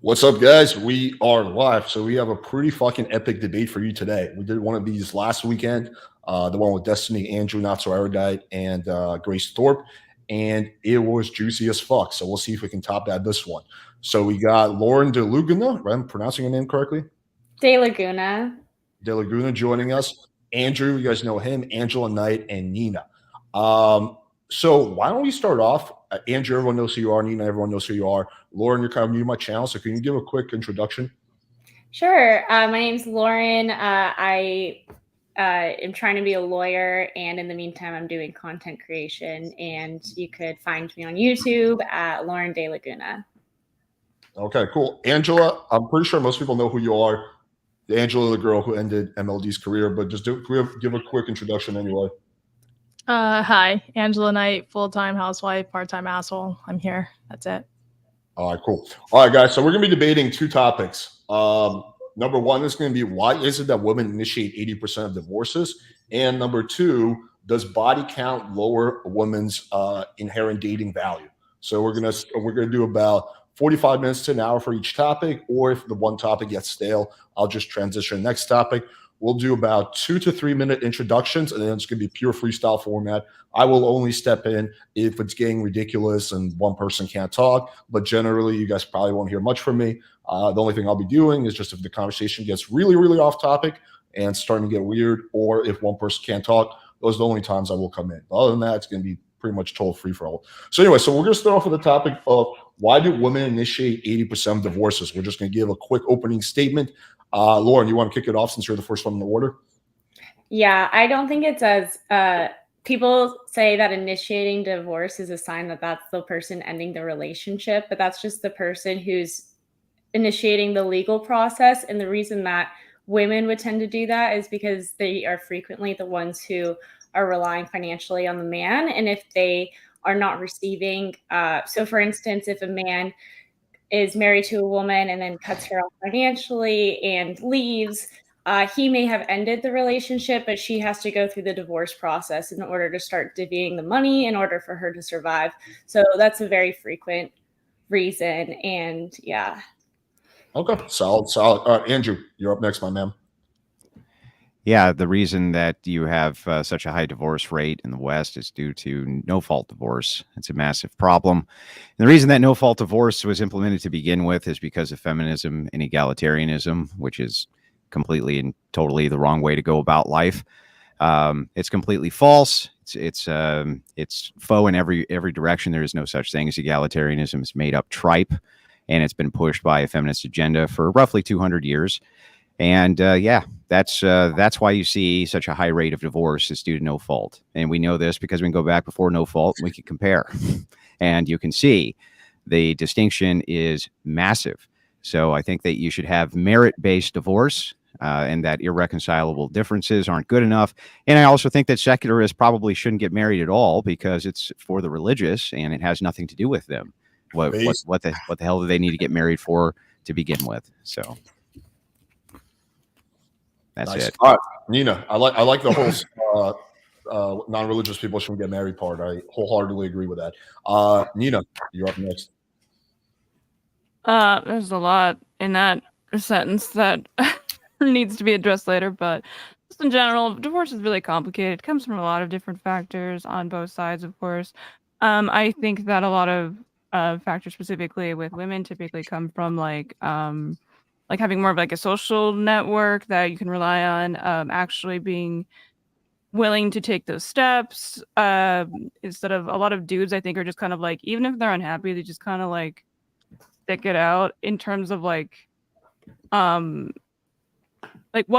What's up, guys? We are live. So we have a pretty fucking epic debate for you today. We did one of these last weekend, the one with Destiny, Andrew, Not So Erudite, and Grace Thorpe, and it was juicy as fuck. So we'll see if we can top that this one. So we got Lauren DeLaguna, right? I'm pronouncing your name correctly. DeLaguna. DeLaguna joining us. Andrew, you guys know him. Angela Knight and Neeina. Um, so why don't we start off? Andrew, everyone knows who you are. Neeina, everyone knows who you are. Lauren, you're kind of new to my channel, so can you give a quick introduction? Sure. My name's Lauren. I am trying to be a lawyer, and in the meantime, I'm doing content creation. And you could find me on YouTube at Lauren DeLaguna. Okay, cool. Angela, I'm pretty sure most people know who you are. Angela, the girl who ended MLD's career, but just give a quick introduction anyway. Hi, Angela Knight, full-time housewife, part-time asshole. I'm here. That's it. All right, cool. All right, guys. So we're going to be debating two topics. Number one is going to be why is it that women initiate 80% of divorces? And number two, does body count lower a woman's inherent dating value? So we're gonna do about 45 minutes to an hour for each topic, or if the one topic gets stale, I'll just transition to the next topic. We'll do about 2 to 3 minute introductions, and then it's going to be pure freestyle format. I will only step in if it's getting ridiculous and one person can't talk, but generally, you guys probably won't hear much from me. The only thing I'll be doing is just if the conversation gets really, really off topic and starting to get weird, or if one person can't talk, those are the only times I will come in. But other than that, it's going to be pretty much total free for all. So anyway, so we're going to start off with the topic of why do women initiate 80% of divorces? We're just going to give a quick opening statement. Lauren, you want to kick it off since you're the first one in the order? Yeah, I don't think it's as people say that initiating divorce is a sign that that's the person ending the relationship, but that's just the person who's initiating the legal process. And the reason that women would tend to do that is because they are frequently the ones who are relying financially on the man. And if they are not receiving, so for instance, if a man is married to a woman and then cuts her off financially and leaves, he may have ended the relationship, but she has to go through the divorce process in order to start divvying the money in order for her to survive. So that's a very frequent reason. And yeah. Okay, solid. Andrew, you're up next, my man. Yeah, the reason that you have such a high divorce rate in the West is due to no-fault divorce. It's a massive problem. And the reason that no-fault divorce was implemented to begin with is because of feminism and egalitarianism, which is completely and totally the wrong way to go about life. It's completely false. It's faux in every direction. There is no such thing as egalitarianism. It's made up tripe, and it's been pushed by a feminist agenda for roughly 200 years. And yeah, that's why you see such a high rate of divorce is due to no fault. And we know this because we can go back before no fault and we can compare. And you can see the distinction is massive. So I think that you should have merit-based divorce and that irreconcilable differences aren't good enough. And I also think that secularists probably shouldn't get married at all because it's for the religious and it has nothing to do with them. What the hell do they need to get married for to begin with? So that's nice. it. All right, Neeina, I like the whole non-religious people shouldn't get married part. I wholeheartedly agree with that. Neeina, you're up next. There's a lot in that sentence that needs to be addressed later, but just in general, divorce is really complicated. It comes from a lot of different factors on both sides, of course. I think that a lot of factors specifically with women typically come from like having more of like a social network that you can rely on, actually being willing to take those steps, instead of a lot of dudes, I think, are just kind of like, even if they're unhappy, they just kind of like stick it out in terms of like, well,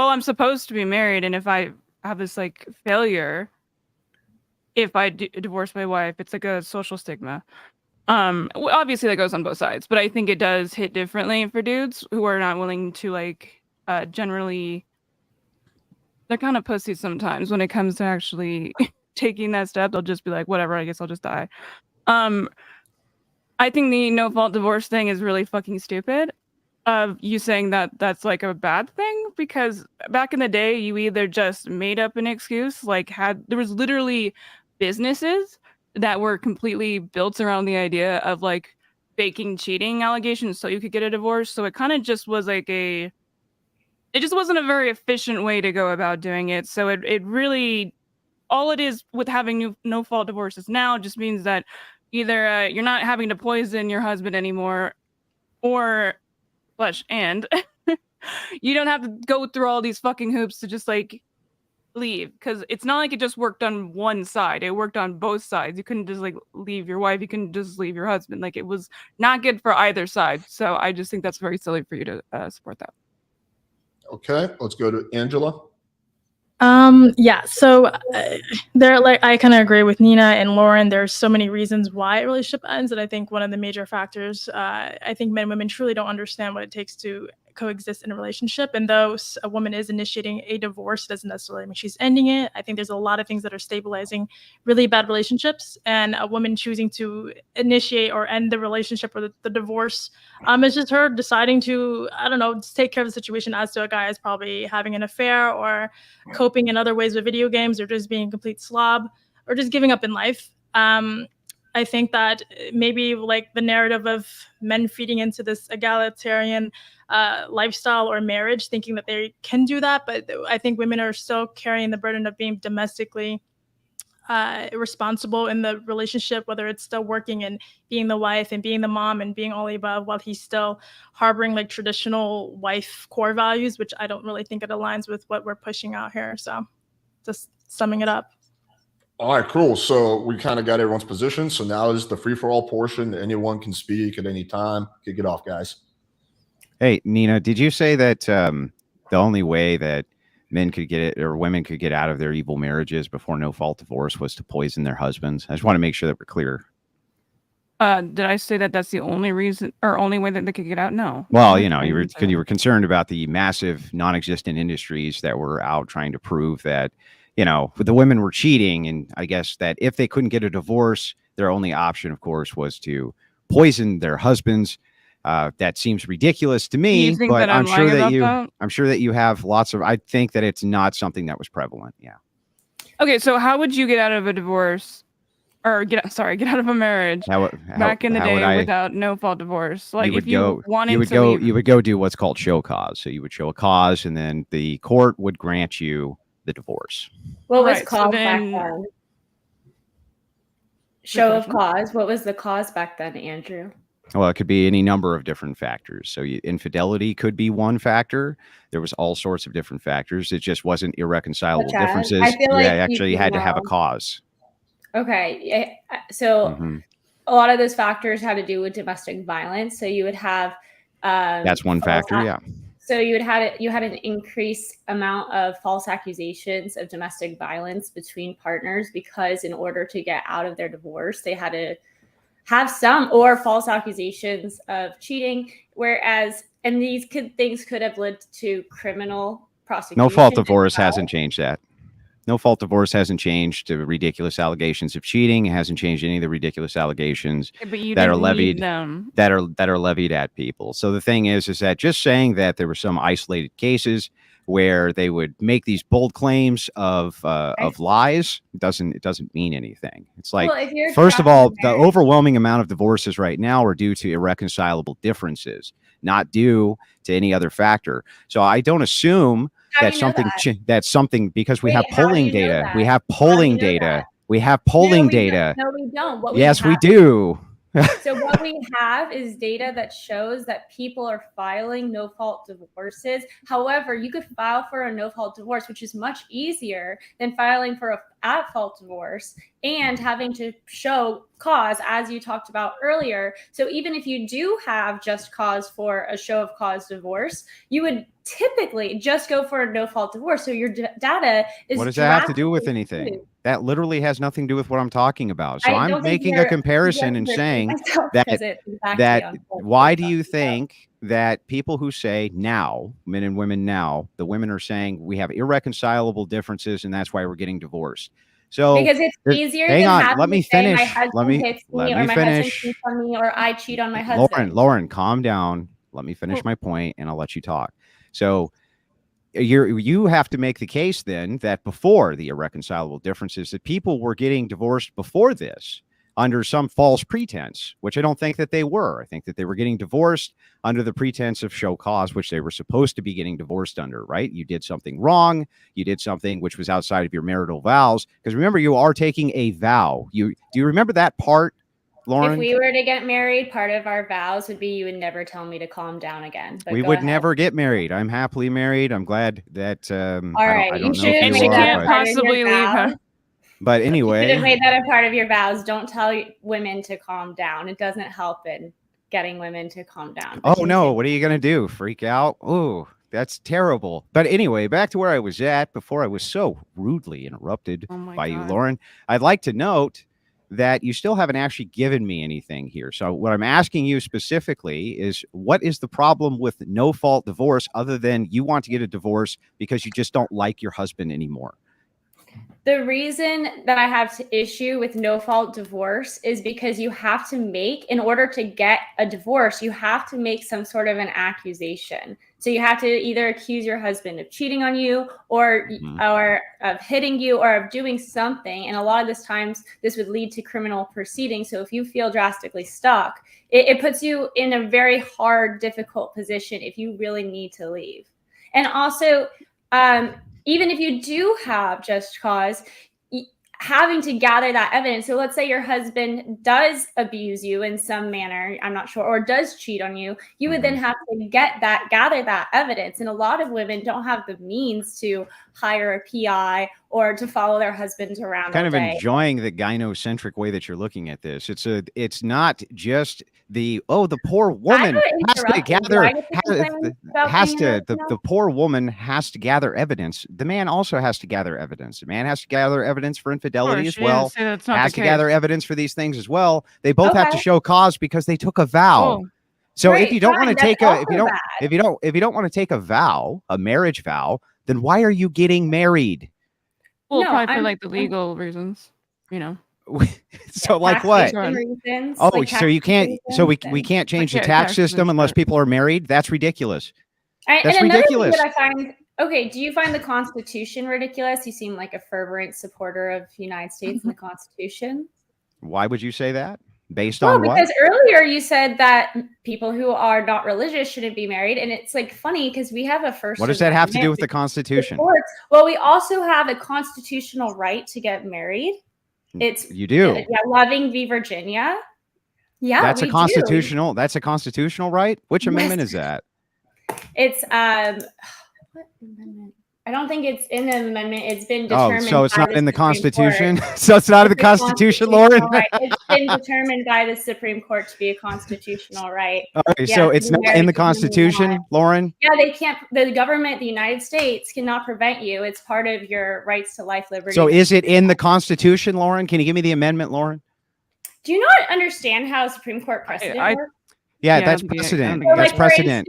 I'm supposed to be married, and if I have this like failure, if I divorce my wife, it's like a social stigma. Obviously that goes on both sides, but I think it does hit differently for dudes who are not willing to like, generally, they're kind of pussies sometimes when it comes to actually taking that step. They'll just be like, whatever, I guess I'll just die. I think the no fault divorce thing is really fucking stupid. You saying that that's like a bad thing, because back in the day, you either just made up an excuse, like there was literally businesses that were completely built around the idea of like faking cheating allegations so you could get a divorce. So it kind of just was like it just wasn't a very efficient way to go about doing it. So it really, all it is with having no fault divorces now just means that either you're not having to poison your husband anymore, or and you don't have to go through all these fucking hoops to just like leave, because it's not like it just worked on one side. It worked on both sides. You couldn't just like leave your wife. You couldn't just leave your husband. Like, it was not good for either side. So I just think that's very silly for you to support that. Okay, let's go to Angela. Yeah, so there, like, I kind of agree with Neeina and Lauren. There's so many reasons why a relationship ends, and I think one of the major factors, I think men and women truly don't understand what it takes to coexist in a relationship. And though a woman is initiating a divorce, it doesn't necessarily mean she's ending it. I think there's a lot of things that are stabilizing really bad relationships, and a woman choosing to initiate or end the relationship or the divorce, it's just her deciding to, I don't know, just take care of the situation, as to a guy is probably having an affair or coping in other ways with video games, or just being a complete slob, or just giving up in life. I think that maybe like the narrative of men feeding into this egalitarian lifestyle or marriage, thinking that they can do that, but I think women are still carrying the burden of being domestically responsible in the relationship, whether it's still working and being the wife and being the mom and being all the above, while he's still harboring like traditional wife core values, which I don't really think it aligns with what we're pushing out here. So just summing it up. All right, cool. So we kind of got everyone's position. So now is the free-for-all portion. Anyone can speak at any time. Kick it off, guys. Hey, Neeina, did you say that the only way that men could get it, or women could get out of their evil marriages before no-fault divorce, was to poison their husbands? I just want to make sure that we're clear. Did I say that that's the only reason or only way that they could get out? No. Well, you know, you were concerned about the massive non-existent industries that were out trying to prove that, you know, the women were cheating, and I guess that if they couldn't get a divorce, their only option, of course, was to poison their husbands. That seems ridiculous to me, but I'm sure that you have lots of. I think that it's not something that was prevalent. Yeah. Okay, so how would you get out of a divorce, or get out of a marriage back in the day without no fault divorce? Like, if you wanted to leave, you would go do what's called show cause. So you would show a cause, and then the court would grant you the divorce. What was cause back then? Show of cause. What was the cause back then, Andrew? Well, it could be any number of different factors. So infidelity could be one factor. There was all sorts of different factors. It just wasn't irreconcilable differences. I feel like you had to have a cause. Okay. So a lot of those factors had to do with domestic violence. So you would have that's one factor, yeah. So you had an increased amount of false accusations of domestic violence between partners, because in order to get out of their divorce, they had to have some, or false accusations of cheating, and these things could have led to criminal prosecution. No fault divorce hasn't changed that. No fault divorce hasn't changed the ridiculous allegations of cheating. It hasn't changed any of the ridiculous allegations that are levied at people. So the thing is that just saying that there were some isolated cases where they would make these bold claims of lies doesn't mean anything. It's like, well, first of all, the overwhelming amount of divorces right now are due to irreconcilable differences, not due to any other factor. So I don't assume that's something because we have polling data. We have polling data. We have polling data. No, we don't. Yes, we do. So what we have is data that shows that people are filing no-fault divorces. However, you could file for a no-fault divorce, which is much easier than filing for a at-fault divorce and having to show cause, as you talked about earlier. So even if you do have just cause for a show of cause divorce, you would typically just go for a no-fault divorce. So your data is. What does that have to do with anything? That literally has nothing to do with what I'm talking about. So I'm making a comparison and saying that why do you think that people who say now, men and women now, the women are saying we have irreconcilable differences and that's why we're getting divorced? So because it's easier. Hang on, let me finish. Let me finish. My husband cheats on me, or I cheat on my husband. Lauren, calm down. Let me finish my point, and I'll let you talk. So you have to make the case then that before the irreconcilable differences, that people were getting divorced before this. under some false pretense, which I don't think that they were. I think that they were getting divorced under the pretense of show cause, which they were supposed to be getting divorced under, right? You did something wrong. You did something which was outside of your marital vows. Because remember, you are taking a vow. Do you remember that part, Lauren? If we were to get married, part of our vows would be you would never tell me to calm down again. But we go would ahead. never get married. I'm happily married. I'm glad that All right, I you don't know should if have And you she made are, that can't a but, part of your possibly leave her. vows. but You should have anyway. made that a part of your vows. Don't tell women to calm down. It doesn't help in getting women to calm down. But Oh no, what are you going to do? Freak out? Oh, that's terrible. But anyway, back to where I was at before I was so rudely interrupted Oh my by you, God. Lauren. I'd like to note that you still haven't actually given me anything here. So what I'm asking you specifically is, what is the problem with no fault divorce other than you want to get a divorce because you just don't like your husband anymore? The reason that I have to issue with no fault divorce is because you have to make, in order to get a divorce, you have to make some sort of an accusation. So you have to either accuse your husband of cheating on you or of hitting you or of doing something. And a lot of this times this would lead to criminal proceedings. So if you feel drastically stuck, it puts you in a very hard, difficult position if you really need to leave. And also, even if you do have just cause, having to gather that evidence. So let's say your husband does abuse you in some manner, I'm not sure, or does cheat on you. You would then have to gather that evidence. And a lot of women don't have the means to hire a PI or to follow their husbands around. Kind of day. enjoying the gynocentric way that you're looking at this. It's not just the poor woman has to gather the poor woman has to gather evidence. The man also has to gather evidence. The man has to gather evidence for infidelity as well. Has to gather evidence for these things as well. They both have to show cause because they took a vow. Oh. So Right, if you don't want to take that's if you don't want to take a vow, a marriage vow, then why are you getting married? Well, No, probably for I'm- like the legal reasons, you know. So like what? Reasons, Oh, like so you can't. tax So we reasons. can't change the Like, tax tax system unless reasons, people are married. That's ridiculous. And That's another ridiculous. thing that I find, okay, do you find the Constitution ridiculous? You seem like a fervent supporter of the United States and the Constitution. Why would you say that? Based Well, on what? because earlier you said that people who are not religious shouldn't be married, and it's like funny because we have a First What does that have to do with the Amendment Constitution? supports- Well, we also have a constitutional right to get married. It's You do. Yeah, loving v. Virginia. Yeah, That's a we do. constitutional. That's a constitutional right. Which Yes. amendment is that? It's what amendment? I don't think it's in the amendment. It's been Oh, determined. so it's by not the in the Supreme Constitution. Court. So it's not in the It's a Constitution, constitutional Lauren. right. It's been determined by the Supreme Court to be a constitutional right. Okay, Yeah, so to it's be not married in the to whom you Constitution, want. Lauren. Yeah, they can't. The government, the United States, cannot prevent you. It's part of your rights to life, liberty. So and is it in the Constitution, Lauren? Can you give me the amendment, Lauren? Do you not understand how Supreme Court precedent works? Yeah, Yeah, that's I don't think I- precedent. I don't So, think That's like, precedent.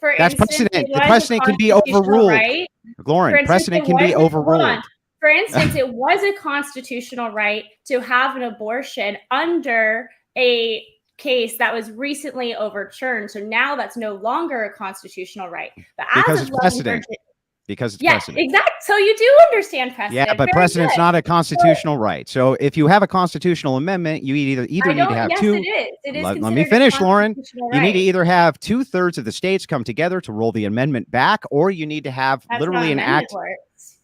For That's instance, precedent. it The was a precedent can be constitutional overruled. right. For Lauren, instance, precedent it can be was- hold on. overruled. For instance, it was a constitutional right to have an abortion under a case that was recently overturned. So now that's no longer a constitutional right. But as Because of it's precedent. Virginia, Because it's yeah, precedent. exactly. So you do understand precedent. Yeah, but Very precedent's good. not a constitutional right. So if you have a constitutional amendment, you either I need to don't. have Yes, two. it is. It is Let me considered a finish, Lauren. constitutional You need to right. either have 2/3 of the states come together to roll the amendment back, or you need to have That's literally not an amendment act. works.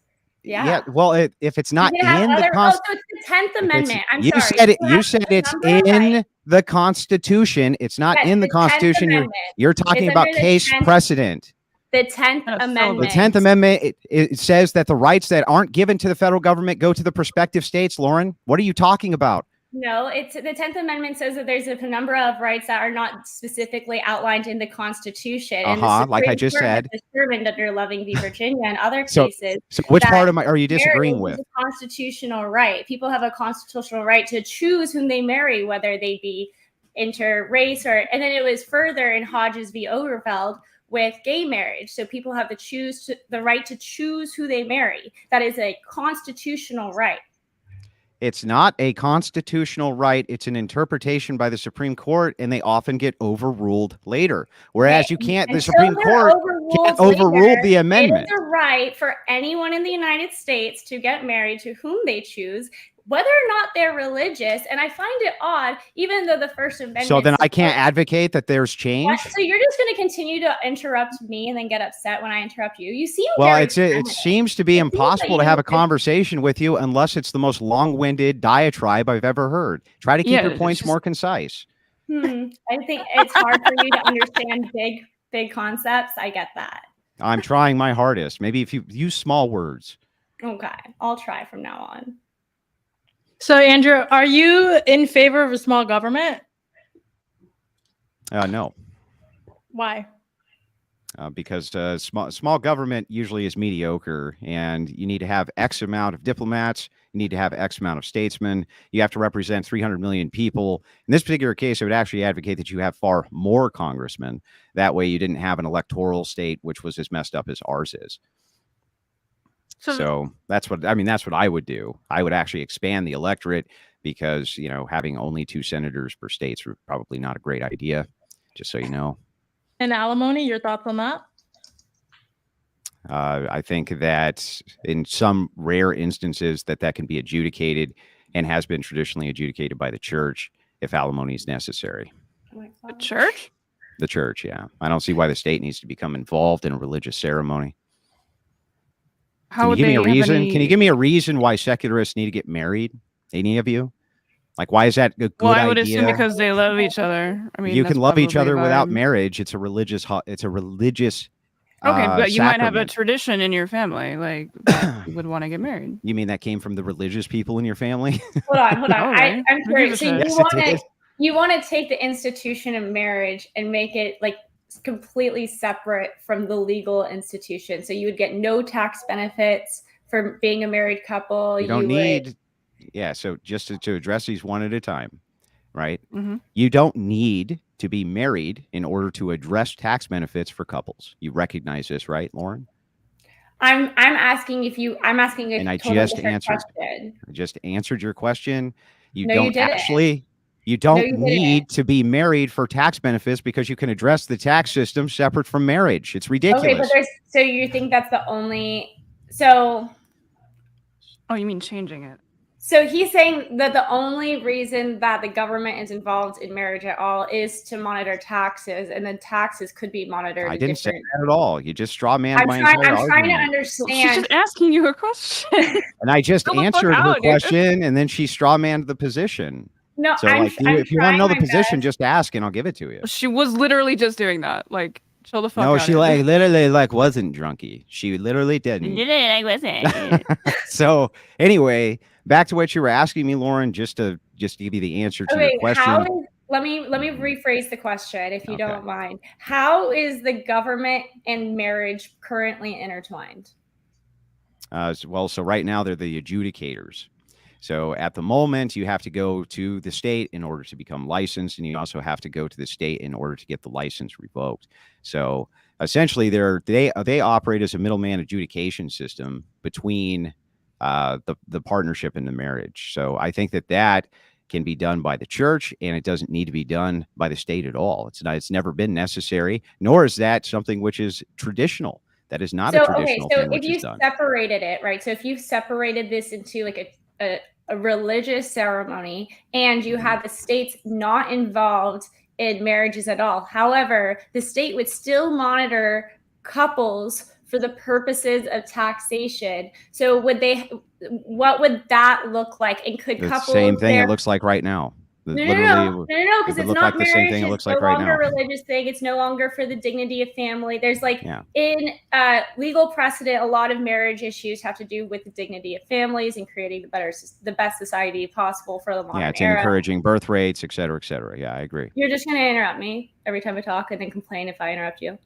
Yeah. Well, if it's not You can have in the other- Constitution, so it's the 10th Amendment. I'm you sorry. said it. You You have said to it's remember, in right? the Constitution. It's not Yes, in the 10th Constitution. Amendment. You're talking It's about under the case 10th precedent. The 10th That's so Amendment. The 10th Amendment, it says that the rights that aren't given to the federal government go to the prospective states. Lauren, what are you talking about? No, it's the 10th Amendment says that there's a number of rights that are not specifically outlined in the Constitution. And the Like I Supreme just Court has said. determined under Loving v. Virginia and other So- cases. So which that part of are you disagreeing marriage with? is a constitutional right. People have a constitutional right to choose whom they marry, whether they be interrace or. And then it was further in Hodges v. Overfeld with gay marriage. So people have the right to choose who they marry. That is a constitutional right. It's not a constitutional right. It's an interpretation by the Supreme Court, and they often get overruled later. Whereas you can't, the Until Supreme they're Court can't overrule later, the amendment. It is a right for anyone in the United States to get married to whom they choose, whether or not they're religious. And I find it odd, even though the First Amendment. So then I can't advocate that there's change. So you're just going to continue to interrupt me and then get upset when I interrupt you. You seem well, very it seems to be impossible to have a conversation with you unless it's the most long-winded diatribe I've ever heard. Try to keep your points more concise. I think it's hard for you to understand big concepts. I get that. I'm trying my hardest. Maybe if you use small words. Okay, I'll try from now on. So, Andrew, are you in favor of a small government? No. Why? Because small government usually is mediocre, and you need to have X amount of diplomats. You need to have X amount of statesmen. You have to represent 300 million people. In this particular case, I would actually advocate that you have far more congressmen. That way you didn't have an electoral state, which was as messed up as ours is. So that's what I would do. I would actually expand the electorate because, having only 2 senators per state is probably not a great idea, just so you know. And alimony, your thoughts on that? I think that in some rare instances that can be adjudicated and has been traditionally adjudicated by the church if alimony is necessary. The church? The church, yeah. I don't see why the state needs to become involved in a religious ceremony. Can you give me a reason? Can you give me a reason why secularists need to get married? Any of you? Like, why is that a good idea? Well, I would assume because they love each other. I mean, you can love each other without marriage. It's a religious. Okay, but you might have a tradition in your family, like that you would want to get married. You mean that came from the religious people in your family? Hold on. I'm curious. So you want to take the institution of marriage and make it like completely separate from the legal institution. So you would get no tax benefits for being a married couple. You don't need. Yeah. So just to address these one at a time, right? Mm-hmm. You don't need to be married in order to address tax benefits for couples. You recognize this, right, Lauren? I'm asking if you. I'm asking. And I just answered. I just answered your question. You don't need to be married for tax benefits because you can address the tax system separate from marriage. It's ridiculous. Okay, but so you think that's the only. So. Oh, you mean changing it? So he's saying that the only reason that the government is involved in marriage at all is to monitor taxes, and then taxes could be monitored. I didn't say that at all. You just straw man my entire argument. I'm trying to understand. She's just asking you a question. And I just answered her question, and then she straw manned the position. No, so if you want to know the position, just ask, and I'll give it to you. She was literally just doing that. Like, chill the fuck out. No, she literally wasn't drunky. She literally didn't. I wasn't. So anyway, back to what you were asking me, Lauren, just to give you the answer to your question. Let me rephrase the question, if you don't mind. How is the government and marriage currently intertwined? So right now they're the adjudicators. So at the moment, you have to go to the state in order to become licensed, and you also have to go to the state in order to get the license revoked. So essentially, they operate as a middleman adjudication system between the partnership and the marriage. So I think that can be done by the church, and it doesn't need to be done by the state at all. It's never been necessary, nor is that something which is traditional. That is not a traditional thing. So if you separated it, right? So if you separated this into like a religious ceremony, and you have the states not involved in marriages at all. However, the state would still monitor couples for the purposes of taxation. So what would that look like? And could couples the same thing it looks like right now? No, because it's not marriage. Same thing it looks like right now. It's no longer a religious thing. It's no longer for the dignity of family. There's in legal precedent, a lot of marriage issues have to do with the dignity of families and creating the best society possible for the modern era. Yeah, it's encouraging birth rates, et cetera, et cetera. Yeah, I agree. You're just going to interrupt me every time I talk and then complain if I interrupt you.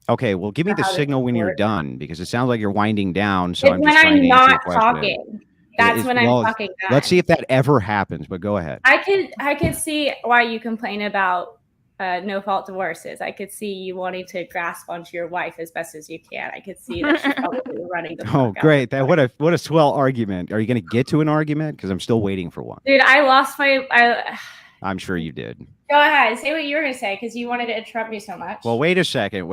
Okay, well, give me the signal when you're done, because it sounds like you're winding down. So I'm just trying to answer your question. Talking. That's when I'm talking. Let's see if that ever happens, but go ahead. I could see why you complain about no fault divorces. I could see you wanting to grasp onto your wife as best as you can. I could see that she's probably running the Oh, great. What a swell argument. Are you going to get to an argument? Because I'm still waiting for one. Dude, I lost my... I'm sure you did. Go ahead. Say what you were going to say, because you wanted to interrupt me so much. Well, wait a second.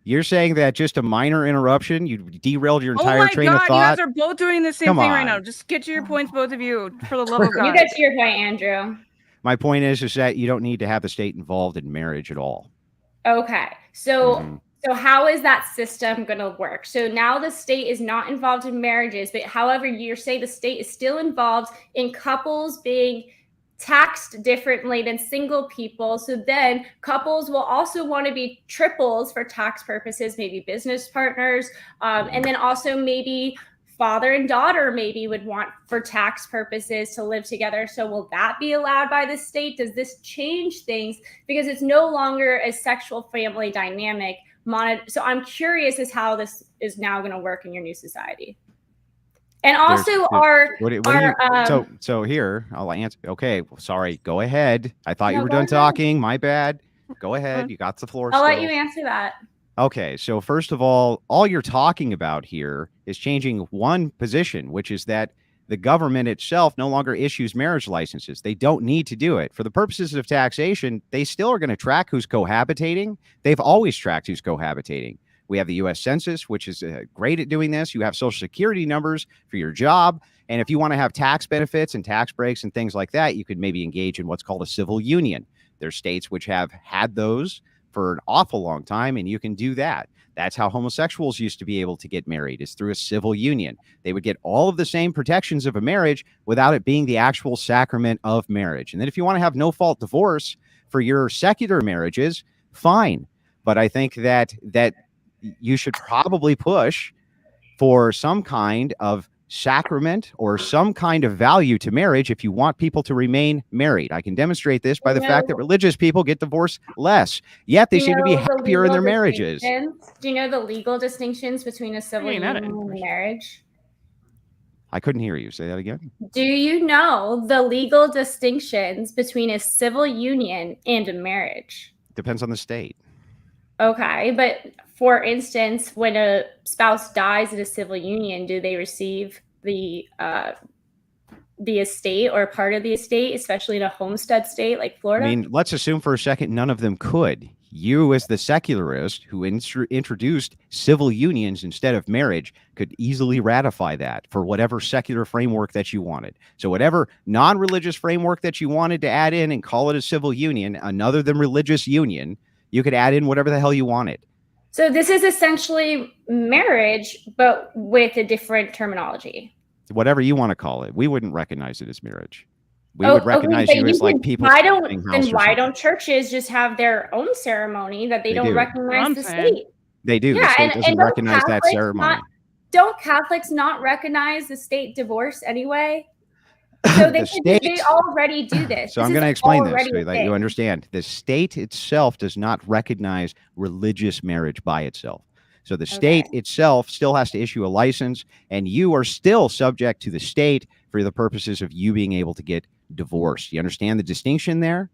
You're saying that just a minor interruption, you derailed your Oh entire my train God, of you thought? guys are both doing the same Come thing right on. now. Just get to your points, both of you, for the love of You God. get to your point, Andrew. My point is that you don't need to have the state involved in marriage at all. Okay. So Mhm. so how is that system going to work? So now the state is not involved in marriages, but however, you're saying the state is still involved in couples being taxed differently than single people. So then couples will also want to be triples for tax purposes, maybe business partners, and then also maybe father and daughter maybe would want for tax purposes to live together. So will that be allowed by the state? Does this change things? Because it's no longer a sexual family dynamic. So I'm curious as how this is now going to work in your new society. And also So here, I'll answer. Okay, sorry. Go ahead. I thought you No, were go done ahead. talking. My bad. Go ahead. You got the floor I'll let still. you answer that. Okay, so first of all you're talking about here is changing one position, which is that the government itself no longer issues marriage licenses. They don't need to do it. For the purposes of taxation, they still are going to track who's cohabitating. They've always tracked who's cohabitating. We have the U.S. Census, which is great at doing this. You have Social Security numbers for your job. And if you want to have tax benefits and tax breaks and things like that, you could maybe engage in what's called a civil union. There's states which have had those for an awful long time, and you can do that. That's how homosexuals used to be able to get married, is through a civil union. They would get all of the same protections of a marriage without it being the actual sacrament of marriage. And then if you want to have no-fault divorce for your secular marriages, fine. But I think that you should probably push for some kind of sacrament or some kind of value to marriage if you want people to remain married. I can demonstrate this by the fact that religious people get divorced less, yet they seem to be happier in their marriages. Do you know the legal distinctions between a civil union and a marriage? I couldn't hear you. Say that again. Do you know the legal distinctions between a civil union and a marriage? Depends on the state. Okay, but for instance, when a spouse dies in a civil union, do they receive the estate or part of the estate, especially in a homestead state like Florida? I mean, let's assume for a second none of them could. You, as the secularist who introduced civil unions instead of marriage, could easily ratify that for whatever secular framework that you wanted. So whatever non-religious framework that you wanted to add in and call it a civil union, another than religious union, you could add in whatever the hell you wanted. So this is essentially marriage, but with a different terminology. Whatever you want to call it. We wouldn't recognize it as marriage. We would recognize you as like people. Why don't churches just have their own ceremony that they don't recognize the state? They do. The state doesn't recognize that ceremony. Don't Catholics not recognize the state divorce anyway? So they already do this. So I'm going to explain this so that you understand. The state itself does not recognize religious marriage by itself. So the state itself still has to issue a license, and you are still subject to the state for the purposes of you being able to get divorced. You understand the distinction there?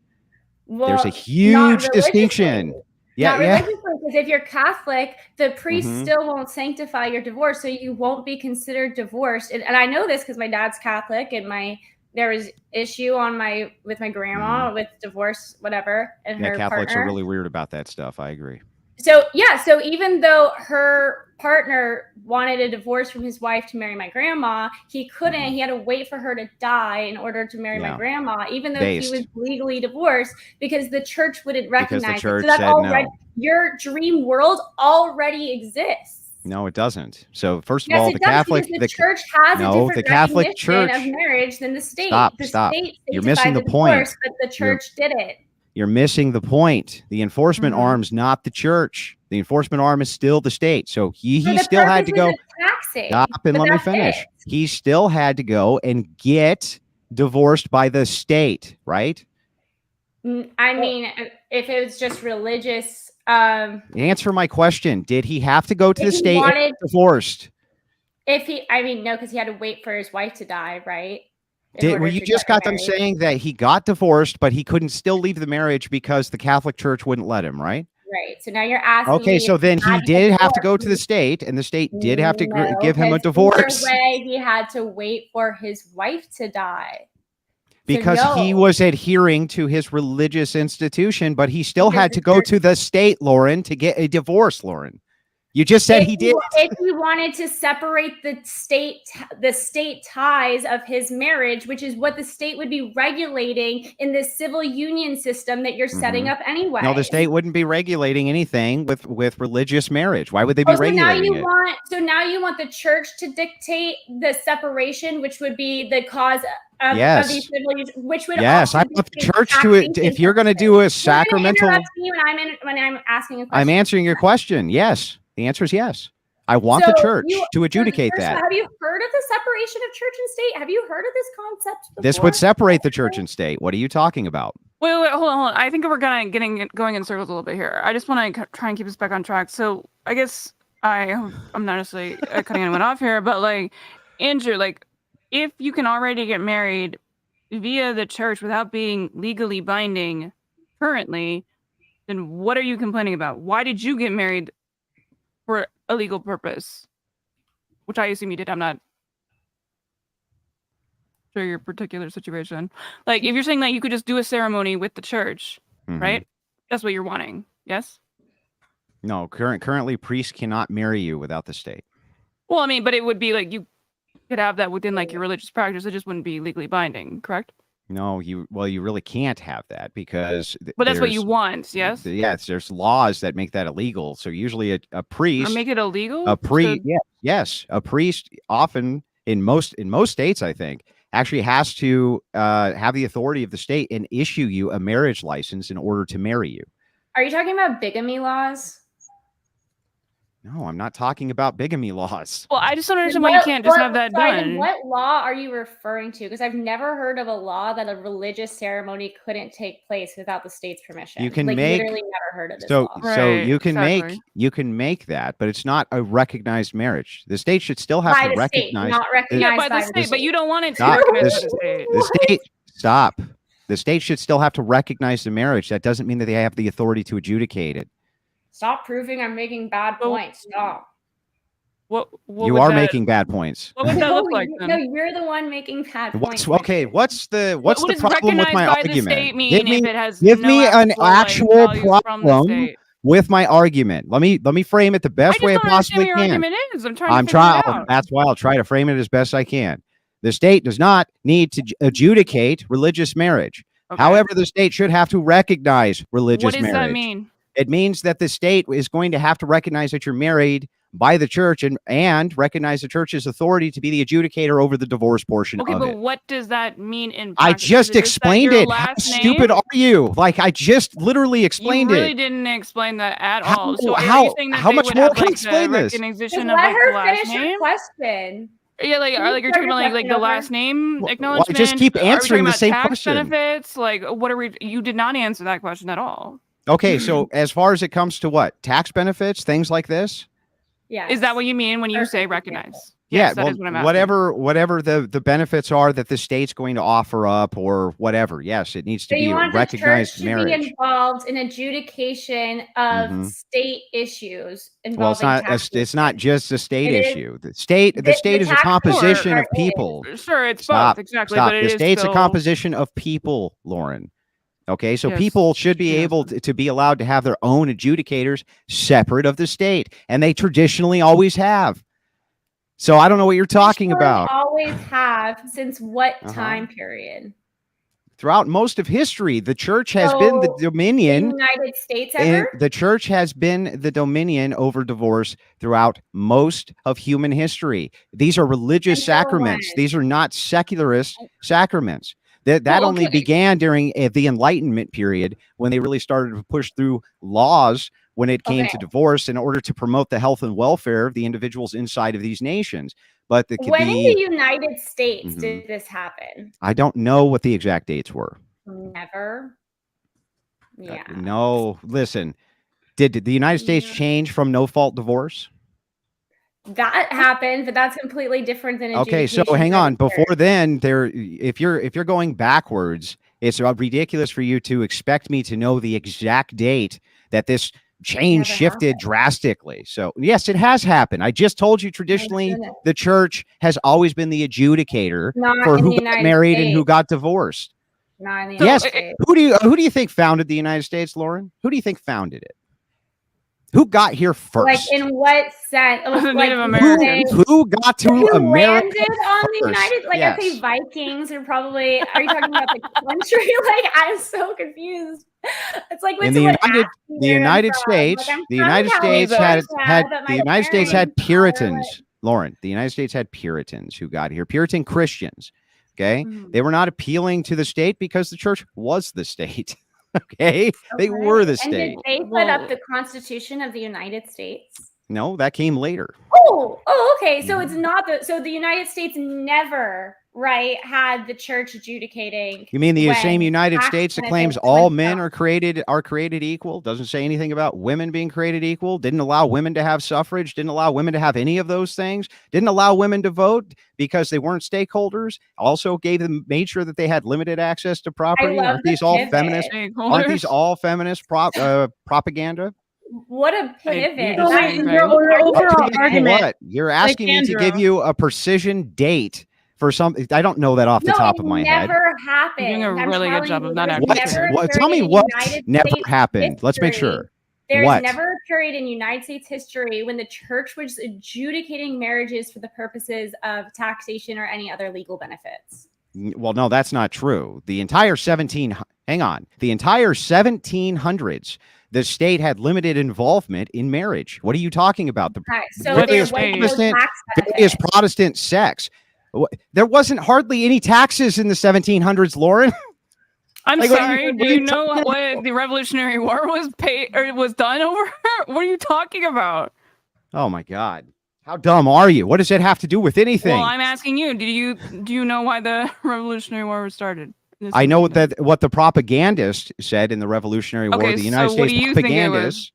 Well, there's a huge distinction. Not religiously, because if you're Catholic, the priest still won't sanctify your divorce, so you won't be considered divorced. And I know this because my dad's Catholic, and there was issue with my grandma with divorce, whatever, and her Catholics partner. are really weird about that stuff. I agree. So even though her partner wanted a divorce from his wife to marry my grandma, he couldn't. He had to wait for her to die in order to marry my grandma, even though he was legally divorced, because the church wouldn't recognize it. So that's already your dream world already exists. No, it doesn't. So first of all, the Catholic church has a different Catholic Church of marriage than the state. Stop. You're missing the point. But the church did it. You're missing the point. The enforcement arm's not the church. The enforcement arm is still the state. So he still had to go. Stop and let me finish. He still had to go and get divorced by the state, right? I mean, if it was just religious. Answer my question. Did he have to go to the state and get divorced? No, because he had to wait for his wife to die, right? You just got them saying that he got divorced, but he couldn't still leave the marriage because the Catholic Church wouldn't let him, right? Right. So now you're asking. Okay, so then he did have to go to the state, and the state did have to give him a divorce. Either way, he had to wait for his wife to die. Because he no. was adhering to his religious institution, but he still Because had the to go church- to the state, Lauren, to get a divorce, Lauren. You just said he did. If he wanted to separate the state ties of his marriage, which is what the state would be regulating in this civil union system that you're setting up anyway. No, the state wouldn't be regulating anything with religious marriage. Why would they be So now regulating it? you want the church to dictate the separation, which would be the cause of these civil unions, which would Yes, also I want the dictate church to it. taxation If you're going to do a sacramental, You're gonna interrupt me when I'm asking a question. I'm answering your question. Yes, the answer is yes. I want the church to adjudicate that. Have you heard of the separation of church and state? Have you heard of this concept before? This would separate the church and state. What are you talking about? Wait, hold on. I think we're going in circles a little bit here. I just want to try and keep us back on track. So I guess I'm not necessarily cutting anyone off here, but like, Andrew, like, if you can already get married via the church without being legally binding currently, then what are you complaining about? Why did you get married for a legal purpose? Which I assume you did. I'm not sure your particular situation. Like, if you're saying that you could just do a ceremony with the church, right? That's what you're wanting. Yes? No, currently priests cannot marry you without the state. Well, I mean, but it would be like you could have that within like your religious practice. It just wouldn't be legally binding, correct? No, you really can't have that because. But that's what you want, yes? Yes, there's laws that make that illegal. So usually a priest. Or make it illegal? A priest, yes, a priest often in most states, I think, actually has to have the authority of the state and issue you a marriage license in order to marry you. Are you talking about bigamy laws? No, I'm not talking about bigamy laws. Well, I just don't understand why you can't just have that done. Then what law are you referring to? Because I've never heard of a law that a religious ceremony couldn't take place without the state's permission. You can literally never heard of this so law. so you can make that, but it's not a recognized marriage. The state should still have to recognize. Not recognized by the state, but you don't want it to Not recognize by the state. The state, stop. The state should still have to recognize the marriage. That doesn't mean that they have the authority to adjudicate it. Stop proving I'm making bad points. Stop. What you are making bad points. What would that look like then? No, you're the one making bad points. Okay, what's the problem with my argument? Give me an actual problem with my argument. Let me frame it the best way I possibly can. I'm trying. That's why I'll try to frame it as best I can. The state does not need to adjudicate religious marriage. Okay. However, the state should have to recognize religious marriage. What does that mean? It means that the state is going to have to recognize that you're married by the church and recognize the church's authority to be the adjudicator over the divorce portion of it. Okay, but what does that mean in practice? I just explained it. How stupid are you? Like, I just literally explained it. You really didn't explain that at all. So are you saying that how much more can I explain this? Recognition of like the last finish your question. Yeah, like you're talking about like the last name acknowledgement. I just keep answering the same question. Benefits, like what are we? You did not answer that question at all. Okay, so as far as it comes to what tax benefits, things like this. Yeah. Is that what you mean when you say recognize? Yeah, yes, whatever the benefits are that the state's going to offer up or whatever. Yes, it needs to be recognized marriage. Be involved in adjudication of state issues involving it's not just a state issue. The state is a composition of people. Sure, it's both exactly. Stop. But the state's a composition of people, Lauren. Okay, so people should be able to be allowed to have their own adjudicators separate of the state, and they traditionally always have. So I don't know what you're talking about. Always have since what time period? Throughout most of history, the church has been the dominion. United States ever? The church has been the dominion over divorce throughout most of human history. These are religious sacraments. These are not secularist sacraments. That only began during the Enlightenment period when they really started to push through laws when it came to divorce in order to promote the health and welfare of the individuals inside of these nations. But when in the United States did this happen? I don't know what the exact dates were. Never. Yeah. No, listen. Did the United States change from no-fault divorce? That happened, but that's completely different than okay. So hang on. Before then, if you're going backwards, it's ridiculous for you to expect me to know the exact date that this change Never shifted happened. drastically. So yes, it has happened. I just told you traditionally goodness. the church has always been the adjudicator Not for in who the got United married and who States. got divorced. Not in the So, Yes. United States. Who do you think founded the United States, Lauren? Who do you think founded it? Who got here first? Like in what sense? The Like Native you Americans. say- Who got to who America landed on the first? United? Like Yes. I say, Vikings are probably. Are you talking about the country? Like I'm so confused. It's like In what's what the United States, the United States had the United States had Puritans. Lauren, the United States had Puritans who got here, Puritan Christians. Okay, they were not appealing to the state because the church was the state. Okay, they were the state. And did they put up the Constitution of the United States? No, that came later. Oh, okay. So it's not the United States never had the church adjudicating. You mean the when same United tax States that benefits claims all went men down. are created equal? Doesn't say anything about women being created equal. Didn't allow women to have suffrage. Didn't allow women to have any of those things. Didn't allow women to vote because they weren't stakeholders. Also made sure that they had limited access to property. Aren't these all feminist? Aren't these all feminist propaganda? What a pivot! So wait, your overall argument. What? You're asking me to give you a precision date for something. I don't know that off the top of my head. Never happened. You're doing a really good job of not Tell me what never happened. Let's make sure. There's never a period in United States history when the church was adjudicating marriages for the purposes of taxation or any other legal benefits. Well, no, that's not true. The entire 1700s, the state had limited involvement in marriage. What are you talking about? So there was no tax is Protestant sex. There wasn't hardly any taxes in the 1700s, Lauren. I'm sorry. Do you know what the Revolutionary War was paid or was done over? What are you talking about? Oh my God. How dumb are you? What does it have to do with anything? Well, I'm asking you. Do you know why the Revolutionary War was started? I know what the propagandist said in the Revolutionary War. The United States propagandist.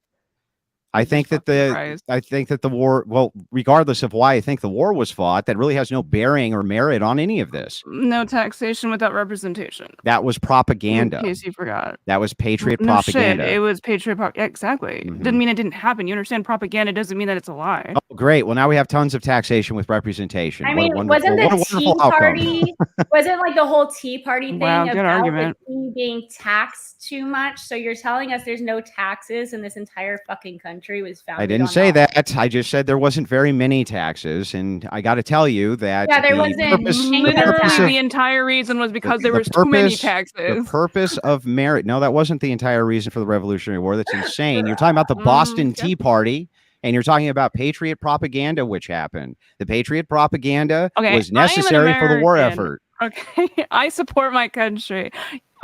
I think that the war, well, regardless of why I think the war was fought, that really has no bearing or merit on any of this. No taxation without representation. That was propaganda. In case you forgot. That was patriot propaganda. Shit, it was patriot propaganda. Exactly. Didn't mean it didn't happen. You understand? Propaganda doesn't mean that it's a lie. Oh, great. Well, now we have tons of taxation with representation. I mean, wasn't the Tea Party, wasn't like the whole Tea Party thing about the tea being taxed too much? So you're telling us there's no taxes in this entire fucking country was founded I didn't say that. I just said there wasn't very many taxes. And I got to tell you that there wasn't literally the entire reason was because there was too many taxes. The purpose of marriage. No, that wasn't the entire reason for the Revolutionary War. That's insane. You're talking about the Boston Tea Party. And you're talking about patriot propaganda, which happened. The patriot propaganda was necessary for the war effort. Okay, I support my country.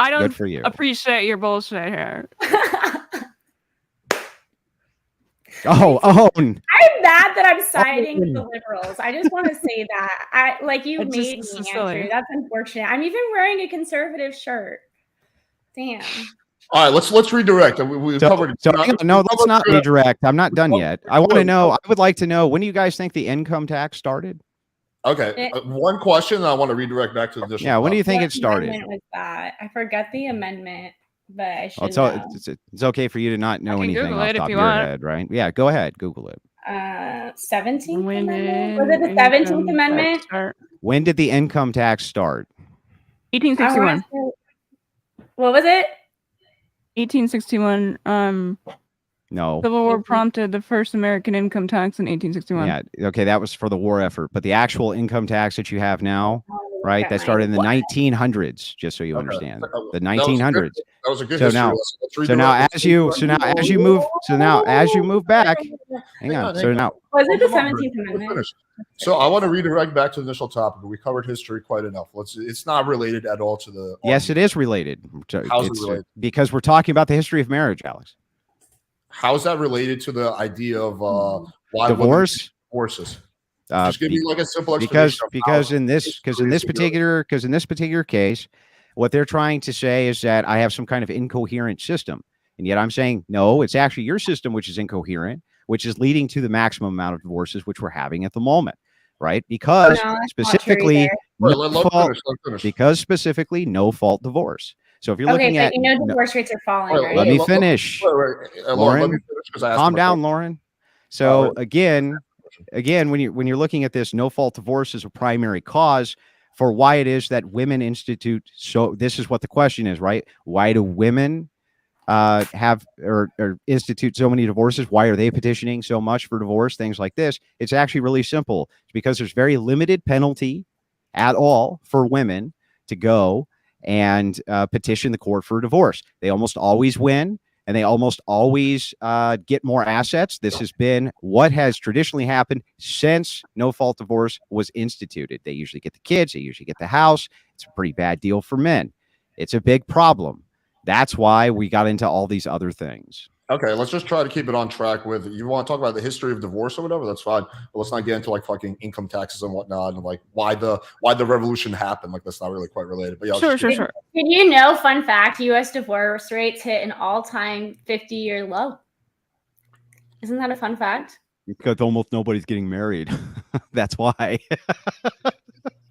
I don't appreciate your bullshit here. I'm mad that I'm siding with the liberals. I just want to say that. You made me answer. That's unfortunate. I'm even wearing a conservative shirt. Damn. All right, let's redirect. We covered. No, let's not redirect. I'm not done yet. I want to know. I would like to know, when do you guys think the income tax started? Okay, one question. I want to redirect back to the district. Yeah, when do you think it started? Was that? I forgot the amendment, but I should. It's okay for you to not know anything off the top of your head, right? Yeah, go ahead, Google it. 17th Amendment. Was it the 17th Amendment? When did the income tax start? 1861. What was it? 1861. No. Civil War prompted the first American income tax in 1861. Yeah. Okay, that was for the war effort, but the actual income tax that you have now, right? That started in the 1900s. Just so you understand, the 1900s. That was a good. So now as you move back, hang on. So now, was it the 17th Amendment? So I want to redirect back to the initial topic. We covered history quite enough. It's not related at all to the. Yes, it is related. How's it related? Because we're talking about the history of marriage, Alex. How is that related to the idea of why divorces? Just give me like a simple explanation. Because in this particular case, what they're trying to say is that I have some kind of incoherent system, and yet I'm saying no, it's actually your system which is incoherent, which is leading to the maximum amount of divorces which we're having at the moment, right? Because specifically, no fault divorce. So if you're Okay, looking but at, divorce rates are falling, Wait, right? let me Wait, finish, Lauren, let me Lauren. finish 'cause I asked Calm him a down, question. Lauren. So right. again, when you're looking at this, no fault divorce is a primary cause for why it is that women institute. So this is what the question is, right? Why do women have or institute so many divorces? Why are they petitioning so much for divorce? Things like this. It's actually really simple. It's because there's very limited penalty at all for women to go and petition the court for a divorce. They almost always win, and they almost always get more assets. This has been what has traditionally happened since no fault divorce was instituted. They usually get the kids, they usually get the house. It's a pretty bad deal for men. It's a big problem. That's why we got into all these other things. Okay, let's just try to keep it on track with, you want to talk about the history of divorce or whatever, that's fine. But let's not get into like fucking income taxes and whatnot and like why the revolution happened. Like that's not really quite related. But yeah, Sure. Did you know, fun fact, US divorce rates hit an all-time 50-year low? Isn't that a fun fact? Because almost nobody's getting married. That's why.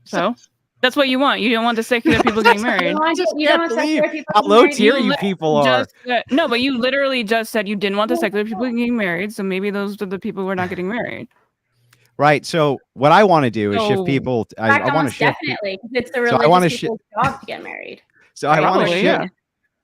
So that's what you want. You don't want the secular people getting married. You don't want secular people how getting low married? tier you people are. No, but you literally just said you didn't want the secular people getting married. So maybe those are the people who are not getting married. Right. So what I want to do is shift So- people. In fact, I want to almost shift. definitely, because it's the So I wanna religious people's job to get married. So I want to Probably, shift.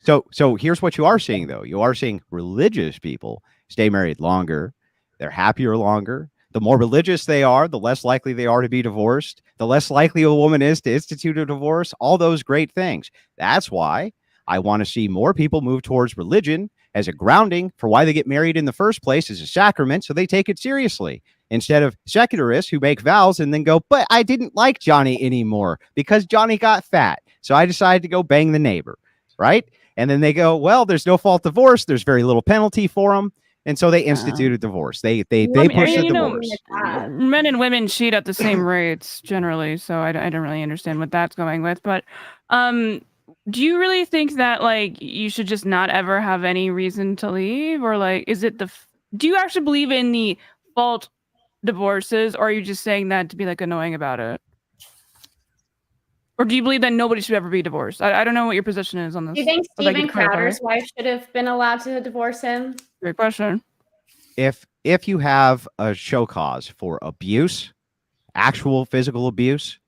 yeah. So here's what you are seeing, though. You are seeing religious people stay married longer. They're happier longer. The more religious they are, the less likely they are to be divorced. The less likely a woman is to institute a divorce. All those great things. That's why I want to see more people move towards religion as a grounding for why they get married in the first place as a sacrament, so they take it seriously. Instead of secularists who make vows and then go, but I didn't like Johnny anymore because Johnny got fat. So I decided to go bang the neighbor, right? And then they go, well, there's no fault divorce. There's very little penalty for them. And so they institute a divorce. They push the divorce. Men and women cheat at the same rates generally, so I don't really understand what that's going with. But do you really think that like you should just not ever have any reason to leave, or like is it do you actually believe in the fault divorces, or are you just saying that to be like annoying about it? Or do you believe that nobody should ever be divorced? I don't know what your position is on this. Do you think Steven Crowder's wife should have been allowed to divorce him? Great question. If you have a show cause for abuse, actual physical abuse,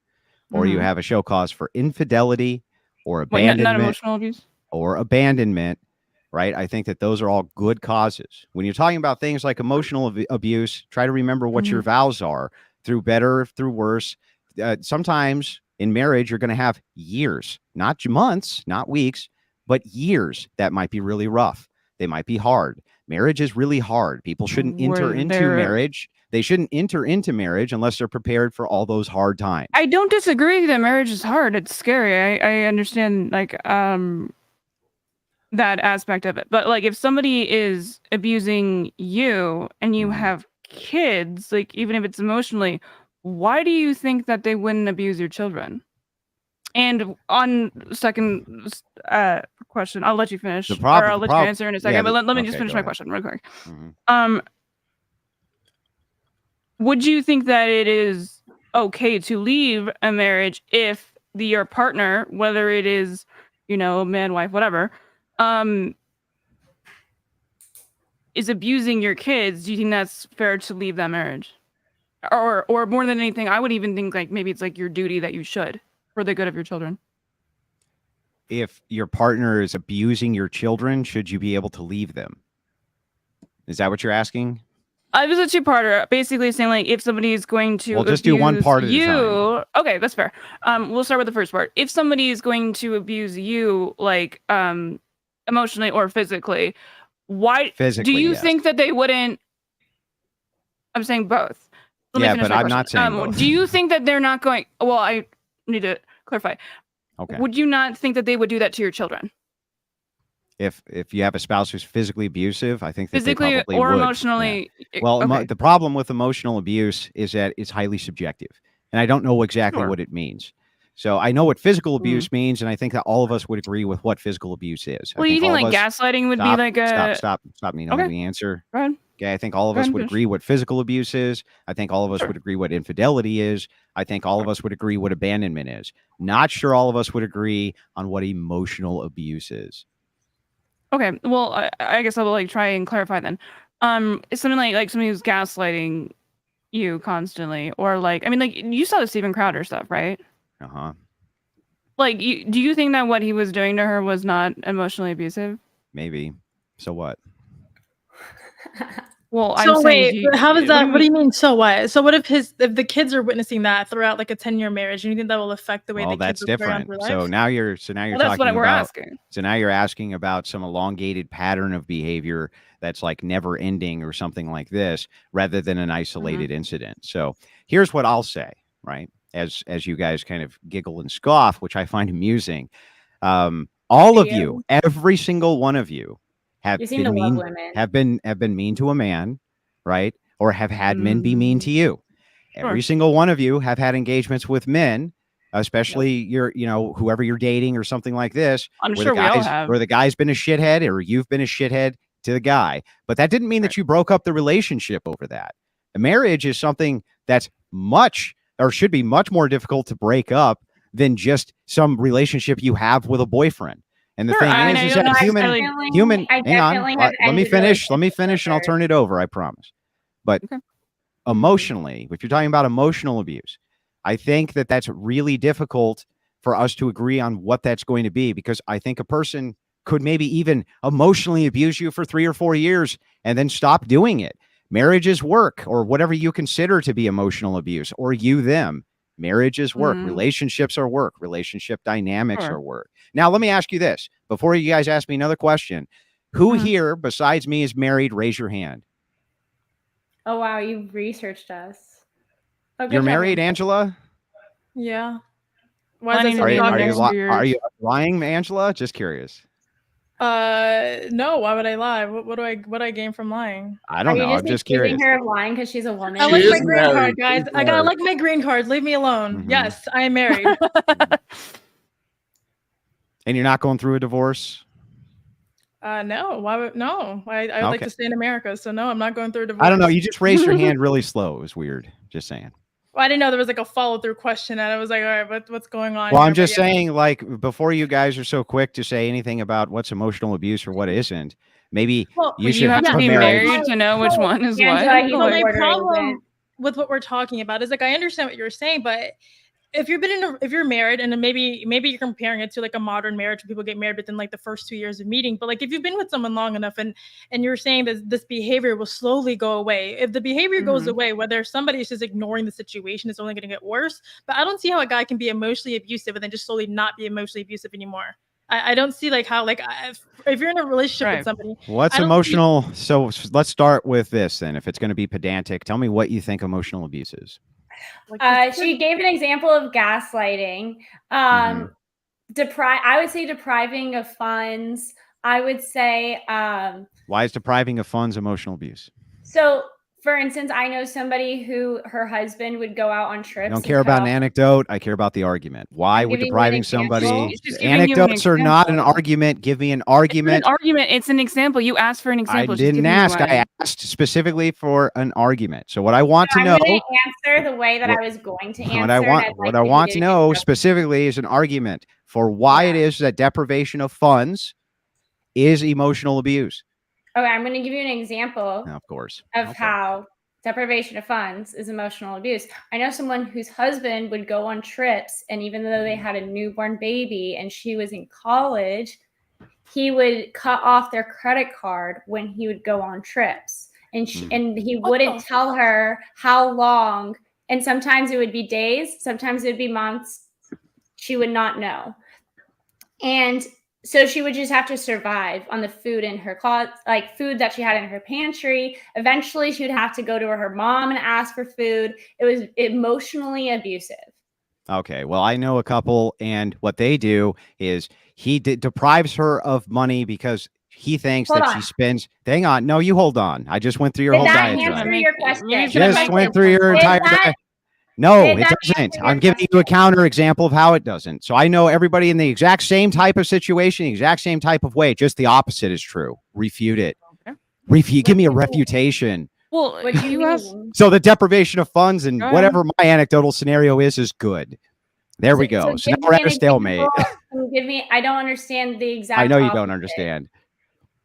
or you have a show cause for infidelity or abandonment, not emotional abuse, or abandonment, right? I think that those are all good causes. When you're talking about things like emotional abuse, try to remember what your vows are, through better, through worse. Sometimes in marriage, you're going to have years, not months, not weeks, but years that might be really rough. They might be hard. Marriage is really hard. People shouldn't enter into marriage. They shouldn't enter into marriage unless they're prepared for all those hard times. I don't disagree that marriage is hard. It's scary. I understand like that aspect of it. But like if somebody is abusing you and you have kids, like even if it's emotionally, why do you think that they wouldn't abuse your children? And on second question, I'll let you finish, or I'll let you answer in a second. But let me just finish my question real quick. Would you think that it is okay to leave a marriage if your partner, whether it is, man, wife, whatever, is abusing your kids? Do you think that's fair to leave that marriage? Or more than anything, I would even think like maybe it's like your duty that you should for the good of your children. If your partner is abusing your children, should you be able to leave them? Is that what you're asking? I was a two-parter, basically saying like if somebody is going to just do one part at a time. Okay, that's fair. We'll start with the first part. If somebody is going to abuse you, like emotionally or physically, why do you think that they wouldn't? I'm saying both. Let me finish my question. Not saying both. Do you think that they're not going? Well, I need to clarify. Okay. Would you not think that they would do that to your children? If you have a spouse who's physically abusive, I think that physically they probably or would. emotionally. Yeah. Well, the problem with emotional abuse is that it's highly subjective, and I don't know exactly what it means. So I know what physical abuse means, and I think that all of us would agree with what physical abuse is. Well, you think like gaslighting would be like a stop. Nina, let me answer. Go ahead. Okay, I think all of us would agree what physical abuse is. I think all of us would agree what infidelity is. I think all of us would agree what abandonment is. Not sure all of us would agree on what emotional abuse is. Okay, well, I guess I'll try and clarify then. It's something like somebody who's gaslighting you constantly, or you saw the Steven Crowder stuff, right? Uh-huh. Do you think that what he was doing to her was not emotionally abusive? Maybe. So what? Well, So I'm wait, saying, how does that? What do you mean? So what? So what if the kids are witnessing that throughout like a 10-year marriage? And you think that will affect the way the that's kids will carry on different. through life? So now you're that's talking what we're about. asking. So now you're asking about some elongated pattern of behavior that's like never ending or something like this, rather than an isolated incident. So here's what I'll say, right? As you guys kind of giggle and scoff, which I find amusing. All of you, every single one of you, have been mean. Have been mean to a man, right? Or have had men be mean to you. Every single one of you have had engagements with men, especially whoever you're dating or something like this. I'm sure we all have. Where the guy's been a shithead or you've been a shithead to the guy. But that didn't mean that you broke up the relationship over that. A marriage is something that's should be much more difficult to break up than just some relationship you have with a boyfriend. And the thing is that human. Hang on, let me finish, and I'll turn it over. I promise. But emotionally, if you're talking about emotional abuse, I think that that's really difficult for us to agree on what that's going to be, because I think a person could maybe even emotionally abuse you for 3 or 4 years and then stop doing it. Marriage is work, or whatever you consider to be emotional abuse, or them. Marriage is work. Relationships are work. Relationship dynamics are work. Now, let me ask you this. Before you guys ask me another question, who here besides me is married? Raise your hand. Oh, wow. You've researched us. You're married, Angela? Yeah. Why is that are you lying, Angela? Just curious. No. Why would I lie? What do I gain from lying? I don't know. I'm just curious. Her of lying because she's a woman. I like my green card, guys. I gotta like my green card. Leave me alone. Yes, I am married. And you're not going through a divorce? No. Why would no? I would like to stay in America, so no, I'm not going through a divorce. I don't know. You just raised your hand really slow. It was weird. Just saying. Well, I didn't know there was like a follow-through question, and I was like, all right, what's going on? Well, I'm just saying, like, before you guys are so quick to say anything about what's emotional abuse or what isn't, maybe you should have to be married to know which one is what. My problem with what we're talking about is, like, I understand what you're saying, but if you're married, and then maybe you're comparing it to like a modern marriage where people get married within like the first 2 years of meeting, but like if you've been with someone long enough and you're saying that this behavior will slowly go away, if the behavior goes away, whether somebody is just ignoring the situation, it's only going to get worse. But I don't see how a guy can be emotionally abusive and then just slowly not be emotionally abusive anymore. I don't see like how, like, if you're in a relationship with somebody, what's emotional. So let's start with this then. If it's going to be pedantic, tell me what you think emotional abuse is. She gave an example of gaslighting. I would say depriving of funds. I would say why is depriving of funds emotional abuse? So, for instance, I know somebody who her husband would go out on trips. I don't care about an anecdote. I care about the argument. Why would depriving somebody? Anecdotes are not an argument. Give me an argument. It's an argument. It's an example. You asked for an example. I didn't ask. I asked specifically for an argument. So what I want to know. I'm going to answer the way that I was going to answer. What I want to know specifically is an argument for why it is that deprivation of funds is emotional abuse. Okay, I'm going to give you an example, of course, of how deprivation of funds is emotional abuse. I know someone whose husband would go on trips, and even though they had a newborn baby and she was in college, he would cut off their credit card when he would go on trips, and he wouldn't tell her how long. And sometimes it would be days, sometimes it would be months. She would not know, and so she would just have to survive on the food in her closet, like food that she had in her pantry. Eventually, she would have to go to her mom and ask for food. It was emotionally abusive. Okay, well, I know a couple, and what they do is he deprives her of money because he thinks she spends. Hang on, no, you hold on. I just went through your whole diatribe. Answer your question. Just went through your entire diatribe. No, it doesn't. I'm giving you a counter example of how it doesn't. So I know everybody in the exact same type of situation, the exact same type of way. Just the opposite is true. Refute it. Okay. Give me a refutation. Well, What do you asked- mean? So the deprivation of funds and Go ahead. whatever my anecdotal scenario is good. There we go. So now give we're me at an a stalemate. example. Can you give me? I don't understand the exact. I know you don't opposite. understand.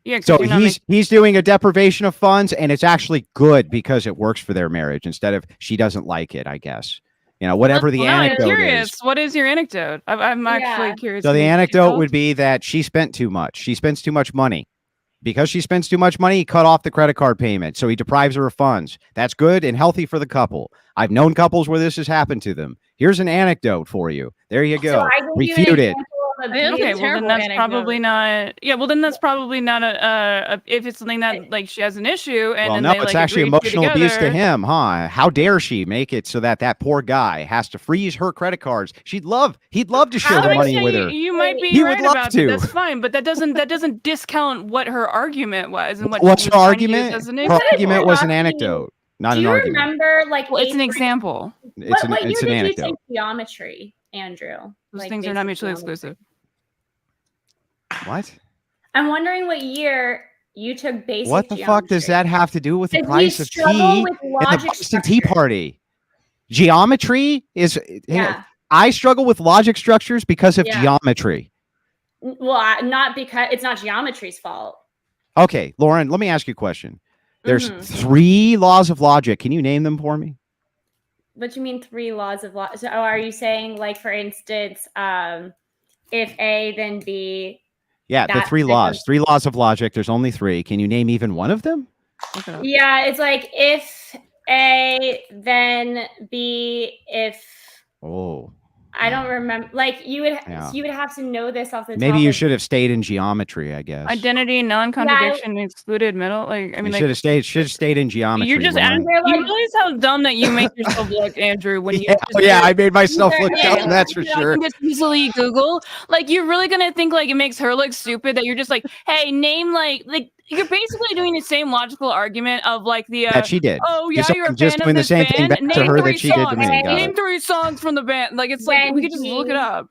Yeah, 'cause So you're not he's doing a deprivation of funds, and it's actually good because it works for their marriage instead of she doesn't like it, I guess. You know, whatever the Well, no, I'm anecdote curious. is. What is your anecdote? I'm actually Yeah. curious. So Can the you anecdote tell? would be that she spent too much. She spends too much money. Because she spends too much money, he cut off the credit card payment. So he deprives her of funds. That's good and healthy for the couple. I've known couples where this has happened to them. Here's an anecdote for you. There you So go. I gave you an Refute it. example of Okay, abuse. Okay, well then terrible that's anecdote. probably not. Yeah, well then that's probably not a if it's something that like she has an issue and Well, then no, they it's like actually agree to emotional abuse to together. him, huh? How dare she make it so that that poor guy has to freeze her credit cards? He'd love to share How the would money Yeah, with her. you might be He would right love about to. that. That's fine, but that doesn't discount what her argument was and what What's she her was trying to use argument? as an Her example. argument was an Talking- anecdote, not Do an you argument. remember like Well, it's an eighth grade- example. It's What year an did you anecdote. take geometry, Andrew? Those Like, things are not basic mutually geometry. exclusive. What? I'm wondering what year you took basic. What the fuck does that have to do with the If we price of struggle tea with and the logic Boston Tea structure. Party? Geometry is. Yeah. I struggle with logic structures because of Yeah. geometry. Well, not because it's not geometry's fault. Okay, Lauren, let me ask you a question. There's Mhm. 3 laws of logic. Can you name them for me? What do you mean 3 laws of logic? So, are you saying, like, for instance, if A, then B? Yeah, the That 3 doesn't- laws. 3 laws of logic. There's only 3. Can you name even one of them? Look it up. Yeah, it's like if A, then B, if Oh, I don't remember. Like you would Yeah. have to know this off the top. maybe you of- should have stayed in geometry, I guess. Identity, non-contradiction, excluded middle. Like I mean, You like should have stayed in geometry. you're just Lauren. They're you like- realize how dumb that you make yourself look, Andrew, when you Yeah, just oh, yeah, I made myself look Yeah, dumb. That's for you know, sure. you can just easily Google. Like you're really gonna think like it makes her look stupid that you're just like, hey, name like you're basically doing the same logical argument of like the That she did. oh yeah, Just- you're a just fan doing of the this same band. thing back to Name her 3 that she did to me. songs. Got Name it. 3 songs from the band. Like it's like we could just look it up.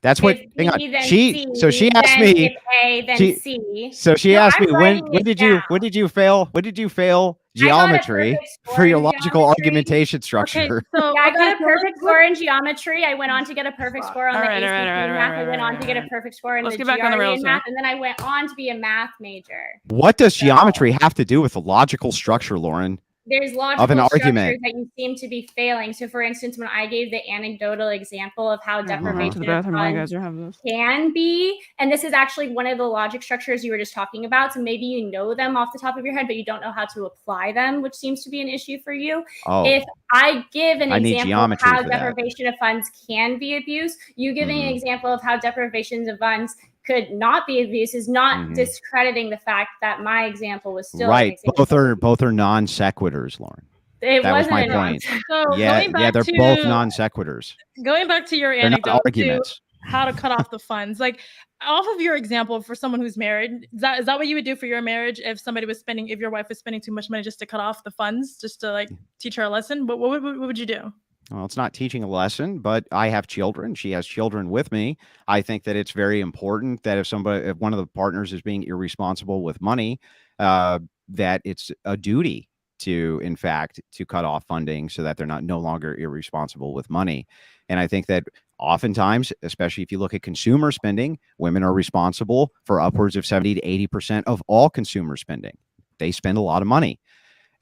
That's what. If Hang on. B, then She. So C, she asked then me. If A, then she- C. So she No, asked I'm me writing when it did down. you fail? When did you fail geometry perfect score for your in logical geometry. argumentation Okay, structure? so Yeah, I got okay, a so perfect let's- score in geometry. I went on to get a perfect score on All the right, all ACT right, all right, math. all right, I went on to get a all right. perfect score in Let's the get back on the GRE rails in here. math, and then I went on to be a math major. What does geometry have to do with the logical structure, Lauren? There's logical an structures argument. that you seem to be failing. So, for instance, when I gave the anecdotal example of how Run to deprivation the of bathroom while you funds guys are having this. can be, and this is actually one of the logic structures you were just talking about. So maybe you know them off the top of your head, but you don't know how to apply them, which seems to be an issue for you. Oh, If I give an I need example of geometry how for that. deprivation of funds can be abuse, you giving an Mhm. example of how deprivation of funds could not be abuse is not Mhm. discrediting the fact that my example was still an right. example. Both are non sequiturs, Lauren. It that was wasn't my a point. nonsense. So Yeah, going back they're to both non sequiturs. going back to your They're not anecdote to arguments. how to cut off the funds, like off of your example for someone who's married, is that what you would do for your marriage if somebody was spending, if your wife was spending too much money just to cut off the funds, just to like teach her a lesson? What would you do? Well, it's not teaching a lesson, but I have children. She has children with me. I think that it's very important that if one of the partners is being irresponsible with money, that it's a duty to, in fact, to cut off funding so that they're no longer irresponsible with money. And I think that oftentimes, especially if you look at consumer spending, women are responsible for upwards of 70 to 80% of all consumer spending. They spend a lot of money.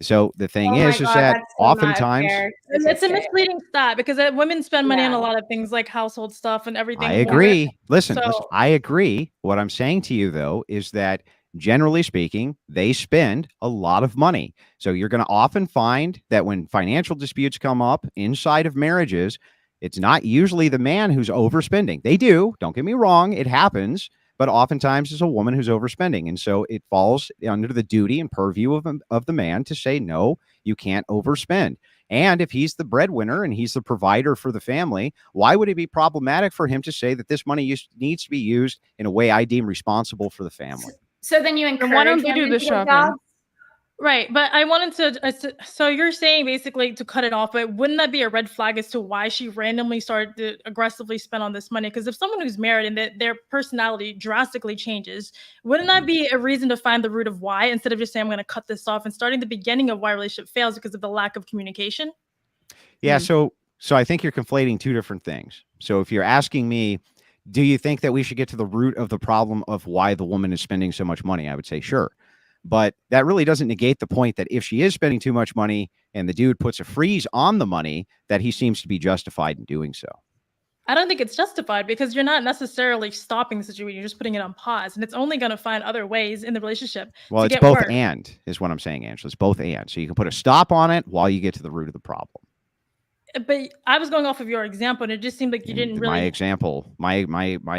So the thing Oh my is God, that that's still not a oftentimes fair It's a statistic. misleading stat because women spend money on Yeah. a lot of things like household stuff and everything. I agree. Listen, So- I agree. What I'm saying to you, though, is that generally speaking, they spend a lot of money. So you're going to often find that when financial disputes come up inside of marriages, it's not usually the man who's overspending. They do. Don't get me wrong. It happens. But oftentimes it's a woman who's overspending. And so it falls under the duty and purview of the man to say, no, you can't overspend. And if he's the breadwinner and he's the provider for the family, why would it be problematic for him to say that this money needs to be used in a way I deem responsible for the family? So then you encourage why don't they do women the to get shopping? jobs? Right, but I wanted so you're saying basically to cut it off, but wouldn't that be a red flag as to why she randomly started to aggressively spend on this money? Because if someone who's married and their personality drastically changes, wouldn't that be a reason to find the root of why instead of just saying I'm going to cut this off and starting the beginning of why a relationship fails because of the lack of communication? Yeah, so I think you're conflating two different things. So if you're asking me, do you think that we should get to the root of the problem of why the woman is spending so much money? I would say sure. But that really doesn't negate the point that if she is spending too much money and the dude puts a freeze on the money, that he seems to be justified in doing so. I don't think it's justified because you're not necessarily stopping the situation. You're just putting it on pause, and it's only going to find other ways in the relationship. Well, to it's get both worse. and is what I'm saying, Angela. It's both and. So you can put a stop on it while you get to the root of the problem. But I was going off of your example, and it just seemed like you didn't really. My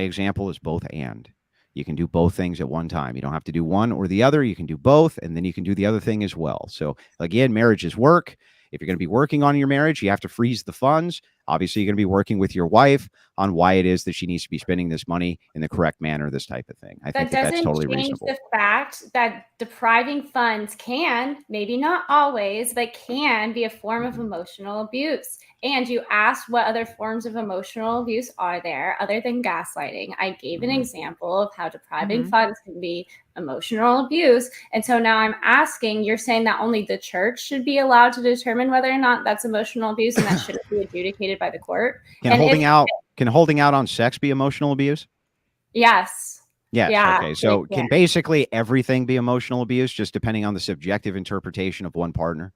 example is both and. You can do both things at one time. You don't have to do one or the other. You can do both, and then you can do the other thing as well. So again, marriage is work. If you're going to be working on your marriage, you have to freeze the funds. Obviously, you're going to be working with your wife on why it is that she needs to be spending this money in the correct manner, this type of thing. I think that's totally reasonable. The fact that depriving funds can, maybe not always, but can be a form of emotional abuse. And you asked what other forms of emotional abuse are there other than gaslighting. I gave an example of how depriving funds can be emotional abuse. And so now I'm asking, you're saying that only the church should be allowed to determine whether or not that's emotional abuse and that shouldn't be adjudicated by the court. Can holding out on sex be emotional abuse? Yes. Yes. Yeah, okay. So can basically everything be emotional abuse, just depending on the subjective interpretation of one partner?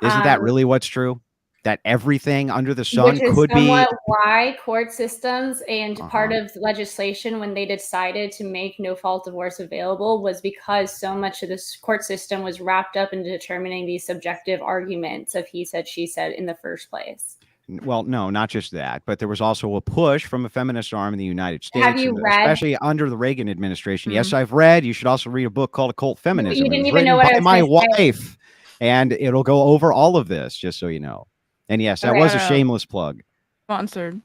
Isn't that really what's true? That everything under the sun could be why court systems and part of legislation when they decided to make no-fault divorce available was because so much of this court system was wrapped up in determining these subjective arguments of he said, she said in the first place. Well, no, not just that, but there was also a push from a feminist arm in the United States, Have you read? Especially under the Reagan administration. Yes, I've read. You should also read a book called Occult Feminism. You didn't even know what I was my gonna say. wife, and it'll go over all of this, just so you know. And yes, that was a shameless plug. Sponsored.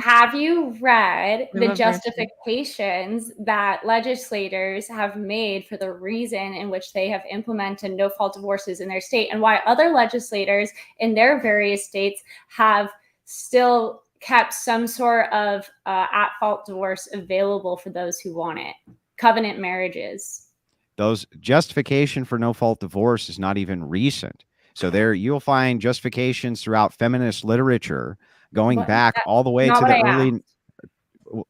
Have you read We the love justifications that legislators have made for the reason in which they have implemented no-fault divorces in their state and why other legislators in their various states have still kept some sort of at-fault divorce available for those who want it? Covenant marriages. Those justification for no-fault divorce is not even recent. So there you'll find justifications throughout feminist literature going back all the way to the early.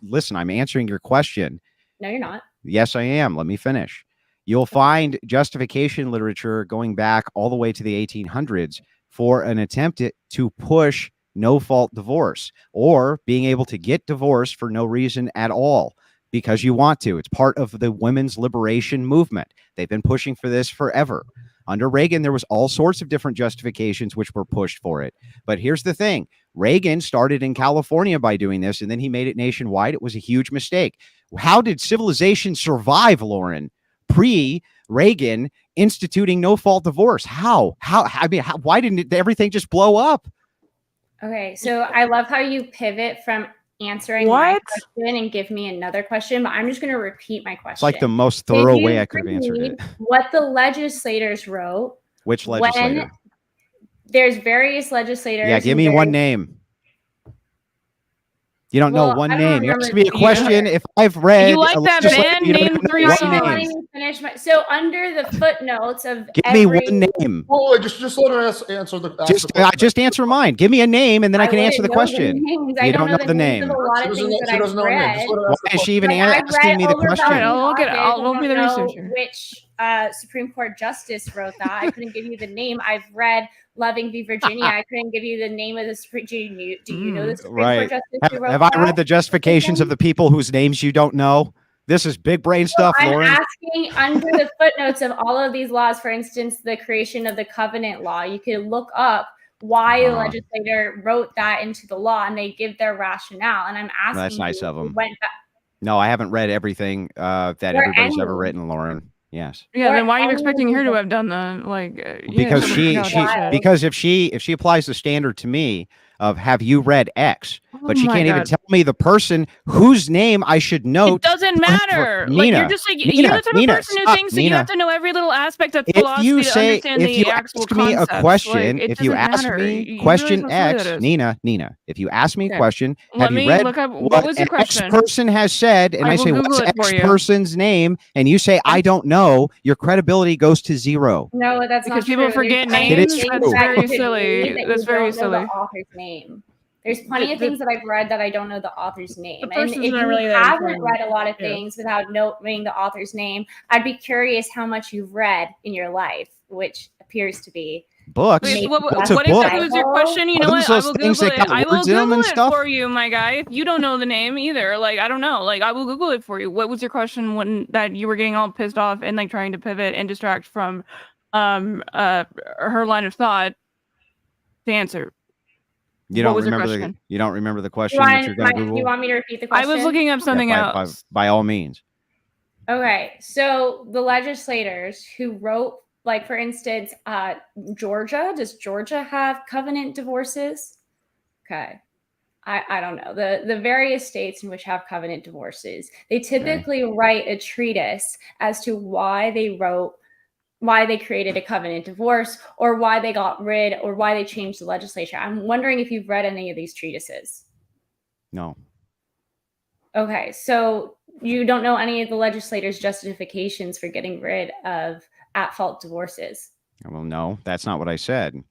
Listen, I'm answering your question. No, you're not. Yes, I am. Let me finish. You'll find justification literature going back all the way to the 1800s for an attempt to push no-fault divorce or being able to get divorced for no reason at all because you want to. It's part of the women's liberation movement. They've been pushing for this forever. Under Reagan, there was all sorts of different justifications which were pushed for it. But here's the thing. Reagan started in California by doing this, and then he made it nationwide. It was a huge mistake. How did civilization survive, Lauren, pre-Reagan instituting no-fault divorce? How? Why didn't everything just blow up? Okay, so I love how you pivot from answering my question and give me another question, but I'm just going to repeat my question. It's like the most thorough way I could have answered it. What the legislators wrote. Which legislator? There's various legislators. Yeah, give me one name. You don't know one name. You asked me a question. If I've read, you like that band? Name 3 songs. So under the footnotes of give me one name. Oh, just let her answer the question. Just answer mine. Give me a name, and then I can answer the question. You don't know the name. Why is she even asking me the question? I'll be the researcher. Which Supreme Court justice wrote that? I couldn't give you the name. I've read Loving v. Virginia. I couldn't give you the name of the Supreme. Do you know the Supreme Court justice who wrote Have I read the justifications of the people whose names you don't know? This is big brain stuff, Lauren. I'm asking under the footnotes of all of these laws, for instance, the creation of the covenant law. You could look up why a legislator wrote that into the law, and they give their rationale. And I'm asking. That's nice of them. No, I haven't read everything that everybody's ever written, Lauren. Yes. Yeah. Then why are you expecting her to have done that? Because because if she applies the standard to me, of have you read X? Oh But she my can't even God. tell me the person whose name I should note. It doesn't matter. Like Neeina, you're just like Neeina, you're the type of Neeina, person who stop, thinks that you have Neeina. to know every little aspect of If philosophy you to say, understand if you the actual ask me a concepts. question, Like, it if you doesn't ask matter. me You question realize how silly X, that is. Neeina, if you ask me a Okay. question, have Let you me read look up what what was your an X question. person has said? And I I will say, Google what's it for X you. person's name? And you say, I don't know. Your credibility goes to zero. No, that's Because not people true. forget There's plenty It of is names. things That's true. that very you could silly. read that That's you very don't know the silly. author's name. There's plenty of things that I've read that I don't know the author's name. And person's if not you really that haven't important. read a lot of Yeah. things without knowing the author's name, I'd be curious how much you've read in your life, which appears to be Books. maybe What less of exactly books. was your Bible. question? You Are know those what? I those will things Google that it. got I will words in them Google and it stuff? for you, my guy. If you don't know the name either, like I don't know. Like I will Google it for you. What was your question when that you were getting all pissed off and like trying to pivot and distract from her line of thought to answer? You What don't was your remember question? you don't remember the You question that want, you're going to you Google? want me to repeat the I question? was looking up something Yeah, else. by all means. Okay, so the legislators who wrote, like for instance, Georgia, does Georgia have covenant divorces? Okay. I don't know. The various states in which have covenant divorces, they typically write a treatise as to why they created a covenant divorce or why they got rid or why they changed the legislature. I'm wondering if you've read any of these treatises. No. Okay, so you don't know any of the legislators' justifications for getting rid of at-fault divorces. Well, no, that's not what I said.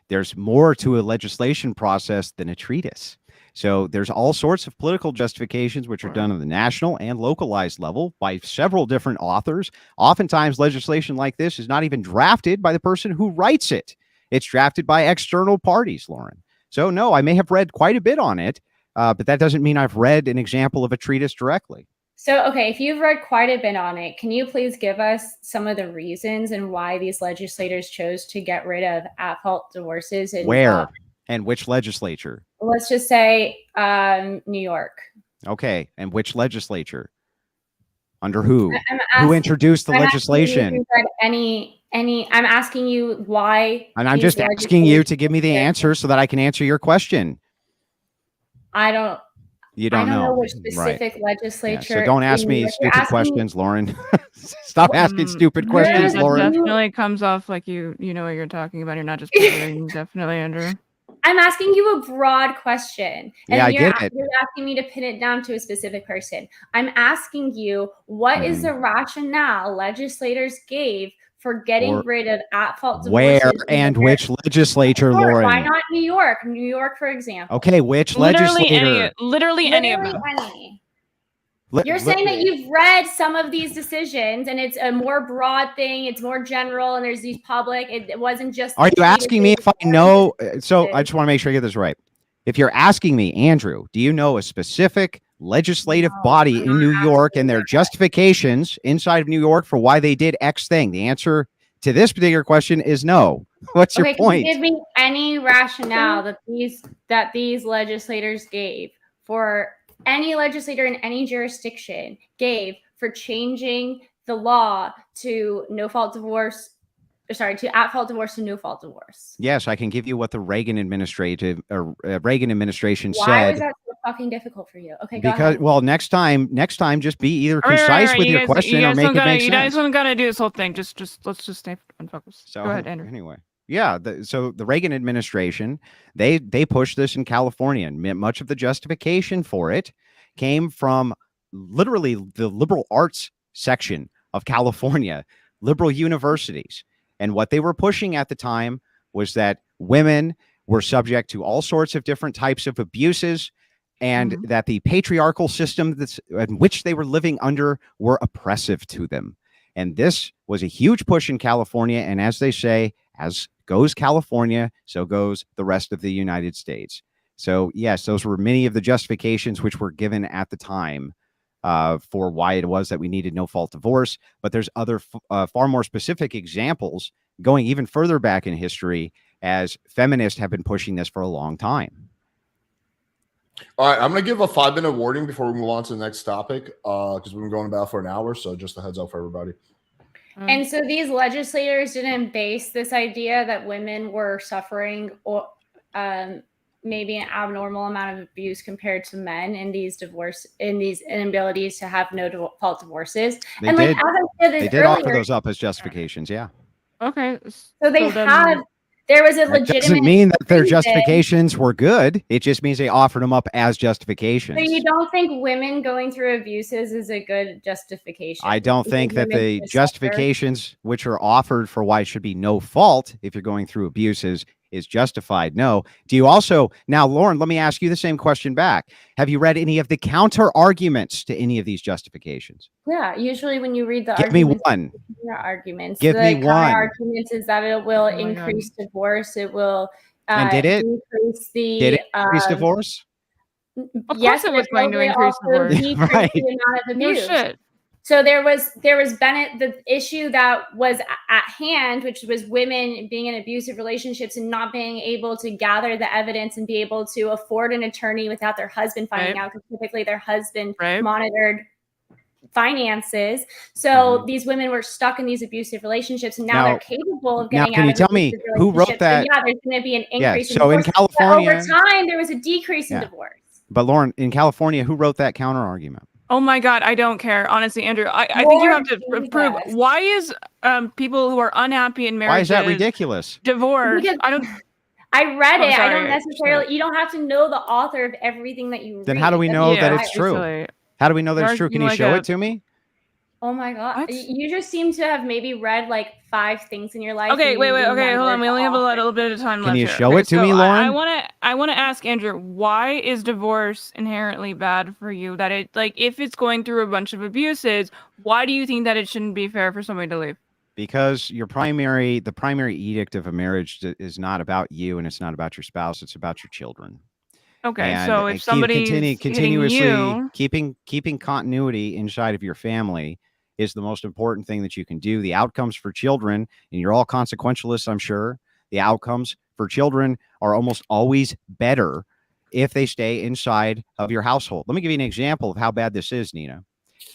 There's more to a legislation process than a treatise. So there's all sorts of political justifications which are done on the national and localized level by several different authors. Oftentimes, legislation like this is not even drafted by the person who writes it. It's drafted by external parties, Lauren. So no, I may have read quite a bit on it, but that doesn't mean I've read an example of a treatise directly. So, okay, if you've read quite a bit on it, can you please give us some of the reasons and why these legislators chose to get rid of at-fault divorces? And Where and which legislature? let's just say New York. Okay, and which legislature? Under who? Who introduced the legislation? I'm asking you why. And I'm just asking you to give me the answer so that I can answer your question. You don't know which specific legislature. Yeah, so don't ask me stupid questions, Lauren. Stop asking stupid questions, That Lauren. definitely comes off like you know what you're talking about. You're not just pivoting. Definitely, Andrew. I'm asking you a broad question. And yeah, I get it. You're asking me to pin it down to a specific person. I'm asking you, what is the rationale legislators gave for getting rid of at-fault divorces? Where and which legislature, Lauren? Why not New York? New York, for example. Okay, which legislator? Literally any of them. You're saying that you've read some of these decisions and it's a more broad thing, it's more general, and there's these public, it wasn't just. Are you asking me if I know? So I just want to make sure I get this right. If you're asking me, Andrew, do you know a specific legislative body in New York and their justifications inside of New York for why they did X thing? The answer to this particular question is no. What's your point? Can you give me any rationale that these legislators gave for any legislator in any jurisdiction gave for changing the law to no-fault divorce, to at-fault divorce to no-fault divorce? Yes, I can give you what the Reagan administration Why said. was that so fucking difficult for you? Okay, because go ahead. well, next time, just be either concise with your question or make it make sense. You guys don't gotta do this whole thing. Just let's just stay unfocused. So go ahead, Andrew. Anyway. Yeah, so the Reagan administration, they pushed this in California, and much of the justification for it came from literally the liberal arts section of California, liberal universities. And what they were pushing at the time was that women were subject to all sorts of different types of abuses, and that the patriarchal system in which they were living under were oppressive to them. And this was a huge push in California. And as they say, as goes California, so goes the rest of the United States. So yes, those were many of the justifications which were given at the time for why it was that we needed no-fault divorce. But there's other far more specific examples going even further back in history, as feminists have been pushing this for a long time. All right, I'm going to give a 5-minute warning before we move on to the next topic, because we've been going about for an hour. So just a heads up for everybody. And so these legislators didn't base this idea that women were suffering maybe an abnormal amount of abuse compared to men in these inabilities to have no default divorces. They and did. like as I said They did offer earlier, those up as justifications. Yeah. Okay. so they then- had there was a That legitimate doesn't mean that their reason. justifications were good. It just means they offered them up as justifications. So you don't think women going through abuses is a good justification? I don't Because think that women the just suffer? justifications which are offered for why it should be no fault if you're going through abuses is justified. No. Do you also now, Lauren, let me ask you the same question back. Have you read any of the counter arguments to any of these justifications? Yeah, usually when you read the Give me arguments, one. Give me the one. arguments is that it will Oh my increase divorce. It will And did it? decrease the Did it increase divorce? Of yes, course it but was going to will increase also divorce. decrease Right. the amount of No abuse. shit. So there was Bennett, the issue that was at hand, which was women being in abusive relationships and not being able to gather the evidence and be able to afford an attorney without their husband finding Right. out, because typically their husband Right. monitored finances. So these women were stuck in these abusive relationships, and now they're capable of getting can out you of tell me abusive who wrote relationships. So that? yeah, there's going to be an Yeah, increase so in in divorce. California- but over time, there was a decrease in Yeah. divorce. But Lauren, in California, who wrote that counter argument? Oh my God, I don't care. Honestly, Andrew, I think you have to Lord prove Jesus. why is people who are unhappy in marriages Why is that ridiculous? divorced? Because I don't. I read Oh, it. I sorry. don't necessarily. You don't have to know the author of everything that you read. Then how do we That's know just that why it's I- true? Silly. How do we know that it's You're true? Can you like show a- it to me? Oh my god! What? You just seem to have maybe read like 5 things in your life. Okay, and wait, you okay, hold on. remember We the only have a author. little bit of time Can left. you here. show Okay, it to me, so Lauren? I wanna ask Andrew, why is divorce inherently bad for you? That it like if it's going through a bunch of abuses, why do you think that it shouldn't be fair for somebody to leave? Because the primary edict of a marriage is not about you and it's not about your spouse. It's about your children. Okay, And so if somebody's continuously hitting you, keeping continuity inside of your family is the most important thing that you can do. The outcomes for children, and you're all consequentialists, I'm sure. The outcomes for children are almost always better if they stay inside of your household. Let me give you an example of how bad this is, Neeina.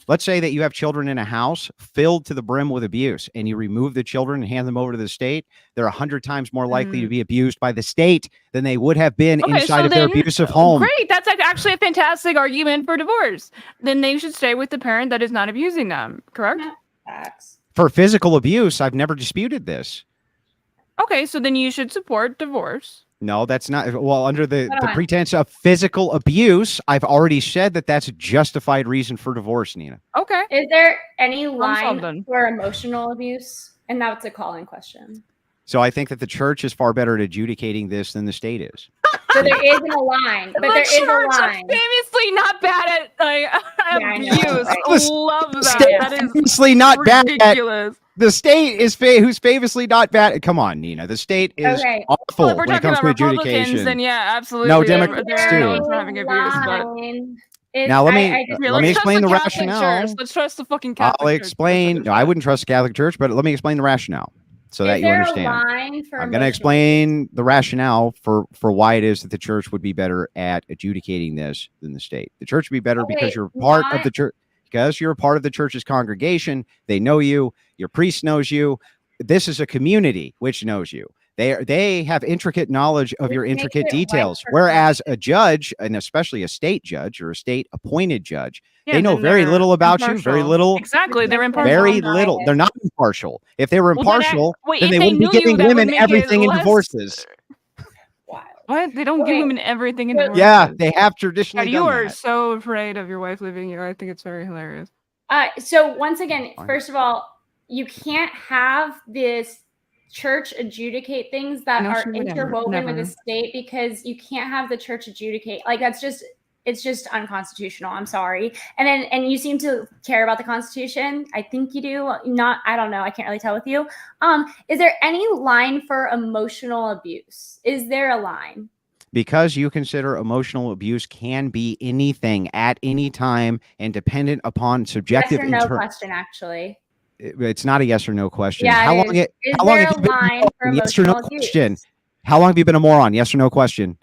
Let's say that you have children in a house filled to the brim with abuse, and you remove the children and hand them over to the state. They're 100 times more likely to be abused by the state than they would have been inside of their abusive home. Great, that's actually a fantastic argument for divorce. Then they should stay with the parent that is not abusing them, correct? Facts. For physical abuse, I've never disputed this. Okay, so then you should support divorce. No, that's not. Well, under the Hold on. pretense of physical abuse, I've already said that that's a justified reason for divorce, Neeina. Okay. Is there any solved line then. for emotional abuse? And that's a call-in question. So I think that the church is far better at adjudicating this than the state is. So there isn't a line, but there is a line. Famously not bad at I know, abuse. right? Love that. State That is famously not bad at. ridiculous. The state is who's famously not bad. Come on, Neeina. The state is Okay. awful Well, if we're when it talking comes about to Republicans, adjudication. then yeah, absolutely. No, they're Democrats known too. for having abuse, but Now let me okay, let me let's explain the trust the Catholic rationale. Church. Let's trust the fucking Catholic I'll Church. explain. No, I wouldn't trust the Catholic Church, but let me explain the rationale so that Is you there understand. a line for I'm going to emotional explain the rationale for why it is that the church would be better at adjudicating this than the state. The church would be better because wait, you're part of not- the church. Because you're a part of the church's congregation, they know you. Your priest knows you. This is a community which knows you. They have intricate knowledge of Which your makes intricate it right details. for Whereas a judge, and especially a state judge or a state appointed judge, Yeah, they know then very they're little about you. Very impartial. little. Exactly, they're impartial. Very non-biased. little. They're not impartial. If they were Well, then impartial, wait, then if they they wouldn't be knew you, giving that would women make it everything in less- divorces. Wild. What? They don't give Okay. women everything in So- divorce. Yeah, they have God, traditionally you done are that. so afraid of your wife leaving you. I think it's very hilarious. So once again, Fine. first of all, you can't have this church adjudicate things that No, are she would never- interwoven with the never. state, because you can't have the church adjudicate. Like it's just unconstitutional. I'm sorry. And you seem to care about the Constitution. I think you do. Not, I don't know. I can't really tell with you. Is there any line for emotional abuse? Is there a line? Because you consider emotional abuse can be anything at any time and dependent upon subjective Yes or no question, actually. It's not a yes or no question. Yeah, How it long is. it, Is how long there have a you been a line for moron? Yes or no emotional abuse? question. How long have you been a moron? Yes or no question.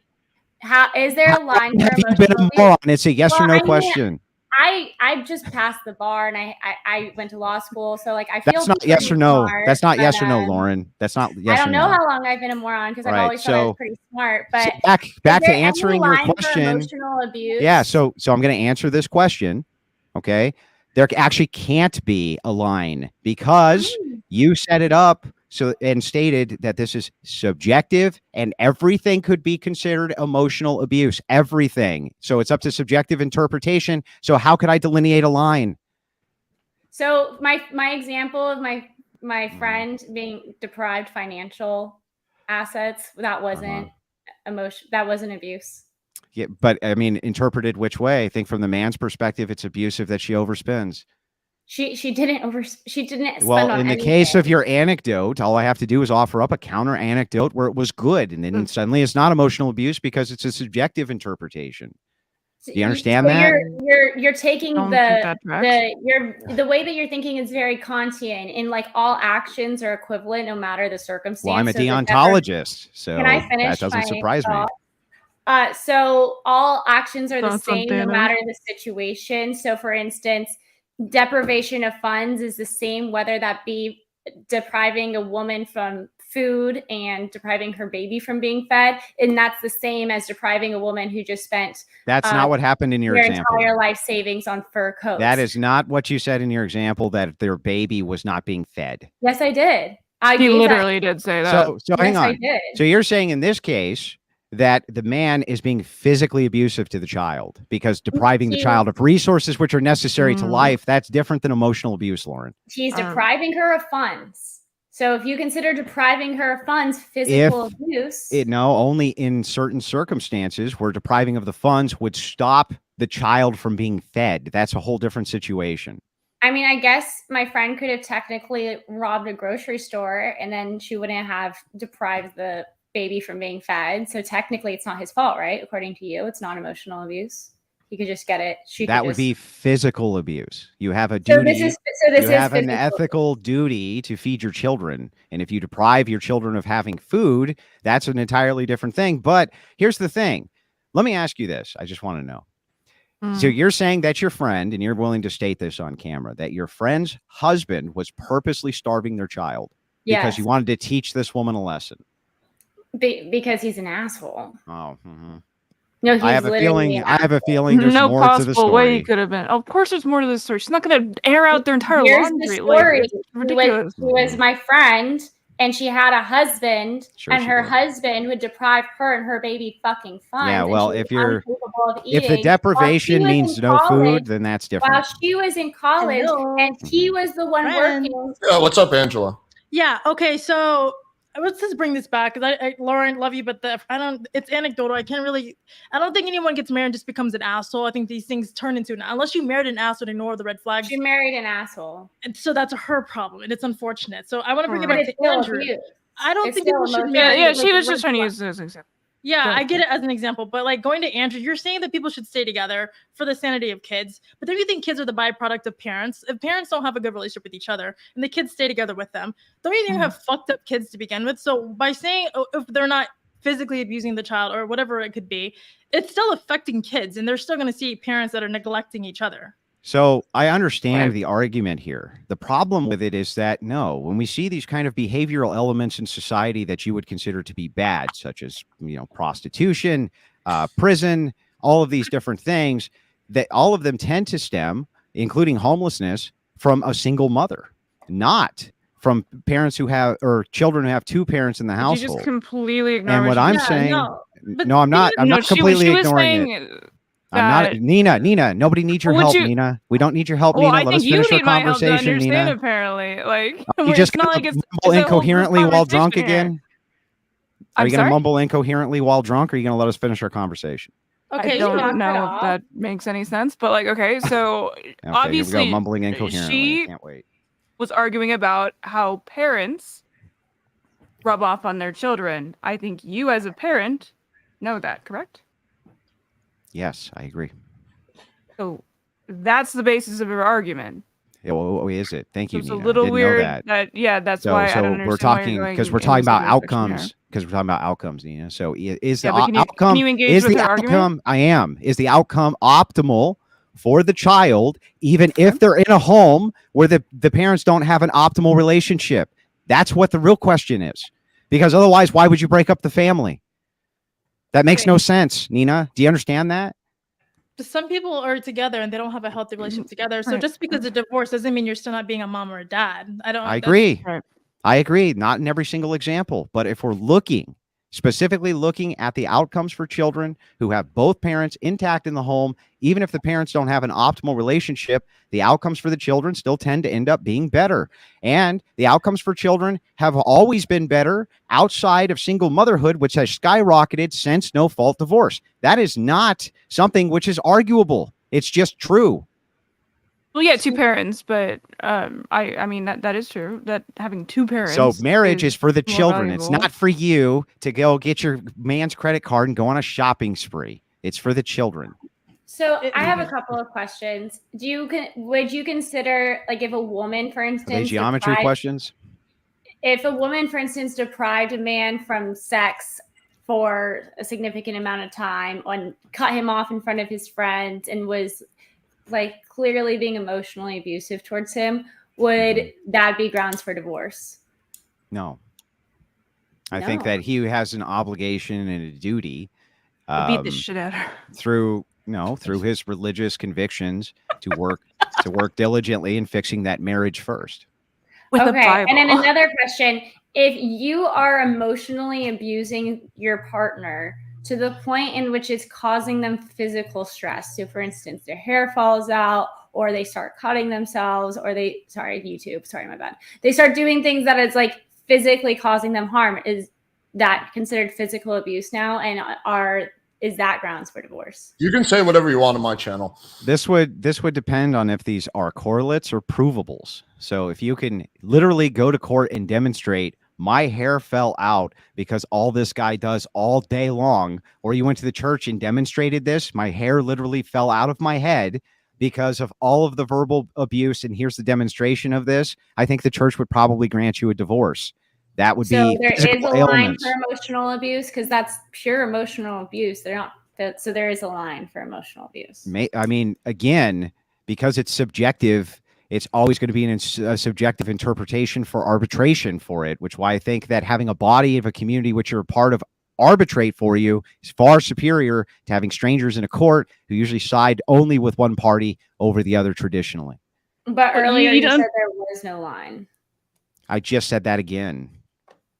How is there a line for Have you been emotional a abuse? moron? It's a yes or Well, no I mean, question. I just passed the bar and I went to law school, so like I feel That's not yes pretty or no. smart, That's not but, yes or no, Lauren. That's not yes I or don't know no. how long I've been a moron because I've Right, always thought I was so- pretty smart. So But back is to there any answering your line for question. emotional abuse? Yeah, so I'm going to answer this question. Okay, there actually can't be a line because you set it up and stated that this is subjective and everything could be considered emotional abuse. Everything. So it's up to subjective interpretation. So how could I delineate a line? So my example of my friend being deprived financial assets, that wasn't emotion. That wasn't abuse. Yeah, but I mean, interpreted which way? I think from the man's perspective, it's abusive that she overspends. She didn't spend Well, on in the anything. case of your anecdote, all I have to do is offer up a counter anecdote where it was good, and then suddenly it's not emotional abuse because it's a subjective interpretation. Do you understand that? You're taking Don't think that tracks. the way that you're thinking is very Kantian, in like all actions are equivalent no matter the circumstance. Well, I'm a So the deontologist, so Can I finish that doesn't my surprise me. thought? So all actions are the Thoughts same on no Thanos? matter the situation. So for instance, deprivation of funds is the same whether that be depriving a woman from food and depriving her baby from being fed, and that's the same as depriving a woman who just spent That's not what happened in your their example. entire life savings on fur coats. That is not what you said in your example, that their baby was not being fed. Yes, I did. I He gave literally did say that. So hang Yes, I on. did. So you're saying in this case that the man is being physically abusive to the child because depriving the child of resources which are necessary to life, that's different than emotional abuse, Lauren. He's depriving her of funds. So if you consider depriving her of funds physical abuse, only in certain circumstances where depriving of the funds would stop the child from being fed. That's a whole different situation. I mean, I guess my friend could have technically robbed a grocery store and then she wouldn't have deprived the baby from being fed. So technically it's not his fault, right? According to you, it's not emotional abuse. He could just get it. That would be physical abuse. You have a duty. You have an ethical duty to feed your children. And if you deprive your children of having food, that's an entirely different thing. But here's the thing. Let me ask you this. I just want to know. So you're saying that your friend, and you're willing to state this on camera, that your friend's husband was purposely starving their child because he wanted to teach this woman a lesson. Because he's an asshole. Oh, No, he's I have a feeling. There's no more to the possible story. way he could have been. Of course, there's more to the story. She's not going to air out their entire Here's laundry. the story. Like, it's ridiculous. She was my friend, and she had a husband, and her husband would deprive her and her baby fucking funds. Yeah, well, if if the deprivation means no food, then that's different. While she was in college, and he was the one working. Yeah, what's up, Angela? Yeah. Okay. So let's just bring this back because I Lauren, love you, but it's anecdotal. I don't think anyone gets married and just becomes an asshole. I think these things turn into unless you married an asshole, ignore the red flags. She married an asshole, and so that's her problem, and it's unfortunate. So I want to bring it back to Andrew. I don't think people should marry. Yeah, she was just trying to use this example. Yeah, I get it as an example, but like going to Andrew, you're saying that people should stay together for the sanity of kids, but then you think kids are the byproduct of parents. If parents don't have a good relationship with each other and the kids stay together with them, don't you think have fucked up kids to begin with? So by saying if they're not physically abusing the child or whatever it could be, it's still affecting kids and they're still going to see parents that are neglecting each other. So I understand the argument here. The problem with it is that when we see these kind of behavioral elements in society that you would consider to be bad, such as, prostitution, prison, all of these different things, that all of them tend to stem, including homelessness, from a single mother, not from parents who have, or children who have two parents in the household. You just completely ignore. And what I'm saying, no, I'm not completely ignoring it. I'm not Neeina. Nobody needs your help, Neeina. We don't need your help, Neeina. Let us finish our conversation, Neeina. Apparently, like you just gonna mumble incoherently while drunk again. Are you gonna mumble incoherently while drunk? Or are you gonna let us finish our conversation? Okay, I don't know if that makes any sense, but like, okay, so obviously, here we go, mumbling incoherently. I can't wait. Was arguing about how parents rub off on their children. I think you, as a parent, know that, correct? Yes, I agree. So that's the basis of your argument. Yeah, well, is it? Thank you, It's Neeina. a little weird. That's why I don't understand. We're talking because we're talking about outcomes. Neeina. So is the outcome? Can you engage with the argument? I am. Is the outcome optimal for the child, even if they're in a home where the parents don't have an optimal relationship. That's what the real question is. Because otherwise, why would you break up the family? That makes no sense, Neeina. Do you understand that? Some people are together and they don't have a healthy relationship together. So just because of divorce doesn't mean you're still not being a mom or a dad. I agree. I agree. Not in every single example, but if we're specifically looking at the outcomes for children who have both parents intact in the home, even if the parents don't have an optimal relationship, the outcomes for the children still tend to end up being better. And the outcomes for children have always been better outside of single motherhood, which has skyrocketed since no-fault divorce. That is not something which is arguable. It's just true. Well, yeah, two parents, but I mean that is true. That having two parents. So marriage is for the children. valuable. It's not for you to go get your man's credit card and go on a shopping spree. It's for the children. So I have a couple of questions. Would you consider, like, if a woman, for instance, Are they geometry questions? If a woman, for instance, deprived a man from sex for a significant amount of time and cut him off in front of his friends and was like clearly being emotionally abusive towards him, would that be grounds for divorce? No. I think that he has an obligation and a duty beat the shit out of her. through his religious convictions to work diligently in fixing that marriage first. With the Okay. Bible. And then another question, if you are emotionally abusing your partner to the point in which it's causing them physical stress. So for instance, their hair falls out, or they start cutting themselves, or they start doing things that is like physically causing them harm. Is that considered physical abuse now? And is that grounds for divorce? You can say whatever you want on my channel. This would depend on if these are correlates or provables. So if you can literally go to court and demonstrate my hair fell out because all this guy does all day long, or you went to the church and demonstrated this, my hair literally fell out of my head because of all of the verbal abuse, and here's the demonstration of this, I think the church would probably grant you a divorce. That would be there is a line ailments. for emotional abuse, because that's pure emotional abuse. They're not. So there is a line for emotional abuse. I mean, again, because it's subjective, it's always going to be a subjective interpretation for arbitration for it, which why I think that having a body of a community which you're a part of arbitrate for you is far superior to having strangers in a court who usually side only with one party over the other traditionally. But earlier you said there was no line. I just said that again.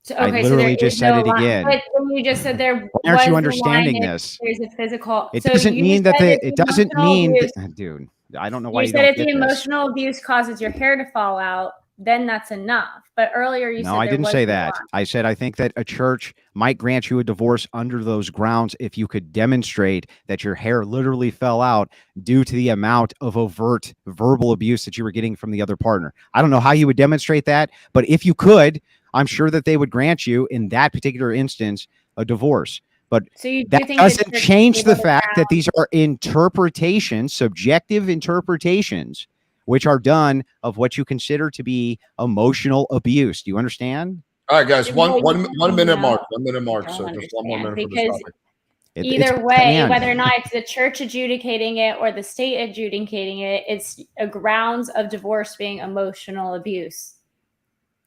So, I literally just said it again. But when you just said there Why aren't you understanding this? There's a physical. It doesn't mean that dude. I don't know why you said don't if get the this. emotional abuse causes your hair to fall out, then that's enough. But earlier you said no, I didn't say that. line. I said I think that a church might grant you a divorce under those grounds if you could demonstrate that your hair literally fell out due to the amount of overt verbal abuse that you were getting from the other partner. I don't know how you would demonstrate that, but if you could, I'm sure that they would grant you in that particular instance a divorce. But that doesn't change the fact that these are interpretations, subjective interpretations, which are done of what you consider to be emotional abuse. Do you understand? All right, guys, one minute mark. 1 minute mark. So just one more minute for this topic. Either way, whether or not it's the church adjudicating it or the state adjudicating it, it's a grounds of divorce being emotional abuse.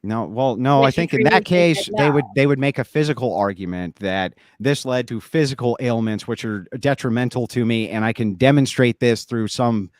No, I think in that case they would make a physical argument that this led to physical ailments which are detrimental to me, and I can demonstrate this through some,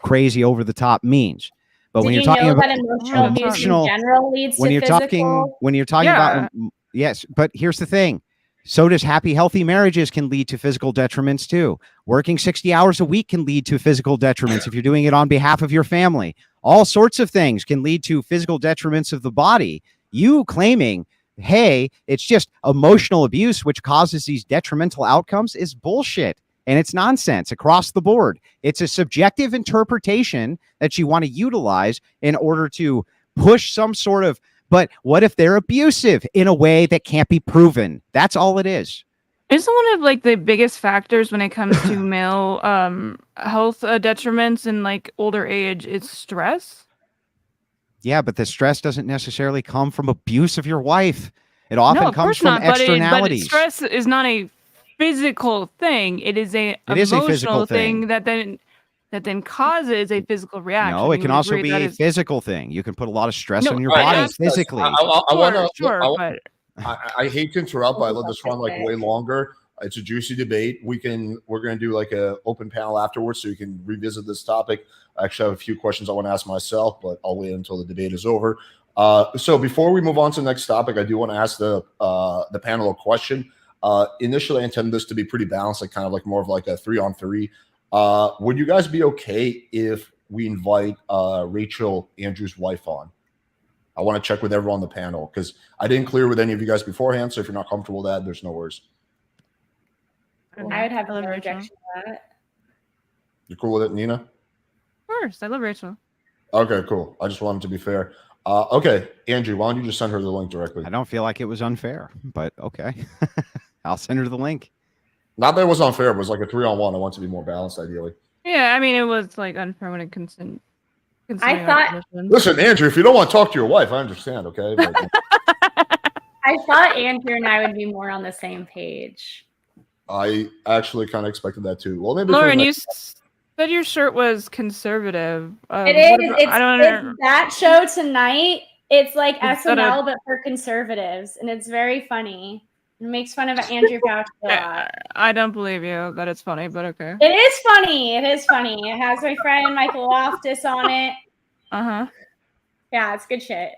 crazy over the top means. But when you're talking about emotional abuse in general leads to physical, when you're talking about yes, but here's the thing. So does happy, healthy marriages can lead to physical detriments too. Working 60 hours a week can lead to physical detriments if you're doing it on behalf of your family. All sorts of things can lead to physical detriments of the body. You claiming, hey, it's just emotional abuse which causes these detrimental outcomes is bullshit. And it's nonsense across the board. It's a subjective interpretation that you want to utilize in order to push some sort of, but what if they're abusive in a way that can't be proven? That's all it is. Isn't one of the biggest factors when it comes to male health detriments in older age is stress? Yeah, but the stress doesn't necessarily come from abuse of your wife. It often comes from externalities. But stress is not a physical thing. It is a emotional physical thing that then that then causes a physical reaction. No, it You can would also agree be that a is- physical thing. You can put a lot of stress No, on your All right, body yes, physically. I want to. Sure, but I hate to interrupt, but I let this run like way longer. It's a juicy debate. We're going to do like a open panel afterwards, so you can revisit this topic. I actually have a few questions I want to ask myself, but I'll wait until the debate is over. So before we move on to the next topic, I do want to ask the panel a question. Initially, I intended this to be pretty balanced, like kind of like more of like a 3-on-3. Would you guys be okay if we invite Rachel, Andrew's wife, on? I want to check with everyone on the panel because I didn't clear with any of you guys beforehand. So if you're not comfortable with that, there's no worries. I would have I love no Rachel. objection to that. You're cool with it, Neeina? Of course, I love Rachel. Okay, cool. I just wanted to be fair. Okay, Andrew, why don't you just send her the link directly? I don't feel like it was unfair, but okay. I'll send her the link. Not that it was unfair, but it was like a 3-on-1. I want to be more balanced, ideally. Yeah, I mean, it was like unpermanent consent. I thought- Listen, Andrew, if you don't want to talk to your wife, I understand, okay? But, I thought Andrew and I would be more on the same page. I actually kind of expected that too. Well, maybe for the Lauren, you next- said your shirt was conservative. It is. I don't know. It's that show tonight. It's like Instead of- SNL, but for conservatives, and it's very funny. It makes fun of Andrew Fauci a lot. I don't believe you that it's funny, but okay. It is funny. It is funny. It has my friend Michael Loftus on it. Yeah, it's good shit.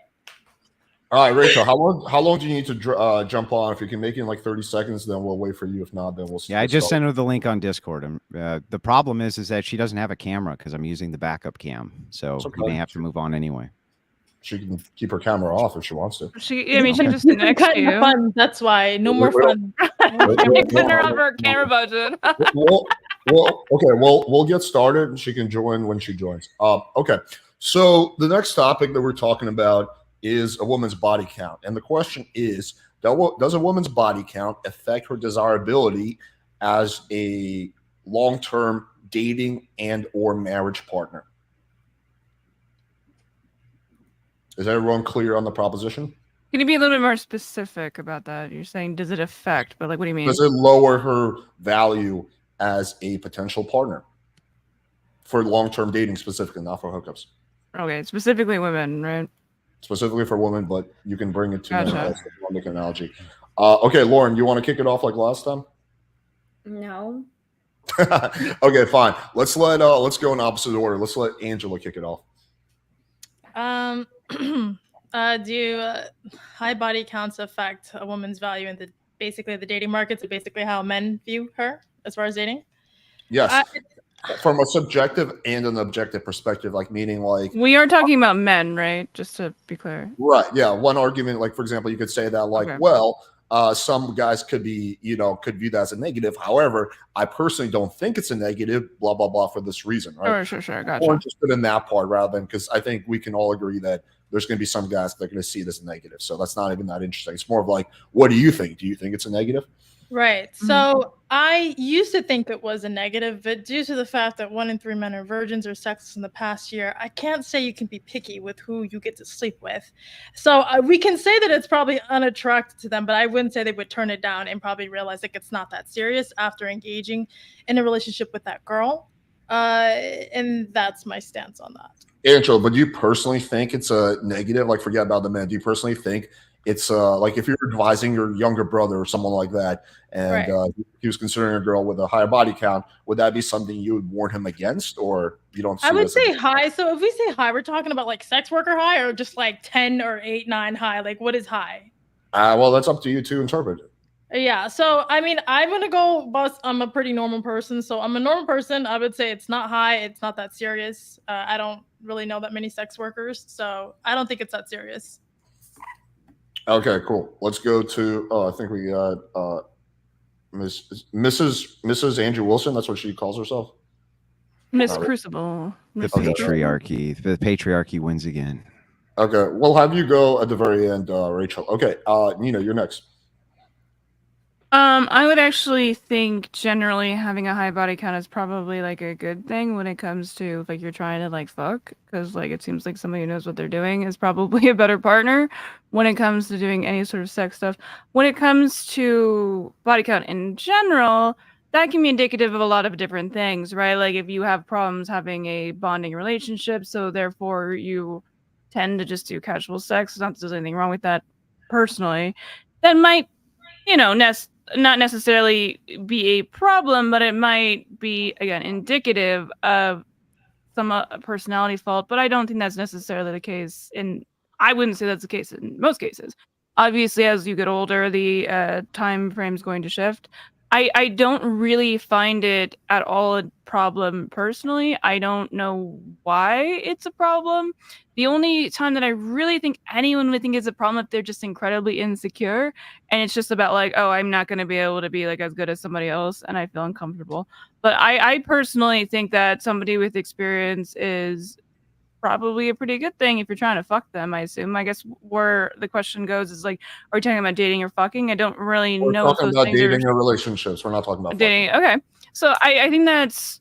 All right, Rachel, how long do you need to jump on? If you can make it in like 30 seconds, then we'll wait for you. If not, then we'll. Yeah, I just sent her the link on Discord. The problem is that she doesn't have a camera because I'm using the backup cam, so It's okay. we may have to move on anyway. She can keep her camera off if she wants to. She just This is next to cutting the you. fun. That's why no more fun. Putting her on her camera budget. We'll get started, and she can join when she joins. Okay. So the next topic that we're talking about is a woman's body count, and the question is: does a woman's body count affect her desirability as a long-term dating and/or marriage partner? Is everyone clear on the proposition? Can you be a little bit more specific about that? You're saying, does it affect? But like, what do you mean? Does it lower her value as a potential partner for long-term dating, specifically, not for hookups? Okay, specifically women, right? Specifically for women, but you can bring it to Gotcha. men. That's if you want to make an analogy. Okay, Lauren, you want to kick it off like last time? No. Okay, fine. Let's go in opposite order. Let's let Angela kick it off. Do high body counts affect a woman's value in basically the dating market? So basically how men view her as far as dating? Yes. From a subjective and an objective perspective, like meaning like We are talking about men, right? Just to be clear. right, yeah. One argument, like for example, you could say that like, Okay. well, some guys could view that as a negative. However, I personally don't think it's a negative, blah, blah, blah, for this reason, right? Sure. More Gotcha. interested in that part rather than because I think we can all agree that there's going to be some guys that are going to see it as a negative. So that's not even that interesting. It's more of like, what do you think? Do you think it's a negative? Right. So I used to think it was a negative, but due to the fact that 1 in 3 men are virgins or sexless in the past year, I can't say you can be picky with who you get to sleep with. So we can say that it's probably unattractive to them, but I wouldn't say they would turn it down and probably realize like it's not that serious after engaging in a relationship with that girl. And that's my stance on that. Angela, but do you personally think it's a negative? Like, forget about the men. Do you personally think it's like if you're advising your younger brother or someone like that, and he was considering a girl with a higher body count, would that be something you would warn him against, or you don't? See I would it as say high. So if we say high, we're talking about like sex worker high, or just like 10 or 8, 9 high. Like what is high? Well, that's up to you to interpret it. Yeah. So I mean, I'm gonna go. Boss, I'm a pretty normal person, so I'm a normal person. I would say it's not high. It's not that serious. I don't really know that many sex workers, so I don't think it's that serious. Okay, cool. Let's go to. I think we got Mrs. Andrew Wilson. That's what she calls herself. Miss All right. Crucible. The Miss patriarchy. The patriarchy wins again. Okay, we'll have you go at the very end, Rachel. Okay, Neeina, you're next. I would actually think generally having a high body count is probably like a good thing when it comes to like you're trying to like fuck, because like it seems like somebody who knows what they're doing is probably a better partner when it comes to doing any sort of sex stuff. When it comes to body count in general, that can be indicative of a lot of different things, right? Like if you have problems having a bonding relationship, so therefore you tend to just do casual sex, not that there's anything wrong with that personally, that might, not necessarily be a problem, but it might be, again, indicative of some personality fault. But I don't think that's necessarily the case I wouldn't say that's the case in most cases. Obviously, as you get older, the time frame is going to shift. I don't really find it at all a problem personally. I don't know why it's a problem. The only time that I really think anyone would think is a problem if they're just incredibly insecure and it's just about like, oh, I'm not going to be able to be like as good as somebody else and I feel uncomfortable. But I personally think that somebody with experience is probably a pretty good thing if you're trying to fuck them, I assume. I guess where the question goes is like, are we talking about dating or fucking? I don't really We're know if talking those about things dating are or relationships. We're not talking about dating. fucking. Okay. So I think that's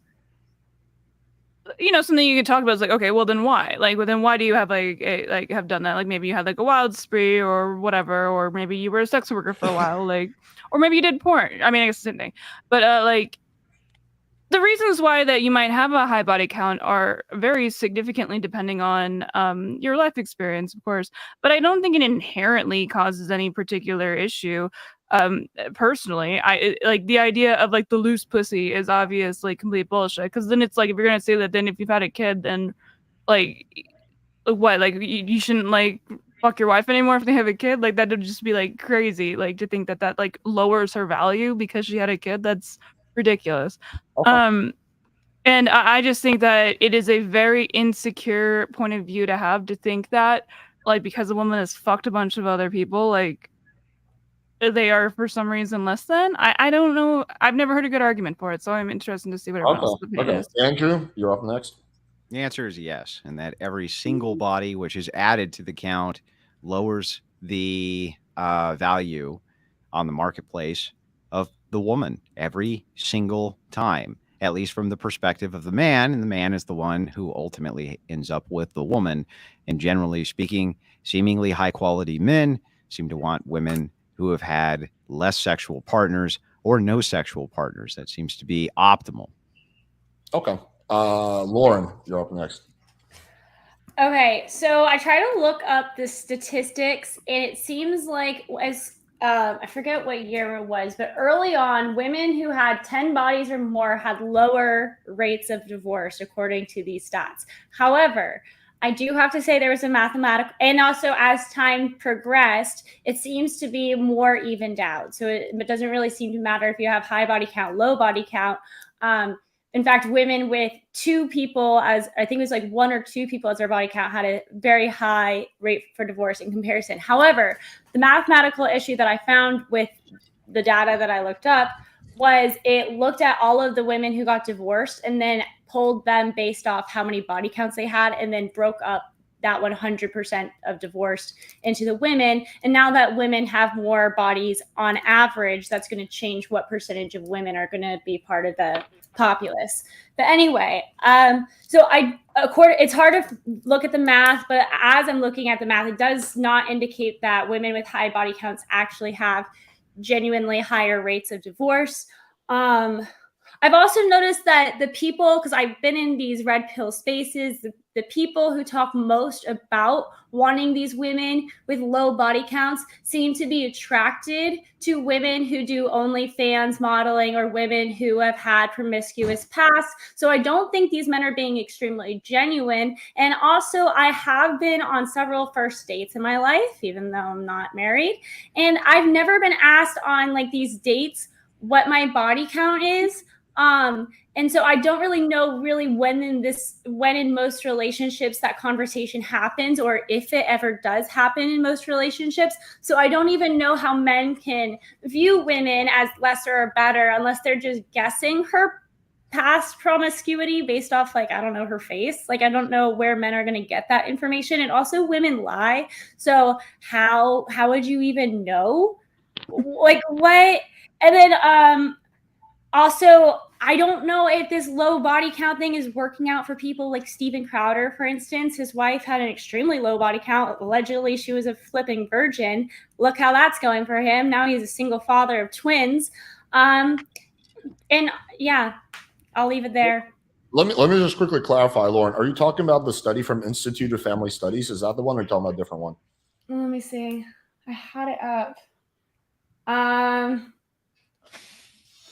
something you can talk about is like, okay, well then why? Like, well then why do you have have done that? Like maybe you had like a wild spree or whatever, or maybe you were a sex worker for a while, like, or maybe you did porn. I mean, I guess the same thing. But like the reasons why that you might have a high body count are very significantly depending on your life experience, of course. But I don't think it inherently causes any particular issue. Personally, like the idea of like the loose pussy is obviously complete bullshit. Because then it's like if you're gonna say that, then if you've had a kid, then like what? Like you shouldn't like fuck your wife anymore if they have a kid. Like that would just be like crazy. Like to think that like lowers her value because she had a kid. That's ridiculous. Okay. And I just think that it is a very insecure point of view to have, to think that like because a woman has fucked a bunch of other people, like they are for some reason less than. I don't know. I've never heard a good argument for it, so I'm interested to see what everyone else's opinion Okay. is. Andrew, you're up next. The answer is yes, and that every single body which is added to the count lowers the value on the marketplace of the woman every single time, at least from the perspective of the man. And the man is the one who ultimately ends up with the woman. And generally speaking, seemingly high quality men seem to want women who have had less sexual partners or no sexual partners. That seems to be optimal. Okay. Lauren, you're up next. Okay, so I try to look up the statistics, and it seems like as I forget what year it was, but early on, women who had 10 bodies or more had lower rates of divorce, according to these stats. However, I do have to say there was a mathematical, and also as time progressed, it seems to be more evened out. So it doesn't really seem to matter if you have high body count, low body count. In fact, women with two people, as I think it was like one or two people as their body count, had a very high rate for divorce in comparison. However, the mathematical issue that I found with the data that I looked up was it looked at all of the women who got divorced and then pulled them based off how many body counts they had, and then broke up that 100% of divorced into the women. And now that women have more bodies on average, that's going to change what percentage of women are going to be part of the populace. But anyway, so it's hard to look at the math, but as I'm looking at the math, it does not indicate that women with high body counts actually have genuinely higher rates of divorce. I've also noticed that the people, because I've been in these red pill spaces, the people who talk most about wanting these women with low body counts seem to be attracted to women who do OnlyFans modeling or women who have had promiscuous pasts. So I don't think these men are being extremely genuine. And also, I have been on several first dates in my life, even though I'm not married. And I've never been asked on like these dates what my body count is. And so I don't really know when in most relationships that conversation happens, or if it ever does happen in most relationships. So I don't even know how men can view women as lesser or better unless they're just guessing her past promiscuity based off, like, I don't know, her face. Like, I don't know where men are going to get that information. And also women lie. So how would you even know? Like, what? And then, also, I don't know if this low body count thing is working out for people like Steven Crowder, for instance. His wife had an extremely low body count. Allegedly, she was a flipping virgin. Look how that's going for him. Now he's a single father of twins. And yeah, I'll leave it there. Let me just quickly clarify, Lauren. Are you talking about the study from Institute of Family Studies? Is that the one, or are you talking about a different one? Let me see. I had it up.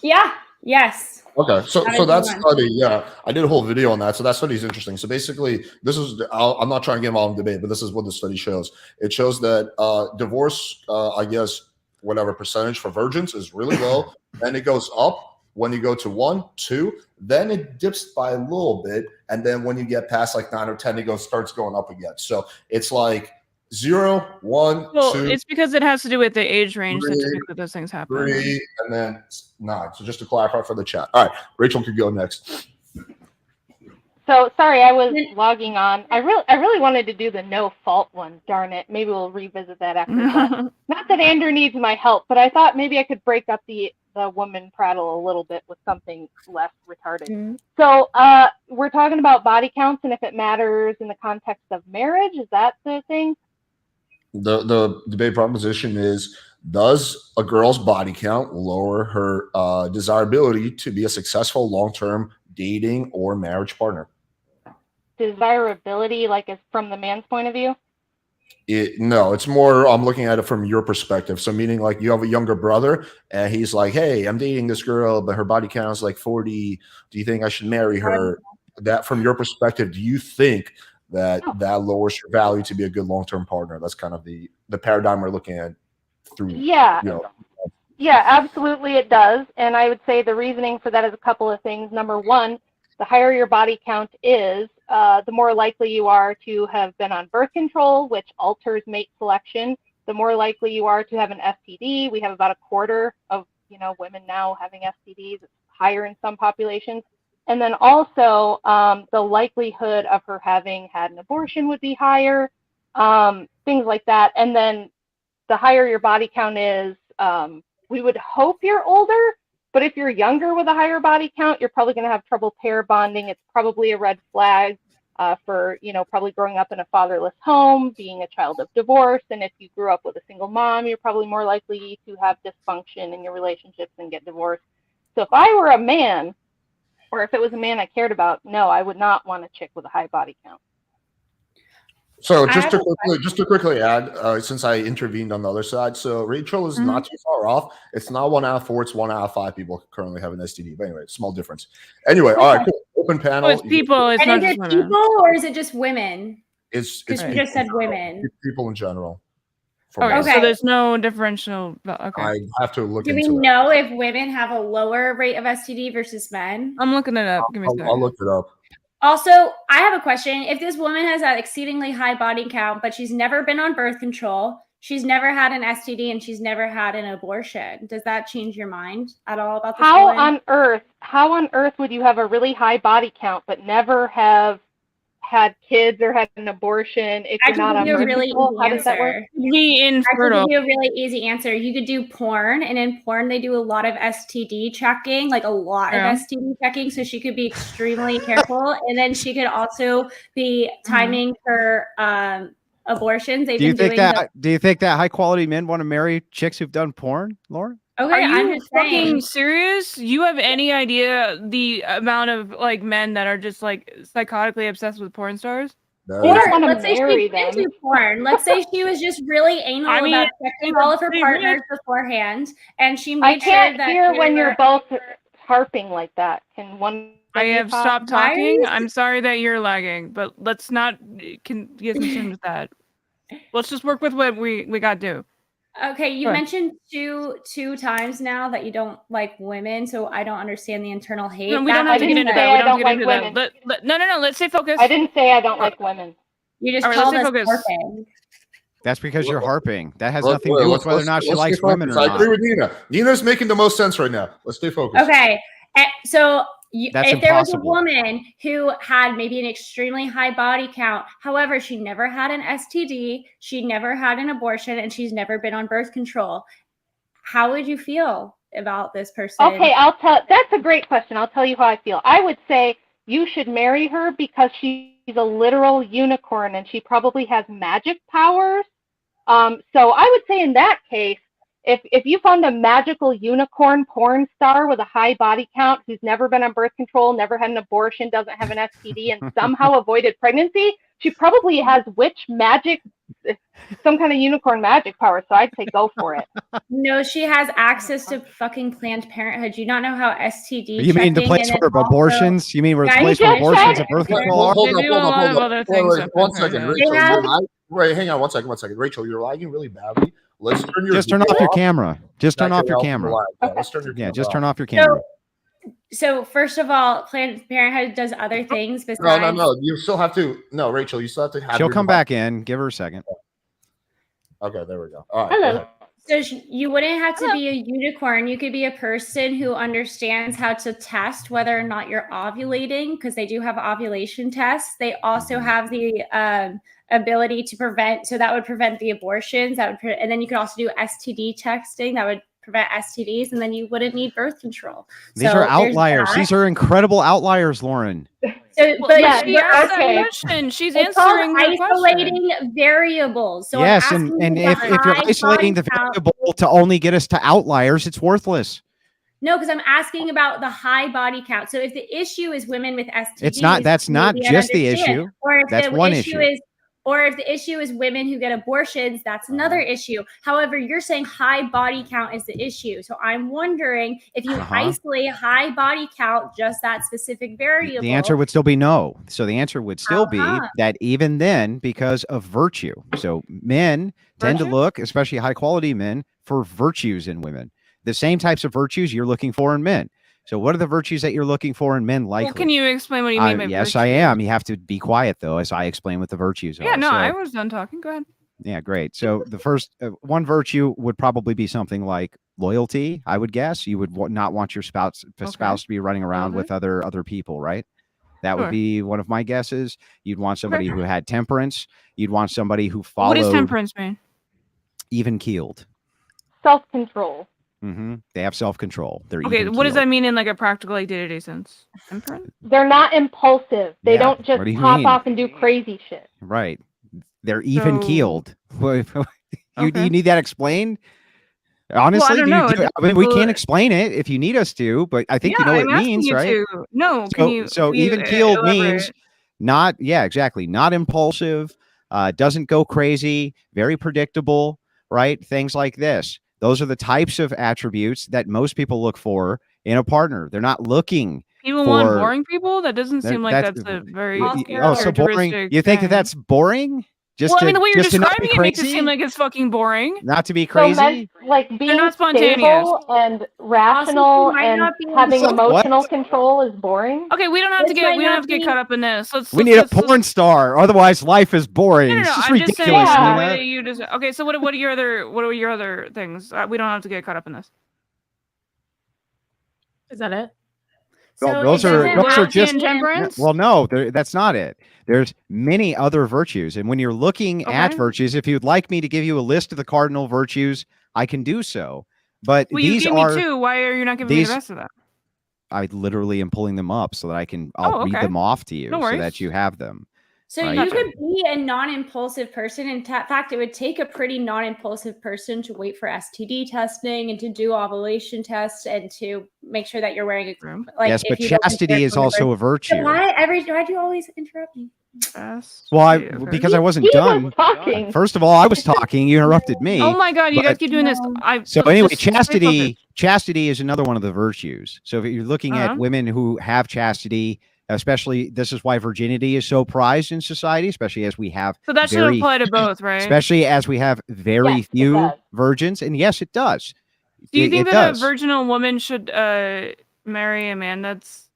Yeah. Yes. Okay, so That is the that one. study, yeah, I did a whole video on that. So that study is interesting. So basically, this is I'm not trying to get involved in debate, but this is what the study shows. It shows that divorce, I guess, whatever percentage for virgins is really low, then it goes up when you go to 1, 2, then it dips by a little bit, and then when you get past like 9 or 10, it starts going up again. So it's like 0, 1, Well, 2, it's because it has to do with the age range that 3, typically those things happen. 3, and then 9. So just to clarify for the chat. All right, Rachel could go next. So sorry, I was logging on. I really wanted to do the no fault one. Darn it. Maybe we'll revisit that after class. Not that Andrew needs my help, but I thought maybe I could break up the woman prattle a little bit with something less retarded. Mm-hmm. So we're talking about body counts and if it matters in the context of marriage. Is that the thing? The debate proposition is, does a girl's body count lower her desirability to be a successful long-term dating or marriage partner? Desirability, like, is from the man's point of view? No, it's more, I'm looking at it from your perspective. So meaning like you have a younger brother and he's like, hey, I'm dating this girl, but her body count is like 40. Do you think I should marry her? That from your perspective, do you think that lowers your value to be a good long-term partner? That's kind of the paradigm we're looking at through. Yeah. You know. Yeah, absolutely it does. And I would say the reasoning for that is a couple of things. Number one, the higher your body count is, the more likely you are to have been on birth control, which alters mate selection. The more likely you are to have an STD. We have about a quarter of women now having STDs. It's higher in some populations. And then also the likelihood of her having had an abortion would be higher, things like that. And then the higher your body count is, we would hope you're older, but if you're younger with a higher body count, you're probably going to have trouble pair bonding. It's probably a red flag for, probably growing up in a fatherless home, being a child of divorce. And if you grew up with a single mom, you're probably more likely to have dysfunction in your relationships and get divorced. So if I were a man, or if it was a man I cared about, no, I would not want a chick with a high body count. So just to quickly add, since I intervened on the other side, so Rachel is not too far off. It's not 1 out of 4; it's 1 out of 5 people currently have an STD. But anyway, small difference. Anyway, all right, cool. Open panel. Oh, it's people. It's not is just it women. people or is it just women? It's You just said women. People in general. Okay, so there's no differential. Okay, I have to look. Do we know if women have a lower rate of STD versus men? I'm looking it up. Give me a second. I'll look it up. Also, I have a question. If this woman has that exceedingly high body count, but she's never been on birth control, she's never had an STD, and she's never had an abortion, does that change your mind at all about this woman? How on earth would you have a really high body count but never have had kids or had an abortion if you're not on birth control? How does that work? Be infertile. I can give you a really easy answer. You could do porn, and in porn they do a lot of STD checking, like a lot of STD checking. So she could be extremely careful, and then she could also be timing her abortions. Do you think that high quality men want to marry chicks who've done porn, Lauren? Okay, are you I'm just fucking serious? You have any idea the amount of like men that are just like psychotically obsessed with porn stars? Or let's say she didn't do porn. Let's say she was just really anal about checking all of her partners beforehand, and she made sure that. I can't hear when you're both harping like that. Can one? I have stopped talking. I'm sorry that you're lagging, but let's not get concerned with that. Let's just work with what we got to do. Okay, you mentioned two times now that you don't like women, so I don't understand the internal hate. No, we don't have to get into that. We don't get into that. No. Let's stay focused. I didn't say I don't like women. You just called us harping. That's because you're harping. That has nothing to do with whether or not she likes women or not. I agree with Neeina. Neina's making the most sense right now. Let's stay focused. Okay, so if there was a impossible. woman who had maybe an extremely high body count, however, she never had an STD, she never had an abortion, and she's never been on birth control, how would you feel about this person? Okay, that's a great question. I'll tell you how I feel. I would say you should marry her because she's a literal unicorn and she probably has magic powers. So I would say in that case, If you found a magical unicorn porn star with a high body count who's never been on birth control, never had an abortion, doesn't have an STD, and somehow avoided pregnancy, she probably has witch magic, some kind of unicorn magic power. So I'd say go for it. No, she has access to fucking Planned Parenthood. Do you not know how STD? You mean the place where abortions? You mean where the Yeah, place you where just abortions said and birth it. control are? They do a lot of other things. Wait, 1 second, Rachel. Yeah. You're lagging. Right, hang on 1 second. Rachel, you're lagging really badly. Let's turn your Just turn video off your camera. Just turn off your camera. Yeah, let's turn your Yeah, camera just off. turn off your camera. So first of all, Planned Parenthood does other things besides. No. You still have to. No, Rachel, you still have to have. She'll your come device. back in. Give her a second. Okay, there we go. All right. Hello. go ahead. So you wouldn't have to be a unicorn. You could be a person who understands how to test whether or not you're ovulating, because they do have ovulation tests. They also have the ability to prevent. So that would prevent the abortions. And then you could also do STD testing. That would prevent STDs, and then you wouldn't need birth control. These So are there's outliers. that. These are incredible outliers, Lauren. So, Well, but yeah, she asked okay. that question. She's it's called answering her question. isolating variables. So I'm Yes, asking and you if the you're high isolating the body count- variable to only get us to outliers, it's worthless. No, because I'm asking about the high body count. So if the issue is women with STDs, It's not. That's not maybe I just the understand. issue. Or if That's the one issue issue. is, or if the issue is women who get abortions, that's another issue. However, you're saying high body count is the issue. So I'm wondering if you isolate high body count, just that specific variable. The answer would still be no. So the answer would still be Uh-huh. that even then, because of virtue. So men tend to Virtue? look, especially high quality men, for virtues in women. The same types of virtues you're looking for in men. So what are the virtues that you're looking for in men? Likely. Well, can you explain what you mean by yes, virtue? I am. You have to be quiet though, as I explain what the virtues Yeah, are. no, So- I was done talking. Go ahead. Yeah, great. So the first one virtue would probably be something like loyalty. I would guess you would not want your spouse to be running around with other people, right? That would Sure. be one of my guesses. You'd want somebody who had temperance. You'd want somebody who followed. What does temperance mean? Even keeled. Self-control. They have self-control. They're Okay, even what does keeled. that mean in like a practical, like day-to-day sense? Temperance? They're not impulsive. They Yeah, don't just what do you pop mean? off and do crazy shit. Right. They're even So- keeled. You Okay. need that explained? Honestly, don't do you know. do- I mean, we Well, can't explain it if you need us to, but I think you know what I'm it asking means, you right? to. No, So, can you? so can you even keeled elaborate? means not, yeah, exactly, not impulsive, doesn't go crazy, very predictable, right? Things like this. Those are the types of attributes that most people look for in a partner. They're not looking. People want for- boring people. That doesn't seem like that's- that's a very Also- Oh, so boring. characteristic You think that thing. that's boring? Just Well, to, I mean, the way you're just to not describing be it makes it crazy? seem like it's fucking boring. Not to be So crazy. men, like being not spontaneous. stable and rational Also, might and not be- having What? emotional control is boring. Okay, we don't have to This get might we don't not have to get be- caught up in this. We need a porn star, otherwise life is boring. No, no, It's no. just I'm just saying ridiculous. Yeah. the way Nina. that you just. Okay, so what are your other things? We don't have to get caught up in this. Is that it? Well, So those it are doesn't those are have to just be- temperance. well, no, that's not it. There's many other virtues, and when you're looking at Okay. virtues, if you'd like me to give you a list of the cardinal virtues, I can do so. But Well, you these gave are me two. Why are you not giving me these- the rest of that? I literally am pulling them up so that I'll read okay. them off to you No so worries. that you have them. So Right. you could be a non-impulsive person. In fact, it would take a pretty non-impulsive person to wait for STD testing and to do ovulation tests and to make sure that you're wearing a True. like. Yes, if but you don't chastity care is for also a liver. virtue. So why do you always interrupt me? Well, Okay. because I wasn't He done. was talking. First of all, I was talking. You interrupted me. Oh my god, you guys but- keep doing this. So anyway, just stay chastity is another one of the virtues. So if you're looking Uh-huh. at women who have chastity, especially this is why virginity is so prized in society, especially as we have So that should very- apply to both, right? especially as we have very Yes, it few does. virgins, and yes, it does. Do you It- think it that does. a virginal woman should marry a man that's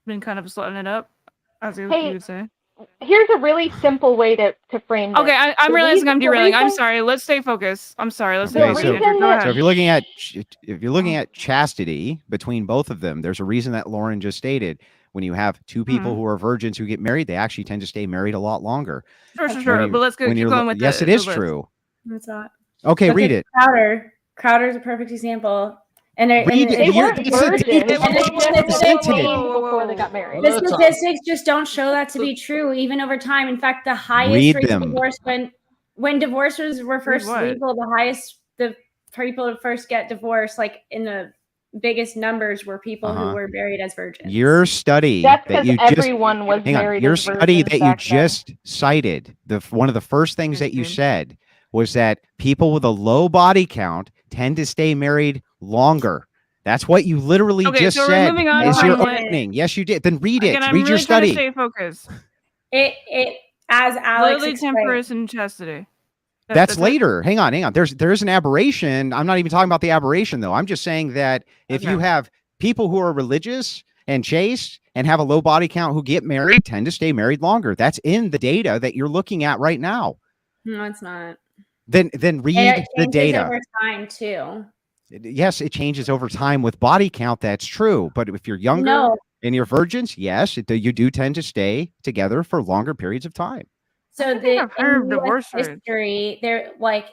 been kind of slutting it up, as you Hey, would say? Here's a really simple way to frame this. Okay, I'm The realizing I'm the derailing. I'm reason- sorry. Let's stay focused. I'm sorry. Let's The stay Okay, focused. reason Go that- So ahead. if you're looking at chastity between both of them, there's a reason that Lauren just stated. When you have two people Mm-hmm. who are virgins who get married, they actually tend to stay married a lot longer. Sure. When But you- let's go. when Keep you're going lo- with yes, the, it is the list. true. That's not. Okay, Look read at it. Crowder. Crowder's a perfect example. And Read it. They You're- weren't it's a virgins. deep- They it's were a just sentence. before they got married. The statistics just don't show that to be true, even over time. In fact, the highest Read rate them. of divorce when divorces were first what? legal, the people to first get divorced, like in the biggest numbers, were people who were married as virgins. Your study That's that because you just everyone was hang on. married Your as study virgins that you back then. just cited, one of the first things that you Mhm. said was that people with a low body count tend to stay married longer. That's what you literally Okay, just so we're said. moving on Is to your my- opening? Yes, you did. Then read it. Again, I'm Read your really trying to study. stay focused. It as Alex Literally, explained. temperance and chastity. That's it? later. Hang on. There is an aberration. I'm not even talking about the aberration though. I'm just saying that if you Okay. have people who are religious and chaste and have a low body count who get married tend to stay married longer. That's in the data that you're looking at right now. No, it's not. Then And read it the changes data. over time too. Yes, it changes over time with body count. That's true. But if you're younger No. and you're virgins, yes, you do tend to stay together for longer periods of time. So don't think I've heard of in US divorce rates. history, there like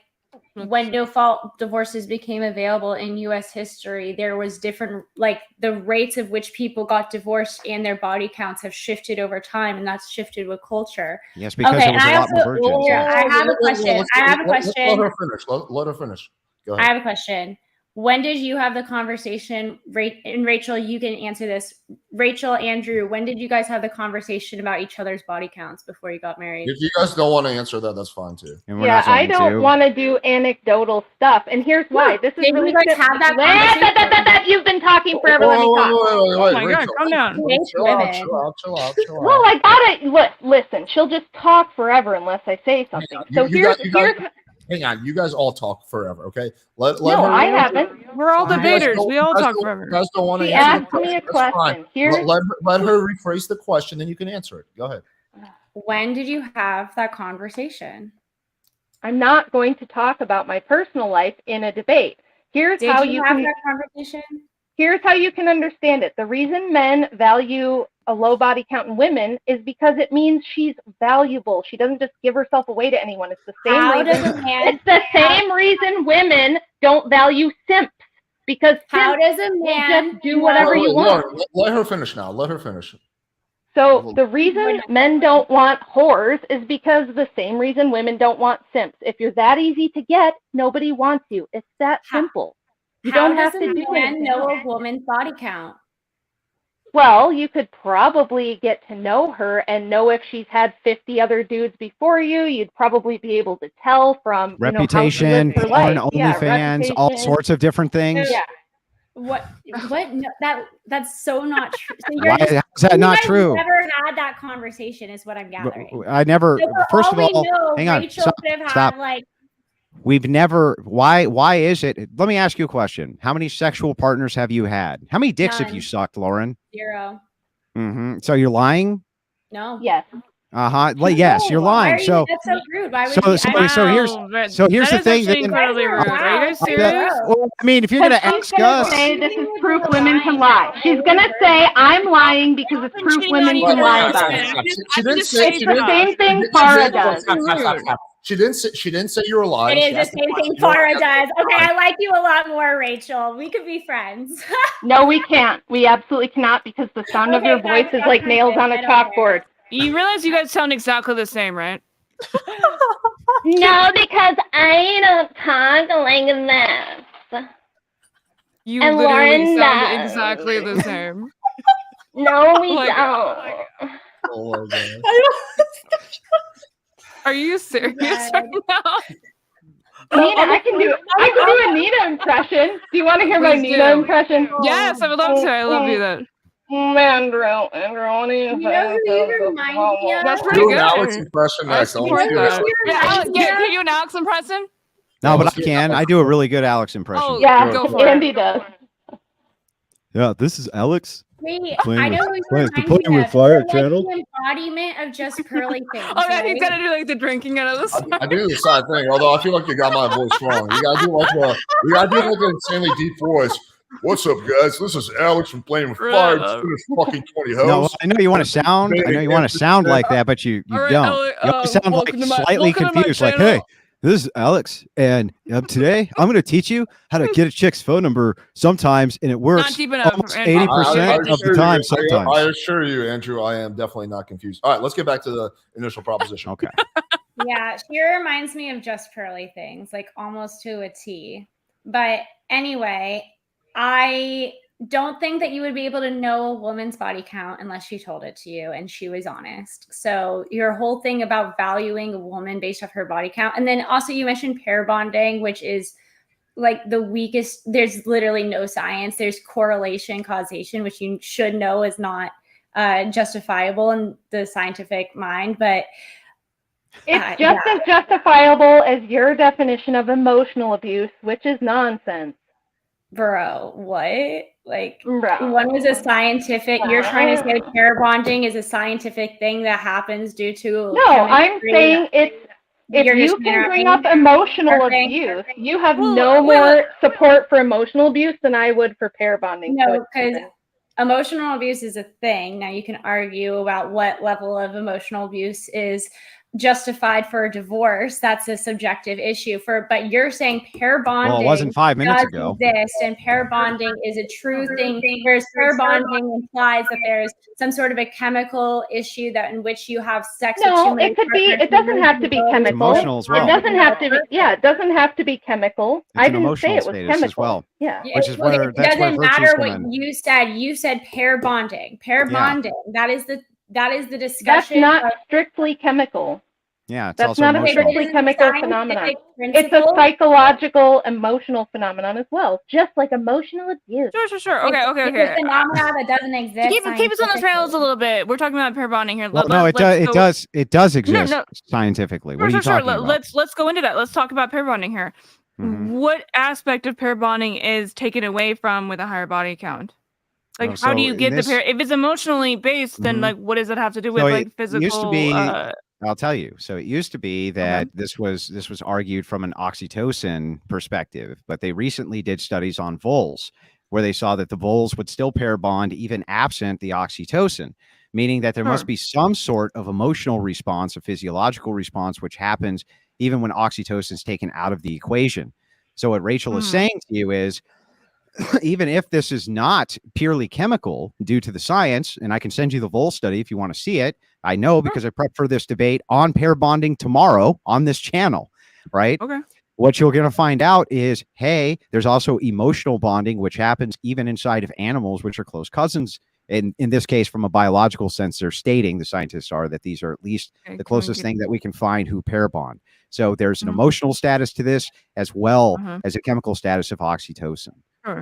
Let's when see. no fault divorces became available in US history, there was different, like the rates of which people got divorced and their body counts have shifted over time, and that's shifted with culture. Yes, because Okay, there was and a I lot more also- virgins. Here, yes. I have a question. Let her finish. Let her finish. Go I ahead. have a question. When did you have the conversation, and Rachel, you can answer this. Rachel, Andrew, when did you guys have the conversation about each other's body counts before you got married? If you guys don't want to answer that, that's fine too. And we're Yeah, not I going don't to. want to do anecdotal stuff, and here's why. This is Didn't really you guys simple. have that conversation? You've been talking forever. Let me talk. Oh my God, calm down. Chill out. Well, I gotta listen. She'll just talk forever unless I say something. So here's Hang on, you guys all talk forever, okay? Let no, her I answer. haven't. We're all You guys debaters. don't- We all you guys talk don't- forever. You guys don't want to He answer the asked me a That's fine. question. Here's Let her rephrase the question, then you can answer it. Go ahead. When did you have that conversation? I'm not going to talk about my personal life in a debate. Here's Did how you you have can that conversation? here's how you can understand it. The reason men value a low body count in women is because it means she's valuable. She doesn't just give herself away to anyone. It's the same How reason. does a man? It's the same reason women don't value simps, because How simps does a will man just do whatever you want. Lauren, let her finish now. Let her finish. So the reason men don't want whores is because the same reason women don't want simps. If you're that easy to get, nobody wants you. It's that simple. You How don't have does to a do man anything. know a woman's body count? Well, you could probably get to know her and know if she's had 50 other dudes before you. You'd probably be able to tell from Reputation, you know, how she lives her porn, life. Yeah, OnlyFans, all reputation. sorts of different things. Yeah. What? No, that's so not true. So Why is that not true? Never had that conversation, is what I'm gathering. I never. So for First of all we all, know, hang on. Rachel could have had Stop. like We've never. Why is it? Let me ask you a question. How many sexual partners have you had? How many dicks have you None. sucked, Lauren? 0. So you're lying? No. Yes. Yes, you're Why lying. are you- So that's so rude. Why would so- you? so- I'm- so here's- Wow, so here's that the is thing actually that- incredibly rude. Are you guys Wow. serious? well, I mean, if you're gonna But she's ask gonna us, say this is proof women can lie. She's gonna say I'm lying because it's proof women can lie about it. She didn't say. It's the same thing Farah does. Stop. She didn't say you were lying. It She is the asked same thing question. Farah does. Okay, I like you a lot more, Rachel. We could be friends. No, we can't. We absolutely cannot, because the sound of Okay, your voice is like nails on a I don't care. chalkboard. You realize you guys sound exactly the same, right? No, because I don't talk like this. You And literally Lauren sound does. exactly the same. No, we Oh my don't. God. Oh my God. Are you serious Yes. right now? Nina, I can do a Nina impression. Do you want to hear my Please Nina do. impression? Yes, I would love to. I love you that. Andrew, what do you You know who you remind me of? That's pretty Do good. an Alex impression I next. I support want to hear that. it. Can you an Alex impression? no, but let's I do can. Alex. I do a really good Alex impression. Oh, Yeah, go for Andy it. does. Yeah, this is Alex. Wait, Playing I know with- who you playing- remind playing me with of. fire You're like channel. the embodiment of just pearly things. Oh yeah, he's right? gonna do like the drinking out of the side. I do the side thing, although I feel like you got my voice wrong. You gotta do like an insanely deep voice. What's up, guys? This is Alex from Playing with Fire. Just finished fucking 20 hoes. No, I know you want to sound. I know you want to sound like that, but you All right, don't. Ellie, You always sound like welcome to my- slightly welcome to my confused. Like, channel. hey, this is Alex, and today I'm going to teach you how to get a chick's phone number sometimes, and it works deep enough, almost Andrew. 80% of the time. Sometimes. I assure you, Andrew, I am definitely not confused. All right, let's get back to the initial proposition. Okay. Yeah, she reminds me of just pearly things, like almost to a T. But anyway, I don't think that you would be able to know a woman's body count unless she told it to you and she was honest. So your whole thing about valuing a woman based off her body count. And then also you mentioned pair bonding, which is like the weakest. There's literally no science. There's correlation, causation, which you should know is not justifiable in the scientific mind. But it's just as justifiable as your definition of emotional abuse, which is nonsense. Bro, what? Like, Bro. one was a scientific. You're trying to say pair bonding is a scientific thing that happens due to. No, I'm saying it's. If you can bring up emotional abuse, you have no more support for emotional abuse than I would for pair bonding. No, because emotional abuse is a thing. Now you can argue about what level of emotional abuse is justified for a divorce. That's a subjective issue. But you're saying pair bonding. Well, it wasn't 5 minutes ago. Exist, and pair bonding is a true thing. Whereas pair bonding implies that there's some sort of a chemical issue that in which you have sex. No, it could be. It doesn't have to be chemical. Emotional as well. It doesn't have to be. Yeah, it doesn't have to be chemical. I didn't say it was chemical. As well. Yeah, which is where it doesn't matter what you said. You said pair bonding. Pair bonding. That is the discussion. That's not strictly chemical. Yeah, it's that's also not emotional. a strictly chemical phenomenon. It's a psychological, emotional phenomenon as well, just like emotional abuse. Sure. Okay. It's a phenomenon that doesn't exist. Keep us on the trails a little bit. We're talking about pair bonding here. Well, no, it does exist scientifically. What are you talking about? Let's go into that. Let's talk about pair bonding here. Mm-hmm. What aspect of pair bonding is taken away from with a higher body count? Like, how do you get the pair? If it's emotionally based, then like, what does it have to do with like physical? Used to be, I'll tell you. So it used to be that this was argued from an oxytocin perspective, but they recently did studies on voles where they saw that the voles would still pair bond even absent the oxytocin, meaning that there must be some sort of emotional response, a physiological response, which happens even when oxytocin is taken out of the equation. So what Rachel is saying to you is, even if this is not purely chemical due to the science, and I can send you the vole study if you want to see it. I know because I prepped for this debate on pair bonding tomorrow on this channel, right? Okay. What you're going to find out is, hey, there's also emotional bonding, which happens even inside of animals, which are close cousins. In this case, from a biological sense, they're stating, the scientists are, that these are at least the closest thing that we can find who pair bond. So there's an emotional status to this as well as a chemical status of oxytocin.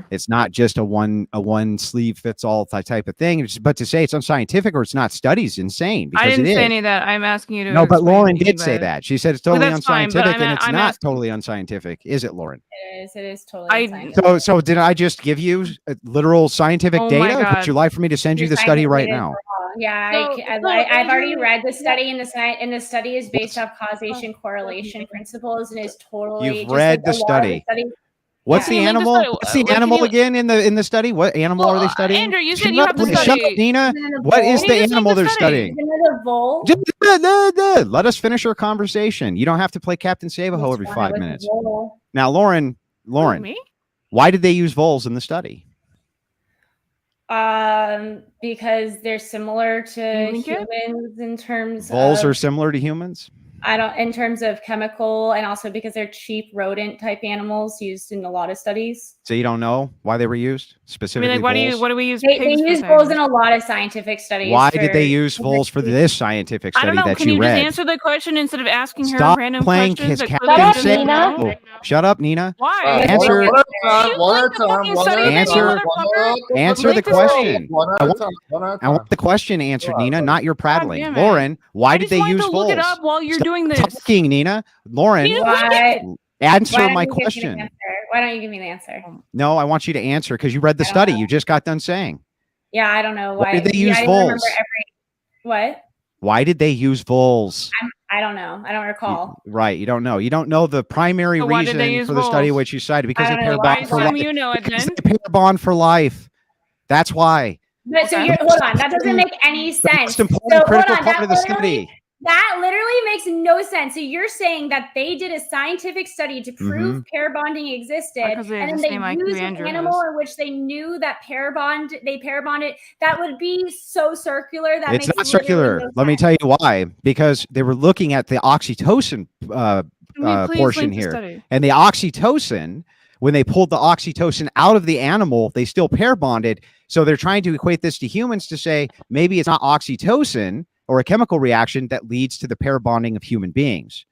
It's not just a one sleeve fits all type of thing. But to say it's unscientific or it's not studied is insane. I didn't say any of that. I'm asking you to. No, but Lauren did say that. She said it's totally unscientific, fine, and it's not totally unscientific, is it, Lauren? It is totally unscientific. So did I just give you literal scientific data? Would you like for me to send you the study right now? Yeah, I've already read the study, and the study is based off causation correlation principles, and is totally. You've read the study. What's the animal? What's the animal again in the study? What animal are they studying? Andrew, you said you have to study. Shut up, Neeina. What is the animal they're studying? Let us finish our conversation. You don't have to play Captain Save-A-Ho every 5 minutes. Now, Lauren, why did they use voles in the study? Because they're similar to humans in terms voles are similar to humans. In terms of chemical, and also because they're cheap rodent type animals used in a lot of studies. So you don't know why they were used specifically? I mean, like, what do we use? They use voles in a lot of scientific studies. Why did they use voles for this scientific study that you read? Can you just answer the question instead of asking her Stop random playing questions? His Captain Save-A-Ho. Shut up, Neeina. Why? Answer the question. I want the question answered, Neeina, not your prattling. Lauren, why did they use voles? Look it up while you're doing this. Talking, Neeina. Lauren, answer my question. Why don't you give me the answer? No, I want you to answer because you read the study. You just got done saying. Yeah, I don't know why. Why did they use voles? What? Why did they use voles? I don't know. I don't recall. Right. You don't know. You don't know the primary reason for the study which you cited because they pair bond for life. You know it then. They pair bond for life. That's why. But so hold on. That doesn't make any sense. Most important critical part of the study. That literally makes no sense. So you're saying that they did a scientific study to prove pair bonding existed, and then they used an animal in which they knew that they pair bonded. That would be so circular. That it's not circular. Let me tell you why. Because they were looking at the oxytocin portion here, and the oxytocin when they pulled the oxytocin out of the animal, they still pair bonded. So they're trying to equate this to humans to say maybe it's not oxytocin or a chemical reaction that leads to the pair bonding of human beings.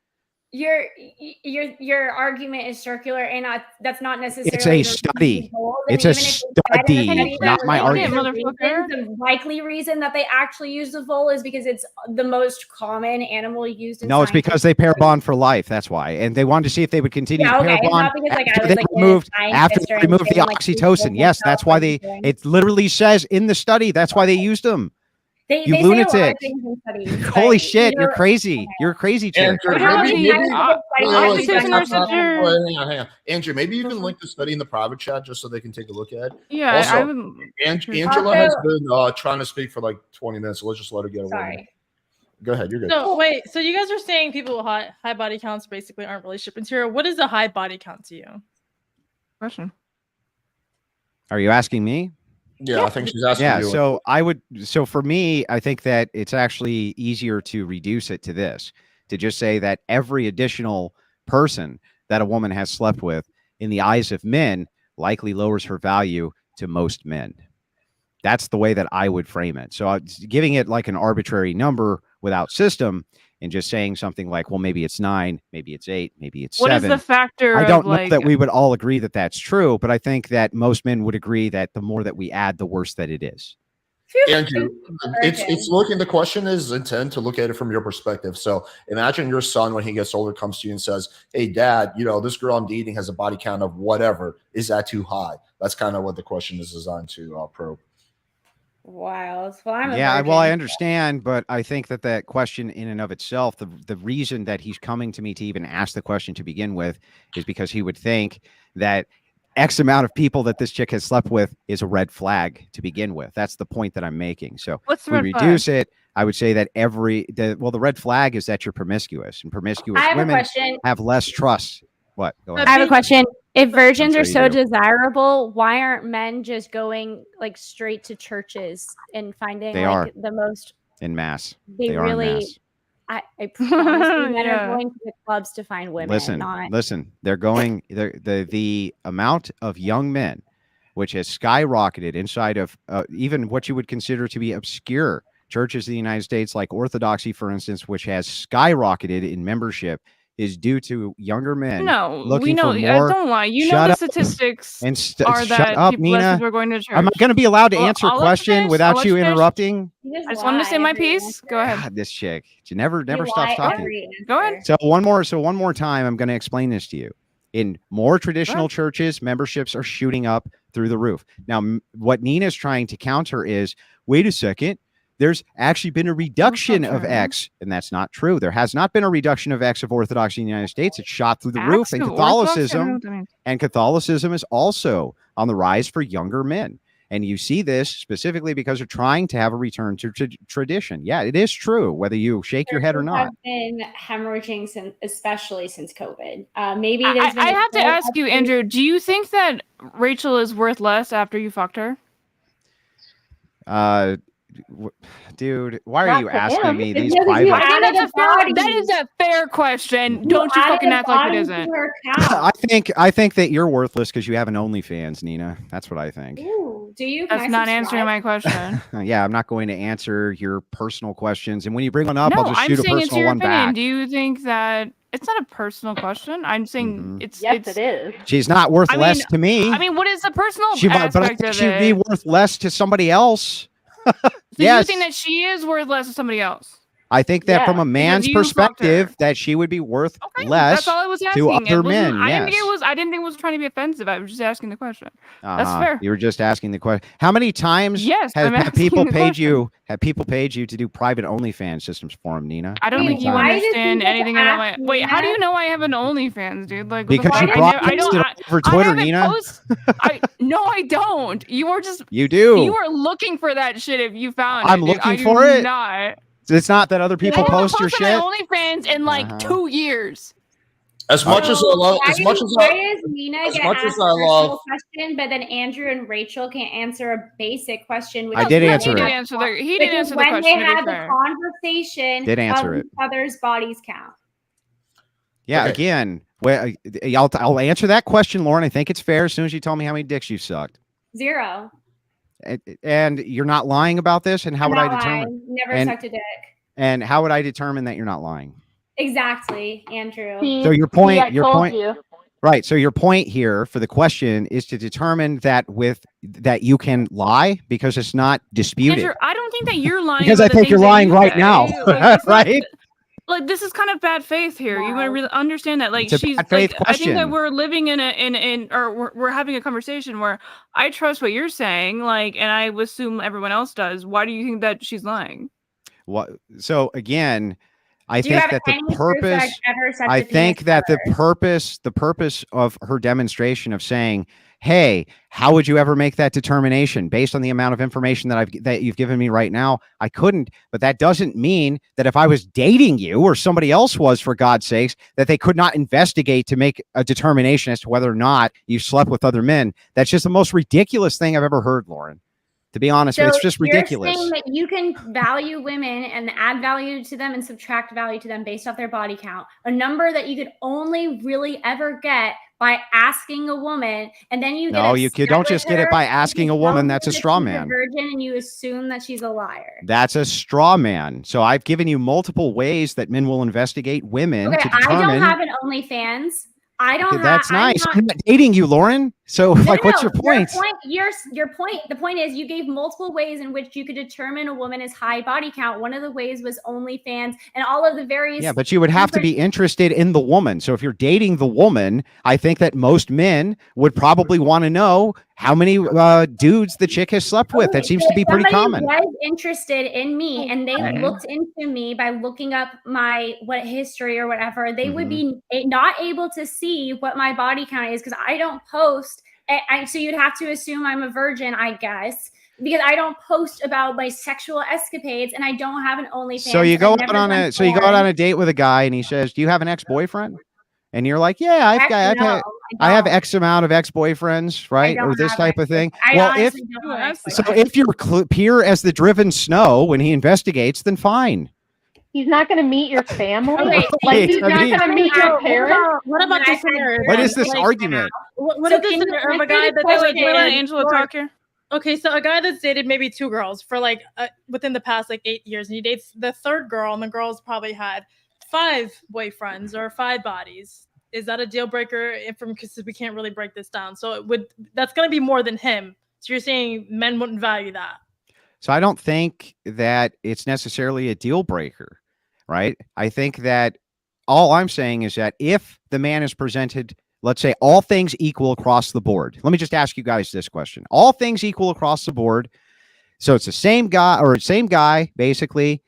Your argument is circular, and that's not necessarily. It's a study. It's a study, not my argument. The likely reason that they actually use the vole is because it's the most common animal used in No, it's because they pair bond for life. That's why. And they wanted to see if they would continue to pair bond after they removed the oxytocin. Yes, that's why it literally says in the study, that's why they used them. You lunatic. Holy shit, you're crazy. You're a crazy chick. Andrew, maybe you can link the study in the private chat just so they can take a look at it. Yeah, also, Angela has been trying to speak for like 20 minutes, so let's just let her get away. Go ahead, you're good. So wait, so you guys are saying people with high body counts basically aren't relationship material. What is a high body count to you? Question. Are you asking me? Yeah, I think she's asking you. So for me, I think that it's actually easier to reduce it to this, to just say that every additional person that a woman has slept with in the eyes of men likely lowers her value to most men. That's the way that I would frame it. So giving it like an arbitrary number without system and just saying something like, well, maybe it's 9, maybe it's 8, maybe it's 7. What is the factor? I don't know that we would all agree that that's true, but I think that most men would agree that the more that we add, the worse that it is. Andrew, it's looking. The question is intended to look at it from your perspective. So imagine your son when he gets older comes to you and says, "Hey, Dad, this girl I'm dating has a body count of whatever. Is that too high?" That's kind of what the question is designed to probe. Wow. Well, I understand, but I think that question in and of itself, the reason that he's coming to me to even ask the question to begin with is because he would think that X amount of people that this chick has slept with is a red flag to begin with. That's the point that I'm making. So if we reduce it, I would say that the red flag is that you're promiscuous, and promiscuous women have less trust. What? Go ahead. I have a question. If virgins are so desirable, why aren't men just going like straight to churches and finding the most in mass? They really. I promise men are going to the clubs to find women. Listen. They're going. The amount of young men, which has skyrocketed inside of even what you would consider to be obscure churches in the United States, like Orthodoxy, for instance, which has skyrocketed in membership, is due to younger men. No, we know. Don't lie. You know the statistics are that people less people are going to church. I'm not going to be allowed to answer a question without you interrupting. I just wanted to say my piece. Go ahead. God, this chick. She never stops talking. Go ahead. So one more time, I'm going to explain this to you. In more traditional churches, memberships are shooting up through the roof. Now, what Nina's trying to counter is, wait a second. There's actually been a reduction of X, and that's not true. There has not been a reduction of X of Orthodoxy in the United States. It's shot through the roof, and Catholicism is also on the rise for younger men. And you see this specifically because they're trying to have a return to tradition. Yeah, it is true, whether you shake your head or not. Have been hemorrhaging especially since COVID. Maybe I have to ask you, Andrew, do you think that Rachel is worth less after you fucked her? Dude, why are you asking me these private? That is a fair question. Don't you fucking act like it isn't. I think that you're worthless because you have an OnlyFans, Nina. That's what I think. Ooh, do you? That's not answering my question. Yeah, I'm not going to answer your personal questions, and when you bring one up, I'll just shoot a personal one back. Do you think that it's not a personal question? I'm saying it is. She's not worth less to me. I mean, what is the personal aspect but I think she'd be worth less to somebody else. You think that she is worth less to somebody else? I think that from a man's perspective, that she would be worth less that's all I was to other men. I didn't think it was trying to be offensive. I was just asking the question. That's fair. You were just asking the question. How many times have people paid you? Have people paid you to do private OnlyFans systems for them, Nina? I don't think you understand anything about my. Wait, how do you know I have an OnlyFans, dude? Like because you broadcasted it over Twitter, Nina. No, I don't. You were just. You do. You were looking for that shit if you found it. I'm looking for it. Not. It's not that other people post your shit. OnlyFans in like 2 years. As much as I love, Nina get asked a personal question, but then Andrew and Rachel can't answer a basic question. I did answer it. He did answer the question. When they had the conversation, did answer each other's bodies count. Yeah, again, Well, I'll answer that question, Lauren. I think it's fair as soon as you tell me how many dicks you sucked. 0. And you're not lying about this. And how would I determine? Lying. Never sucked a dick. And how would I determine that you're not lying? Exactly, Andrew. So your point, You. right? So your point here for the question is to determine that you can lie because it's not disputed. Andrew, I don't think that you're lying because I think you're lying right now, right? Like this is kind of bad faith here. You want to really understand that, like she's bad faith like, I think that question. we're living we're having a conversation where I trust what you're saying, like, and I assume everyone else does. Why do you think that she's lying? What? So again, I Do you think have that any the proof that purpose. I've ever sucked I a penis think that the ever? purpose of her demonstration of saying, "Hey, how would you ever make that determination based on the amount of information that you've given me right now?" I couldn't, but that doesn't mean that if I was dating you or somebody else was, for God's sakes, that they could not investigate to make a determination as to whether or not you slept with other men. That's just the most ridiculous thing I've ever heard, Lauren. To be honest, So it's just ridiculous. You're saying that you can value women and add value to them and subtract value to them based off their body count, a number that you could only really ever get by asking a woman, and then you don't just get it by asking a woman. That's a straw man. Virgin, and you assume that she's a liar. That's a straw man. So I've given you multiple ways that men will investigate women to determine. I don't have an OnlyFans. I don't. That's nice. I'm not dating you, Lauren. So, what's your point? Your point. The point is, you gave multiple ways in which you could determine a woman is high body count. One of the ways was OnlyFans, and all of the various. Yeah, but you would have to be interested in the woman. So, if you're dating the woman, I think that most men would probably want to know how many dudes the chick has slept with. That seems to be pretty common. Somebody was interested in me, and they looked into me by looking up my history or whatever. They would be not able to see what my body count is because I don't post. So you'd have to assume I'm a virgin, I guess, because I don't post about my sexual escapades, and I don't have an OnlyFans. So you go out on a date with a guy, and he says, "Do you have an ex-boyfriend?" And you're like, "Yeah, I have X amount of ex-boyfriends, right, or this type of thing." Well, if you're clear as the driven snow when he investigates, then fine. He's not going to meet your family. He's not going to meet your parents. What about this scenario? What is this argument? What is this scenario of a guy that let Angela talk here? Okay, so a guy that's dated maybe 2 girls for within the past 8 years, and he dates the 3rd girl, and the girl's probably had 5 boyfriends or 5 bodies. Is that a deal breaker? Because we can't really break this down. So that's going to be more than him. So you're saying men wouldn't value that? So I don't think that it's necessarily a deal breaker, right? I think that all I'm saying is that if the man is presented, let's say all things equal across the board. Let me just ask you guys this question. All things equal across the board. So it's the same guy basically,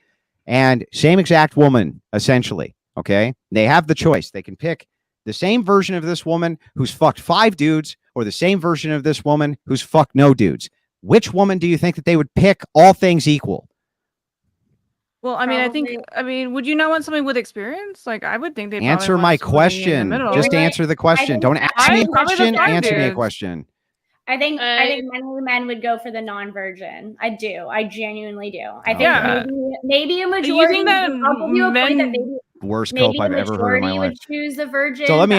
and same exact woman essentially. Okay. They have the choice. They can pick the same version of this woman who's fucked 5 dudes or the same version of this woman who's fucked no dudes. Which woman do you think that they would pick, all things equal? Well, I mean, would you not want something with experience? Like, I would think they'd answer my question. Just answer the question. Don't ask me a question. Answer me a question. I think many men would go for the non-virgin. I do. I genuinely do. I think maybe a majority. Worst cope I've ever heard in my life. Would choose the virgin. So let me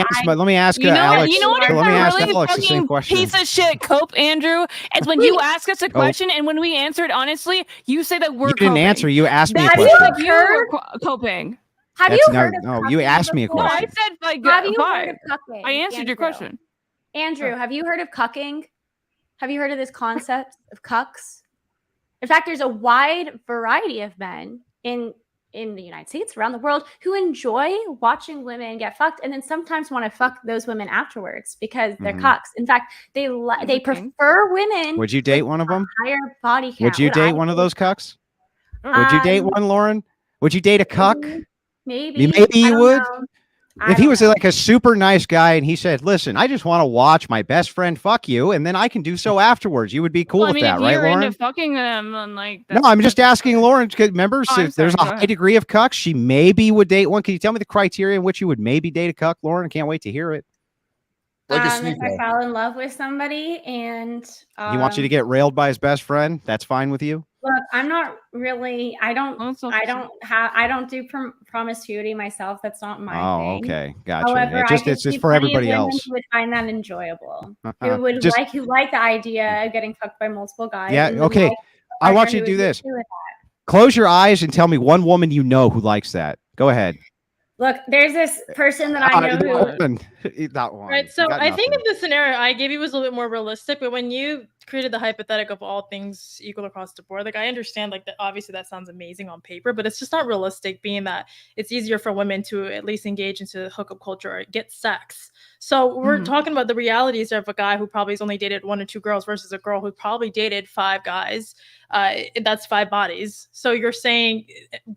ask Alex. You know what? Let me ask Alex the same question. Piece of shit, cope, Andrew. It's when you ask us a question, and when we answer it honestly, you say that we're. You didn't answer. You asked me a question. That's like you're coping. Have you heard of cucking? You asked me a question. No, I said have you heard of cucking? I answered your question. Andrew, have you heard of cucking? Have you heard of this concept of cucks? In fact, there's a wide variety of men in the United States, around the world, who enjoy watching women get fucked and then sometimes want to fuck those women afterwards because they're cucks. In fact, they prefer women. Would you date one of them? Higher body count. Would you date one of those cucks? Would you date one, Lauren? Would you date a cuck? Maybe. Maybe you would. If he was like a super nice guy and he said, "Listen, I just want to watch my best friend fuck you, and then I can do so afterwards," you would be cool with that, right, Lauren? Into fucking them, no, I'm just asking Lauren. Remember, there's a high degree of cucks. She maybe would date one. Can you tell me the criteria in which you would maybe date a cuck, Lauren? I can't wait to hear it. If I fall in love with somebody and he wants you to get railed by his best friend, that's fine with you? Look, I'm not really. I don't do promiscuity myself. That's not my thing. Okay, gotcha. However, It's I just see for plenty of everybody women else. who would find that enjoyable. Who Just like the idea of getting fucked by multiple guys. yeah. and would Okay, like a I want partner you to who do would this. be okay with that. Close your eyes and tell me one woman you know who likes that. Go ahead. Look, there's this person that I know who. That one. Right. So I think if the scenario I gave you was a little bit more realistic, but when you created the hypothetical of all things equal across the board, like I understand like that obviously that sounds amazing on paper, but it's just not realistic, being that it's easier for women to at least engage into hookup culture or get sex. So we're talking about the realities of a guy who probably has only dated 1 or 2 girls versus a girl who probably dated 5 guys. That's 5 bodies. So you're saying,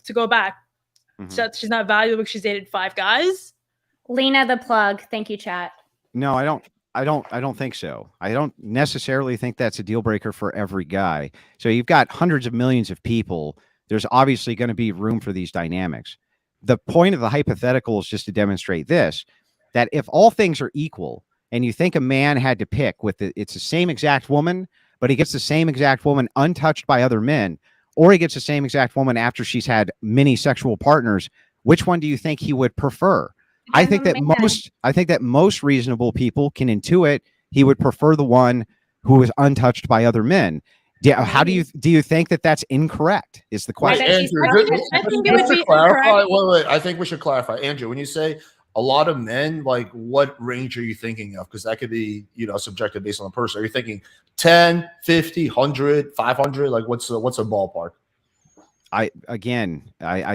to go back, that she's not valuable because she's dated 5 guys? Lena the plug. Thank you, chat. No, I don't think so. I don't necessarily think that's a deal breaker for every guy. So you've got hundreds of millions of people. There's obviously going to be room for these dynamics. The point of the hypothetical is just to demonstrate this, that if all things are equal and you think a man had to pick it's the same exact woman, but he gets the same exact woman untouched by other men, or he gets the same exact woman after she's had many sexual partners, which one do you think he would prefer? I think that most reasonable people can intuit he would prefer the one who was untouched by other men. How do you think that that's incorrect? Is the question. Andrew, I think it would be clarify. Wait. I think we should clarify, Andrew. When you say a lot of men, like what range are you thinking of? Because that could be, subjective based on the person. Are you thinking 10, 50, 100, 500? Like what's a ballpark? I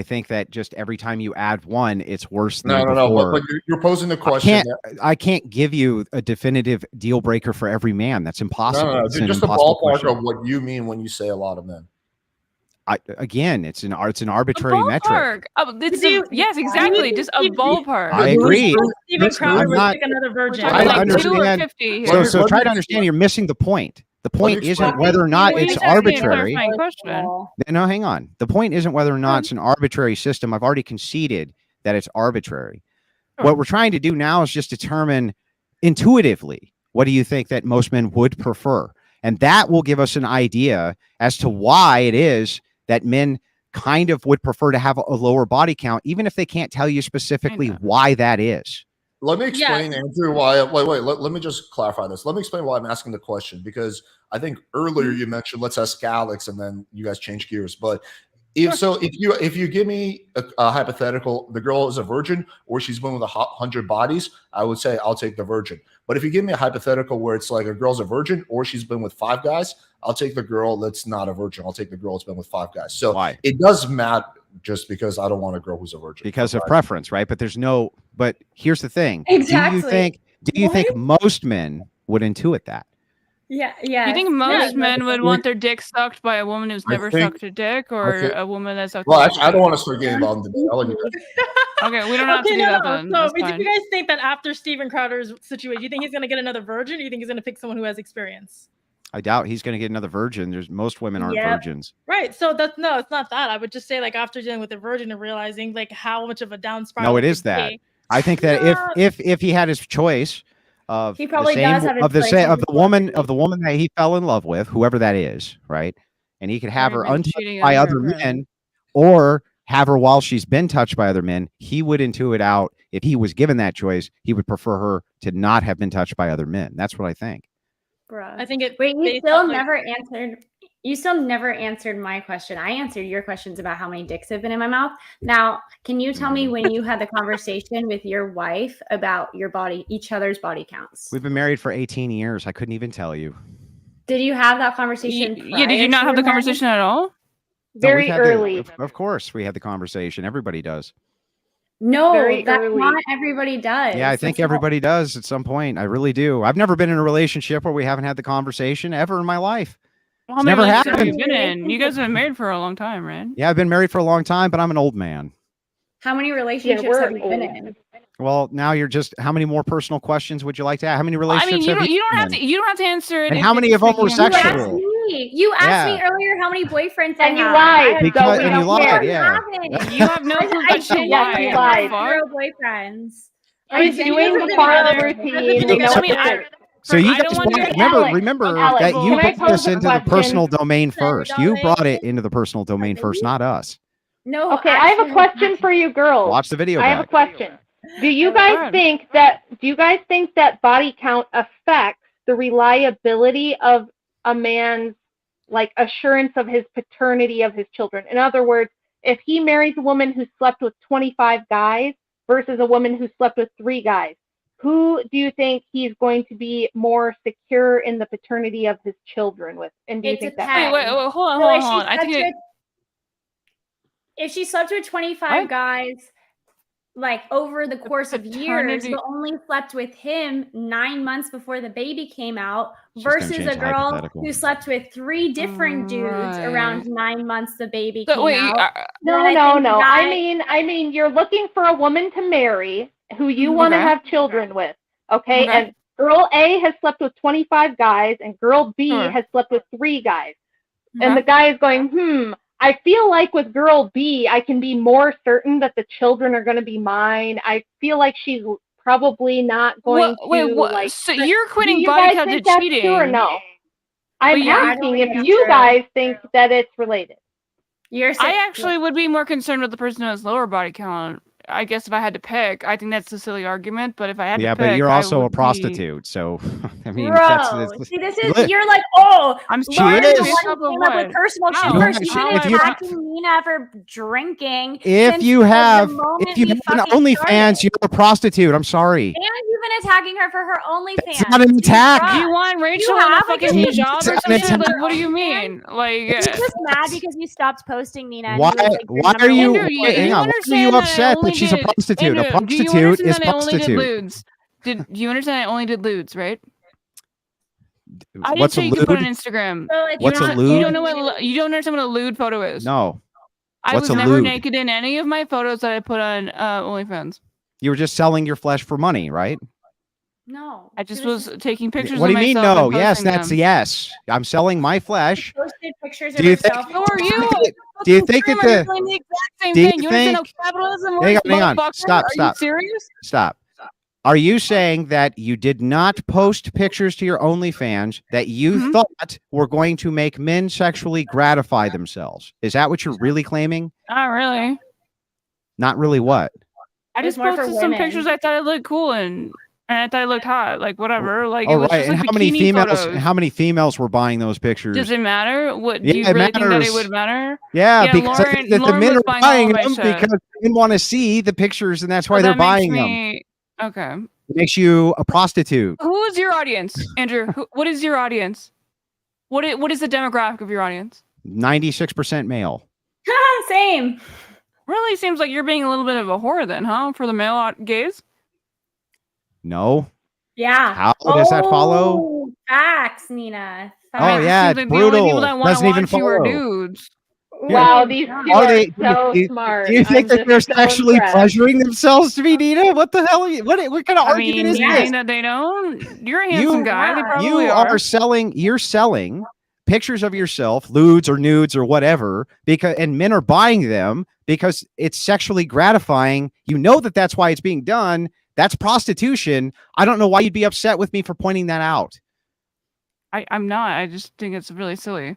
think that just every time you add one, it's worse than before. No. But you're posing the question. I can't give you a definitive deal breaker for every man. That's impossible. No. It's just a ballpark question of what you mean when you say a lot of men. It's an arbitrary metric. Yes, exactly. Just a ballpark. I agree. Steven Crowder would pick another virgin. I understand. So try to understand. You're missing the point. The point isn't whether or not it's arbitrary. No, hang on. The point isn't whether or not it's an arbitrary system. I've already conceded that it's arbitrary. Sure. What we're trying to do now is just determine intuitively, what do you think that most men would prefer? And that will give us an idea as to why it is that men kind of would prefer to have a lower body count, even if they can't tell you specifically why that is. Let me explain, Andrew, why. Wait. Let me just clarify this. Let me explain why I'm asking the question, because I think earlier you mentioned let's ask Alex, and then you guys change gears. But if you give me a hypothetical, the girl is a virgin or she's been with 100 bodies, I would say I'll take the virgin. But if you give me a hypothetical where it's like a girl's a virgin or she's been with 5 guys, I'll take the girl that's not a virgin. I'll take the girl that's been with 5 guys. So why? It does matter. Just because I don't want a girl who's a virgin. Because of preference, right? But here's the thing. Exactly. Do you think most men would intuit that? Yeah. You think most men would want their dick sucked by a woman who's never sucked a dick, or a woman that's sucked? Well, actually, I don't want to start getting involved in the debate. Okay, we don't have to do that then. So, do you guys think that after Steven Crowder's situation, you think he's going to get another virgin, or you think he's going to pick someone who has experience? I doubt he's going to get another virgin. Most women aren't virgins. Right. So it's not that. I would just say, like, after dealing with a virgin and realizing like how much of a down spiral. No, it is that. I think that if he had his choice of he probably of the woman that he fell in love with, whoever that is, right? And he could have her untouched by other men, or have her while she's been touched by other men, he would intuit out, if he was given that choice, he would prefer her to not have been touched by other men. That's what I think. Bruh. I think it. Wait, you still never answered. You still never answered my question. I answered your questions about how many dicks have been in my mouth. Now, can you tell me when you had the conversation with your wife about each other's body counts? We've been married for 18 years. I couldn't even tell you. Did you have that conversation? Yeah. Did you not have the conversation at all? Very early. Of course, we had the conversation. Everybody does. No, not everybody does. Yeah, I think everybody does at some point. I really do. I've never been in a relationship where we haven't had the conversation ever in my life. Well, it's never happened. You guys have been married for a long time, right? Yeah, I've been married for a long time, but I'm an old man. How many relationships have you been in? Well, now you're just. How many more personal questions would you like to ask? How many relationships? I mean, you don't have to answer it. And how many of them were sexual? You asked me earlier how many boyfriends and you lied. You lied. Yeah. You have no clue that you lied. Zero boyfriends. I was doing the farm routine. So you I guys don't want brought, to- remember Alex, that you can I brought this pose a into the question? personal domain first. You darling. brought it into the personal domain first, not us. No. Okay, I have a actually- question for you girls. Watch the video I have a back. question. Do you Go guys ahead. think that body count affects the reliability of a man's like assurance of his paternity of his children? In other words, if he marries a woman who slept with 25 guys versus a woman who slept with 3 guys, who do you think he's going to be more secure in the paternity of his children with? And do you It think depends. that Wait, hold on, So hold on, if she hold on. I slept think with, if she slept with 25 What? guys, like over the course of years, paternity- but only slept with him 9 months before the baby came out, It's just gonna versus change a the girl hypothetical. who slept with 3 different dudes around Right. 9 months the baby So came wait, out. No, Then I no, think the no. guy- I mean, you're looking for a woman to marry who you want to Okay. have children with, okay? Okay. And girl A has slept with 25 guys, and girl B Sure. has slept with 3 guys. Okay. And the guy is going, I feel like with girl B, I can be more certain that the children are going to be mine. I feel like she's probably not going Wait, to what? like. So you're Do quitting you body guys count to think that's cheating? true or no? I'm you're- I don't asking think if that's you true. guys think that it's related. You're saying, I actually would be more concerned with the person who has lower body count. I guess if I had to pick, I think that's a silly argument. But if I had Yeah, to pick, but you're I also a would be- prostitute, so I mean, bro, that's see, this look, is, you're like, oh, I'm She Lauren's is. the one Based who off of came up with what? personal shit How? first. If You've been if you- attacking Neeina for drinking. if since you the have moment if you we have an fucking OnlyFans, started. you're a prostitute. I'm sorry. And you've been attacking her for her OnlyFans. It's not an attack. Do you want Rachel in have, a fucking like, hijab or it's some an shit? Like, attack. what do you mean? Like, He's just mad because you stopped posting Neeina. and Why? he was, like, your Why number are you? one Andrew, supporter. Hang on. Why are you understand that I upset only that she's a did- prostitute? A Andrew, do you prostitute understand is that I only did prostitute. lewds? Do you understand I only did lewds, right? I didn't What's a say you could put on lewd? Instagram. So it's What's a not- lewd? You don't know what you don't understand what a lewd photo is. No, I what's was a never lewd? naked in any of my photos that I put on OnlyFans. you were just selling your flesh for money, right? No. I just She was taking pictures. What do of you mean? myself No. and Yes, posting that's them. a yes. I'm selling my flesh. posted pictures Do of you think- herself. Who are you? Do you think that Screamer, you're the doing the exact same do you thing? You understand think- how capitalism Hang works? on, hang on. motherfucker? Stop, Are stop. you serious? stop? Are you saying that you did not post pictures to your OnlyFans that you Mhm. thought were going to make men sexually gratify themselves? Is that what you're really claiming? Not really. Not really. What? I It was just more for posted some women. pictures I thought I looked cool in, and I thought I looked hot. Like whatever. Like it Oh, was right. just And like how many bikini females? photos. How many females were buying those pictures? Does it matter? What do Yeah, you it really think that it matters. would matter? Yeah, Yeah, because I Lauren- think that the Lauren men was are buying all buying my them shit. because men want to see the pictures, and that's why So they're that makes buying them. me... Okay. It makes you a prostitute. Who is your audience, Andrew? What is your audience? What is the demographic of your audience? 96% male. Same. Really seems like you're being a little bit of a whore then, huh? For the male gaze? No. Yeah. How does that follow? Oh, facts, Nina. Oh, Facts. yeah, Seems it's like the only brutal. people that want Doesn't to even watch you are follow. dudes. Yeah. Wow, these two Are are they- so do- smart. Do you think I'm that they're just so actually impressed. pleasuring themselves to be Nina? What the hell? What kind of I argument mean, is you this? think that they don't? You're a handsome guy. They Yeah. probably You are selling. You're selling pictures of yourself, lewds or nudes or whatever, because and men are buying them because it's sexually gratifying. You know that that's why it's being done. That's prostitution. I don't know why you'd be upset with me for pointing that out. I'm not. I just think it's really silly.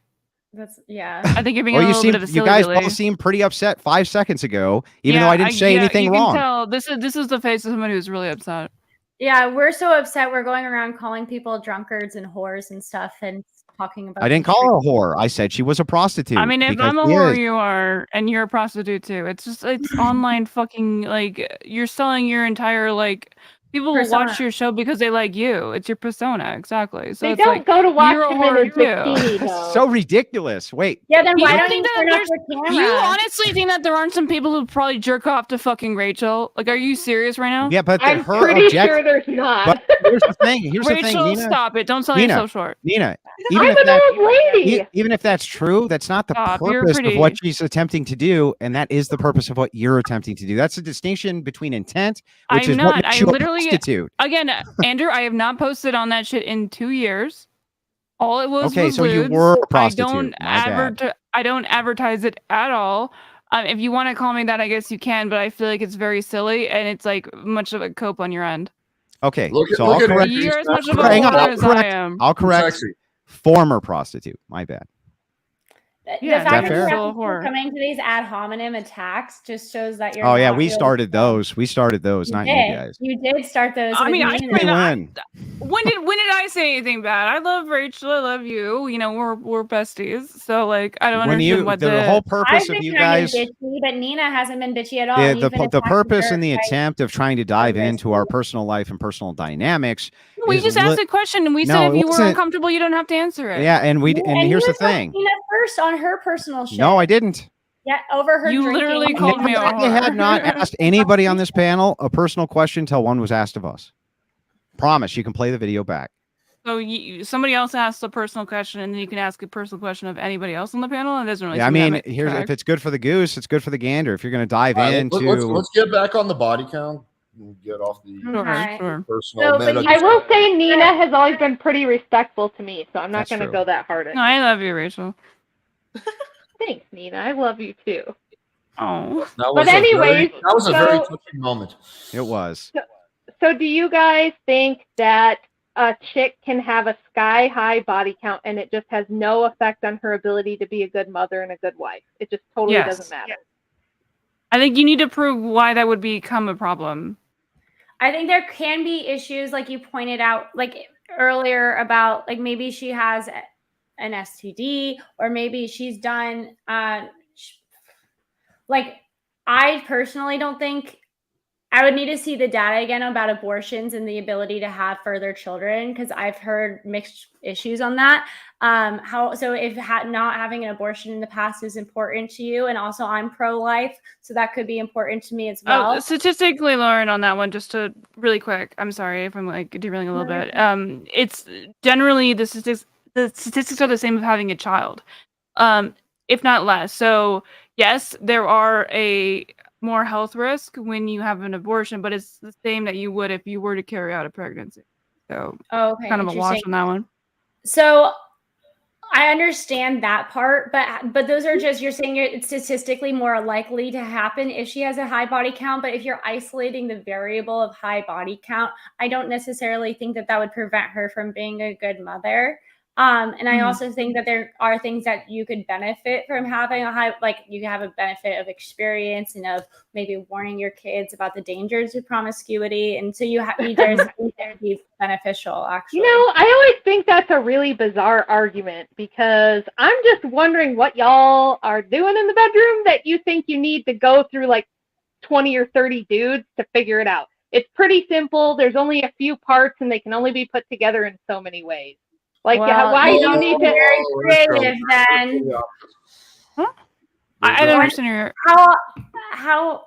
That's yeah. I think you're being Well, a you little seem, bit of a you silly guys Billy. both seem pretty upset 5 seconds ago, even though I didn't say anything you wrong. Can tell. This is the face of someone who's really upset. Yeah, we're so upset. We're going around calling people drunkards and whores and stuff and talking about I didn't the call her a street. whore. I said she was a prostitute. I mean, if because I'm a she whore, is. you are, and you're a prostitute too. It's online fucking like you're selling your entire like. People will watch Persona. your show because they like you. It's your persona, exactly. So They it's don't like go to watch you're a him in whore his too. bikini, though. So ridiculous. Wait, Yeah, then You why don't don't think you that turn off there's- your camera? You honestly think that there aren't some people who probably jerk off to fucking Rachel? Like, are you serious right now? yeah, but I'm her pretty object. sure there's not. But here's the thing. Here's the thing, Rachel, Nina. stop it! Don't sell Nina, yourself short. Nina, even I'm if an that, old lady. even if that's true, that's not the Stop, you're purpose of pretty. what she's attempting to do, and that is the purpose of what you're attempting to do. That's the distinction between intent, which I'm is not. what makes I you a literally- prostitute. Again, Andrew, I have not posted on that shit in 2 years. All it was Okay, was so you lewds. were a prostitute. I don't My bad. I don't advertise it at all. If you want to call me that, I guess you can, but I feel like it's very silly and it's like much of a cope on your end. Okay, Look so look I'll at correct. Andrew's You're as much of a Hang on, whore I'll as I correct. am. I'll correct. Sexy. Former prostitute. My bad. The Yeah, fact is that that you fair? have Still a people whore. coming to these ad hominem attacks just shows that you're. Oh yeah, not we really started strong. those. We started those, You not did. you guys. You did start those. I with mean, I Neeina. mean, When? when did I say anything bad? I love Rachel. I love you. You know, we're besties. So like, I don't When understand you what the whole I've purpose of been you kind guys. of bitchy, but Neeina hasn't been bitchy at all. The, and you've been the attacking purpose her, and the right? attempt of trying to dive into our Aggressively. personal life and personal dynamics we is just asked a question, and we said No, if it you were wasn't. uncomfortable, you don't have to answer it. Yeah, and And here's you the thing. Neeina first on her personal shit. No, I didn't. Yeah, over her You drinking. literally called me a I whore. had not asked anybody on this panel a personal question until one was asked of us. Promise, you can play the video back. So somebody else asks a personal question, and then you can ask a personal question of anybody else on the panel. It doesn't really. Yeah, I seem that mean, much here's track. if it's good for the goose, it's good for the gander. If you're going to dive All right, into, let's get back on the body count. And get off the Okay. Sure. personal. So, but meta- you- I will say Neeina has always been pretty respectful to me, so I'm not That's going to true. go that hard at No, I love you, Rachel. Thanks, Neeina. I love you too. Oh, That But was a very- anyways, that was a very so- touching moment. it was. So do you guys think that a chick can have a sky-high body count and it just has no effect on her ability to be a good mother and a good wife? It just totally Yes. doesn't matter. I think you need to prove why that would become a problem. I think there can be issues, like you pointed out, like earlier, about like maybe she has an STD, or maybe she's done. Like, I personally don't think I would need to see the data again about abortions and the ability to have further children, because I've heard mixed issues on that. So if not having an abortion in the past is important to you, and also I'm pro-life, so that could be important to me as well. Oh, statistically, Lauren, on that one, just to really quick. I'm sorry if I'm like derailing a little bit. It's generally the statistics are the same of having a child, if not less. So yes, there are a more health risk when you have an abortion, but it's the same that you would if you were to carry out a pregnancy. So Okay, kind of a wash on that one. So I understand that part, but those are just, you're saying it's statistically more likely to happen if she has a high body count. But if you're isolating the variable of high body count, I don't necessarily think that would prevent her from being a good mother. And I also think that there are things that you could benefit from having a high, like you have a benefit of experience and of maybe warning your kids about the dangers of promiscuity. And so there's be beneficial, actually. You know, I always think that's a really bizarre argument, because I'm just wondering what y'all are doing in the bedroom that you think you need to go through like 20 or 30 dudes to figure it out. It's pretty simple. There's only a few parts and they can only be put together in so many ways. Like, Well, why do you you're need to... very creative then. Huh? I don't understand your. How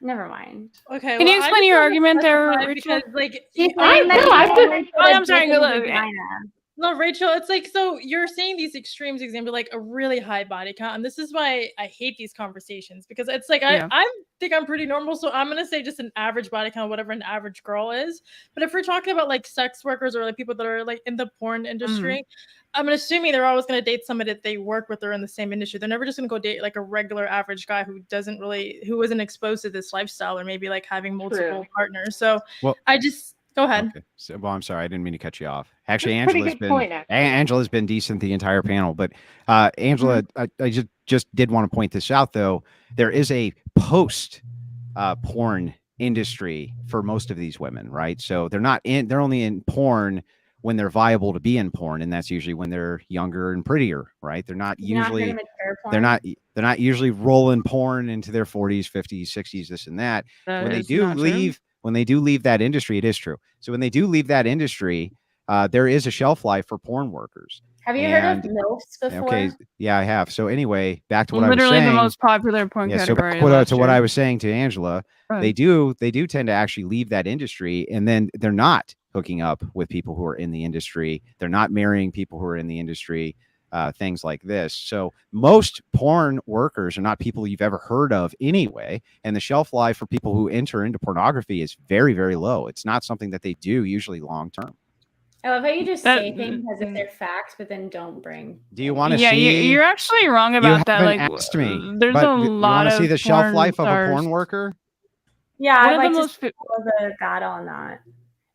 never mind. Okay. Can you well, I explain just your wanna argument there, specify Rachel? Because, like, She's I saying that know, you I'm don't just- want to Oh, I'm put sorry, dick in go the look. vagina. no, Rachel, it's like, so you're saying these extremes example, like a really high body count. And this is why I hate these conversations, because it's like, Yeah. I think I'm pretty normal. So I'm going to say just an average body count, whatever an average girl is. But if we're talking about like sex workers or like people that are like in the porn industry, I'm assuming they're always going to date somebody that they work with or in the same industry. They're never just going to go date like a regular average guy who isn't exposed to this lifestyle, or maybe like having multiple partners. So Well, I just, go ahead. Okay. So, well, I'm sorry, I didn't mean to cut you off. Actually, That's a pretty Angela's good been point, actually. Angela's been decent the entire panel, but Angela, I just did want to point this out though. There is a post porn industry for most of these women, right? So they're only in porn when they're viable to be in porn, and that's usually when they're younger and prettier, right? They're not usually they're not usually rolling porn into their 40s, 50s, 60s, this and that. When they do leave that industry, it is true. So when they do leave that industry, there is a shelf life for porn workers. Have you heard of MILFs before? Okay, yeah, I have. So anyway, back to what I was Literally saying. the most popular porn So category. back to what I was saying to Angela, Right. they do tend to actually leave that industry, and then they're not hooking up with people who are in the industry. They're not marrying people who are in the industry. Things like this. So most porn workers are not people you've ever heard of anyway. And the shelf life for people who enter into pornography is very, very low. It's not something that they do usually long term. I love how you just say things as if they're facts, but then don't bring. Do you want to Yeah, see? you're actually wrong about that. haven't Like, asked me, there's but a you lot want to of see the shelf porn life of a stars. porn worker? Yeah, One I'd of like the to most follow the data on that.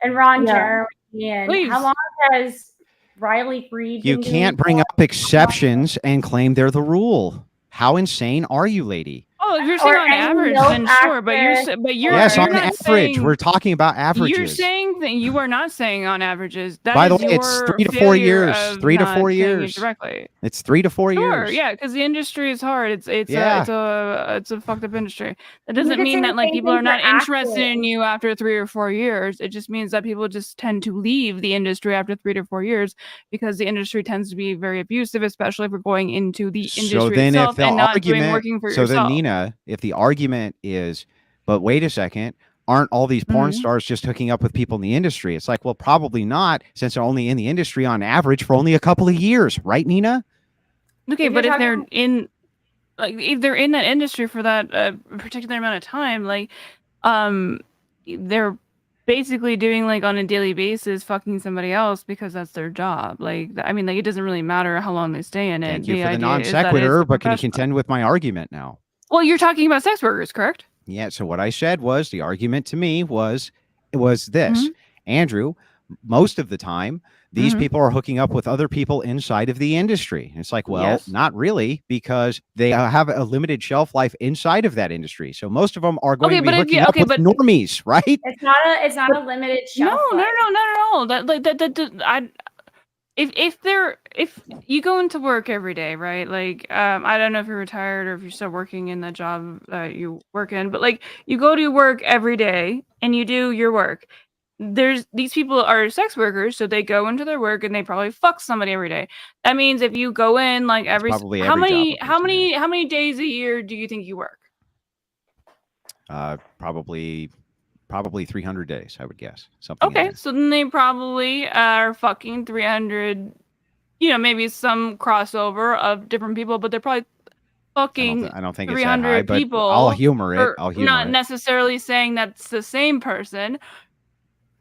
and Ron Yeah. Jeremy. And Please. how long has Riley Reid You been doing can't bring up exceptions and claim they're the rule. How insane are you, lady? Oh, if you're saying Or on any average, milk then sure. But actress Yes, you're on not average. saying, We're talking about you're averages. saying that you are not saying on averages. That By the is way, it's your 3 to 4 failure years. of 3 to not 4 saying it years. directly. It's 3 to 4 Sure, years. yeah, because the industry is hard. It's Yeah. it's a fucked up industry. That You doesn't could mean say that the like same people thing are not for interested in acting. you after 3 or 4 years. It just means that people just tend to leave the industry after 3 to 4 years because the industry tends to be very abusive, especially if we're going into the So industry then if itself the and not argument, working for so yourself. then Neeina, if the argument is, but wait a second, aren't all these porn Mhm. stars just hooking up with people in the industry? It's like, well, probably not, since they're only in the industry on average for only a couple of years, right, Neeina? Okay, If but you're if they're talking- if they're in that industry for that particular amount of time, like they're basically doing like on a daily basis fucking somebody else because that's their job. Like I mean, like it doesn't really matter how long they stay in it. Thank you for the idea non is that it's sequitur, a but can you professional. contend with my argument now? Well, you're talking about sex workers, correct? Yeah, so what I said was the argument to me was this. Andrew, most of the time, these people are hooking up with other people inside of the industry. It's like, well, Yes. not really, because they have a limited shelf life inside of that industry. So most of them are going to be hooking up with normies, right? It's not a limited shelf No, life. not at all. If you go into work every day, right? Like, I don't know if you're retired or if you're still working in the job that you work in, but like you go to work every day and you do your work. These people are sex workers, so they go into their work and they probably fuck somebody every day. That means if you go in like probably how every job of many days a year do you think you work? Probably 300 days, I would guess. Something. Okay, so then they probably are fucking 300, maybe some crossover of different people, but they're probably fucking I don't think it's that high, 300 but people. I'll humor it. Not necessarily saying that's the same person.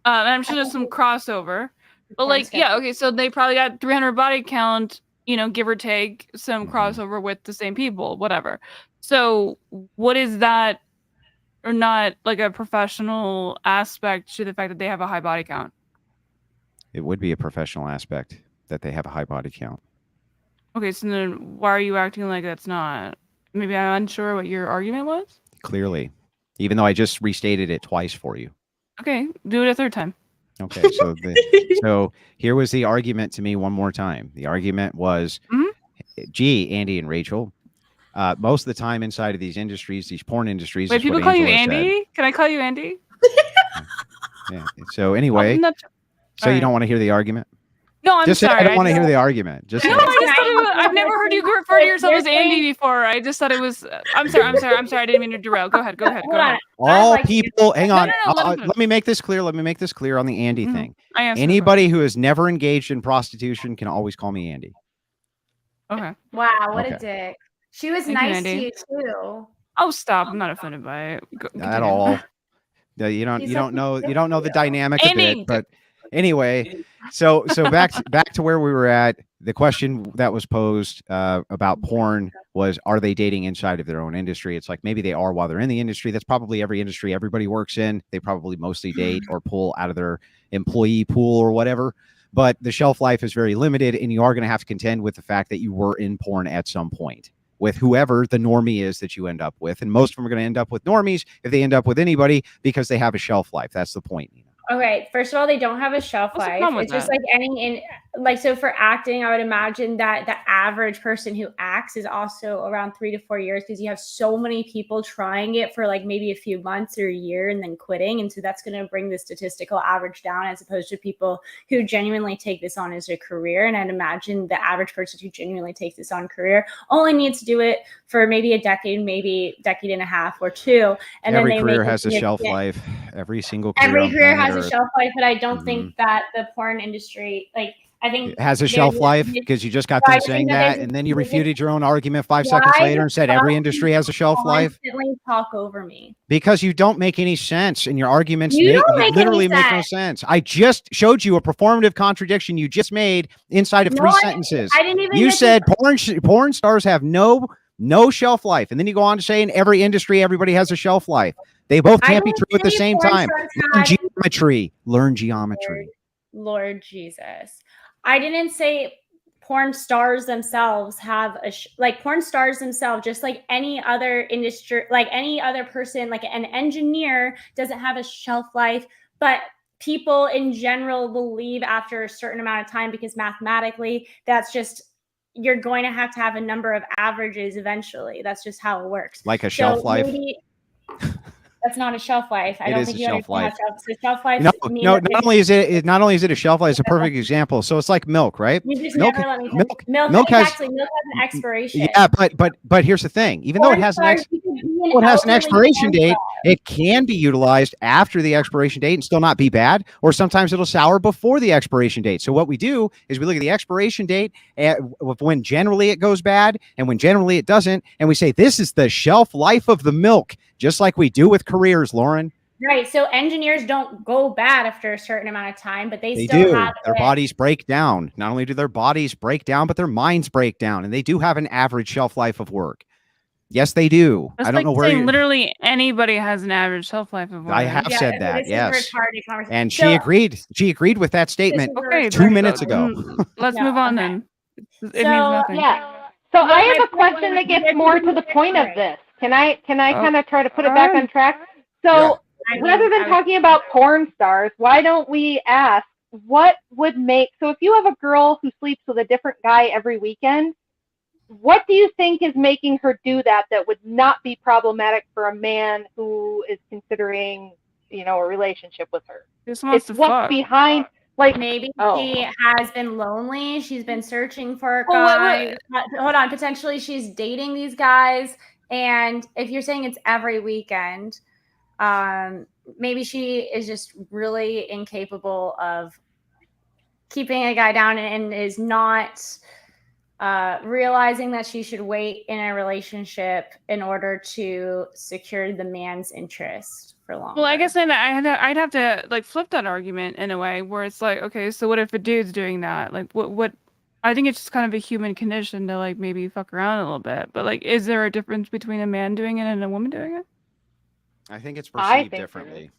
And I'm sure there's some crossover. But like, yeah, okay, so they probably got 300 body count, give or take some crossover with the same people, whatever. So what is that or not like a professional aspect to the fact that they have a high body count? It would be a professional aspect that they have a high body count. Okay, so then why are you acting like that's not? Maybe I'm unsure what your argument was? Clearly, even though I just restated it twice for you. Okay, do it a third time. Okay, so so here was the argument to me one more time. The argument was, gee, Andy and Rachel, most of the time inside of these industries, these porn industries. Wait, people call you Andy? Can I call you Andy? Yeah. So anyway, so you don't want to hear the argument? No, I'm just sorry. I don't want to hear the argument. Just no, I've never heard you refer to yourself as Andy before. I just thought it was. I'm sorry. I didn't mean to derail. Go ahead. All people, hang on. Let me make this clear. On the Andy thing. Anybody who has never engaged in prostitution can always call me Andy. Okay. Wow, what a dick. She was nice to you too. Oh, stop! I'm not offended by it at all. You don't know the dynamic of it, but anyway. So back to where we were at. The question that was posed about porn was, are they dating inside of their own industry? It's like maybe they are while they're in the industry. That's probably every industry everybody works in. They probably mostly date or pull out of their employee pool or whatever. But the shelf life is very limited, and you are going to have to contend with the fact that you were in porn at some point with whoever the normie is that you end up with. And most of them are going to end up with normies if they end up with anybody because they have a shelf life. That's the point. Okay, first of all, they don't have a shelf life. It's just like so for acting, I would imagine that the average person who acts is also around 3 to 4 years because you have so many people trying it for like maybe a few months or a year and then quitting. And so that's going to bring the statistical average down as opposed to people who genuinely take this on as a career. And I'd imagine the average person who genuinely takes this on career only needs to do it for maybe a decade, maybe decade and a half or two. And every then career has a shelf life. Every single career has a shelf life, but I don't think that the porn industry, I think it has a shelf life because you just got through saying that, and then you refuted your own argument 5 seconds later and said every industry has a shelf life. Talk over me because you don't make any sense, and your arguments literally make no sense. I just showed you a performative contradiction you just made inside of 3 sentences. I didn't even. You said porn stars have no shelf life, and then you go on to say in every industry everybody has a shelf life. They both can't be true at the same time. geometry. Learn geometry. Lord Jesus. I didn't say porn stars themselves have porn stars themselves, just like any other industry, like any other person, like an engineer doesn't have a shelf life, but people in general believe after a certain amount of time, because mathematically that's just, you're going to have a number of averages eventually. That's just how it works. Like a shelf life. Maybe, that's not a shelf life. I It don't is think a you shelf understand life. how shelf life. No. Not only is it a shelf life, it's a perfect example. So it's like milk, right? You just Milk, never let me. milk has Milk has an expiration. Yeah, but here's the thing. Even though it has an expiration date, it can be utilized after the expiration date and still not be bad. Or sometimes it'll sour before the expiration date. So what we do is we look at the expiration date when generally it goes bad and when generally it doesn't, and we say this is the shelf life of the milk, just like we do with careers, Lauren. Right. So engineers don't go bad after a certain amount of time, but they do. still have Their bodies break down. Not only do their bodies break down, but their minds break down, and they do have an average shelf life of work. Yes, they do. That's I don't know where literally anybody has an average shelf life of work. I have said that. Yes, and she agreed. She agreed with that statement 2 minutes ago. Let's move on then. It means nothing. Yeah. So I have a question that gets more to the point of this. Can I kind of try to put it back on track? So rather than talking about porn stars, why don't we ask what would make, so if you have a girl who sleeps with a different guy every weekend, what do you think is making her do that would not be problematic for a man who is considering, a relationship with her? It's what's behind, like, maybe she has been lonely. She's been searching for a guy. Hold on. Potentially she's dating these guys. And if you're saying it's every weekend, maybe she is just really incapable of keeping a guy down and is not realizing that she should wait in a relationship in order to secure the man's interest for long. Well, I guess then I'd have to like flip that argument in a way where it's like, okay, so what if a dude's doing that? Like, what? I think it's just kind of a human condition to like maybe fuck around a little bit. But like, is there a difference between a man doing it and a woman doing it? I think it's perceived differently.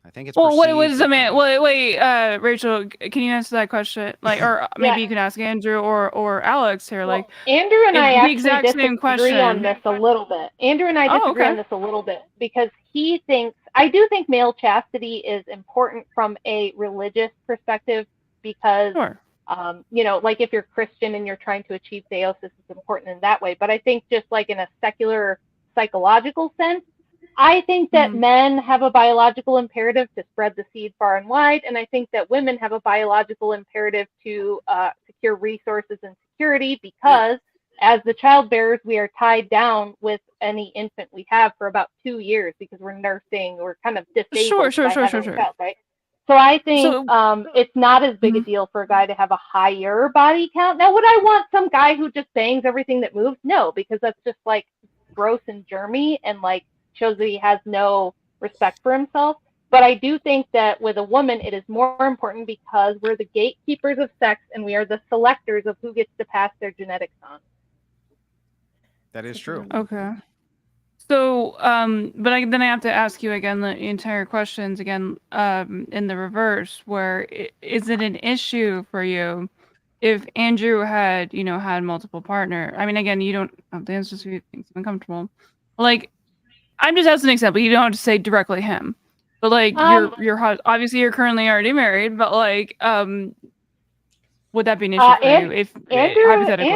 I think it's well. What is a man? Well, wait, Rachel, can you answer that question? Like, or maybe you can ask Andrew or Alex here. Like, Andrew and I actually disagree on this a little bit. Andrew and I disagree on this a little bit because he thinks, I do think male chastity is important from a religious perspective because, like if you're Christian and you're trying to achieve theosis, it's important in that way. But I think just like in a secular psychological sense, I think that men have a biological imperative to spread the seed far and wide, and I think that women have a biological imperative to secure resources and security because as the childbearers, we are tied down with any infant we have for about 2 years because we're nursing, we're kind of disabled. Sure. Child, right? So I think it's not as big a deal for a guy to have a higher body count. Now, would I want some guy who just bangs everything that moves? No, because that's just like gross and germy and like shows that he has no respect for himself. But I do think that with a woman, it is more important because we're the gatekeepers of sex and we are the selectors of who gets to pass their genetics on. That is true. Okay. So, but then I have to ask you again the entire questions again in the reverse, where is it an issue for you if Andrew had, had multiple partner? I mean, again, you don't have to answer so you think it's uncomfortable. Like, I'm just as an example. You don't have to say directly him, but like you're obviously you're currently already married, but like would that be an issue for you if hypothetically?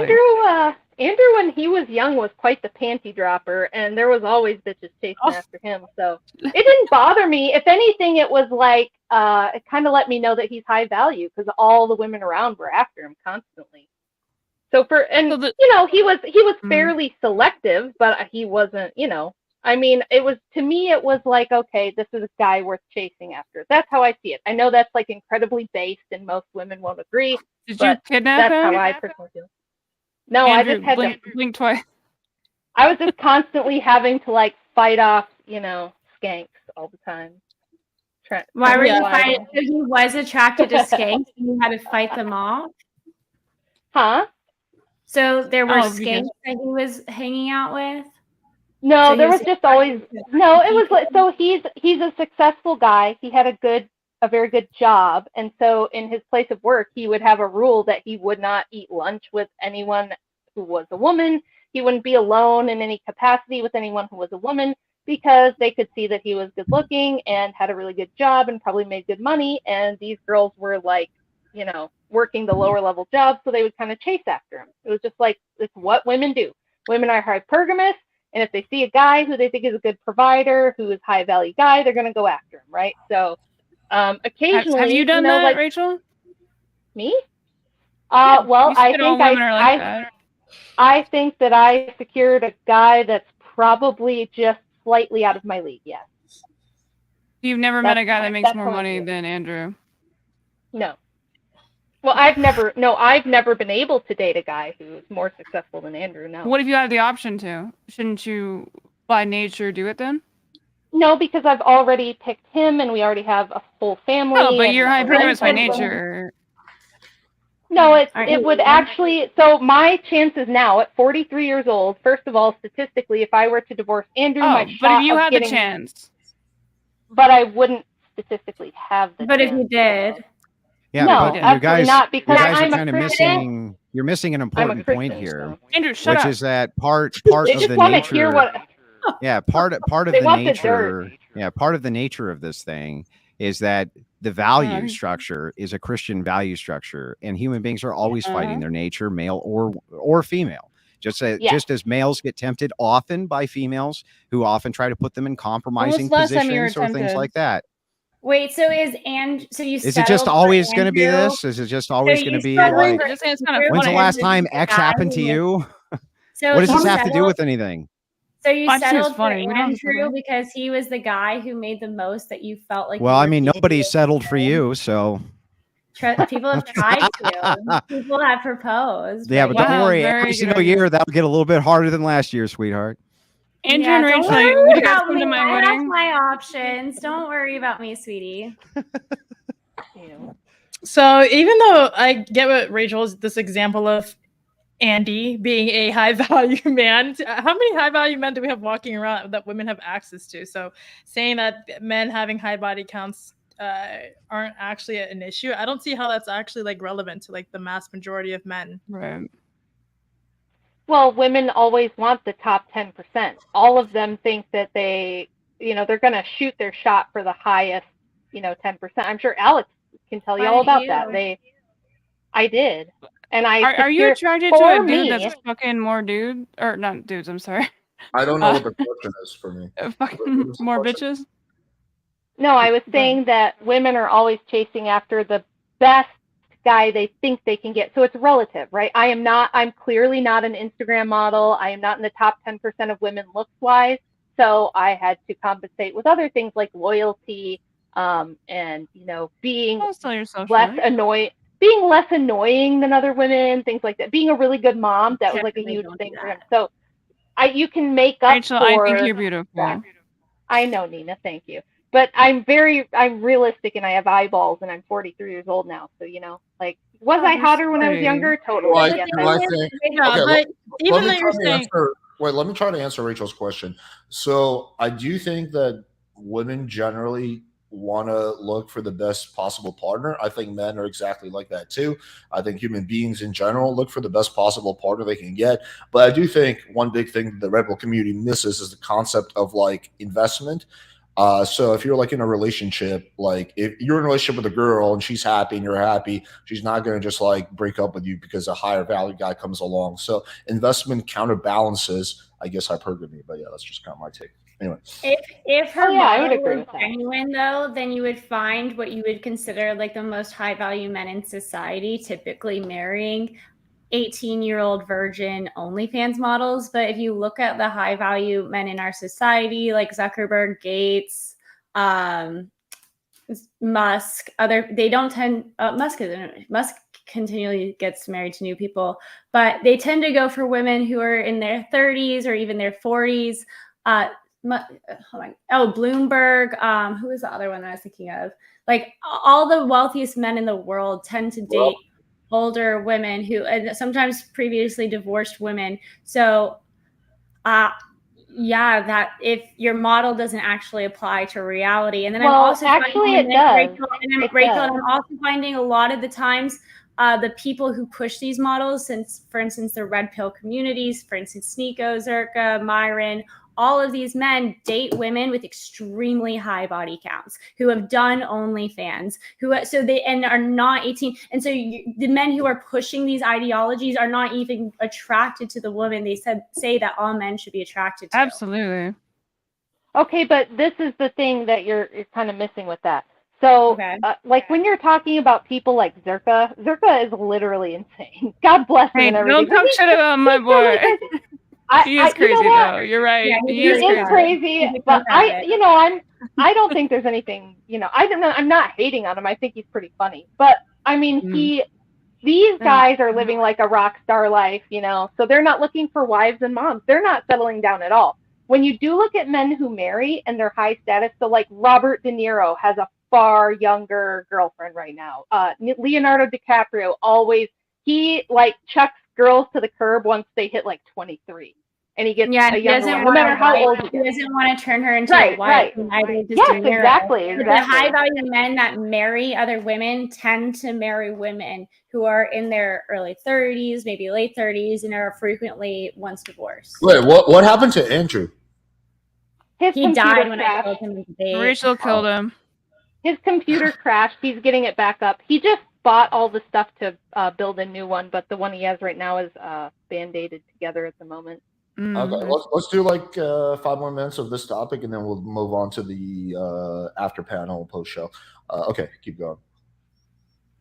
Andrew, when he was young, was quite the panty dropper, and there was always bitches chasing after him. So it didn't bother me. If anything, it was like it kind of let me know that he's high value because all the women around were after him constantly. So he was fairly selective, but he wasn't. I mean, it was like, okay, this is a guy worth chasing after. That's how I see it. I know that's like incredibly based and most women won't agree. Did you kidnap him? That's how I personally feel. No, Andrew, I just had to blink twice. I was just constantly having to like fight off, skanks all the time. Why were you fighting? So he was attracted to skanks and you had to fight them off? Huh? So there were skanks that he was hanging out with? No, there was just always it was like, so he's a successful guy. He had a good a very good job. And so in his place of work, he would have a rule that he would not eat lunch with anyone who was a woman. He wouldn't be alone in any capacity with anyone who was a woman, because they could see that he was good looking and had a really good job and probably made good money. And these girls were like, you know, working the lower level jobs, so they would kind of chase after him. It was just like, it's what women do. Women are hypergamous, and if they see a guy who they think is a good provider, who is a high value guy, they're going to go after him, right? So occasionally, Have you done that, like, Rachel? Me? Well, You said all women are like that. I think that I secured a guy that's probably just slightly out of my league. Yes. You've never met a guy that makes more money than Andrew? No. Well, I've never been able to date a guy who's more successful than Andrew. No. What if you have the option to? Shouldn't you, by nature, do it then? No, because I've already picked him, and we already have a full family. Oh, but you're hypergamous by nature. No, it would actually. So my chances now at 43 years old. First of all, statistically, if I were to divorce Andrew, my shot but if you of had getting, the chance. But I wouldn't statistically have the. But chance. if you did. Yeah, no, but absolutely you guys, not, because you guys I'm are a kind of Christian. you're missing an important point here, Andrew, shut which up. is that part They of just the want to nature. hear what. Yeah, part of They the want the nature. dirt. Yeah, part of the nature of this thing is that the value structure is a Christian value structure, and human beings are always fighting their nature, male or female. Just as males get tempted often by females who often try to put them in compromising positions or things like that. Wait, so is it just always going to be this? Is it just always going to be like? When's the last time X happened to you? So what does this have to do with anything? So you settled for Andrew because he was the guy who made the most that you felt like. Well, I mean, nobody settled for you, so. People have tried to. People have proposed. Yeah, but don't worry. Every single year, that'll get a little bit harder than last year, sweetheart. Andrew and Rachel, would you guys come to my I wedding? have my options. Don't worry about me, sweetie. So even though I get what Rachel's this example of Andy being a high value man, how many high value men do we have walking around that women have access to? So saying that men having high body counts aren't actually an issue, I don't see how that's actually like relevant to like the mass majority of men. Right. Well, women always want the top 10%. All of them think that they're going to shoot their shot for the highest, 10%. I'm sure Alex can tell you all about that. I did. And are you attracted to a dude that's fucking more dude? Or not dudes, I'm sorry. I don't know what the question is for me. Fucking more bitches? No, I was saying that women are always chasing after the best guy they think they can get. So it's relative, right? I'm clearly not an Instagram model. I am not in the top 10% of women looks wise. So I had to compensate with other things like loyalty, and being less annoying than other women, things like that. Being a really good mom, that was like a huge thing for him. So you can make up Rachel, for I think you're beautiful. That. I know, Neena, thank you. But I'm realistic, and I have eyeballs, and I'm 43 years old now. So, was I hotter when I was younger? Totally. Well, let me try to answer Rachel's question. So I do think that women generally want to look for the best possible partner. I think men are exactly like that too. I think human beings in general look for the best possible partner they can get. But I do think one big thing the Red Bull community misses is the concept of like investment. So if you're like in a relationship, like if you're in a relationship with a girl and she's happy and you're happy, she's not going to just like break up with you because a higher value guy comes along. So investment counterbalances, I guess, hypergamy. But yeah, that's just kind of my take. Anyway, if her model was genuine, though, then you would find what you would consider like the most high value men in society typically marrying 18-year-old virgin OnlyFans models. But if you look at the high value men in our society, like Zuckerberg, Gates, Musk, Musk continually gets married to new people, but they tend to go for women who are in their 30s or even their 40s. Bloomberg. Who is the other one that I was thinking of? Like all the wealthiest men in the world tend to date older women and sometimes previously divorced women. So yeah, that if your model doesn't actually apply to reality. And then Well, I'm also actually, finding it does. Rachel, and It Rachel, does. and I'm also finding a lot of the times the people who push these models, since, for instance, the red pill communities, for instance, Sneeko, Zerka, Myron, all of these men date women with extremely high body counts who have done OnlyFans, so they and are not 18. And so the men who are pushing these ideologies are not even attracted to the woman they say that all men should be attracted to. Absolutely. Okay, but this is the thing that you're kind of missing with that. So, Okay. like when you're talking about people like Zerka is literally insane. God bless him Hey, and everything. don't talk shit about my boy. He is crazy, you know what? though. You're right. Yeah, he He is is crazy, but I don't think there's anything, I'm not hating on him. I think he's pretty funny. But I mean, these guys are living like a rock star life, so they're not looking for wives and moms. They're not settling down at all. When you do look at men who marry and they're high status, so like Robert De Niro has a far younger girlfriend right now. Leonardo DiCaprio he like chucks girls to the curb once they hit like 23. And he gets a younger one, no matter how old he He gets. doesn't want to turn her into a wife. Right. Yes, exactly. The high value men that marry other women tend to marry women who are in their early 30s, maybe late 30s, and are frequently once divorced. Wait, what happened to Andrew? He died when I told him to date. Rachel killed him. His computer crashed. He's getting it back up. He just bought all the stuff to build a new one, but the one he has right now is band-aided together at the moment. Okay, let's do like 5 more minutes of this topic, and then we'll move on to the after panel post show. Okay, keep going.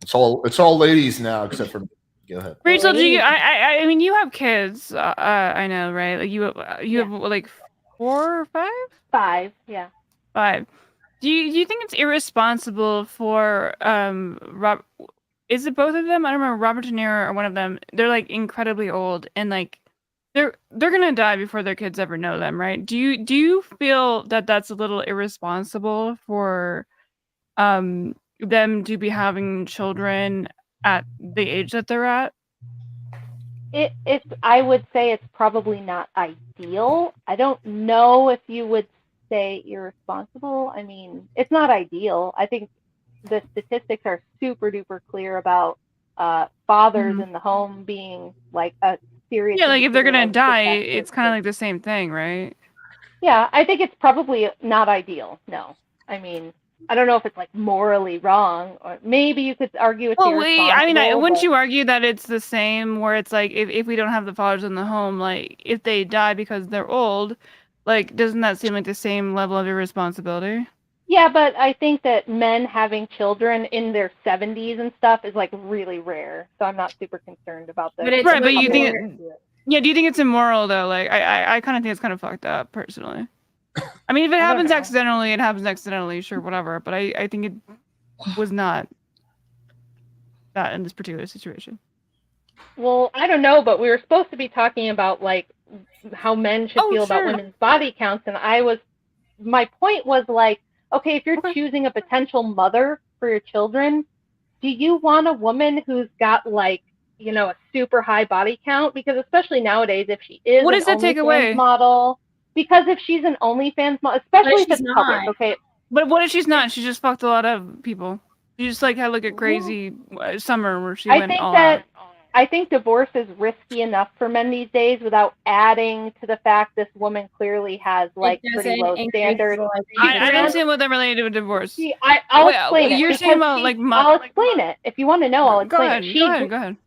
It's all ladies now, except for me. Go ahead. Rachel, do you? I mean, you have kids. I know, right? Like you have like 4 or 5? 5, yeah. 5. Do you think it's irresponsible for is it both of them? I don't remember, Robert De Niro or one of them. They're like incredibly old, and like they're gonna die before their kids ever know them, right? Do you feel that that's a little irresponsible for them to be having children at the age that they're at? I would say it's probably not ideal. I don't know if you would say irresponsible. I mean, it's not ideal. I think the statistics are super duper clear about fathers in the home being like a serious. Yeah, like if they're gonna die, it's kind of like the same thing, right? Yeah, I think it's probably not ideal. No, I mean, I don't know if it's like morally wrong, or maybe you could argue it's irresponsible. I mean, wouldn't you argue that it's the same, where it's like if we don't have the fathers in the home, like if they die because they're old, like doesn't that seem like the same level of irresponsibility? Yeah, but I think that men having children in their 70s and stuff is like really rare, so I'm not super concerned about that. Right, but you think do you think it's immoral though? Like I kind of think it's kind of fucked up personally. I mean, if it happens accidentally, it happens accidentally, sure, whatever. But I think it was not that in this particular situation. Well, I don't know, but we were supposed to be talking about like how men should feel about women's body counts, and my point was like, okay, if you're choosing a potential mother for your children, do you want a woman who's got like, a super high body count? Because especially nowadays, if she is what does that take away? Model, because if she's an OnlyFans model, especially if it's public, okay. But what if she's not? She just fucked a lot of people. She just like had like a crazy summer where she went all out. I think divorce is risky enough for men these days without adding to the fact this woman clearly has like pretty low standards. I don't understand what that related to divorce. See, I'll explain it. You're saying about like I'll explain it. If you want to know, I'll explain it. Go ahead.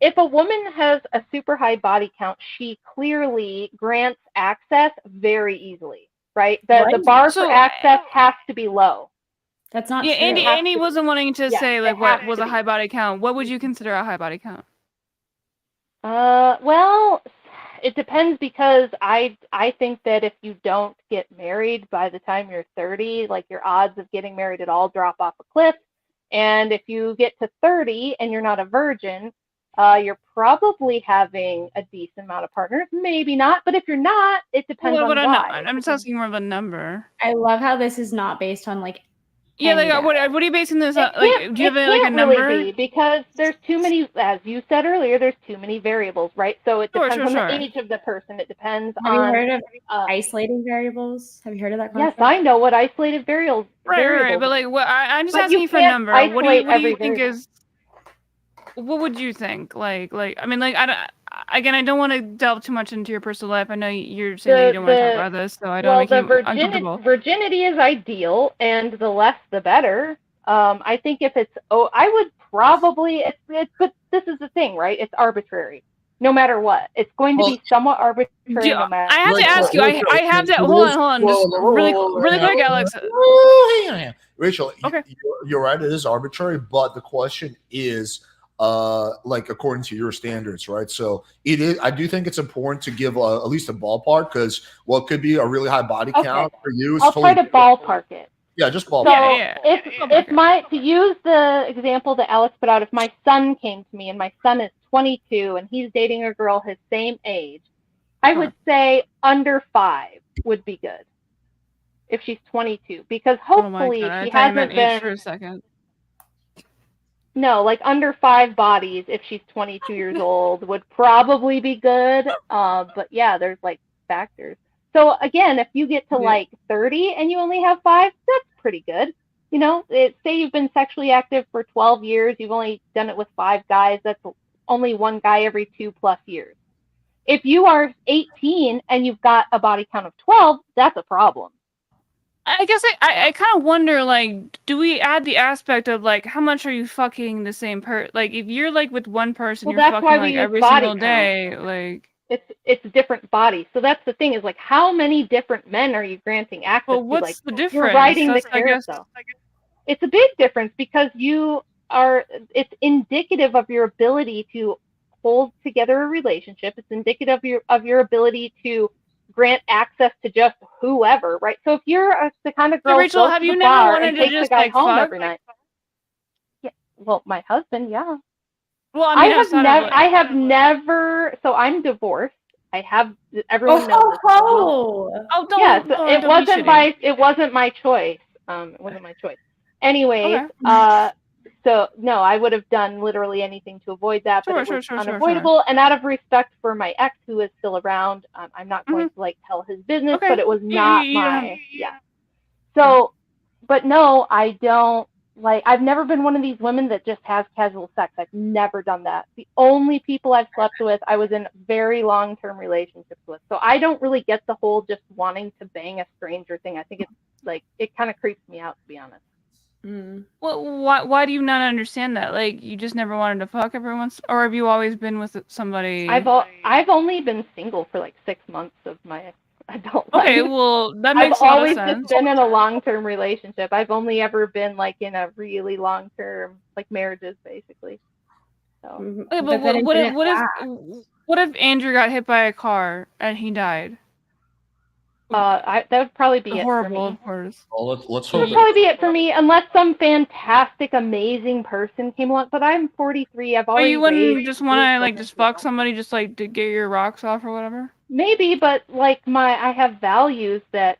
If a woman has a super high body count, she clearly grants access very easily, right? The bar for access has to be low. That's not true. Andy wasn't wanting to say like what was a high body count. What would you consider a high body count? Well, it depends, because I think that if you don't get married by the time you're 30, like your odds of getting married at all drop off a cliff. And if you get to 30 and you're not a virgin, you're probably having a decent amount of partners. Maybe not, but if you're not, it depends on why. I'm just asking more of a number. I love how this is not based on like Yeah, like hanged what out. are you basing this on? It Like, can't, do you have it like a can't number? really be because there's too many, as you said earlier, there's too many variables, right? So it depends on the age of the person. It depends Have you on. heard of isolating variables? Have you heard of that Yes, concept? I know what isolated variables. Right. But like, what I'm just But asking you you for a can't number. What do isolate you every think variable. is? What would you think? Like I mean, like I don't. Again, I don't want to delve too much into your personal life. I know you're saying that you don't want to talk about this, so I don't Well, make you uncomfortable. virginity is ideal, and the less the better. I think if it's, I would probably, but this is the thing, right? It's arbitrary. No matter what, it's going to be somewhat arbitrary. No matter. I have to ask you. I have that. Hold on. Just really quick, Alex. Rachel, Okay. You're right. It is arbitrary, but the question is, like according to your standards, right? So it is. I do think it's important to give at least a ballpark because what could be a really high body count for you is I'll totally try to ballpark it. Yeah, just So ballpark. to use the example that Alex put out, if my son came to me and my son is 22 and he's dating a girl his same age, I would say under 5 would be good if she's 22 because hopefully she hasn't been. For a second. No, like under 5 bodies if she's 22 years old would probably be good. But yeah, there's like factors. So again, if you get to like 30 and you only have 5, that's pretty good. You know, say you've been sexually active for 12 years, you've only done it with 5 guys, that's only 1 guy every 2+ years. If you are 18 and you've got a body count of 12, that's a problem. I guess I kind of wonder, like, do we add the aspect of like how much are you fucking the same like if you're like with one person, you're that's fucking why we like use every body single day, like. It's different bodies. So that's the thing is like how many different men are you granting access Well, to? what's Like the difference? you're riding the I guess. carousel. It's a big difference because it's indicative of your ability to hold together a relationship. It's indicative of your ability to grant access to just whoever, right? So if you're the kind of girl who goes to the bar and takes the guy home every night. Yeah, well, my husband, yeah. Well, I mean, I have never. So I'm divorced. I have. Everyone knows. Yes, it wasn't my. It wasn't my choice. It wasn't my choice. Anyways, so no, I would have done literally anything to avoid that, but it was unavoidable. And out of respect for my ex, who is still around, I'm not going to like tell his business, but it was not my. Yeah. So, but no, I don't. Like, I've never been one of these women that just has casual sex. I've never done that. The only people I've slept with, I was in very long-term relationships with. So I don't really get the whole just wanting to bang a stranger thing. I think it's like, it kind of creeps me out, to be honest. Well, why do you not understand that? Like, you just never wanted to fuck everyone? Or have you always been with somebody? I've only been single for like 6 months of my adult life. Okay, well, that makes a lot of sense. I've always just been in a long-term relationship. I've only ever been like in a really long-term, like marriages, basically. So. Okay, but what if Andrew got hit by a car and he died? That would probably be horrible, of course. Well, let's It hope. would probably be it for me, unless some fantastic, amazing person came along. But I'm 43. I've already. You wouldn't just want to like just fuck somebody, just like to get your rocks off or whatever. Maybe, but like I have values that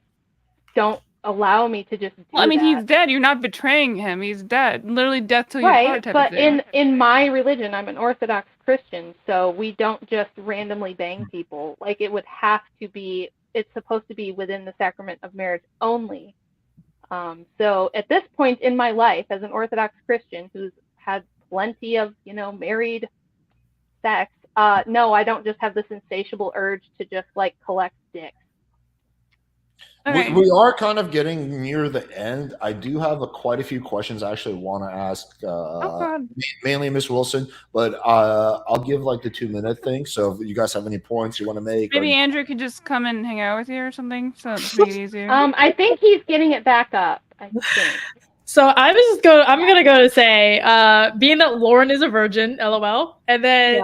don't allow me to just do well, I mean, that. He's dead. You're not betraying him. He's dead. Literally death till you're part type but of thing. in my religion, I'm an Orthodox Christian, so we don't just randomly bang people. Like it would have to be. It's supposed to be within the sacrament of marriage only. So at this point in my life, as an Orthodox Christian who's had plenty of married sex. No, I don't just have this insatiable urge to just like collect dicks. Okay. We are kind of getting near the end. I do have quite a few questions I actually want to ask, mainly Miss Wilson, but I'll give like the 2-minute thing. So if you guys have any points you want to make, maybe Andrew could just come and hang out with you or something, so to make it easier. I think he's getting it back up. I think. So I'm gonna go to say, being that Lauren is a virgin, LOL, and then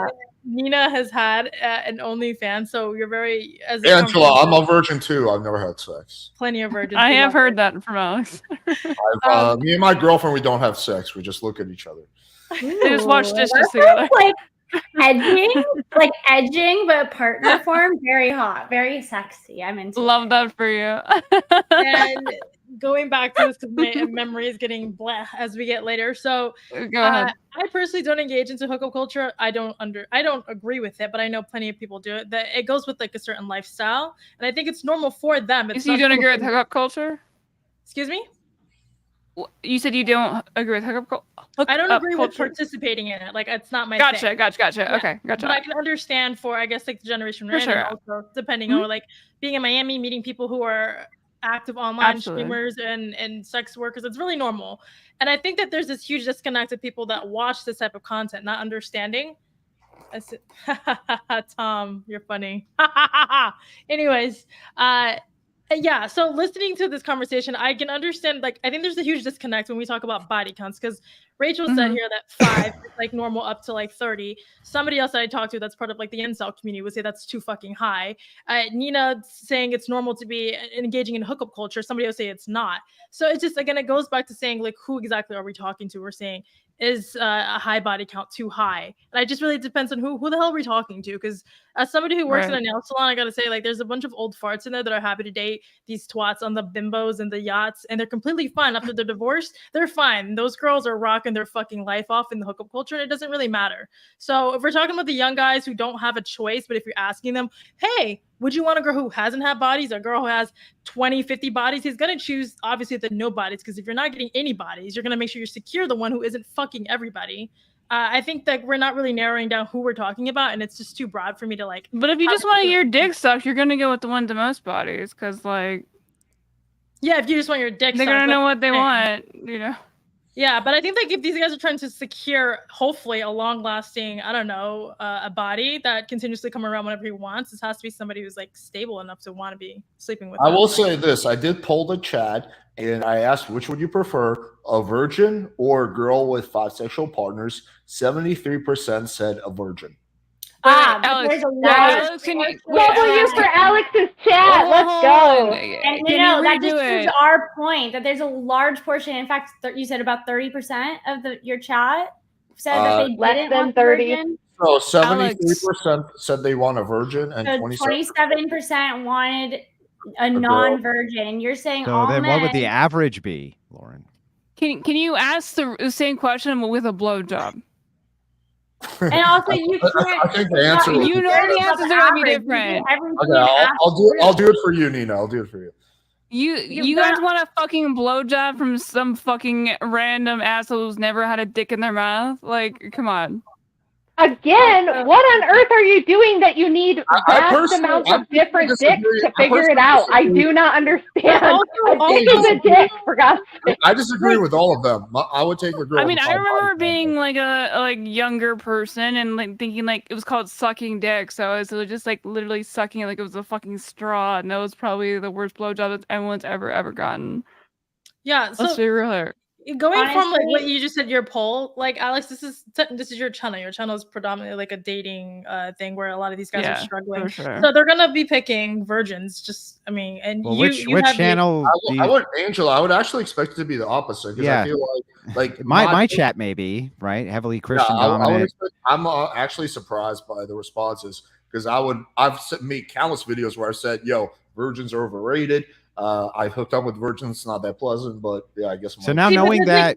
Neeina has had an OnlyFans, so you're very Angela. I'm a virgin too. I've never had sex. Plenty of virgins. I have heard that from Alex. Me and my girlfriend, we don't have sex. We just look at each other. They just watch dishes together. Like edging, but partner form. Very hot, very sexy. I'm into. Love that for you. And going back to this because my memory is getting blah as we get later. So Go ahead. I personally don't engage into hookup culture. I don't agree with it, but I know plenty of people do it. That it goes with like a certain lifestyle, and I think it's normal for them. It's So you not don't agree with something- hookup culture? Excuse me? You said you don't agree with hookup culture? I don't agree with participating in it. Like it's not my Gotcha, thing. gotcha. Yeah. Okay, gotcha. But I can understand for I guess like the generation we're For in, and sure. also depending on like being in Miami, meeting people who are active online Absolutely. streamers and sex workers. It's really normal. And I think that there's this huge disconnect of people that watch this type of content, not understanding. Tom, you're funny. Anyways, yeah, so listening to this conversation, I can understand, like, I think there's a huge disconnect when we talk about body counts, because Rachel said here that 5 is like normal up to like 30. Somebody else that I talked to that's part of like the incel community would say that's too fucking high. Neeina saying it's normal to be engaging in hookup culture. Somebody else say it's not. So it's just, again, it goes back to saying, like, who exactly are we talking to? We're saying, is a high body count too high? And it just really depends on who the hell are we talking to? Because as somebody who works in a nail salon, I gotta say, like, there's a bunch of old farts in there that are happy to date these twats on the bimbos and the yachts, and they're completely fine after they're divorced. They're fine. Those girls are rocking their fucking life off in the hookup culture, and it doesn't really matter. So if we're talking about the young guys who don't have a choice, but if you're asking them, hey, would you want a girl who hasn't had bodies, a girl who has 20, 50 bodies? He's going to choose, obviously, the no bodies, because if you're not getting any bodies, you're going to make sure you secure the one who isn't fucking everybody. I think that we're not really narrowing down who we're talking about, and it's just too broad for me to, like... But if you just want your dick sucked, you're going to go with the one to most bodies, because, like... Yeah, if you just want your dick they're sucked... They're going to know what they want, you know? Yeah, but I think like if these guys are trying to secure, hopefully, a long-lasting, I don't know, a body that continuously come around whenever he wants, this has to be somebody who's like stable enough to want to be sleeping with. I will say this: I did poll the chat, and I asked, which would you prefer, a virgin or a girl with 5 sexual partners? 73% said a virgin. Alex, there's a lot. W for Alex's chat. Let's go. And that just proves our point that there's a large portion. In fact, you said about 30% of your chat said that they less than 30. So 73% said they want a virgin, and 27% wanted a non-virgin. And you're saying so all then men. What would the average be, Lauren? Can you ask the same question with a blowjob? And also, you can't. I think the answer. You know the answers are gonna be different. Okay, I'll do it for you, Neeina. I'll do it for you. You guys want a fucking blowjob from some fucking random asshole who's never had a dick in their mouth? Like, come on. Again, what on earth are you doing that you need vast amounts of different dicks to figure it out? I do not understand. A dick is a dick, for God's sake. I disagree with all of them. I would take the girl. I mean, I remember being like a younger person and like thinking like it was called sucking dick, so it was just like literally sucking it like it was a fucking straw, and that was probably the worst blowjob that anyone's ever gotten. Yeah, so let's be real here. Going from like what you just said, your poll, like Alex, this is your channel. Your channel is predominantly like a dating thing where a lot of these guys are struggling. Sure. So they're gonna be picking virgins. Just, I mean, and well, which channel? I would, Angela. I would actually expect it to be the opposite, because I feel like my chat may be right heavily Christian dominant. I'm actually surprised by the responses, because I've made countless videos where I said, "Yo, virgins are overrated." I've hooked up with virgins. It's not that pleasant, but yeah, I guess. So now knowing that,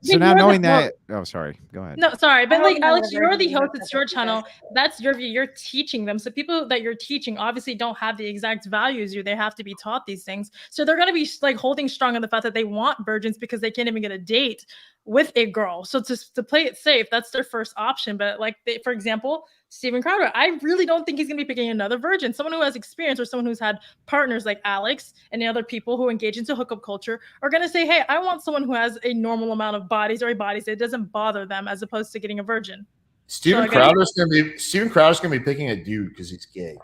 oh, sorry, go ahead. No, sorry, but like Alex, you're the host. It's your channel. That's your view. You're teaching them. So people that you're teaching obviously don't have the exact values you. They have to be taught these things. So they're gonna be like holding strong on the fact that they want virgins because they can't even get a date with a girl. So to play it safe, that's their first option. But like, for example, Steven Crowder, I really don't think he's going to be picking another virgin. Someone who has experience or someone who's had partners like Alex and the other people who engage into hookup culture are going to say, hey, I want someone who has a normal amount of bodies or a body that doesn't bother them, as opposed to getting a virgin. Steven Crowder's going to be picking a dude because he's gay.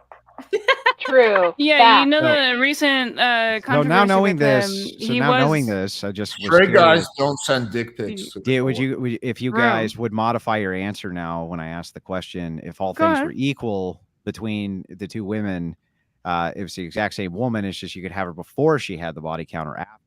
True. Yeah, you know the recent controversy. Now knowing with this, him, knowing this, I just straight guys don't send dick pics. If you guys would modify your answer now when I asked the question, if all things were equal between the two women, if it's the exact same woman, it's just you could have her before she had the body count or after.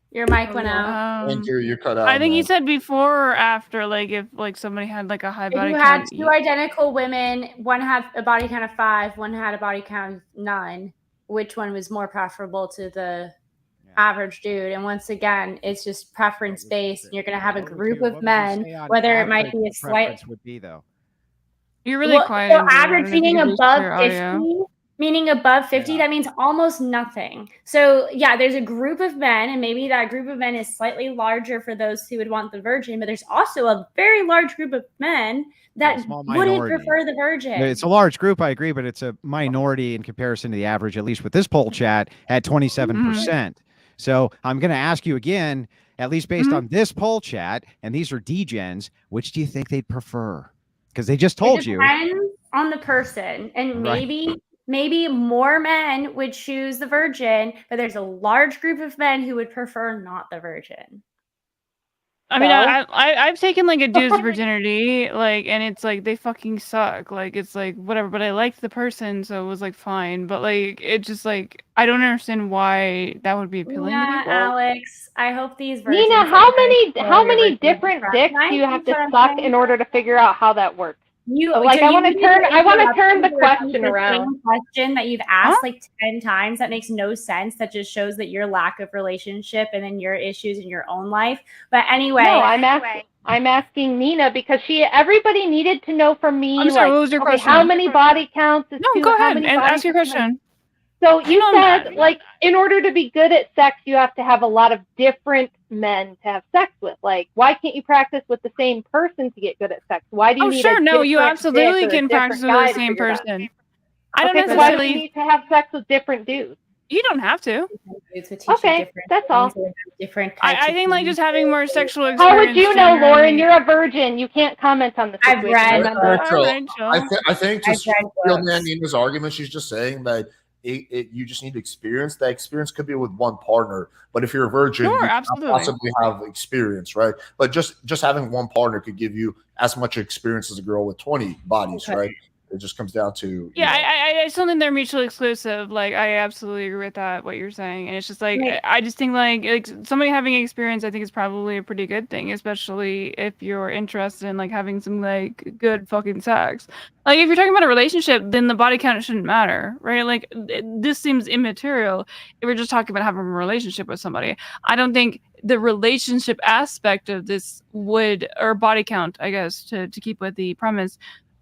Your mic went out. Thank you. You cut out. I think he said before or after, like if like somebody had like a high body count. If you had 2 identical women, one had a body count of 5, one had a body count of 9. which one was more preferable to the average dude. And once again, it's just preference based. And you're going to have a group of men, whether it might be a slight. Would be though. You're really quiet. So Andrew. average meaning above 50. Meaning above 50, that means almost nothing. So yeah, there's a group of men, and maybe that group of men is slightly larger for those who would want the virgin, but there's also a very large group of men that wouldn't prefer the virgin. It's a large group, I agree, but it's a minority in comparison to the average, at least with this poll chat at 27%. So I'm going to ask you again, at least based on this poll chat, and these are D-gens, which do you think they'd prefer? Because they just told you. It depends on the person, and maybe more men would choose the virgin, but there's a large group of men who would prefer not the virgin. I mean, I've taken like a dude's virginity, like, and it's like they fucking suck. Like, it's like whatever, but I liked the person, so it was like fine. But like, it just like I don't understand why that would be appealing to people. Alex, I hope these virgins. Neeina, how many different dicks do you have to suck in order to figure out how that works? I want to turn the question around. Question that you've asked like 10 times that makes no sense. That just shows that your lack of relationship and then your issues in your own life. But anyway, no, I'm asking Neeina because everybody needed to know from me. I'm sorry, what was your question? How many body counts? Go ahead and ask your question. So you said, like, in order to be good at sex, you have to have a lot of different men to have sex with. Like, why can't you practice with the same person to get good at sex? Why do you need you absolutely can practice with the same person. I don't necessarily. Why do you need to have sex with different dudes? You don't have to. Okay, that's all. I think like just having more sexual experience. How would you know, Lauren? You're a virgin. You can't comment on the situation. I think to steal Neina's argument, she's just saying that you just need experience. That experience could be with one partner, but if you're a virgin, you can't possibly have experience, right? But just having one partner could give you as much experience as a girl with 20 bodies, right? It just comes down to I still think they're mutually exclusive. Like I absolutely agree with that, what you're saying, and it's just like I just think like somebody having experience, I think is probably a pretty good thing, especially if you're interested in like having some like good fucking sex. Like if you're talking about a relationship, then the body count shouldn't matter, right? Like this seems immaterial if we're just talking about having a relationship with somebody. I don't think the relationship aspect of this or body count, I guess, to keep with the premise,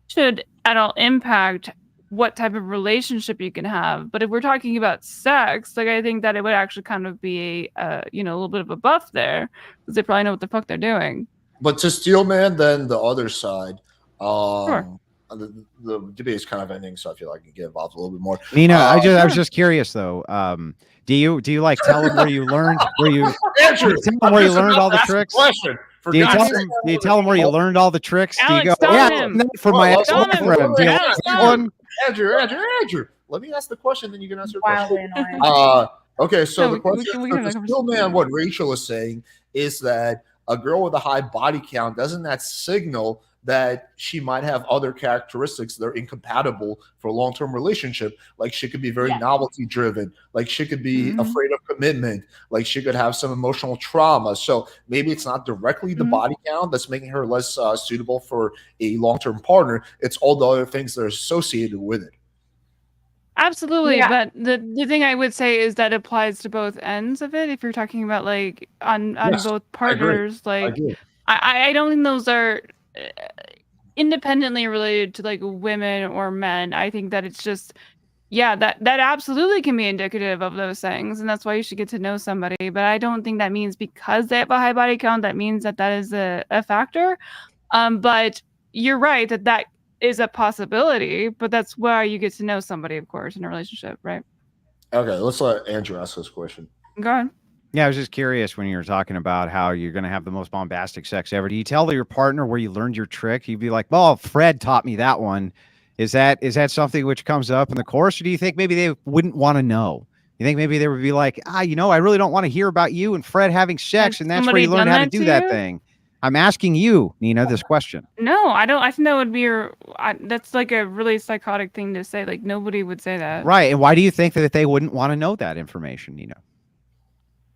should at all impact what type of relationship you can have. But if we're talking about sex, like I think that it would actually kind of be a little bit of a buff there, because they probably know what the fuck they're doing. But to Steelman, then the other side, sure. The debate is kind of ending, so I feel like I can get involved a little bit more. Neeina, I was just curious though. Do you like tell them where you learned Andrew, where you learned all the tricks? Question. Do you tell them where you learned all the tricks? Alex, do you go, for my ex-girlfriend? Andrew, let me ask the question, then you can answer the question. Okay, so the question, Steelman, what Rachel is saying is that a girl with a high body count, doesn't that signal that she might have other characteristics that are incompatible for a long-term relationship? Like she could be very novelty driven, like she could be afraid of commitment, like she could have some emotional trauma. So maybe it's not directly the body count that's making her less suitable for a long-term partner. It's all the other things that are associated with it. Absolutely, but the thing I would say is that applies to both ends of it. If you're talking about like on both partners, I don't think those are independently related to like women or men. I think that it's just that absolutely can be indicative of those things, and that's why you should get to know somebody. But I don't think that means because they have a high body count that means that is a factor. But you're right that is a possibility, but that's why you get to know somebody, of course, in a relationship, right? Okay, let's let Andrew ask this question. Go ahead. Yeah, I was just curious when you were talking about how you're going to have the most bombastic sex ever. Do you tell your partner where you learned your trick? You'd be like, well, Fred taught me that one. Is that something which comes up in the course, or do you think maybe they wouldn't want to know? You think maybe they would be like, I really don't want to hear about you and Fred having sex, and that's where you learn how to do that thing. I'm asking you, Neeina, this question. No, I don't. I think that would be that's like a really psychotic thing to say. Like nobody would say that. Right. And why do you think that they wouldn't want to know that information, Neeina?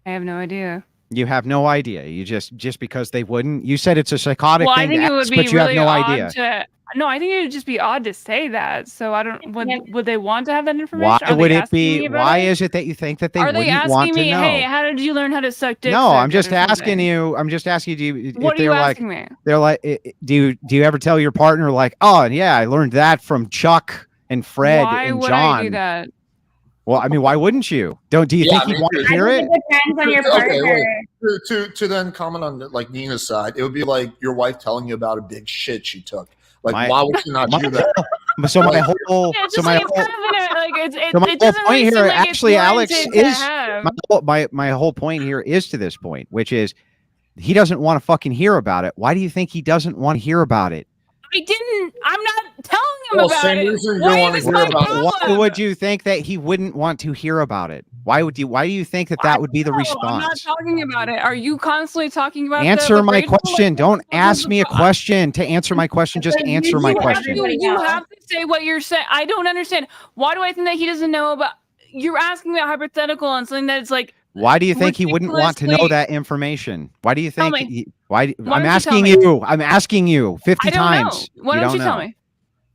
I have no idea. You have no idea. You just because they wouldn't. You said it's a psychotic thing. I think it would be but you really have no odd idea. No, I think it would just be odd to say that. So I don't. Would they want to have that information? Why Are would they it asking be? me about Why it? is it that you think that they Are they wouldn't want asking to me, know? hey, how did you learn how to suck dick? No, I'm so just good or asking something? you. I'm just asking you What if are you they're like, asking me? they're like, do you ever tell your partner like, oh yeah, I learned that from Chuck and Fred Why and would John? I do that? Well, I mean, why wouldn't you? Do you Yeah, think I he'd mean, want to I hear think it? it depends on your Okay, partner. wait. To then comment on like Nina's side, it would be like your wife telling you about a big shit she took. Like, why would she not do that? So my whole, Yeah, it's so just my like, whole, it's kind of like it so my it whole doesn't point really seem here, like actually, it's Alex, warranted to is have. my whole point here is to this point, which is he doesn't want to fucking hear about it. Why do you think he doesn't want to hear about it? I'm not telling him Well, about same it. reason you Why don't want is to this hear my about it. problem? Why would you think that he wouldn't want to hear about it? Why do you think that would be the No, I'm not response? talking about it. Are you constantly talking about Answer the my Rachel? question. Don't ask me a question. To answer my question, just But you answer my do question. everybody You else. have to say what you're saying. I don't understand. Why do I think that he doesn't know about? You're asking me a hypothetical on something that's like. Why do you think he wouldn't want to know ridiculously- that information? Why do you Tell think? me. Why? Why I'm don't you tell asking me? you. I'm asking you 50 I don't times. know. Why don't you know. tell me?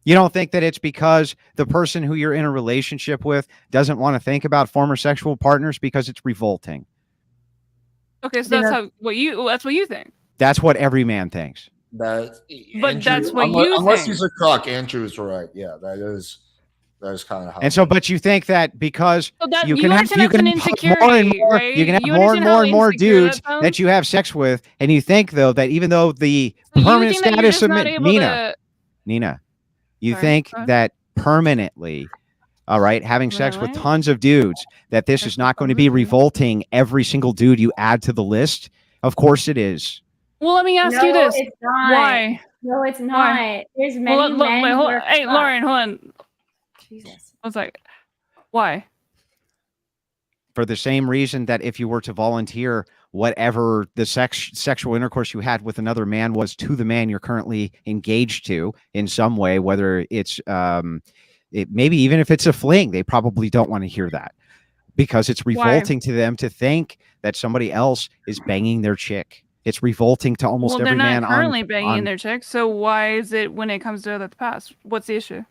You don't think that it's because the person who you're in a relationship with doesn't want to think about former sexual partners because it's revolting? Okay, so that's what you think. That's what every man thinks. That, But that's what unless, you unless think. he's a cock, Andrew is right. Yeah, that is kind of how. And so, but you think that because So that you you can have understand that's an more and insecurity, more, right? you can have You more and understand more how and more insecure dudes that sounds? that you have sex with, and you think though that even though the So you permanent think that you're status just of not men, able to. Nina, you Sorry, think go ahead. that permanently, all right, having sex with Really? tons of dudes, that this Sex is with not going to tons be of dudes? revolting every single dude you add to the list? Of course it is. Well, let me ask No, you this: it's not. Why? No, it's not. Why? There's many Well, look, men wait, who hold, are hey, fucked. Lauren, hold on. Jesus. I was like, why? For the same reason that if you were to volunteer whatever the sexual intercourse you had with another man was to the man you're currently engaged to in some way, whether it's maybe even if it's a fling, they probably don't want to hear that because it's revolting to them to think that somebody else is banging their chick. It's revolting to almost Well, every they're man not currently banging on their chicks, so why is it when it comes to the past? What's the issue?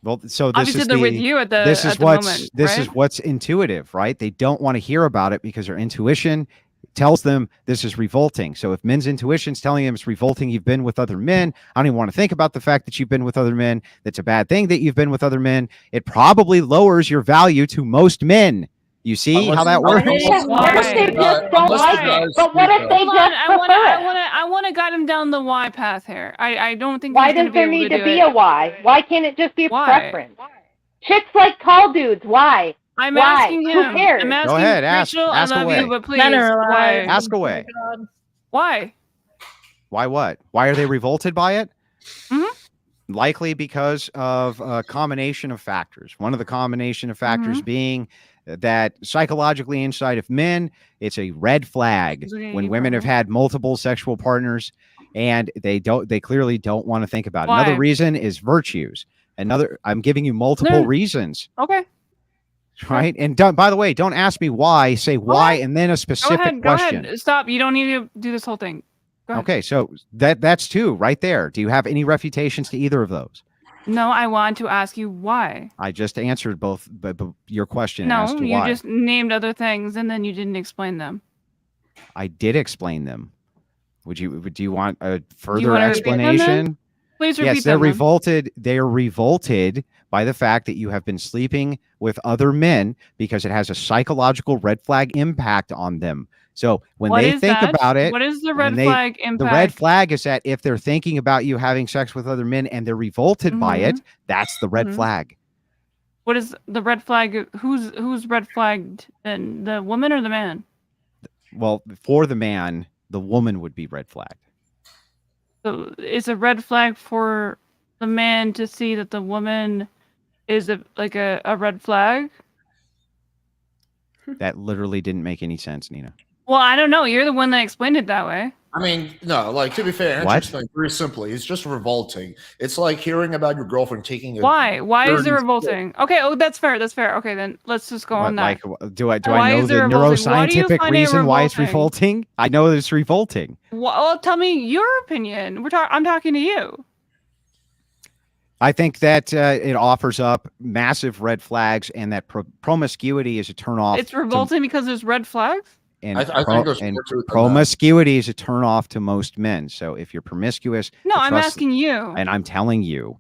well, so this Obviously, is they're with you at the this is at the what's moment, this right? is what's intuitive, right? They don't want to hear about it because their intuition tells them this is revolting. So if men's intuition's telling them it's revolting, you've been with other men. I don't even want to think about the fact that you've been with other men. That's a bad thing that you've been with other men. It probably lowers your value to most men. You see how that works? Yeah, what if they just don't like it? But what if they Hold just on, prefer it? I want to guide him down the why path here. I don't think Why he's gonna does be there able need to to do be it. a why? Why can't it just be a Why? preference? Chicks like tall dudes. Why? I'm Why? asking Who him. cares? I'm asking Go ahead, ask Rachel. ask I love away. you, but please, Men are why? alive. Ask Oh away. my God. Why? Why what? Why are they revolted by it? Mhm. Likely because of a combination of factors. One of the combination of factors being that psychologically inside of men, it's a red flag when women have had multiple sexual partners and they clearly don't want to think about it. Why? Another reason is virtues. I'm giving you multiple reasons, Okay. right? And by the way, don't ask me why, say why and then a specific Go question. ahead. Stop. You don't need to do this whole thing. Go ahead. Okay, so that's two right there. Do you have any refutations to either of those? No, I want to ask you why. I just answered both, but your question No, as to you why. just named other things and then you didn't explain them. I did explain them. Do you want a further wanna repeat them then? explanation? Please repeat Yes, they're them. then. revolted. They are revolted by the fact that you have been sleeping with other men because it has a psychological red flag impact on them. So when What they is think that? about it, What is the when red they- flag impact? the red flag is that if they're thinking about you having sex with other men and they're revolted by it, that's the red Mhm. flag. What is the red flag? Who's red flagged? Then the woman or the man? Well, for the man, the woman would be red flagged. So it's a red flag for the man to see that the woman is a red flag. That literally didn't make any sense, Nina. Well, I don't know. You're the one that explained it that way. I mean, no, like to be fair, What? interesting, very simply, it's just revolting. It's like hearing about your girlfriend taking a Why? Why is it dirty revolting? Okay. Oh, that's fair. That's fair. Okay, then let's just go on that. Like, do I Why know is the it revolting? Why do you neuroscientific find it reason why it's revolting? revolting? I know that it's revolting. Well, tell me your opinion. I'm talking to you. I think that it offers up massive red flags, and that promiscuity is a turnoff. It's revolting because there's red flags. I think there's more to it than that. Promiscuity is a turnoff to most men. So if you're promiscuous, No, I'm asking you. and I'm telling you,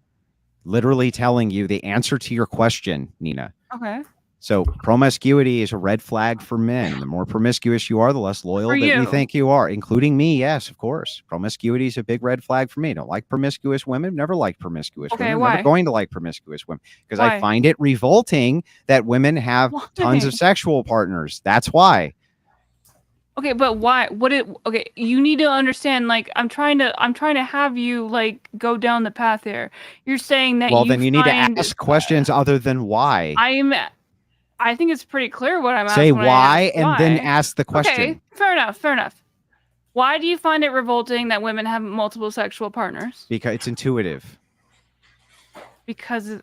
literally telling you the answer to your question, Neeina. Okay. So promiscuity is a red flag for men. The more promiscuous you are, the less loyal For that we you. think you are, including me. Yes, of course. Promiscuity is a big red flag for me. Don't like promiscuous women. Never liked promiscuous Okay, women. why? Never going to like promiscuous women because Why? I find it revolting that women have Why? tons of sexual partners. That's why. Okay, but why? Okay, you need to understand. Like, I'm trying to have you like go down the path here. You're saying that Well, you then you need to find- ask questions other than why. I think it's pretty clear what I'm Say asking. why and then ask the question. Okay, fair enough. Why do you find it revolting that women have multiple sexual partners? Because it's intuitive. Because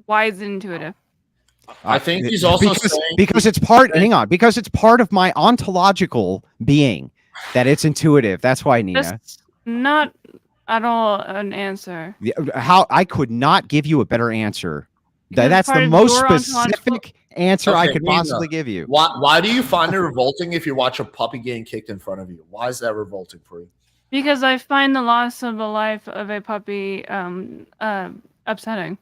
why is it intuitive? I think he's also because it's part. Hang on, because it's part of my ontological being that it's intuitive. That's why, Neeina. That's not at all an answer. How I could not give you a better answer. Because That's part the of most your specific answer I could possibly give you. Why do you find it revolting if you watch a puppy getting kicked in front of you? Why is that revolting for you? Because I find the loss of the life of a puppy upsetting.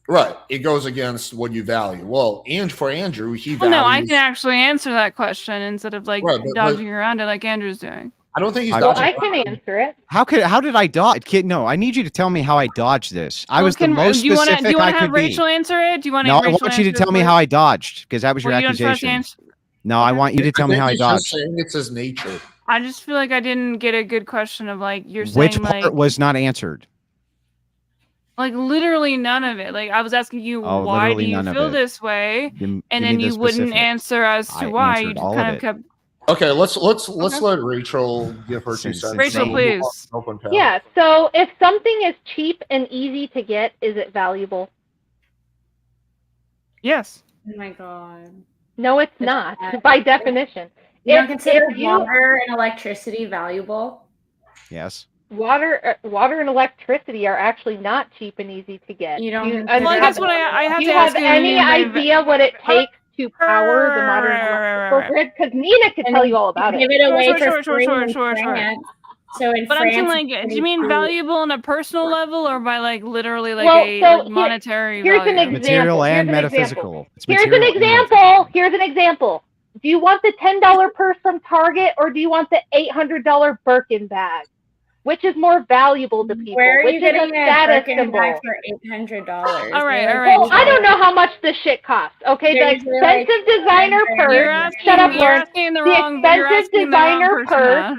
Right. It goes against what you value. Well, and for Andrew, he values... Well, no, I can actually answer that question instead of like dodging around it like Andrew's doing. I don't think he's Well, dodging. I can answer it. How did I dodge? Kid, no, I need you to tell me how I dodged this. I was the most specific do you want I to have could be. Rachel answer it? Do you want to? No, I want you to tell me how I dodged because that was your you don't trust accusation. No, I want you to tell me how I he's dodged. just saying it's his nature. I just feel like I didn't get a good question of like you're saying Which part like was not answered? like literally none of it. Like I was asking you why do you feel this way, and then you wouldn't answer as to why. You just kind of kept. Okay, let's let Rachel give her 2 cents. Rachel, please. Yeah. So if something is cheap and easy to get, is it valuable? Yes. Oh my god. No, it's not. By definition. You don't consider water and electricity valuable? Yes. Water and electricity are actually not cheap and easy to get. You don't. Well, I guess what I have do to you ask have you. any idea what it takes to power the modern electrical grid? Because Neeina could tell you all about it. Give it away for free in Sure. France. So in But France, I'm saying, like, do you mean valuable on a personal level or by like literally like monetary here's value? an example. Material and metaphysical. Here's an example. Do you want the $10 purse from Target or do you want the $800 Birkin bag? Which is more valuable to people? Where are Which you getting a Birkin bag symbol? for $800? All right. Well, I don't know how much this shit costs. Okay, the expensive designer purse. Shut up, Lauren. The expensive designer purse.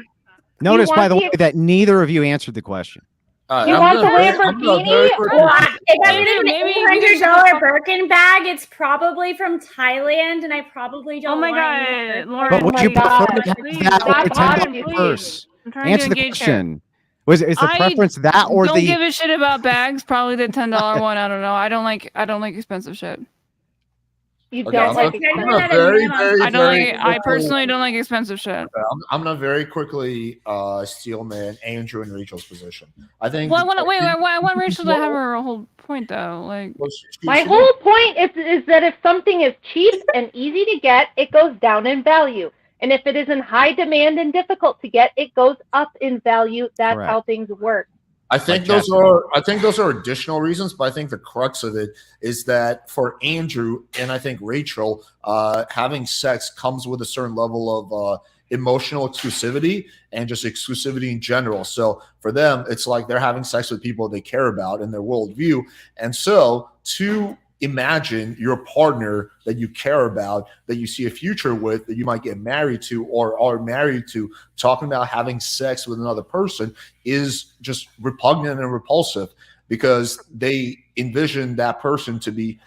Notice, by the way, that neither of you answered the question. You want the Lamborghini? If I get an $800 Birkin bag, it's probably from Thailand, and I probably don't. Oh my god, Lauren! But would you prefer to have that or a $10 purse? Answer the question. Is the preference that or don't the? Don't give a shit about bags. Probably the $10 one. I don't know. I don't like expensive shit. You don't like I personally don't like expensive shit. I'm gonna very quickly steal man Andrew and Rachel's position. I think. Well, I want Rachel to have her whole point though. Like my whole point is that if something is cheap and easy to get, it goes down in value. And if it is in high demand and difficult to get, it goes up in value. That's how things work. I think those are additional reasons, but I think the crux of it is that for Andrew and I think Rachel, having sex comes with a certain level of emotional exclusivity and just exclusivity in general. So for them, it's like they're having sex with people they care about in their worldview. And so to imagine your partner that you care about, that you see a future with, that you might get married to or are married to, talking about having sex with another person is just repugnant and repulsive because they envision that person to be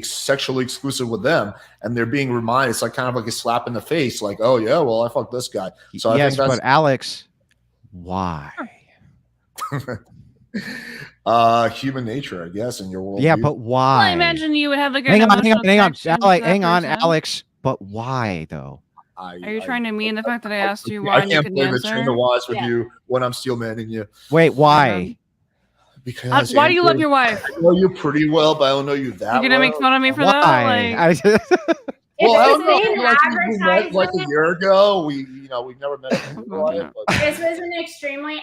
sexually exclusive with them, and they're being reminded. It's like kind of like a slap in the face, like, oh yeah, well I fucked this guy. So I think that's, but Alex, why? Human nature, I guess, in your world. Yeah, but why? Well, I imagine you would have like hang on, Alex. But why though? Are you trying to mean the fact that I asked you why? I can't play between the wise with you when I'm steel manning you. Wait, why? Because Why do you love Andrew, your wife? I know you pretty well, but I don't know you that You're gonna well. make fun of me for that? Like, Well, I It's don't the know. same Like we met like a advertisement. year ago. We've never met in real life. But This was an extremely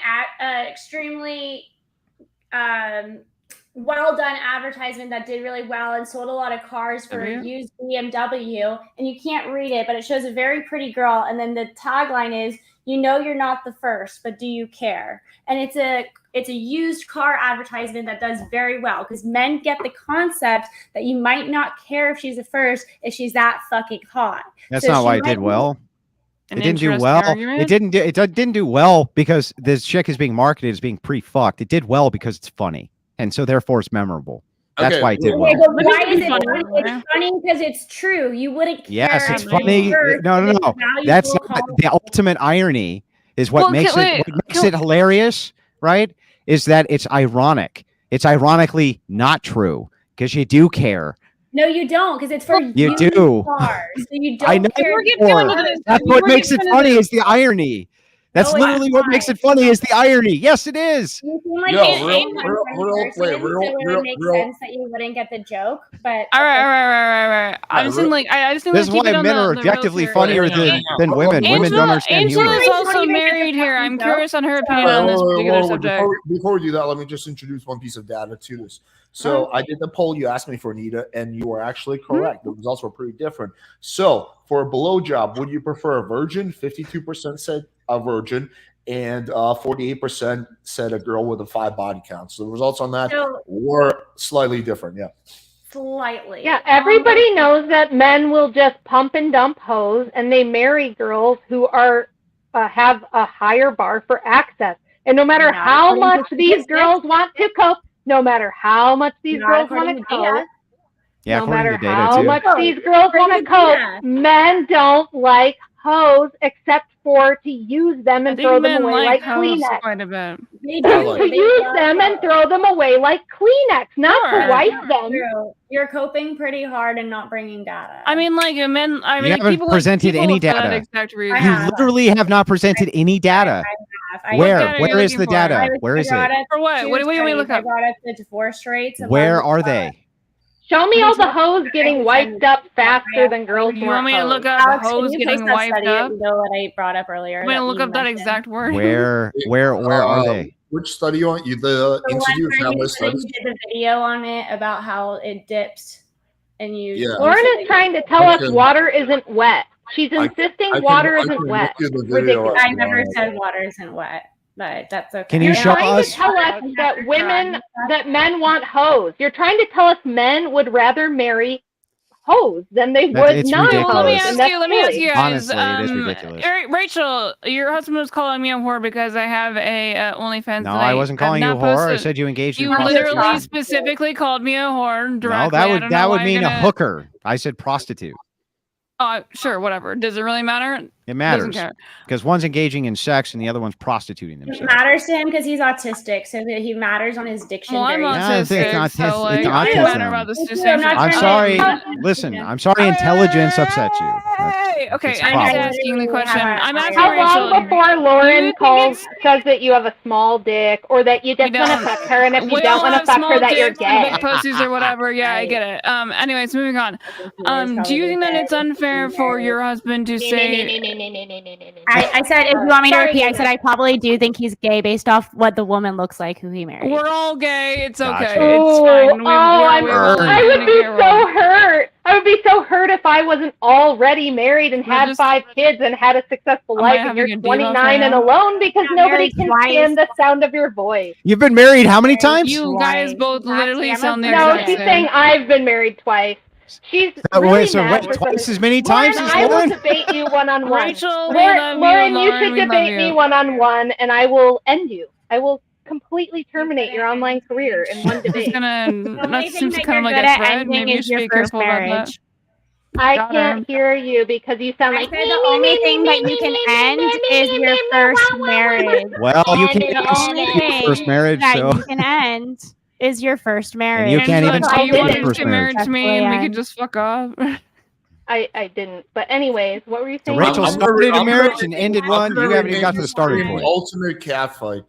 well done advertisement that did really well and sold a lot of cars for a used BMW. And you can't read it, but it shows a very pretty girl. And then the tagline is, "You know you're not the first, but do you care?" And it's a used car advertisement that does very well because men get the concept that you might not care if she's the first if she's that fucking hot. That's not why it did well. an It didn't do interesting well. argument? It didn't do well because this chick is being marketed as being pre-fucked. It did well because it's funny, and so therefore it's memorable. That's why it did well. Okay, but why is it funny. funny? It's funny because it's true. You wouldn't care. Yes, it's if funny. you first, No. it's valuable That's not content. the ultimate irony. Is what Well, makes it hilarious, right? Is that it's ironic. It's ironically not true because you do care. No, you don't, because it's for You used do. cars. So you don't I know. care. That's what makes it funny is the irony. That's No, literally it's what not. makes it funny is the irony. Yes, it is. You seem like No, an real- unfunny real- person, wait, so it would make sense that you wouldn't get the joke. But All right. I'm just like I just think This is we keep why it on men the are real objectively serious. funnier than women. Women don't understand Angela humor. is also Wait, married here. I'm so- curious on her opinion on this particular subject. Before we do that, let me just introduce one piece of data to this. So I did the poll you asked me for, Anita, and you were actually correct. The results were pretty different. So for a blowjob, would you prefer a virgin? 52% said a virgin, and 48% said a girl with a 5 body count. So the results on that were slightly different. Yeah. slightly. Yeah, everybody knows that men will just pump and dump hoes, and they marry girls who are have a higher bar for access. And no matter how much these girls want to cope, no matter how much these girls want to cope, Yeah, no according matter to data how too. much these girls want to cope, men don't like hoes except for to use them I and think throw them men away like hoes Kleenex. quite a bit. They do. To use them and throw them away like Kleenex, not to wipe them. True. You're coping pretty hard and not bringing data. I mean, like men. I You mean, haven't people presented people any for that data. exact reason. I You have. literally have not presented any data. Where? data are you Where is looking the for? data? Where is it? For what? What do we look I up? brought up the divorce rates. Where are they? Show me all the hoes getting wiped up faster than girls You who want aren't me to hoes. look up Alex, hoes can you getting post that wiped study up? that I brought up earlier? I'm gonna that look you up that mentioned? exact word. Where are they? Which study you want? The The Institute one of where you Feminist said Studies? you did the video on it about how it dips, and you. Yeah. Lauren is trying to tell us water isn't wet. She's I insisting can- water I isn't can wet. look through the video Ridiculous. I never said water isn't wet, but that's okay. Can you You're show trying us? to tell us that men want hoes. You're trying to tell us men would rather marry hoes than they would it's not ridiculous. Let me hoes. ask and that's you. Let me ask silly. you guys. Honestly, it is ridiculous. Rachel, your husband was calling me a whore because I have a OnlyFans. No, that I wasn't calling you a have whore. not I posted. said you engaged in You literally prostitution. specifically called me a whore directly. No, that I don't know would why mean you're a gonna- hooker. I said prostitute. Sure, whatever. Does it really matter? It matters Doesn't care. because one's engaging in sex and the other one's prostituting It themselves. matters to him because he's autistic, so that he matters on his diction. Well, I'm very Yeah, it's autistic, autistic- so it's like, it autism. doesn't matter about this Me too, I'm distinction. not I'm trying to- sorry. Listen, I'm sorry. Intelligence upsets you. Hey, okay, it's a I'm problem. just asking the question. I'm asking How Rachel. long before do you Lauren think says that you have a small dick or that you just We want to don't- fuck her and if you we don't all want to have fuck small her that you're dicks and gay? big pussies or whatever. Yeah, I get it. Anyways, moving on. Do you think that it's unfair for your husband to say? I said, if you want me to Sorry, repeat, I Nina. said I probably do think he's gay based off what the woman looks like who he married. We're all gay. It's okay. Gotcha. It's fine. I would be so hurt. I would be so hurt if I wasn't already married and We're had just- 5 kids and had a successful Am I life, and having you're a debuff right 29 and now? alone because Got nobody married can twice. stand the sound of your voice. You've been married how many times? You guys both Exactly. literally I'm a sound the virgin. No, exact she's same. saying I've been married twice. She's Wait, really so mad wait, for twice something. as many times Lauren, as I will Lauren? debate you one-on-one. Rachel, we love Lauren, you. you Lauren, should we love debate you. me one-on-one, and I will end you. I will completely terminate your online career in one It's debate. gonna. The only That thing seems that kind of you're like good a at threat. ending Maybe you is should your be first careful about that. marriage. I Got can't her. hear you because you sound I like said the only thing that you can end is your first marriage. Well, you And can't the even only start your thing first marriage, that so you can end is your first marriage. you can't even Angela, start do you your want to first get married to me and we marriage. could just fuck off? I didn't. But anyways, what were you So saying? Rachel I'm started a I'm marriage gonna- and ended I'm one. gonna You haven't even got rename to the this starting stream point. Ultimate cat fight.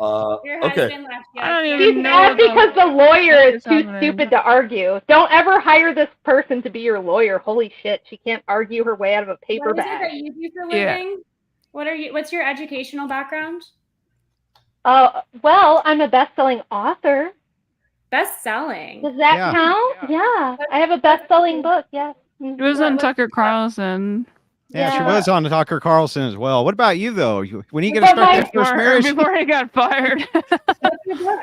Your Okay. husband left you. I don't can't even She's know mad because the lawyer what is is too happening. stupid to argue. Don't ever hire this person to be your lawyer. Holy shit, she can't argue her way out of a paper What is it bag. that you do for a Yeah. living? What's your educational background? Well, I'm a best-selling author. Best selling. Does that Yeah. count? Yeah. I have a best-selling book, yes. It was on Tucker Carlson. Yeah, she Yeah. was on Tucker Carlson as well. What about you, though? When are you going But to start my- that first marriage? Before he got fired. What's your book?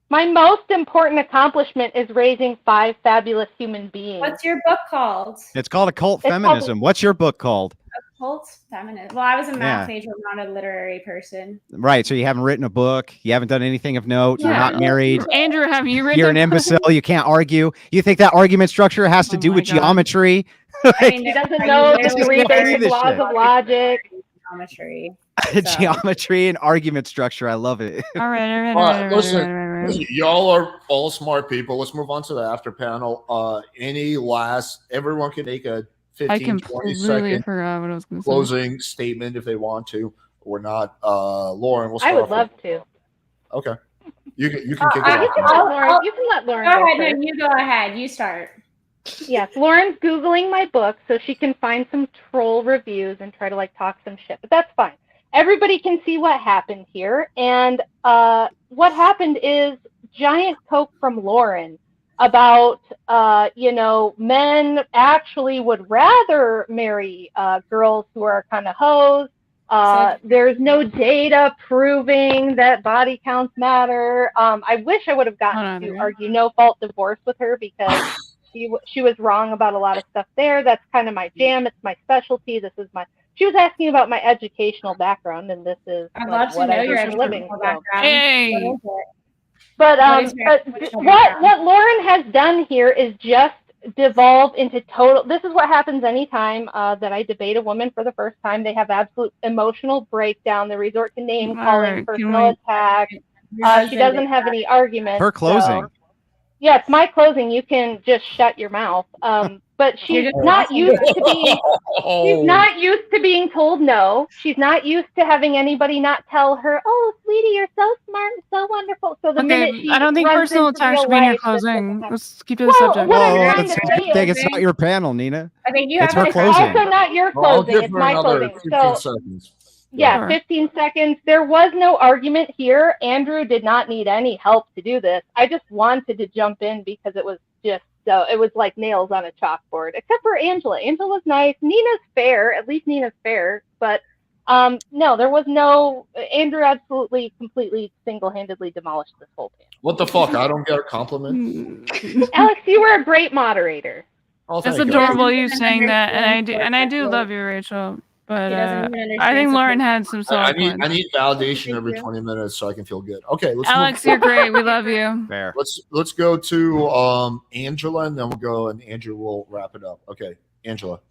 My most important accomplishment is raising 5 fabulous human beings. What's your book called? It's called Occult It's Feminism. What's your book called? Occult Feminist. Well, I was a math Yeah. major, not a literary person. Right. So you haven't written a book. You haven't done anything of note. You're Yeah. not married. Andrew, have you written You're an a book? imbecile. You can't argue. You think that argument structure has to Oh do my with God. geometry? I mean, He doesn't are know you the literally 3 can't basic do this laws shit. of logic. Geometry. Geometry and argument structure. I love it. All right. All right, listen, y'all are all smart people. Let's move on to the after panel. Everyone can make a I 15, 20 completely second forgot what I was going to say. closing statement if they want to or not. Lauren, we'll start I would off love with- to. Okay. You can kick it I- You off. can now. let Lauren, you can let Lauren Go go ahead, first. no, you go ahead. You start. Yes, Lauren's Googling my book so she can find some troll reviews and try to like talk some shit, but that's fine. Everybody can see what happened here. And what happened is giant coke from Lauren about, men actually would rather marry girls who are kind of hoes. There's no data proving that body counts matter. I wish I would have gotten to argue no fault divorce with her because she was wrong about a lot of stuff there. That's kind of my jam. It's my specialty. She was asking about my educational background, and this is I'd like, love to what know I do your for a living. educational So. background. Hey. What is it? But What is your educational background? what Lauren has done here is just devolve into total. This is what happens anytime that I debate a woman for the first time. They have absolute emotional breakdown. They resort to name calling, Alright, personal attack. She doesn't have any arguments. Her closing. So. Yeah, it's my closing. You can just shut your mouth. But she's not used to being. She's not used to being told no. She's not used to having anybody not tell her, "Oh, sweetie, you're so smart and so wonderful." So the minute she I don't think runs personal into attacks real should be in your life, this doesn't closing. happen. Let's keep to the Well, subject. what I'm Whoa, trying it's to a say good thing is- it's not your panel, Nina. I think you It's have her an closing. Also not your Well, I'll closing. give It's her my another closing. 15 So seconds. yeah, Sure. 15 seconds. There was no argument here. Andrew did not need any help to do this. I just wanted to jump in because it was just so it was like nails on a chalkboard. Except for Angela. Angela's nice. Nina's fair. At least Nina's fair. But no, there was no. Andrew absolutely, completely, single-handedly demolished this whole panel. What the fuck? I don't get a compliment. Alex, you were a great moderator. Oh, It's thank you. adorable you doesn't saying that, and I do understand love you, Rachel. But He doesn't even understand I think Lauren something. had some solid I points. need validation Thank every you. 20 minutes so I can feel good. Okay, Alex, you're great. We love you. Fair. let's go to Angela, and then we'll go and Andrew will wrap it up. Okay, Angela.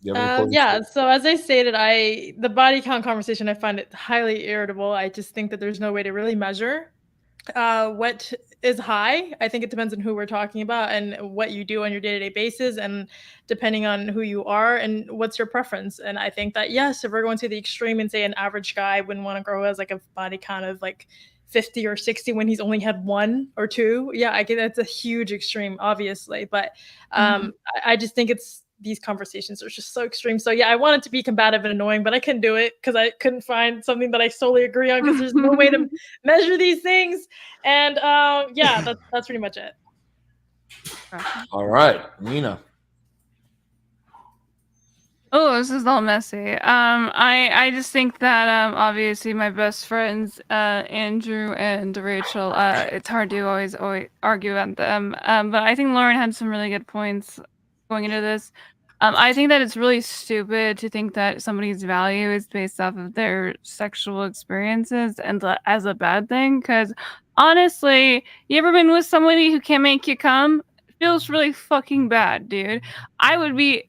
You have any closing Yeah, statements? so as I stated, the body count conversation, I find it highly irritable. I just think that there's no way to really measure what is high. I think it depends on who we're talking about and what you do on your day-to-day basis, and depending on who you are and what's your preference. And I think that, yes, if we're going to the extreme and say an average guy wouldn't want to grow as like a body count of like 50 or 60 when he's only had 1 or 2, yeah, I get that's a huge extreme, obviously. But I just think these conversations are just so extreme. So yeah, I wanted to be combative and annoying, but I couldn't do it because I couldn't find something that I solely agree on because there's no way to measure these things. And yeah, that's pretty much it. All right, Nina. Oh, this is all messy. I just think that obviously my best friends Andrew and Rachel, it's hard to always argue about them. But I think Lauren had some really good points going into this. I think that it's really stupid to think that somebody's value is based off of their sexual experiences and as a bad thing. Because honestly, you ever been with somebody who can't make you come? It feels really fucking bad, dude. I would be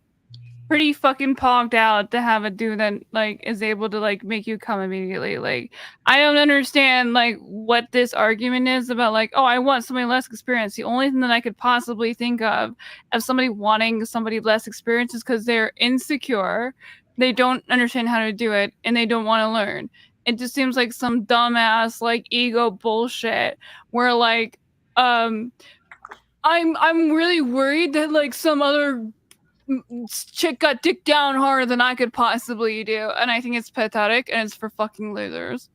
pretty fucking pogged out to have a dude that like is able to like make you come immediately. Like, I don't understand like what this argument is about. Like, oh, I want somebody less experienced. The only thing that I could possibly think of somebody wanting somebody less experienced is because they're insecure, they don't understand how to do it, and they don't want to learn. it just seems like some dumbass like ego bullshit where like I'm really worried that like some other chick got dick down harder than I could possibly do, and I think it's pathetic and it's for fucking losers.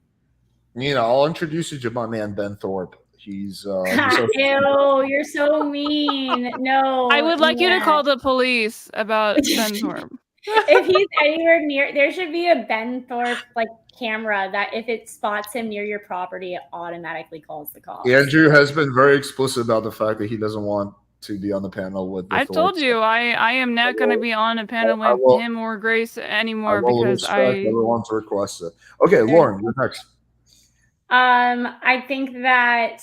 I'll introduce you to my man Ben Thorpe. He's Ew, you're so mean. No, I would like you to Nina. call the police about Ben Thorpe. If he's anywhere near, there should be a Ben Thorpe like camera that if it spots him near your property, it automatically calls the cops. Andrew has been very explicit about the fact that he doesn't want to be on the panel with the I told Thorpes. you I am not going to be on a panel I with will- him or Grace anymore I will because respect everyone's request. Okay, Lauren, you're next. I think that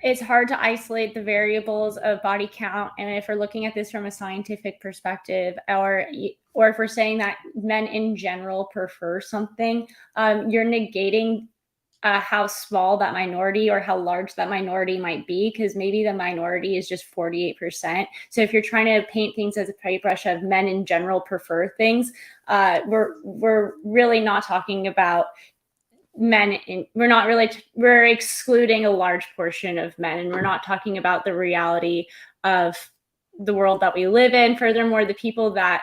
it's hard to isolate the variables of body count, and if we're looking at this from a scientific perspective, or if we're saying that men in general prefer something, you're negating how small that minority or how large that minority might be, because maybe the minority is just 48%. So if you're trying to paint things as a paintbrush of men in general prefer things, we're really not talking about men. We're excluding a large portion of men, and we're not talking about the reality of the world that we live in. Furthermore, the people that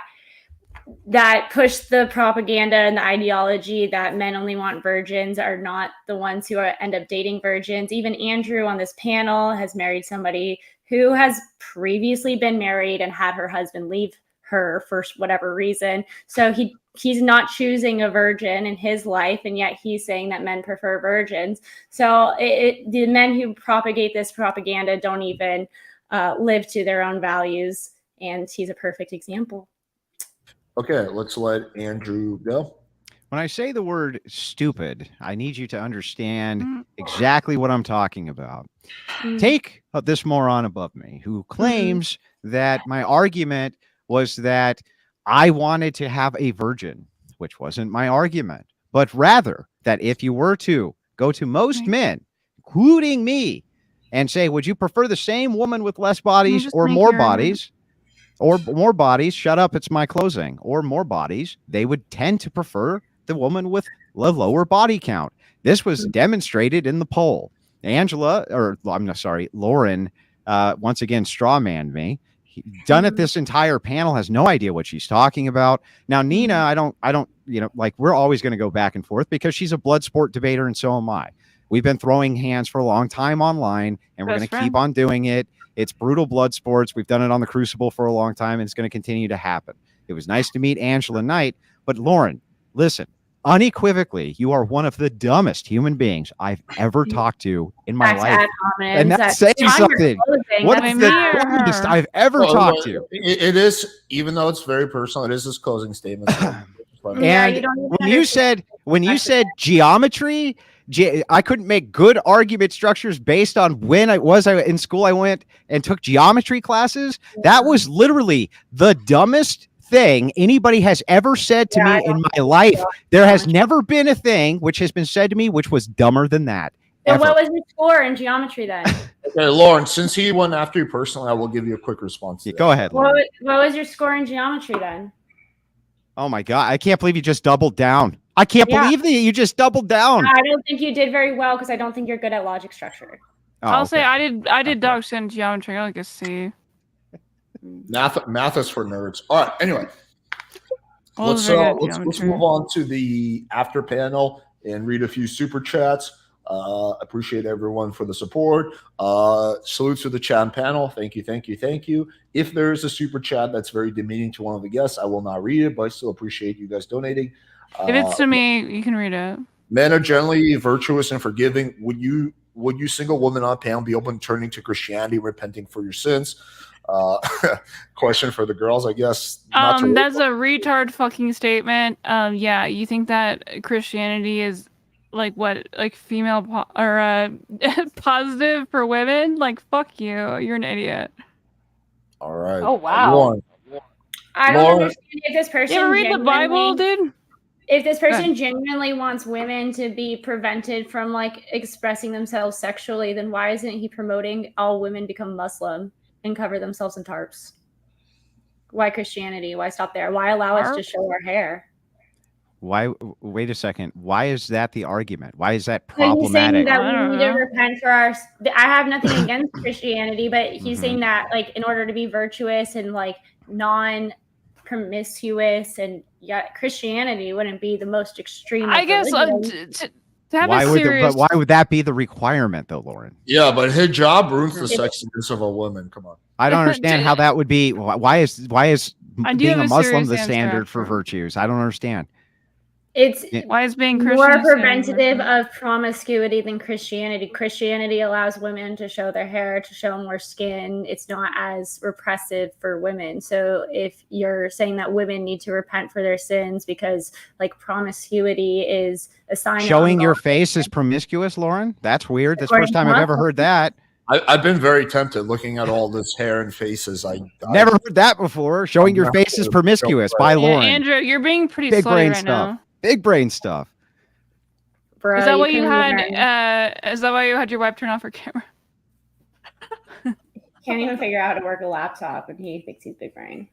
push the propaganda and the ideology that men only want virgins are not the ones who end up dating virgins. Even Andrew on this panel has married somebody who has previously been married and had her husband leave her for whatever reason. So he's not choosing a virgin in his life, and yet he's saying that men prefer virgins. So the men who propagate this propaganda don't even live to their own values, and he's a perfect example. Okay, let's let Andrew go. When I say the word stupid, I need you to understand exactly what I'm talking about. Take this moron above me who claims that my argument was that I wanted to have a virgin, which wasn't my argument, but rather that if you were to go to most men, including me, and say, would you prefer the same woman with less bodies or more bodies? Or more bodies, shut up, it's my closing, or more bodies, they would tend to prefer the woman with a lower body count. This was demonstrated in the poll. Lauren, once again, strawmanned me. Done at this entire panel, has no idea what she's talking about. Now, Neeina, I don't, we're always going to go back and forth because she's a blood sport debater and so am I. We've been throwing hands for a long time online and we're going to keep on doing it. It's brutal blood sports. We've done it on the Crucible for a long time, and it's going to continue to happen. It was nice to meet Angela Knight, but Lauren, listen, unequivocally, you are one of the dumbest human beings I've ever talked to in my life. And that's saying something. What is the dumbest I've ever talked to? It is, even though it's very personal, it is his closing statement. And when you said geometry, I couldn't make good argument structures based on when I was in school. I went and took geometry classes. That was literally the dumbest thing anybody has ever said to me in my life. There has never been a thing which has been said to me which was dumber than that. So what was your score in geometry then? Okay, Lauren, since he went after you personally, I will give you a quick response. Go ahead, Lauren. What was your score in geometry then? Oh my God, I can't believe you just doubled down. I can't believe that you just doubled down. I don't think you did very well because I don't think you're good at logic structure. I'll say I did dog shit in geometry. I like a C. Math is for nerds. All right. Anyway, let's move on to the after panel and read a few super chats. Appreciate everyone for the support. Salute to the chat and panel. Thank you. If there is a super chat that's very demeaning to one of the guests, I will not read it, but I still appreciate you guys donating. If it's to me, you can read it. Men are generally virtuous and forgiving. Would you single woman on panel be open to turning to Christianity, repenting for your sins? Question for the girls, I guess. That's a retard fucking statement. Yeah, you think that Christianity is like what, like female positive for women? Like, fuck you. You're an idiot. All right. Oh wow. I don't understand if this person. You ever read the Bible, dude? If this person genuinely wants women to be prevented from like expressing themselves sexually, then why isn't he promoting all women become Muslim and cover themselves in tarps? Why Christianity? Why stop there? Why allow us to show our hair? Why? Wait a second. Why is that the argument? Why is that So he's saying problematic? that I we don't need to know. repent for our. I have nothing against Christianity, but he's Mhm. saying that like in order to be virtuous and like non-promiscuous, and yet Christianity wouldn't be the most extreme. I Of guess religions. to have Why a would? serious. But why would that be the requirement, though, Lauren? Yeah, but hijab ruins the sexiness of a woman. Come on. I don't understand how that would be. Why is I do being have a a Muslim serious the answer, standard for actually. virtues? I don't understand. It's Why is being more Christian a standard preventative for- of promiscuity than Christianity. Christianity allows women to show their hair, to show more skin. It's not as repressive for women. So if you're saying that women need to repent for their sins because like promiscuity is a sign Showing of your face is promiscuous, Lauren? That's weird. That's the According first to time I've ever Muslims. heard that. I've been very tempted looking at all this hair and faces. Never heard that before. Showing your face is promiscuous by Yeah, Lauren. Andrew, you're being pretty Big slutty brain right stuff. now. Big brain stuff. Bro, Is that why couldn't you had? even- Is that why you had your wife turn off her camera? can't even figure out how to work a laptop, and he thinks he's big brain.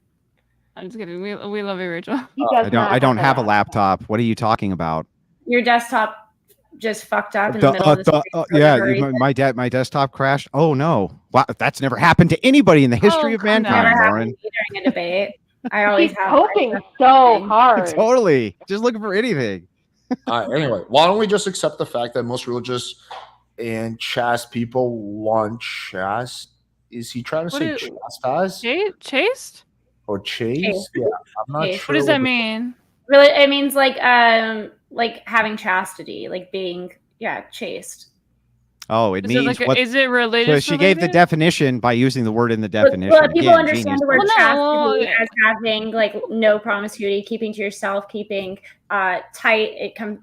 I'm just kidding. We love you, Rachel. He does I don't not have a laptop. What are you talking about? Your desktop just fucked up in the middle of the Yeah, my desktop crashed. Oh no. Wow, that's never happened to anybody in the history of calm down. Never mankind, happened Lauren. to me during a debate. I always She's have. hoping so hard. Totally. Just looking for anything. All right, anyway, why don't we just accept the fact that most religious and chaste people want chaste? Is he trying to What say is- chastise Chaste? or chase? Chaste. Yeah, I'm not Chaste. sure. What does that mean? Really, it means like having chastity, like being chaste. Oh, it Is it means like what? is it religious? So she gave the related? definition by using the word in the Well, definition. people Again, understand genius. the word Well, no, chastity well, as having like no promiscuity, keeping to yourself, keeping tight. It comes,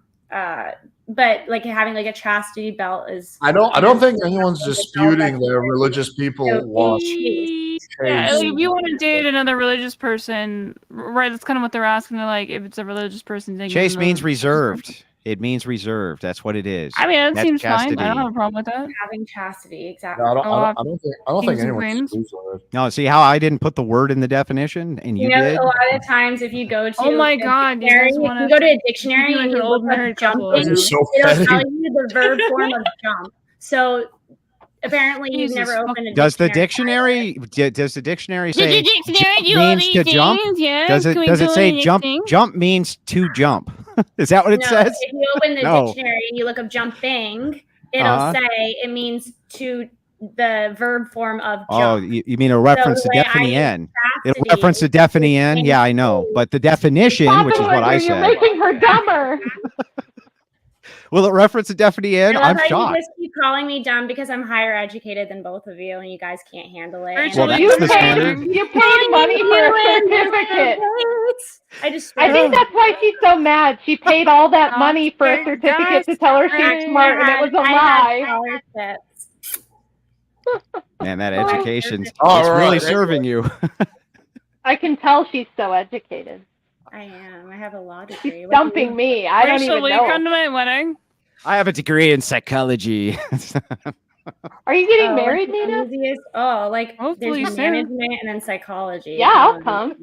but like having like a chastity belt is. I don't think anyone's disputing that religious people want Yeah, chaste. like, if you want to date another religious person, right? That's kind of what they're asking. They're like, if it's a religious person, they give Chase them means the- reserved. It means reserved. That's what it is. I mean, that That's seems fine. I chastity. don't have a problem with that. Having chastity, exactly. No, I don't think Kings and anyone queens. disagrees with it. No, see how I didn't put the word in the definition and you You know, did? a lot of times if you go to Oh my a God, you dictionary, guys if wanna- you go to a dictionary you like and an you old look up married couple, jumping, This is so it'll petty. tell you the verb form of jump. So apparently you've Jesus never opened a Does the dictionary. does the dictionary say dictionary jump means to jump? Yeah. Does it say jump? Jump means to jump. Is that what it No, says? if you open the No. dictionary and you look up jumping, it'll Uh-huh. say it means to the verb form of jump. Oh, you mean a reference the to way I defining use in? It'll chastity reference to is defining in. saying Yeah, I know. But the definition, Stop which it, is what I Andrew, you're said, making her dumber. will it reference to defining in? I I'm love how you shocked. just keep calling me dumb because I'm higher educated than both of you and you guys can't handle it. Rachel, And Well, I- You that's the paid, standard. you paid money for a certificate. I think that's why she's so mad. She paid all that money for a certificate to tell her she's smart, and it was a lie. scholarships. Man, that education, it's All right, really anyway. serving you. I can tell she's so educated. I am. I have a law She's degree. dumping me. I don't Rachel, even will you know. come to my wedding? I have a degree in psychology. Are you getting married, Neeina? Oh, like Hopefully there's soon. management and then psychology. Yeah, I'll come.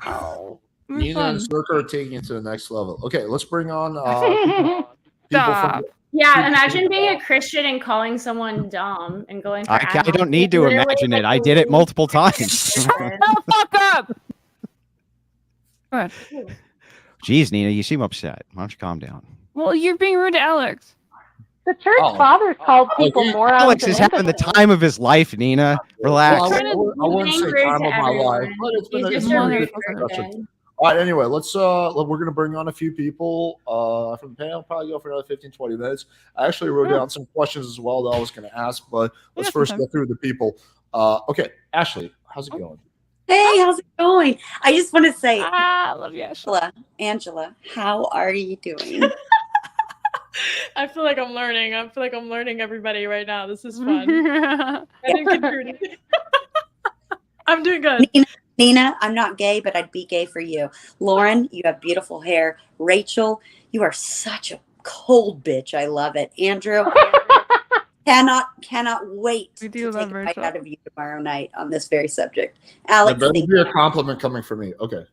Oh. Neeina and Circa are taking it to the next level. Okay, let's bring on people Stop. from Yeah, imagine being a Christian and calling someone dumb and going for I don't need to Literally, imagine like, it. I did it multiple times. Shut the fuck up! Go ahead. Jeez, Nina, you seem upset. Why don't you calm down? Well, you're being rude to Alex. The church Oh. fathers called people morons. Alex and is having the imbeciles. time of his life, Nina. Relax. Well, Trying to I wouldn't be say rude time to of my everyone. life, but it's been He's a just a a rude rude discussion. person. All right, anyway, we're going to bring on a few people from the panel. Probably go for another 15, 20 minutes. I actually wrote down some questions as well that I was going to ask, but let's got first some go through the people. Okay, Ashley, how's it going? Hey, how's it going? I just want to say, I love you, Ashley. Angela, how are you doing? I feel like I'm learning. I feel like I'm learning everybody right now. This is fun. I didn't get through anything. I'm doing good. Nina, I'm not gay, but I'd be gay for you. Lauren, you have beautiful hair. Rachel, you are such a cold bitch. I love it. Andrew, cannot wait We to do take love a bite Rachel. out of you tomorrow night on this very subject. There Alex, better thank be you. a compliment coming from me. Okay.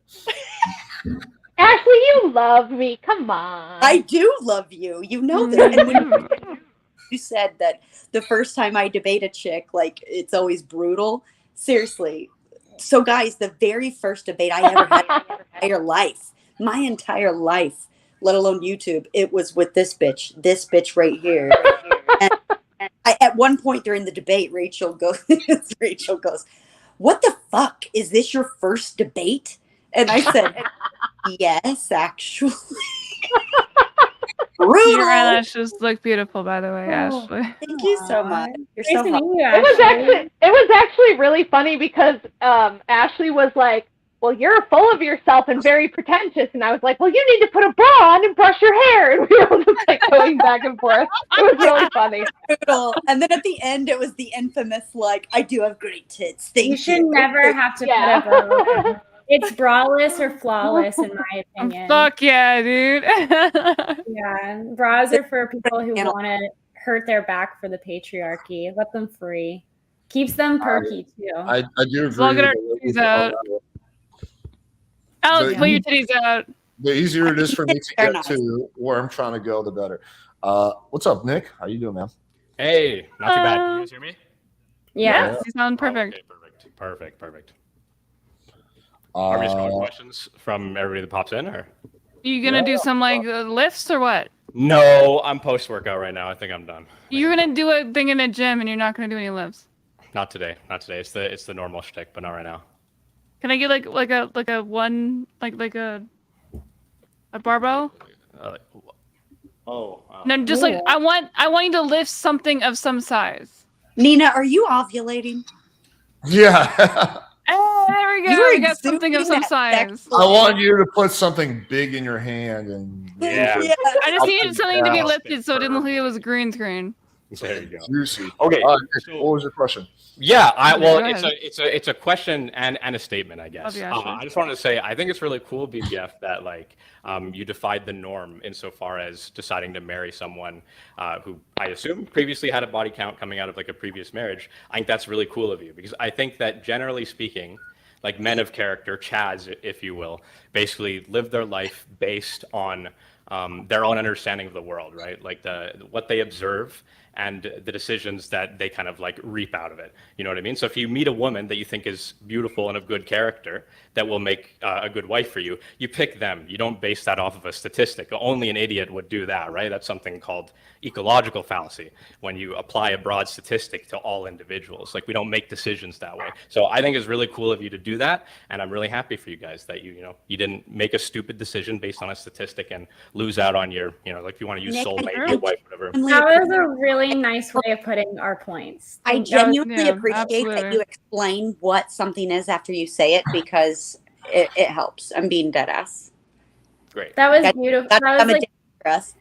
Ashley, you love me. Come on. I do love you. You know that. And when you said that the first time I debate a chick, like, it's always brutal. Seriously. So, guys, the very first debate I ever had in my entire life, let alone YouTube, it was with this bitch right here. And at one point during the debate, Rachel goes, "What the fuck? Is this your first debate?" And I said, "Yes, actually." Brutal. Your eyelashes look beautiful, by the way, Ashley. Thank you so much. You're Nice so to hot. meet you, It was actually really funny because Ashley was like, "Well, you're full of yourself and very pretentious," and I was like, "Well, you need to put a bra on and brush your hair," and we were just like going back and forth. It was really funny. Brutal. And then at the end, it was the infamous, like, "I do have great tits. Thank you." You should never have to put a bra on. It's braless or flawless, in my opinion. Fuck yeah, dude. Yeah, bras are for people who want to hurt their back for the patriarchy. Let them free. Keeps them perky too. I do agree. We'll get our with titties out. Alex, pull your titties out. The easier it is for me to They're get nice. to where I'm trying to go, the better. What's up, Nick? How you doing, man? Hey, not too bad. Can you guys hear me? Yeah. You sound perfect. Okay, perfect. Are we just going Uh, questions from everybody that pops in, or? You gonna do some like lifts or what? No, I'm post workout right now. I think I'm done. You're gonna do a thing in a gym and you're not gonna do any lifts. Not today. It's the normal shtick, but not right now. Can I get like a one like a barbell? No, just like I want you to lift something of some size. Nina, are you ovulating? yeah. Oh, there we go. You are We got something of some exuding that size. I want you to put something big in your hand and Yeah. I just needed something to be Yeah. lifted so it didn't look like it was a green screen. There you go. juicy. Okay, All right, Nick, so- what was your question? Yeah, Go it's a question and a statement, I guess. Love you, Ashley. I just wanted to say I think it's really cool, BBF, that like you defied the norm insofar as deciding to marry someone who I assume previously had a body count coming out of like a previous marriage. I think that's really cool of you because I think that generally speaking, like men of character, Chads, if you will, basically live their life based on their own understanding of the world, right? Like what they observe and the decisions that they kind of like reap out of it. You know what I mean? So if you meet a woman that you think is beautiful and of good character that will make a good wife for you, you pick them. You don't base that off of a statistic. Only an idiot would do that, right? That's something called ecological fallacy, when you apply a broad statistic to all individuals. Like we don't make decisions that way. So I think it's really cool of you to do that, and I'm really happy for you guys that you didn't make a stupid decision based on a statistic and lose out on your, like if you want to use Nick, soulmate, your wife, whatever. That was a really nice way of putting our points. I That was- genuinely yeah, appreciate that absolutely. you explain what something is after you say it because it helps. I'm being dead ass. Great. That was That- beautiful. That's That was I'm a like dick for us.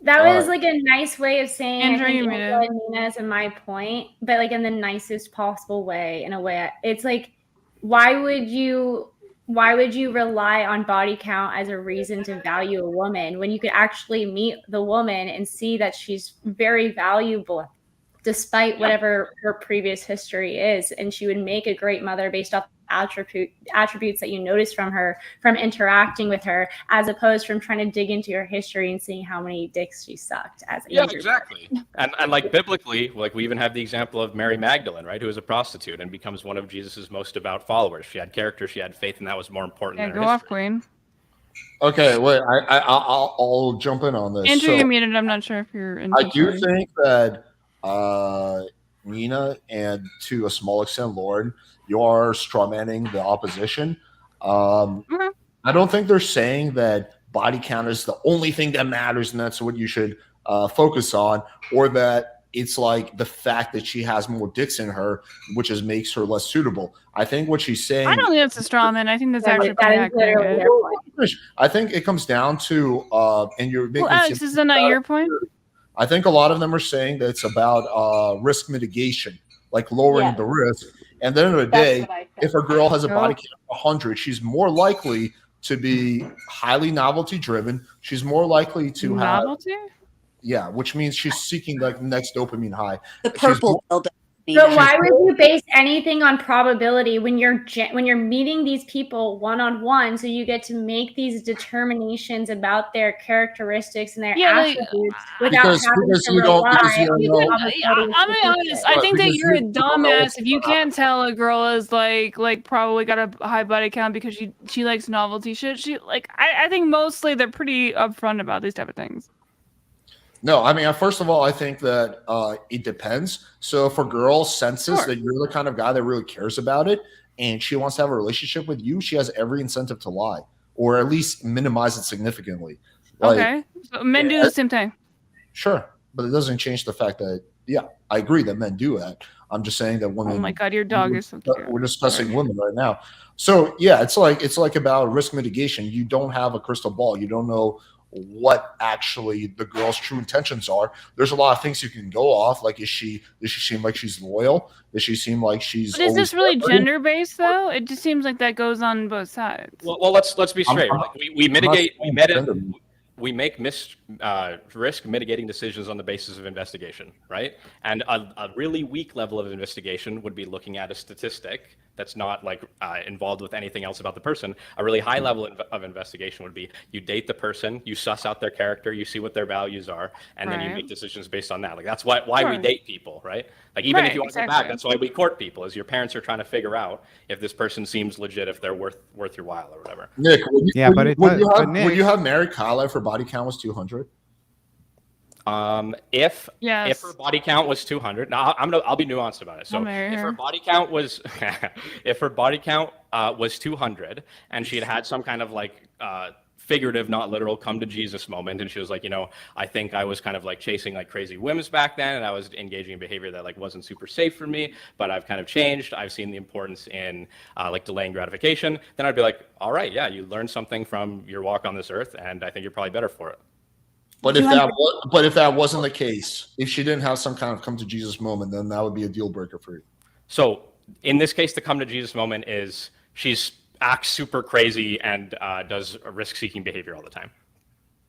that was Alright. like a nice way of saying Andrew, I think you made Angela it. and Nina's in my point, but like in the nicest possible way. In a way, it's like, why would you rely on body count as a reason to value a woman when you could actually meet the woman and see that she's very valuable despite whatever her previous history is, and she would make a great mother based off attributes that you notice from her from interacting with her, as opposed from trying to dig into your history and seeing how many dicks she sucked as Yeah, Andrew. exactly. And like biblically, like we even have the example of Mary Magdalene, right, who is a prostitute and becomes one of Jesus's most devout followers. She had character, she had faith, and that was more important Yeah, than go her off, history. Queen. Okay, wait. I'll jump in on this. Andrew, So, you're muted. I'm not sure if you're in. I do think that Nina and to a small extent Lauren, you are strawmanning the opposition. I don't think they're saying that body count is the only thing that matters and that's what you should focus on, or that it's like the fact that she has more dicks in her, which makes her less suitable. I think what she's saying. I don't think that's a straw man. I think that's Yeah, actually that pretty is literally accurate. their point. I think it comes down to and you're making Well, Alex, is that not your point? I think a lot of them are saying that it's about risk mitigation, like lowering Yes. the risk. And at the end of the That's day, what I said. if a girl has a Yeah. body count of 100, she's more likely to be highly novelty driven. She's more likely to have, Novelty? which means she's seeking like the next dopamine high. The She's purple dildo. But why would you base anything on probability when you're meeting these people one-on-one, so you get to make these determinations about their characteristics and their attributes without having to rely on I'm being honest. I think that you're a dumbass if you can't tell a girl is like probably got a high body count because she likes novelty shit. I think mostly they're pretty upfront about these type of things. No, I mean, first of all, I think that it depends. So if a girl senses that you're the kind of guy that really cares about it and she wants to have a relationship with you, she has every incentive to lie or at least minimize it significantly. Okay. So men do the same thing. Sure. But it doesn't change the fact that, yeah, I agree that men do that. I'm just saying that women. Oh my God, your dog is so cute. We're discussing women right now. So yeah, it's like about risk mitigation. You don't have a crystal ball. You don't know what actually the girl's true intentions are. There's a lot of things you can go off. Like, does she seem like she's loyal? Does she seem like she's? But is this really gender based though? It just seems like that goes on both sides. Well, let's be straight. We mitigate. We make risk mitigating decisions on the basis of investigation, right? And a really weak level of investigation would be looking at a statistic that's not involved with anything else about the person. A really high level of investigation would be you date the person, you suss out their character, you see what their values are, and then you make decisions based on that. Like that's why we date people, right? Like even if you want to go back, that's why we court people, is your parents are trying to figure out if this person seems legit, if they're worth your while or whatever. Nick, would you have married Kyle if her body count was 200? If her body count was 200, now I'll be nuanced about it. So if her body count was 200 and she had some kind of figurative, not literal, come to Jesus moment, and she was like, I think I was kind of chasing crazy whims back then, and I was engaging in behavior that wasn't super safe for me, but I've kind of changed. I've seen the importance in delaying gratification. Then I'd be like, all right, yeah, you learned something from your walk on this earth, and I think you're probably better for it. But if that wasn't the case, if she didn't have some kind of come to Jesus moment, then that would be a deal breaker for you. So in this case, the come to Jesus moment is she's acts super crazy and does risk-seeking behavior all the time.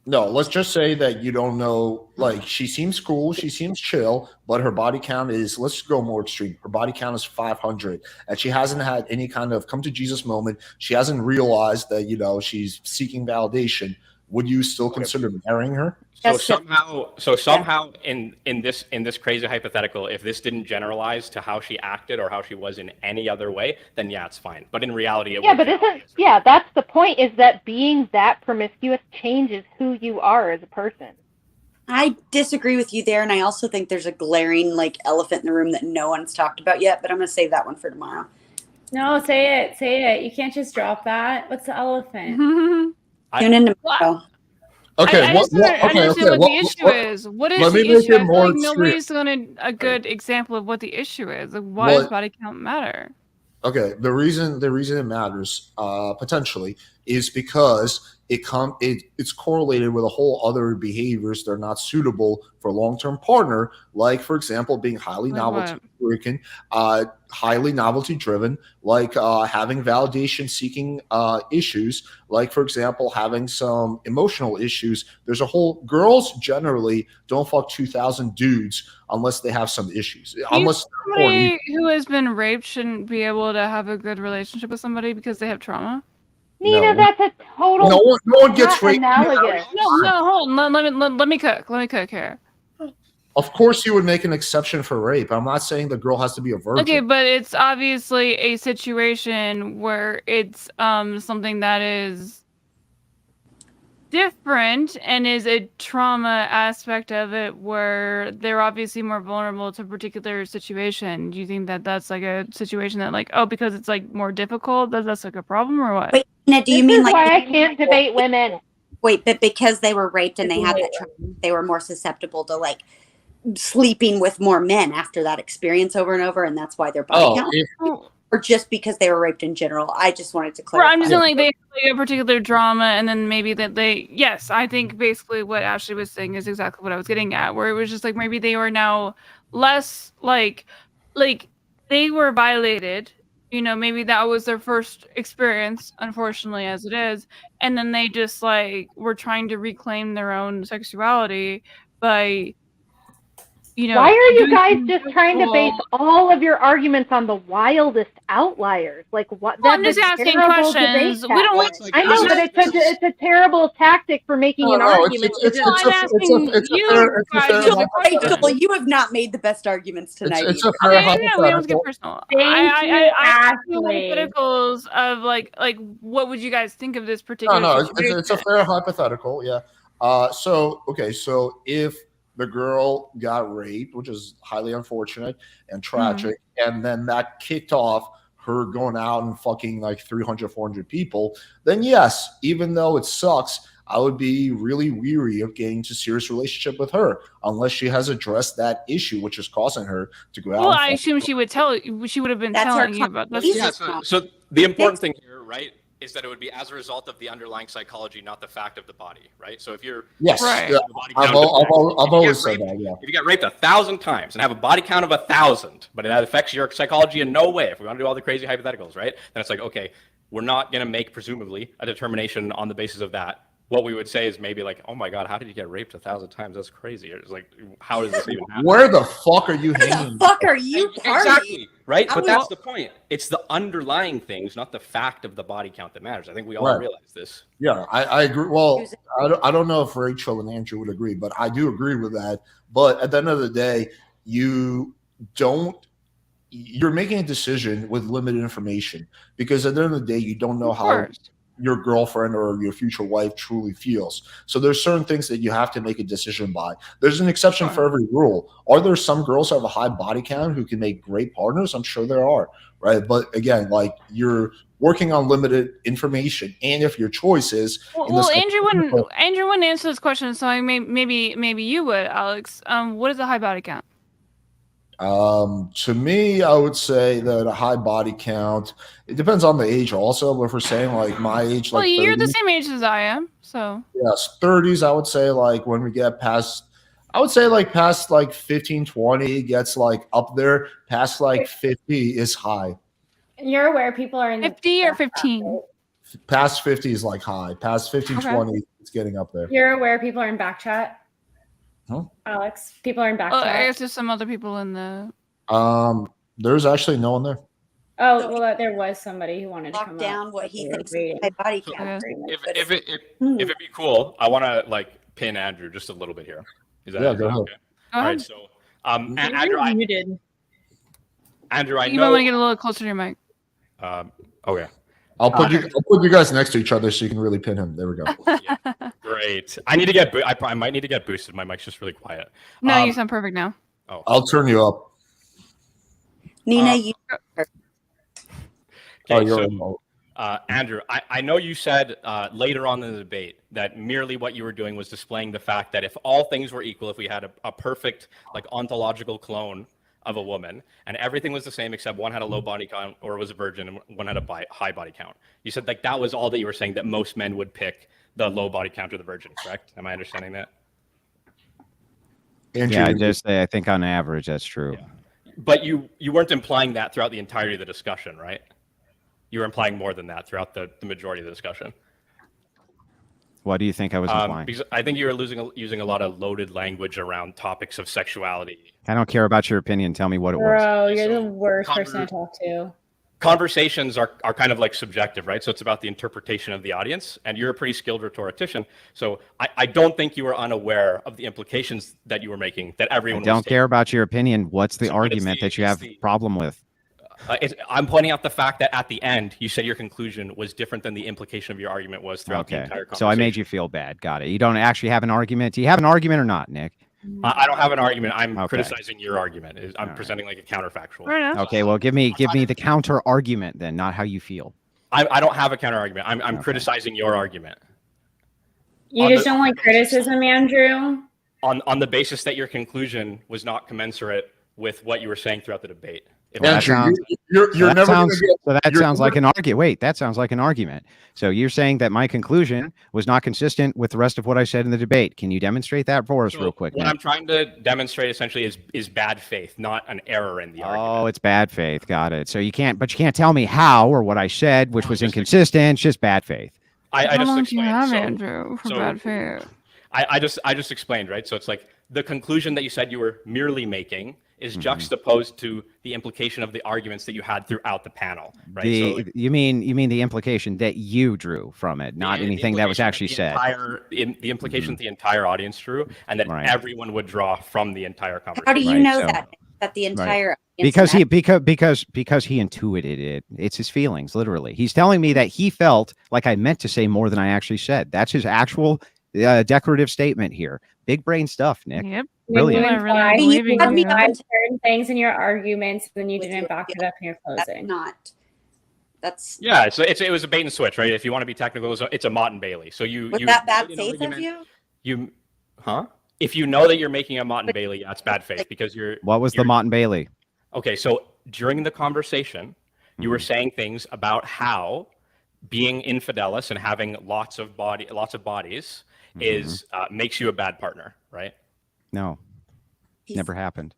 No, let's just say that you don't know. She seems cool, she seems chill, but her body count is, let's go more extreme. Her body count is 500, and she hasn't had any kind of come to Jesus moment. She hasn't realized that she's seeking validation. Would you still consider marrying her? So somehow in this crazy hypothetical, if this didn't generalize to how she acted or how she was in any other way, then yeah, it's fine. But in reality, that's the point, is that being that promiscuous changes who you are as a person. I disagree with you there, and I also think there's a glaring elephant in the room that no one's talked about yet, but I'm going to save that one for tomorrow. No, say it. You can't just drop that. What's the elephant? Tune in tomorrow. Okay, I just don't understand what the issue is. What is the issue? I feel like nobody's done a good example of what the issue is. Why does body count matter? Okay, the reason it matters potentially is because it's correlated with a whole other behaviors that are not suitable for a long-term partner, like for example being highly novelty driven, having validation seeking issues, like for example having some emotional issues. There's a whole, girls generally don't fuck 2,000 dudes unless they have some issues. Unless somebody who has been raped shouldn't be able to have a good relationship with somebody because they have trauma. Neeina, that's a total. No one gets raped. Analogous. No, hold on. Let me cook here. Of course, you would make an exception for rape. I'm not saying the girl has to be a virgin. Okay, but it's obviously a situation where it's something that is different and is a trauma aspect of it, where they're obviously more vulnerable to a particular situation. Do you think that that's a situation that because it's more difficult, that's a problem, or what? Wait, Nina, do you mean why I can't debate women? Wait, but because they were raped and they had that trauma, they were more susceptible to sleeping with more men after that experience over and over, and that's why their body count? Or just because they were raped in general? I just wanted to clarify. I'm just saying they have a particular drama, and then maybe that yes, I think basically what Ashley was saying is exactly what I was getting at, where it was just maybe they were now less they were violated, maybe that was their first experience, unfortunately as it is, and then they just were trying to reclaim their own sexuality by you know, Why are you doing guys things just so trying to base cool. all of your arguments on the wildest outliers? Like what? Well, I'm That's just a asking terrible debate questions. We don't Well, want. it's like, I know, this but is, it's a terrible tactic for making an no, argument. Well, I'm asking you guys the Rachel, question. you have not made the best arguments tonight it's either. a fair Okay, no, we don't get hypothetical. personal. Thank you, I asked you Ashley. hypotheticals of like what would you guys think of this No, particular no, situation? it's a fair hypothetical. Yeah. So if the girl got raped, which is highly unfortunate and tragic, and then that kicked off her going out and fucking like 300, 400 people, then yes, even though it sucks, I would be really weary of getting into a serious relationship with her unless she has addressed that issue, which is causing her to go out. Well, and I fuck assume she would she would have been That's our telling you about this. conversation. Yeah, so the important thing here, right, is that it would be as a result of the underlying psychology, not the fact of the body, right? So if you're Yes, Right. yeah, the body I've count of always if said you get that. Yeah. if you get raped 1,000 times and have a body count of 1,000, but it affects your psychology in no way, if we want to do all the crazy hypotheticals, right? Then it's like, okay, we're not going to make presumably a determination on the basis of that. What we would say is maybe like, oh my God, how did you get raped 1,000 times? That's crazy. It's like, how does this even happen? Where the fuck are you Where hanging? the fuck are you partying? Exactly, right? That But was- that's the point. It's the underlying things, not the fact of the body count that matters. I think we all Right. realize this. Yeah, I agree. Well, I don't know if Rachel and Andrew would agree, but I do agree with that. But at the end of the day, you're making a decision with limited information because at the end of the day, you don't know Of how course. your girlfriend or your future wife truly feels. So there's certain things that you have to make a decision by. There's an exception for every rule. Are there some girls who have a high body count who can make great partners? I'm sure there are, right? But again, like you're working on limited information, and if your choice is Well, Andrew wouldn't answer this question, so maybe you would, Alex. What is a high body count? To me, I would say that a high body count, it depends on the age also, but if we're saying like my age, Well, like you're 30, the same age as I am, so yes, 30s, I would say like when we get past, I would say like past like 15, 20 gets like up there, past like 50 is high. You're aware people are in the 50 or 15. Past 50 is like high, past 15, Okay. 20, it's getting up there. You're aware people are in back chat? Huh? Alex, people are in back Well, I chat. guess there's some other people in the. There's actually no one there. Oh, well, there was somebody who wanted to Lock come down up. what he We're thinks waiting. my body So count. if it'd be cool, I want to like pin Andrew just a little bit here. Is that Yeah, is go that ahead. okay? All right, so Andrew, You're muted. Andrew, I You might want to know. get a little closer to your mic. Okay, I'll put you guys next to each other so you can really pin him. There we go. great. I need to get. I might need to get boosted. My mic's just really quiet. No, you sound perfect now. Oh, I'll turn you up. Neeina, you Oh, okay, you're so, remote. Andrew, I know you said later on in the debate that merely what you were doing was displaying the fact that if all things were equal, if we had a perfect like ontological clone of a woman and everything was the same except one had a low body count or was a virgin and one had a high body count, you said like that was all that you were saying, that most men would pick the low body count or the virgin, correct? Am I understanding that? Andrew, I think on average that's true. Yeah. But you weren't implying that throughout the entirety of the discussion, right? You were implying more than that throughout the majority of the discussion. What do you think I was implying? Because I think you were using a lot of loaded language around topics of sexuality. I don't care about your opinion. Tell me what it was. Bro, you're So, the worst person to talk to. Conversations are kind of like subjective, right? So it's about the interpretation of the audience, and you're a pretty skilled rhetorician. So I don't think you were unaware of the implications that you were making, that I everyone don't was care about your opinion. What's the So, but it's argument the- that you it's have the- a problem with? I'm pointing out the fact that at the end, you said your conclusion was different than the implication of your argument was throughout the Okay. entire conversation. So I made you feel bad. Got it. You don't actually have an argument. Do you have an argument or not, Nick? I don't have an argument. I'm Okay. criticizing your argument. I'm All presenting like a counterfactual. Fair enough. Okay. Well, give me the counter argument then, not how you feel. I don't have a counter argument. I'm Okay. criticizing your argument You On just the- don't like criticism, Andrew? on the basis that your conclusion was not commensurate with what you were saying throughout the debate. If Well, that's- that Andrew, sounds- you're So that never sounds, gonna so that you're sounds never- like an argument. Wait, that sounds like an argument. So you're saying that my conclusion was not consistent with the rest of what I said in the debate. Can you demonstrate that for us So real quick? what Nick? I'm trying to demonstrate essentially is bad faith, not an error in the Oh, argument. it's bad faith. Got it. So you can't tell me how or what I said, which was Just inconsistent. It's just bad faith. I How just long do you explained. have, So Andrew, for so- bad faith? I just explained, right? So it's like the conclusion that you said you were merely making is Mhm. juxtaposed to the implication of the arguments that you had throughout the panel, right? You mean the implication that you drew from it, not anything that was actually said. The implication the entire audience drew, and that Right. everyone would draw from the entire How do conversation. you Right, know so- that the entire Because he intuited it. It's his feelings, literally. He's telling me that he felt like I meant to say more than I actually said. That's his actual declarative statement here. Big brain stuff, Nick. Yep. Brilliant. I'm really You believing had me you. up implied until- certain things in your arguments, then you With didn't your back it feelings. up in your That's closing. not. That's Yeah, it was a bait and switch, right? If you want to be technical, it's a Mott and Bailey. So was that bad faith of you? If you know that you're making a Mott and Bailey, that's bad faith because you're. What was the Mott and Bailey? Okay, so during the conversation, you were saying things about how being infidelis and having lots of bodies is makes you a bad partner, right? No, never happened.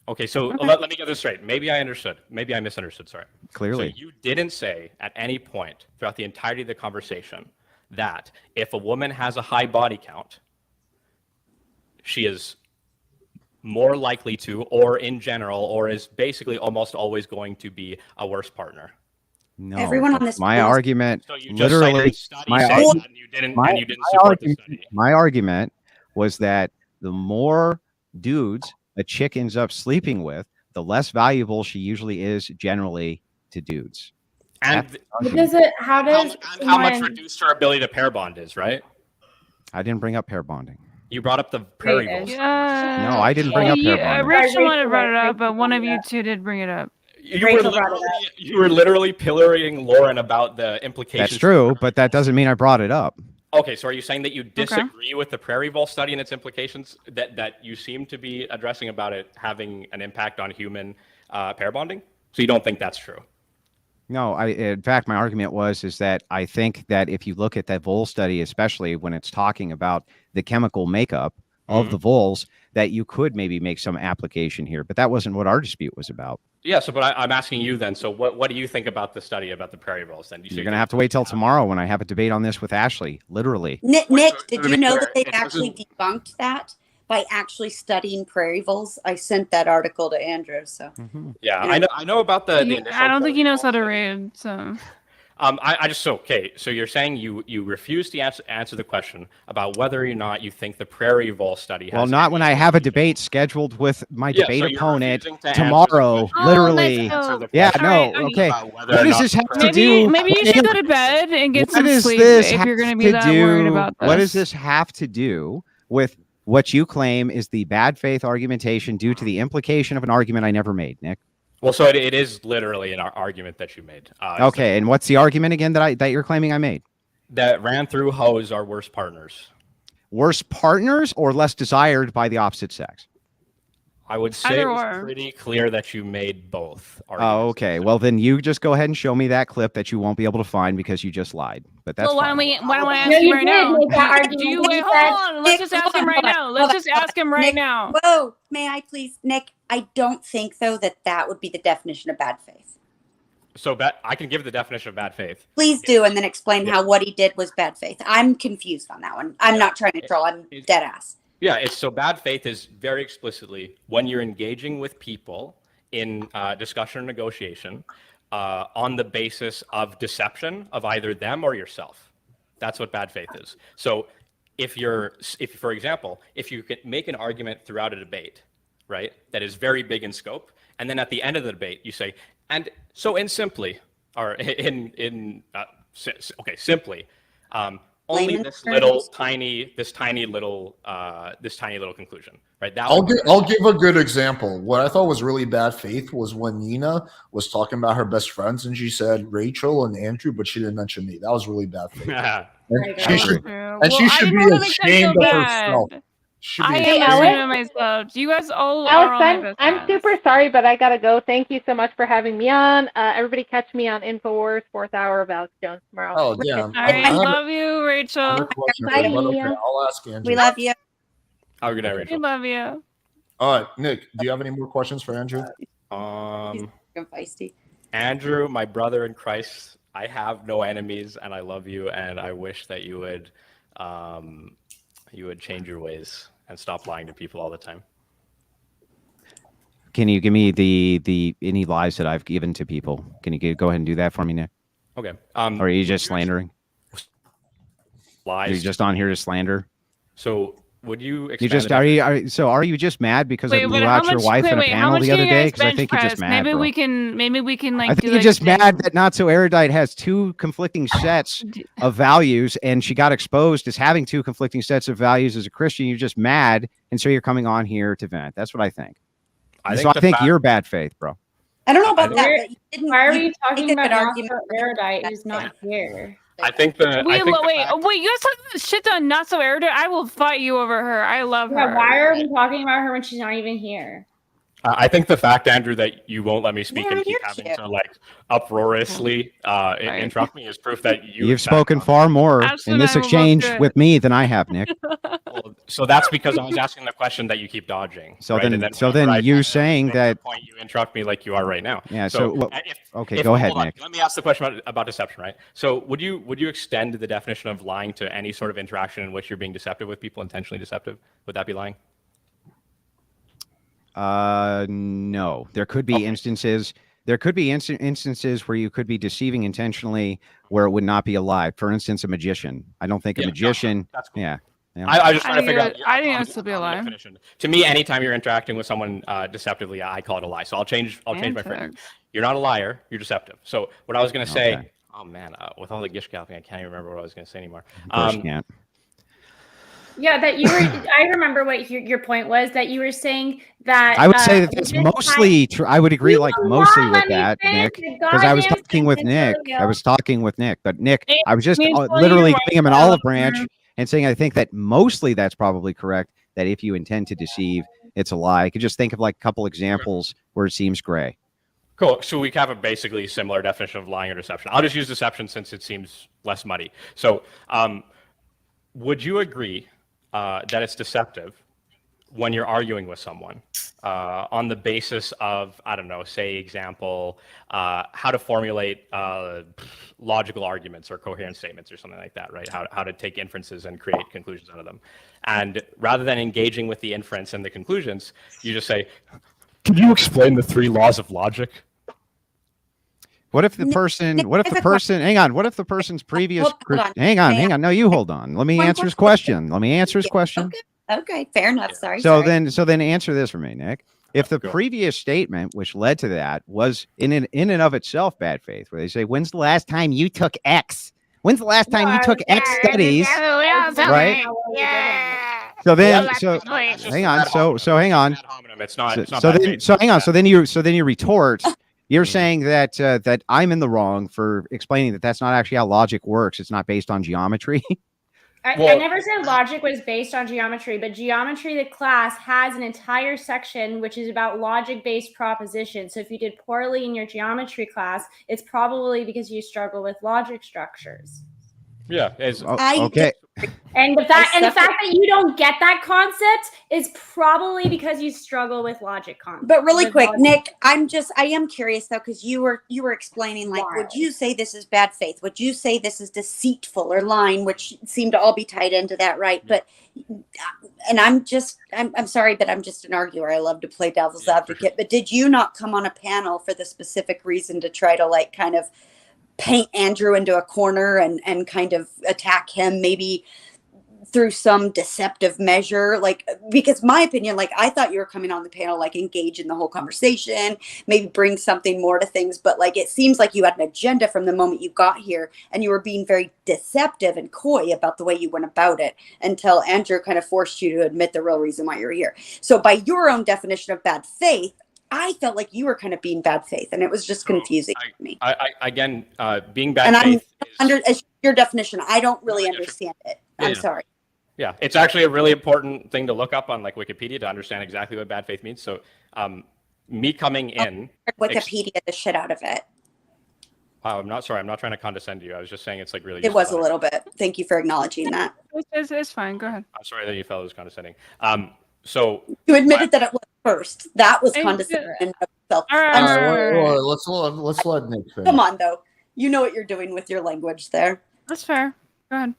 Okay, so let me get this straight. Maybe I understood. Maybe I misunderstood. Sorry. Clearly. So you didn't say at any point throughout the entirety of the conversation that if a woman has a high body count, she is more likely to, or in general, or is basically almost always going to be a worse partner. No. Everyone on this My panel- argument, So you just cited literally, a study my saying argu- that, and you didn't support the study. my argument was that the more dudes a chick ends up sleeping with, the less valuable she usually is generally to dudes. And How does how much someone- reduced her ability to pair bond is, right? I didn't bring up pair bonding. You brought up the prairie Wait, voles. Yeah. No, I didn't bring up pair bonding. Rachel might have brought it Rachel up, but one of you brought it two did bring it up. You were literally pillorying Lauren about the implications. That's true, but that doesn't mean I brought it up. Okay, so are you saying that you disagree with the prairie vole study and its implications that you seem to be addressing about it having an impact on human pair bonding? So you don't think that's true? No, in fact, my argument is that I think that if you look at that vole study, especially when it's talking about the chemical makeup of the voles, that you could maybe make some application here, but that wasn't what our dispute was about. Yeah, so but I'm asking you then. So what do you think about the study about the prairie voles? Then You're going to have to wait till tomorrow when I have a debate on this with Ashley, literally. Nick, did you know that they This actually isn't- debunked that by actually studying prairie voles? I sent that article to Andrew. So Yeah, I know about the initial I don't think he prairie knows how to vole read, so. So you're saying you refuse to answer the question about whether or not you think the prairie vole study has. Well, not when I have a debate scheduled with my Yeah, so debate you're opponent refusing to answer the tomorrow, question. literally. Oh, let's go. Yeah, All no, right, okay. About whether What or does not this have the to prairie- do? Maybe you should go to bed and get What some does sleep this if have you're going to be to that worried do? about this. What does this have to do with what you claim is the bad faith argumentation due to the implication of an argument I never made, Nick? Well, so it is literally an argument that you made. Okay, and what's the argument again that you're claiming I made? That ran through hoes are worse partners. Worse partners or less desired by the opposite sex? I would say Either it was or. pretty clear that you made both. Oh, arguments. okay. Well, then you just go ahead and show me that clip that you won't be able to find because you just lied. But that's Well, why fine. don't I ask No, you you right did now? make that argument. Do you You wait? said- Hold on. Let's just ask him right now. Let's just ask him right Nick, now. Whoa, may I please, Nick? I don't think though that would be the definition of bad faith. So I can give the definition of bad faith. Please do, and then explain how what he did was bad faith. I'm confused on that one. I'm not trying to troll. I'm dead ass. Yeah, it's so bad faith is very explicitly when you're engaging with people in discussion or negotiation on the basis of deception of either them or yourself. That's what bad faith is. So if for example, if you can make an argument throughout a debate, right, that is very big in scope, and then at the end of the debate you say, and so simply, only Layman's this terms. tiny little conclusion, right? That I'll give a good example. What I thought was really bad faith was when Neeina was talking about her best friends and she said Rachel and Andrew, but she didn't mention me. That was really bad faith. And she should, and she should be ashamed of herself. Should be I ashamed. am ashamed of myself. You guys all are Alex, all my best I'm friends. super sorry, but I gotta go. Thank you so much for having me on. Everybody catch me on Infowars, 4th hour of Alex Jones tomorrow. Oh, damn. All right, love you, Rachel. Bye. I'll ask Andrew. We love you. Have a good night, We Rachel. love you. All right, Nick, do you have any more questions for Andrew? Um, Feisty. Andrew, my brother in Christ, I have no enemies, and I love you, and I wish that you would change your ways and stop lying to people all the time. Can you give me the any lies that I've given to people? Can you go ahead and do that for me, Nick? Okay. Or are you just slandering? Lies. Are you just on here to slander? So would you You expand just the are you just mad because I Wait, blew but out how your much? wife in a Wait, how panel much the can other you day? guys Because I bench think you're just press? mad, Maybe bro. we can like. I think do you're like just a mad thing. that Not So Erudite has two conflicting sets of values, and she got exposed as having two conflicting sets of values as a Christian. You're just mad, and so you're coming on here to vent. That's what I think. I think you're bad faith, bro. I don't know about I- that, but you didn't. Why are you we talking make a about good Not argument So Erudite who's not here? I think the I think the Wait, fact- wait, you guys talking about shit on Not So Erudite? I will fight you over her. I love Yeah, her. why are we talking about her when she's not even here? I think the fact, Andrew, that you won't let me speak Where and keep are having you? to like uproariously Right. interrupt me is proof that You've spoken far more Ashton in this and I will both exchange do it. with me than I have, Nick. Well, so that's because I was asking the question that you keep dodging. So right? then- And so whenever then I you make saying a that- point, you interrupt me like you are right now. Yeah, okay, if- go ahead, hold on, Nick. Let me ask the question about deception, right? So would you extend the definition of lying to any sort of interaction in which you're being deceptive with people, intentionally deceptive? Would that be lying? No. There could be instances. There could be instances where you could be deceiving intentionally, where it would not be a lie. For instance, a magician. I don't think a Yeah, no, magician. that's cool. Yeah. I just trying to figure out. I think that's still be a lie. Definition. To me, anytime you're interacting with someone deceptively, I call it a lie. So I'll change my phrase. You're not a liar. You're deceptive. So what I was going to say. Okay. Oh man, with all the gish galloping, I can't even remember what I was going to say anymore. Of course you can't. Yeah, that you were. I remember what your point was, that you were saying that. I would say that that's this mostly true. I would agree, You like will mostly not with let me that, finish Nick, the because I was goddamn talking with sentence, Nick. Julio. I was talking with Nick, but Nick, It I was just means fully literally your giving him an wife, olive though. branch and saying I think that mostly that's probably correct. That if you intend to deceive, it's a lie. I could just think of like a couple examples where it seems gray. Cool. So we have a basically similar definition of lying or deception. I'll just use deception since it seems less muddy. So, would you agree that it's deceptive when you're arguing with someone on the basis of, I don't know, say example, how to formulate logical arguments or coherent statements or something like that, right? How to take inferences and create conclusions out of them. And rather than engaging with the inference and the conclusions, you just say, "Can you explain the 3 laws of logic?" What if the person? What if the person? Hang on. What if the person's previous? Hold on. Hang on. No, you hold on. Let me One answer his question. question. Okay, fair enough. Sorry. So sorry. then answer this for me, Nick. If the previous statement which led to that was in and of itself bad faith, where they say, "When's the last time you took X? When's the last time you took X studies?" Right? So then, hang on. So hang on. It's not. It's not So bad then, faith. so hang on. So then you retort. You're saying that that I'm in the wrong for explaining that that's not actually how logic works. It's not based on geometry. I never said logic was based on geometry, but geometry, the class, has an entire section which is about logic-based propositions. So if you did poorly in your geometry class, it's probably because you struggle with logic structures. Yeah. Okay. And the fact that you don't get that concept is probably because you struggle with logic concepts. But really quick, Nick, I am curious though, because you were explaining, like, Why? would you say this is bad faith? Would you say this is deceitful or lying, which seem to all be tied into that, right? But and I'm sorry, but I'm just an arguer. I love to play devil's advocate. But did you not come on a panel for the specific reason to try to like kind of paint Andrew into a corner and kind of attack him, maybe through some deceptive measure? Like, because my opinion, like, I thought you were coming on the panel, like, engage in the whole conversation, maybe bring something more to things. But like, it seems like you had an agenda from the moment you got here, and you were being very deceptive and coy about the way you went about it until Andrew kind of forced you to admit the real reason why you're here. So by your own definition of bad faith, I felt like you were kind of being bad faith, and it was just confusing to me. Again, being bad faith As your definition, I don't really understand it. I'm sorry. Yeah, it's actually a really important thing to look up on like Wikipedia to understand exactly what bad faith means. So, me coming in, Wikipedia the shit out of it. Wow, I'm not sorry. I'm not trying to condescend to you. I was just saying it's like really. It was a little bit. Thank you for acknowledging that. It's fine. Go ahead. I'm sorry that you felt it was condescending. So you admitted that it was first. That was condescending in itself. Let's let Nick finish. Come on, though. You know what you're doing with your language there. That's fair. Go ahead.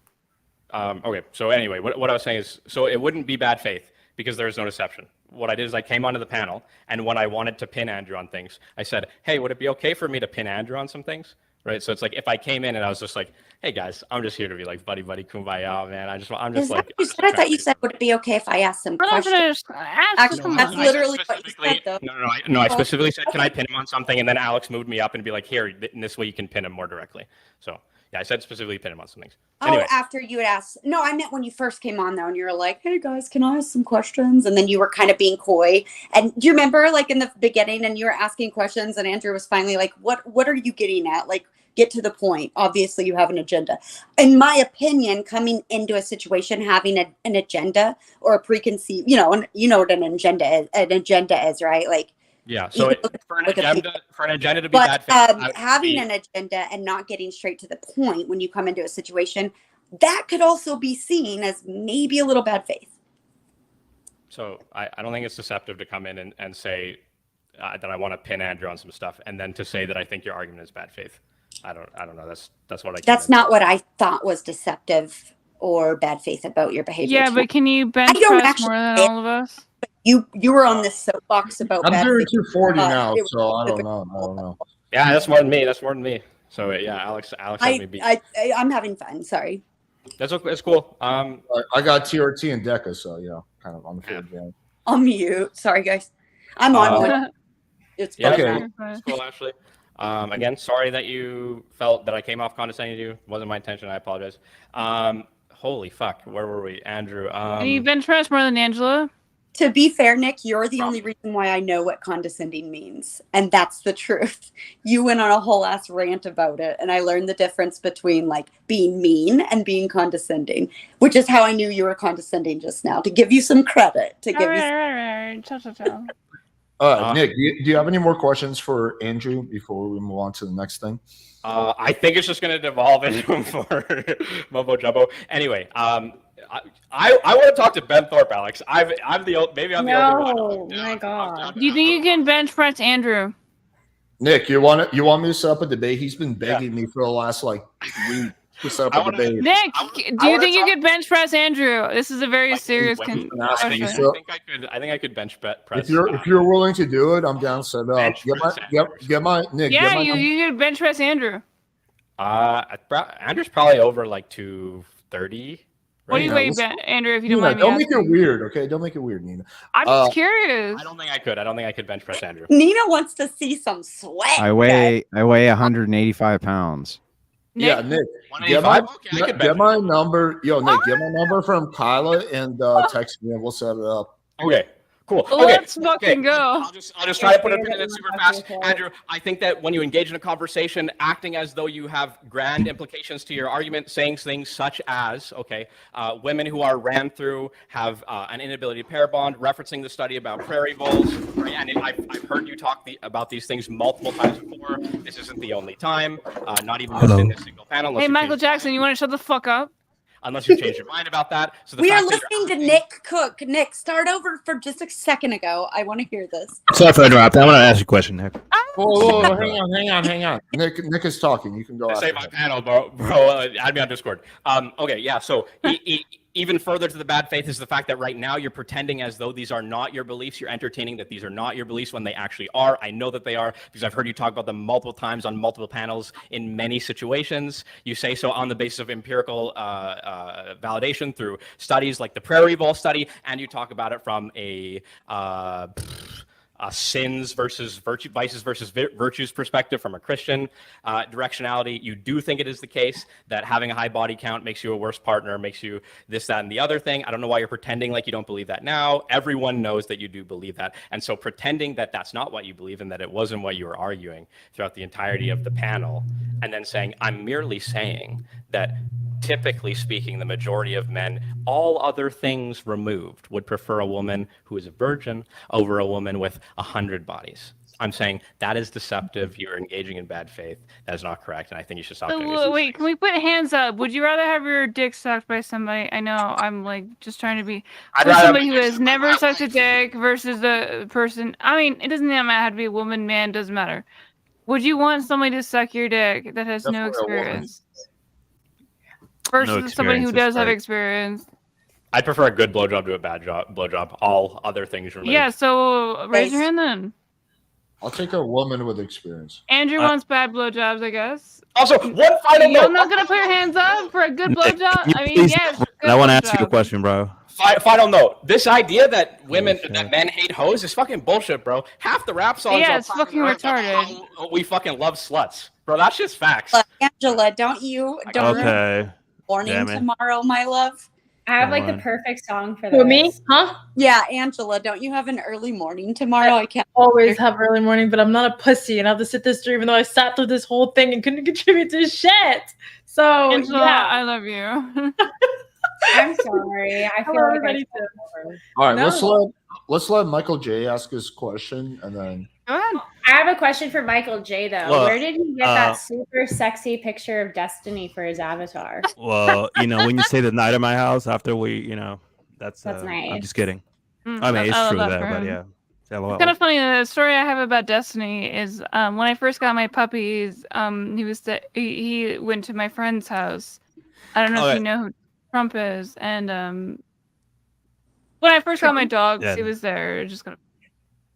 Okay. So anyway, what I was saying is, so it wouldn't be bad faith because there is no deception. What I did is I came onto the panel, and when I wanted to pin Andrew on things, I said, hey, would it be okay for me to pin Andrew on some things? Right. So it's like if I came in and I was just like, hey guys, I'm just here to be like buddy kumbaya, man. I'm just like. I thought you said, would it be okay if I asked some questions? Actually, that's literally what you said, though. No, I specifically said, can I pin him on something? And then Alex moved me up and be like, here, in this way you can pin him more directly. So yeah, I said specifically pin him on some things. Anyway. Oh, after you had asked. No, I meant when you first came on, though, and you were like, hey guys, can I ask some questions? And then you were kind of being coy. And do you remember, like, in the beginning, and you were asking questions, and Andrew was finally like, what are you getting at? Like, get to the point. Obviously, you have an agenda. In my opinion, coming into a situation having an agenda or a preconceived, you know what an agenda is, right? Like, yeah. So for an agenda to be bad faith, having an agenda and not getting straight to the point when you come into a situation, that could also be seen as maybe a little bad faith. So I don't think it's deceptive to come in and say that I want to pin Andrew on some stuff, and then to say that I think your argument is bad faith. I don't know. That's what I. That's not what I thought was deceptive or bad faith about your behavior. Yeah, but can you bench press more than all of us? You were on this soapbox about. I'm doing 240 now, so I don't know. Yeah, that's more than me. So yeah, Alex has me beat. I'm having fun. Sorry. That's okay. It's cool. I got TRT and Deca, so kind of on the field game. I'll mute. Sorry, guys. I'm on one. It's okay. It's cool, Ashley. Again, sorry that you felt that I came off condescending to you. Wasn't my intention. I apologize. Holy fuck. Where were we? Andrew. Can you bench press more than Angela? To be fair, Nick, you're the only reason why I know what condescending means. And that's the truth. You went on a whole ass rant about it. And I learned the difference between like being mean and being condescending, which is how I knew you were condescending just now, to give you some credit. Nick, do you have any more questions for Andrew before we move on to the next thing? I think it's just going to devolve into more mumbo jumbo. Anyway, I want to talk to Ben Thorpe, Alex. I'm the only one. Oh my god! Do you think you can bench press Andrew? Nick, you want me to set up a debate? He's been begging me for the last week to set up a debate. Nick, do you think you could bench press Andrew? This is a very serious question. I think I could bench press. If you're willing to do it, I'm down to set up. Get my Nick. Yeah, you could bench press Andrew. Andrew's probably over like 230. What do you weigh, Andrew, if you don't mind me asking? Don't make it weird, okay? Don't make it weird, Neeina. I'm just curious. I don't think I could bench press Andrew. Neeina wants to see some sweat. I weigh 185 pounds. Nick? Yeah, Nick. Get my number. Yo, Nick, get my number from Kyla and text me and we'll set it up. Okay. Cool. Okay. Let's fucking go. I'll just try to put it in super fast. Andrew, I think that when you engage in a conversation, acting as though you have grand implications to your argument, saying things such as, women who are ran through have an inability to pair bond, referencing the study about prairie voles, right? And I've heard you talk about these things multiple times before. This isn't the only time, not even just in this single panel. Hey, Michael Jackson, you want to shut the fuck up? Unless you change your mind about that. So we are listening to Nick Cook. Nick, start over for just a second ago. I want to hear this. Sorry for interrupting. I want to ask you a question, Nick. Whoa, hang on. Nick is talking. You can go. Save my panel, bro. Add me on Discord. So even further to the bad faith is the fact that right now you're pretending as though these are not your beliefs. You're entertaining that these are not your beliefs when they actually are. I know that they are because I've heard you talk about them multiple times on multiple panels in many situations. You say so on the basis of empirical validation through studies like the Prairie Vole study, and you talk about it from a sins versus vices versus virtues perspective from a Christian directionality. You do think it is the case that having a high body count makes you a worse partner, makes you this, that, and the other thing. I don't know why you're pretending like you don't believe that now. Everyone knows that you do believe that. And so pretending that that's not what you believe and that it wasn't what you were arguing throughout the entirety of the panel, and then saying, I'm merely saying that typically speaking, the majority of men, all other things removed, would prefer a woman who is a virgin over a woman with 100 bodies. I'm saying that is deceptive. You're engaging in bad faith. That is not correct, and I think you should stop doing this. Wait, can we put hands up? Would you rather have your dick sucked by somebody? I know, I'm like just trying to be somebody who has never sucked a dick versus a person. I mean, it doesn't have to be a woman, man, doesn't matter. Would you want somebody to suck your dick that has no experience? Versus somebody who does have experience. I'd prefer a good blowjob to a bad blowjob. All other things removed. Yeah, so raise your hand then. I'll take a woman with experience. Andrew wants bad blowjobs, I guess. Also, one final You're note. not gonna put your hands up for a good blowjob? I mean, yes. I want to ask you a question, bro. Final note. This idea that men hate hoes is fucking bullshit, bro. Half the rap songs Yeah, are it's fucking retarded. we fucking love sluts, bro. That's just facts. Angela, don't you Okay. morning Damn it. tomorrow, my love? I have like Come the on. perfect song for this. Who, me? Huh? Yeah, Angela, don't you have an early morning tomorrow? I can't Always have early morning, but I'm not a pussy and I have to sit this through even though I sat through this whole thing and couldn't contribute to shit. So Angela, yeah. I love you. I'm sorry. I feel Hello, like everybody, I too. All right, No. let's let Michael J ask his question, and then Go ahead. I have a question for Michael J though. Well, Where did he get that super sexy picture of Destiny for his avatar? Well, when you say the night at my house after we, that's That's I'm nice. just kidding. Mm, I mean, it's love true that there, for but him. yeah. LOL. It's kind of funny. The story I have about Destiny is when I first got my puppies. He went to my friend's house. I don't know if Okay. you know who Trump is. And when I first got my dogs, Yeah. he was there. Just gonna.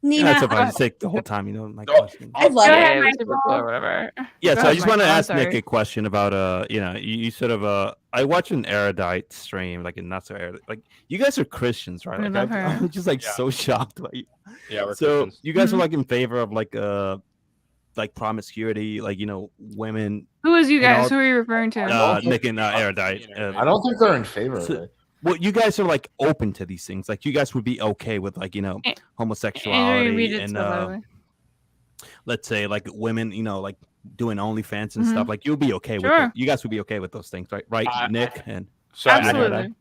Neeina, That's so fine. Just take the whole time, my No. question. I love Go it. ahead, super cool or whatever. Yeah, Go so I ahead, just want to Michael, I'm ask Nick sorry. a question about you sort of I watch an erudite stream, like a not so erudite, like you guys are Christians, right? I Like love her. I'm just like Yeah. so shocked by you. Yeah, we're So Christians. you guys Mhm. are like in favor of like promiscuity, like women. Who is you And guys? all- Who are you referring to? Nick and erudite. I don't think they're in favor of So- it. Well, you guys are like open to these things. Like you guys would be okay with like Andrew, you homosexuality read it and so by the way. let's say like women, like doing OnlyFans and stuff. Like you'll be okay with Sure. it. You guys would be okay with those things, right? Right, Nick and So Absolutely.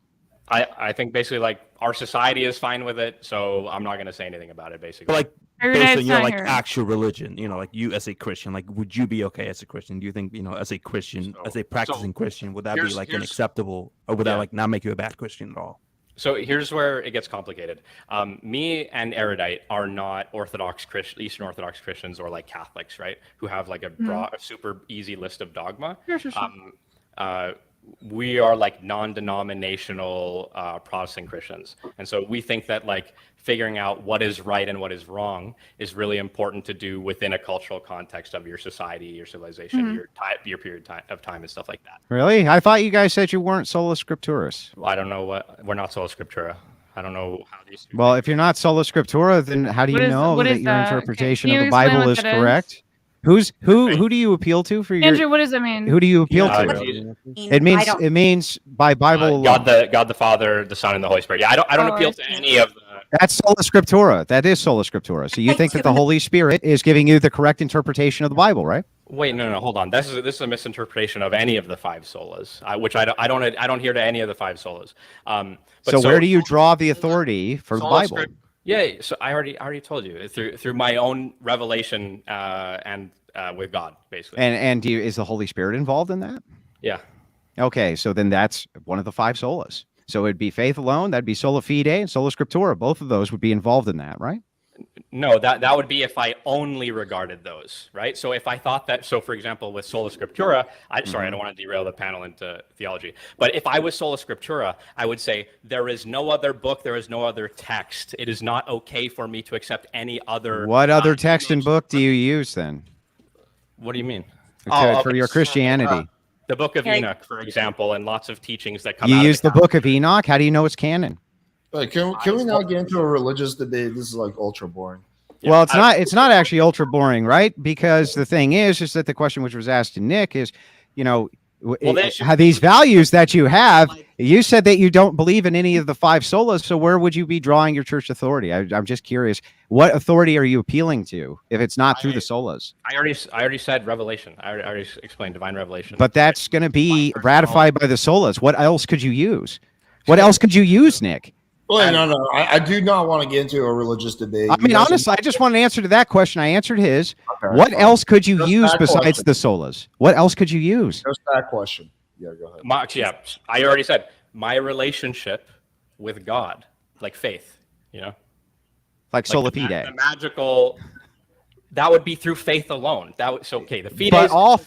I think basically like our society is fine with it, so I'm not gonna say anything about it. Basically, but like Everyday's based on your not like here. actual religion, like you as a Christian, like would you be okay as a Christian? Do you think as a Christian, as a practicing Christian, would that be like an acceptable, or would that like not make you a bad Christian at all? So here's where it gets complicated. Me and erudite are not Orthodox Eastern Orthodox Christians or like Catholics, right? Who have like a super easy list of dogma. Sure. We are like non-denominational Protestant Christians, and so we think that like figuring out what is right and what is wrong is really important to do within a cultural context of your society, your civilization, your period of time, and stuff like that. Really? I thought you guys said you weren't sola scripturis. Well, I don't know we're not sola scriptura. I don't know how these. Well, if you're not sola scriptura, then how do you know what that is your that? interpretation Can of you the explain Bible what is that is? correct? Who do you appeal to for your? Andrew, what does it mean? Who do you appeal Yeah, to? I It means by Bible alone. God the Father, the Son, and the Holy Spirit. Yeah, I don't appeal to any of the. That's sola scriptura. That is sola scriptura. So you think that the Holy Spirit is giving you the correct interpretation of the Bible, right? Wait, no, hold on. This is a misinterpretation of any of the five solas, which I don't adhere to any of the five solas. So where do you draw the authority for the sola Bible? Yeah, so I already told you through my own revelation and with God, basically. And is the Holy Spirit involved in that? Yeah. Okay, so then that's one of the five solas. So it'd be faith alone, that'd be sola fide and sola scriptura. Both of those would be involved in that, right? No, that would be if I only regarded those, right? So if I thought that, so for example, with sola scriptura, sorry, I don't want to derail the panel into theology, but if I was sola scriptura, I would say there is no other book, there is no other text. It is not okay for me to accept any other. What other text and book do you use then? What do you mean? For your Christianity. The Book of Enoch, for example, and lots of teachings that come You out use of the Book of Enoch? How do you know it's canon? Like, can we not get into a religious debate? This is like ultra boring. Yeah, Well, it's not actually ultra boring, right? Because the thing is that the question which was asked to Nick is, how these values that you have, you said that you don't believe in any of the five solas. So where would you be drawing your church authority? I'm just curious. What authority are you appealing to if it's not through the solas? I already said revelation. I already explained divine revelation. But that's going to be ratified by the solas. What else could you use? What else could you use, Nick? Well, no. I do not want to get into a religious debate. I mean, honestly, I just want an answer to that question. I answered his. Okay, What fine. else could you Just use that besides question. the solas? What else could you use? Just that question. Yeah, go ahead. Yeah, I already said my relationship with God, like faith, Like sola the fide. magical. That would be through faith alone. The fides. But all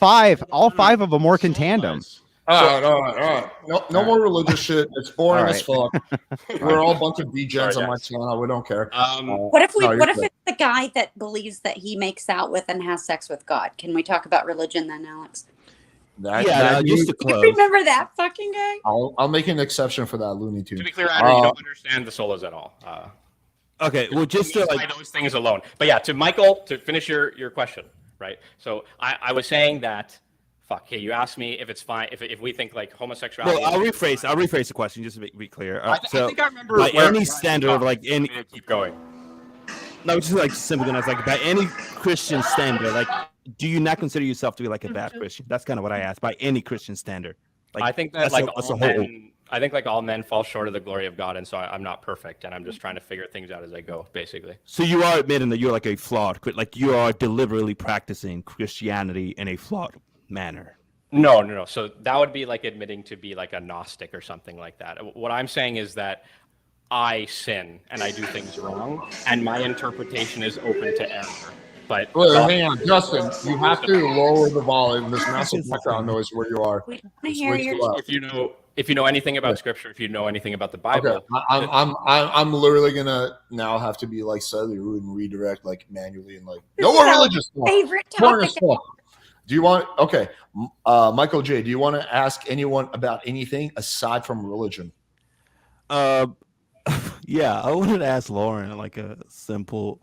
five of them work in tandem. All right. No more religious shit. It's boring as fuck. We're all a bunch of degens on my channel. We don't care. What if it's the guy that believes that he makes out with and has sex with God? Can we talk about religion then, Alex? Just to close. You remember that fucking guy? I'll make an exception for that Looney Tune. To be clear, Andrew, you don't understand the solos at all. Okay, well, just to like those things alone. But yeah, to Michael, to finish your question, right? So I was saying that. Fuck. Hey, you asked me if it's fine if we think like homosexuality. Well, I'll rephrase the question just to be clear. I think I remember. By any standard of like any. Keep going. No, just like simple enough. Like by any Christian standard, like, do you not consider yourself to be like a bad Christian? That's kind of what I asked. By any Christian standard. Like, I think that I think like all men fall short of the glory of God, and so I'm not perfect, and I'm just trying to figure things out as I go, basically. So you are admitting that you're like a flawed, like you are deliberately practicing Christianity in a flawed manner. No. So that would be like admitting to be like a Gnostic or something like that. What I'm saying is that I sin and I do things wrong, and my interpretation is open to error. But hang on, Justin. You have to lower the volume. There's massive background noise where you are. If you know anything about Scripture, if you know anything about the Bible, okay. I'm literally gonna now have to be like slightly rude and redirect like manually and like no more religious stuff. Favorite topic. Do you want Michael J? Do you want to ask anyone about anything aside from religion? Yeah, I wanted to ask Lauren like a simple.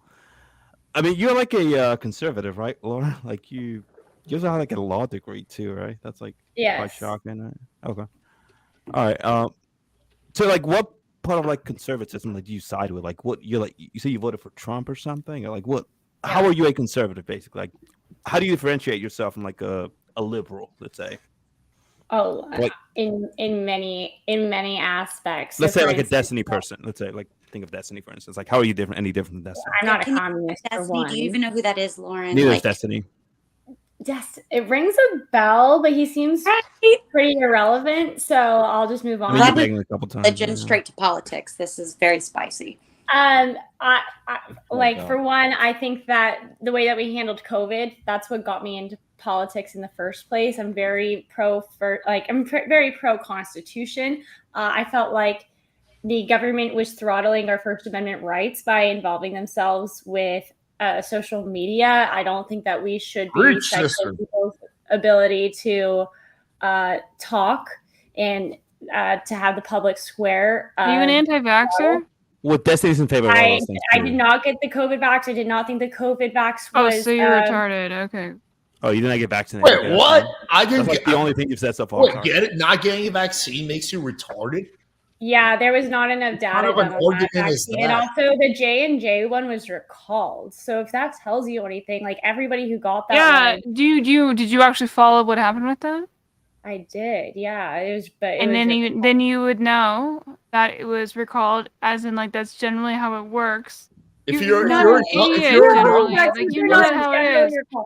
I mean, you're like a conservative, right, Lauren? Like you also have like a law degree too, right? That's like quite shocking. Right? Okay. All right. So like, what part of like conservatism like do you side with? Like, what you're like? You say you voted for Trump or something, or like what? Yeah. How are you a conservative, basically? Like, how do you differentiate yourself from like a liberal, let's say? Oh, like, in many aspects. Let's say like a Destiny person. Let's say like think of Destiny for instance. Like how are you different? Any different than Destiny? I'm not a communist. Destiny, do you even know who that is, Lauren? Neither is Destiny. Yes, it rings a bell, but he seems pretty irrelevant. So I'll just move on. Religion straight to politics. This is very spicy. I for one, I think that the way that we handled COVID, that's what got me into politics in the first place. I'm very very pro Constitution. I felt like the government was throttling our First Amendment rights by involving themselves with social media. I don't think that we should be stifling people's ability to talk and to have the public square. Are you an anti-vaxxer? Well, Destiny's in favor of all those things. I did not get the COVID vax. I did not think the COVID vax was. Oh, so you're retarded. Okay. Oh, you didn't get vaccinated. Wait, what? I didn't get the only thing you've said so far. Wait, get it? Not getting a vaccine makes you retarded? Yeah, there was not enough data on that vaccine. And also the J&J one was recalled. So if that tells you anything, like everybody who got that one. Did you actually follow what happened with that? I did, yeah. Then you would know that it was recalled, as in like that's generally how it works. If you're how it is.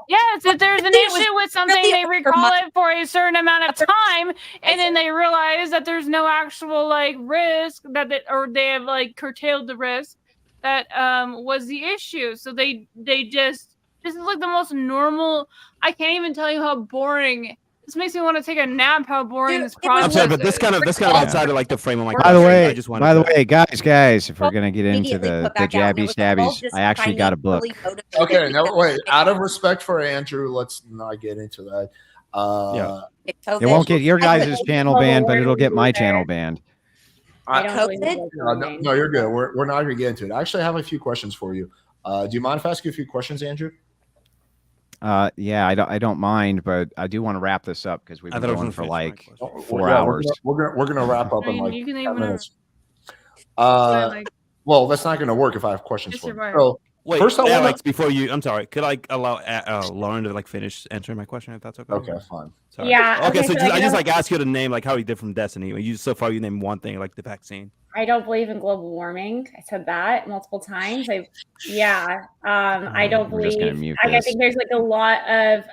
Yes, if there's an issue with something, they recall it for a certain amount of time, and then they realize that there's no actual like risk or they have like curtailed the risk that was the issue. So they just this is like the most normal. I can't even tell you how boring. This makes me want to take a nap. How boring this process I'm sorry, but this kind of outside of like the frame of my. By the way, guys, if we're gonna get into the jabby stabbies, I actually got a book. Okay, no, wait. Out of respect for Andrew, let's not get into that. It won't get your guys' channel banned, but it'll get my channel banned. No, you're good. We're not gonna get into it. I actually have a few questions for you. Do you mind if I ask you a few questions, Andrew? Yeah, I don't mind, but I do want to wrap this up because we've been going for like 4 hours. We're gonna wrap up in like 10 minutes. Well, that's not gonna work if I have questions for you. So, wait, first, Alex, before you, I'm sorry. Could I allow Lauren to like finish answering my question if that's okay? Okay, fine. Sorry. Yeah. Okay, so I just like ask you to name like how you did from Destiny. You so far you named one thing like the vaccine. I don't believe in global warming. I said that multiple times. I don't believe. I think there's like a lot of.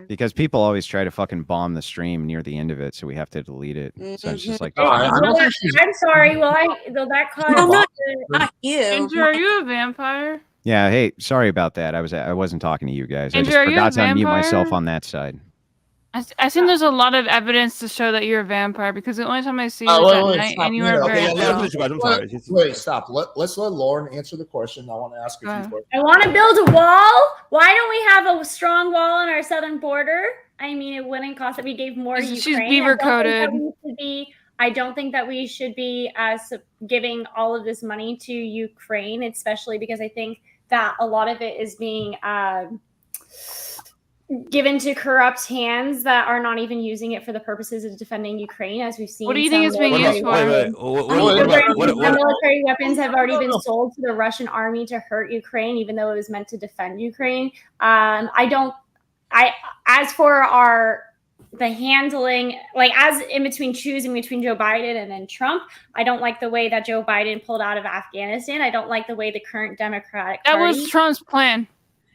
Because people always try to fucking bomb the stream near the end of it, so we have to delete it. So it's just like. I'm sorry. Will that cause? No, not you. Andrew, are you a vampire? Yeah. Hey, sorry about that. I wasn't talking to you guys. Andrew, I just forgot to unmute myself on that side. I think there's a lot of evidence to show that you're a vampire because the only time I see you is at night, and you are very Wait, stop. Let's let Lauren answer the question. I want to ask a few questions. I want to build a wall. Why don't we have a strong wall on our southern border? I mean, it wouldn't cost that we gave more to Ukraine. She's beaver coated. I don't think that we should be giving all of this money to Ukraine, especially because I think that a lot of it is being given to corrupt hands that are not even using it for the purposes of defending Ukraine, as we've seen. What do you think it's being used for? Military weapons have already been sold to the Russian army to hurt Ukraine, even though it was meant to defend Ukraine. As for the handling, like as in between choosing between Joe Biden and then Trump, I don't like the way that Joe Biden pulled out of Afghanistan. I don't like the way the current Democratic Party. That was Trump's plan.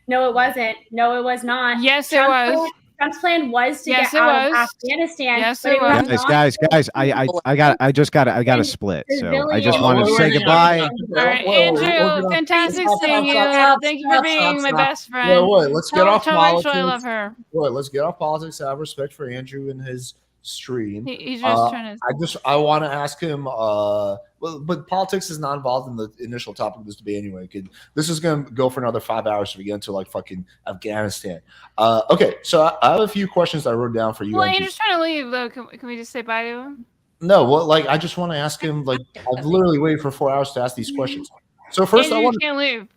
No, it wasn't. No, it was not. Yes, it was. Trump's plan was to get out of Afghanistan. Yes, it was. Guys, I got to split. So I just wanted to say goodbye. All right, Andrew, fantastic seeing you. Thank you for being my best friend. Wait, let's get off politics. I love her. Wait, let's get off politics. Have respect for Andrew and his stream. He's just trying to. I want to ask him. But politics is not involved in the initial topic of this debate anyway. This is going to go for another 5 hours if we get into like fucking Afghanistan. Okay, so I have a few questions I wrote down for you. Well, Andrew's trying to leave though. Can we just say bye to him? No, well, like I just want to ask him. Like I've literally waited for 4 hours to ask these questions. So first, Andrew, you can't leave.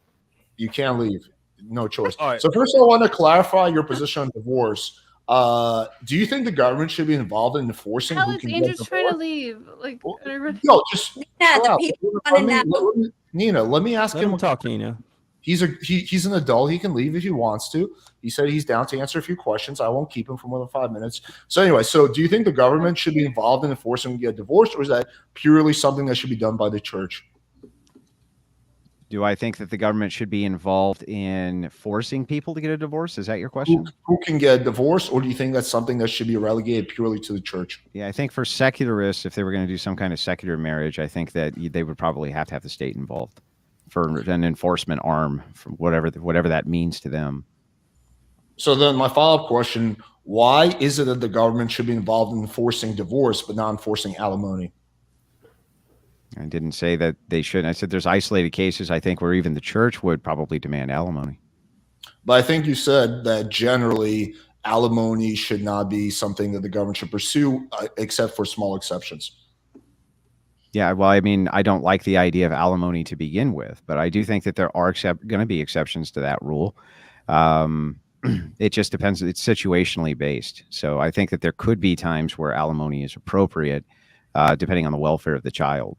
You can't leave. No choice. All right. So first, I want to clarify your position on divorce. Do you think the government should be involved in enforcing? How is Andrew trying to leave? Like, no, just Neeina, let me ask him. Talk, Neeina. He's an adult. He can leave if he wants to. He said he's down to answer a few questions. I won't keep him for more than 5 minutes. So anyway, do you think the government should be involved in enforcing get divorced, or is that purely something that should be done by the church? Do I think that the government should be involved in forcing people to get a divorce? Is that your question? Who can get a divorce, or do you think that's something that should be relegated purely to the church? Yeah, I think for secularists, if they were going to do some kind of secular marriage, I think that they would probably have to have the state involved for an enforcement arm, from whatever that means to them. So then my follow-up question, why is it that the government should be involved in enforcing divorce but not enforcing alimony? I didn't say that they shouldn't. I said there's isolated cases, I think, where even the church would probably demand alimony. But I think you said that generally alimony should not be something that the government should pursue, except for small exceptions. Yeah, well, I mean, I don't like the idea of alimony to begin with, but I do think that there are going to be exceptions to that rule. It just depends. It's situationally based. So I think that there could be times where alimony is appropriate, depending on the welfare of the child.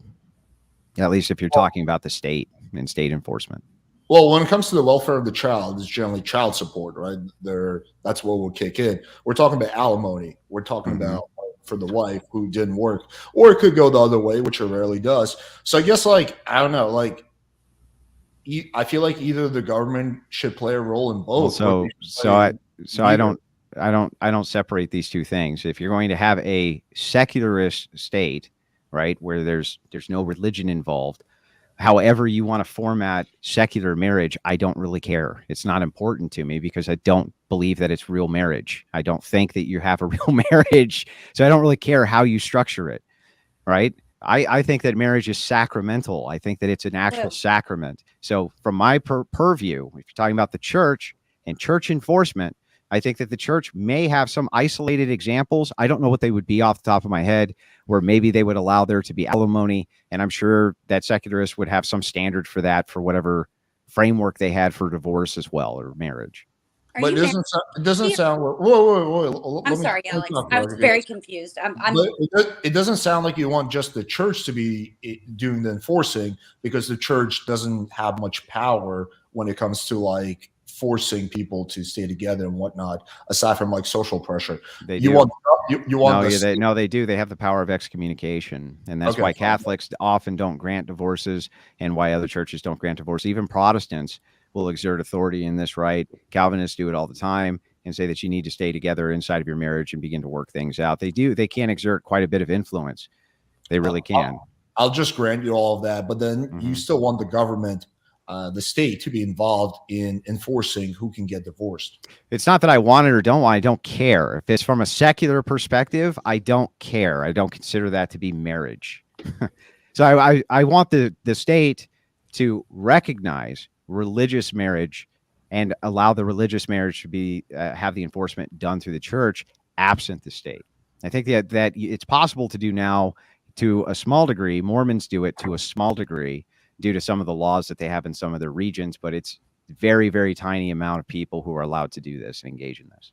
At least if you're talking about the state and state enforcement. Well, when it comes to the welfare of the child, it's generally child support, right? That's what will kick in. We're talking about alimony. We're talking about for the wife who didn't work, or it could go the other way, which it rarely does. So I guess, like, I don't know, like, I feel like either the government should play a role in both. I don't separate these two things. If you're going to have a secularist state, right, where there's no religion involved, however you want to format secular marriage, I don't really care. It's not important to me because I don't believe that it's real marriage. I don't think that you have a real marriage, so I don't really care how you structure it, right? I think that marriage is sacramental. I think that it's an actual sacrament. So from my purview, if you're talking about the church and church enforcement, I think that the church may have some isolated examples. I don't know what they would be off the top of my head, where maybe they would allow there to be alimony. And I'm sure that secularists would have some standard for that, for whatever framework they had for divorce as well, or marriage. But it doesn't sound. Whoa. I'm sorry, Alex. I was very confused. It doesn't sound like you want just the church to be doing the enforcing, because the church doesn't have much power when it comes to like forcing people to stay together and whatnot, aside from like social pressure. They do. They do. They have the power of excommunication, and that's why Catholics often don't grant divorces, and why other churches don't grant divorce. Even Protestants will exert authority in this right. Calvinists do it all the time and say that you need to stay together inside of your marriage and begin to work things out. They do. They can exert quite a bit of influence. They really can. I'll just grant you all of that, but then you still want the government the state to be involved in enforcing who can get divorced. It's not that I want it or don't want it. I don't care. If it's from a secular perspective, I don't care. I don't consider that to be marriage. So I want the state to recognize religious marriage and allow the religious marriage to be have the enforcement done through the church absent the state. I think that it's possible to do now to a small degree. Mormons do it to a small degree due to some of the laws that they have in some of their regions, but it's very, very tiny amount of people who are allowed to do this and engage in this.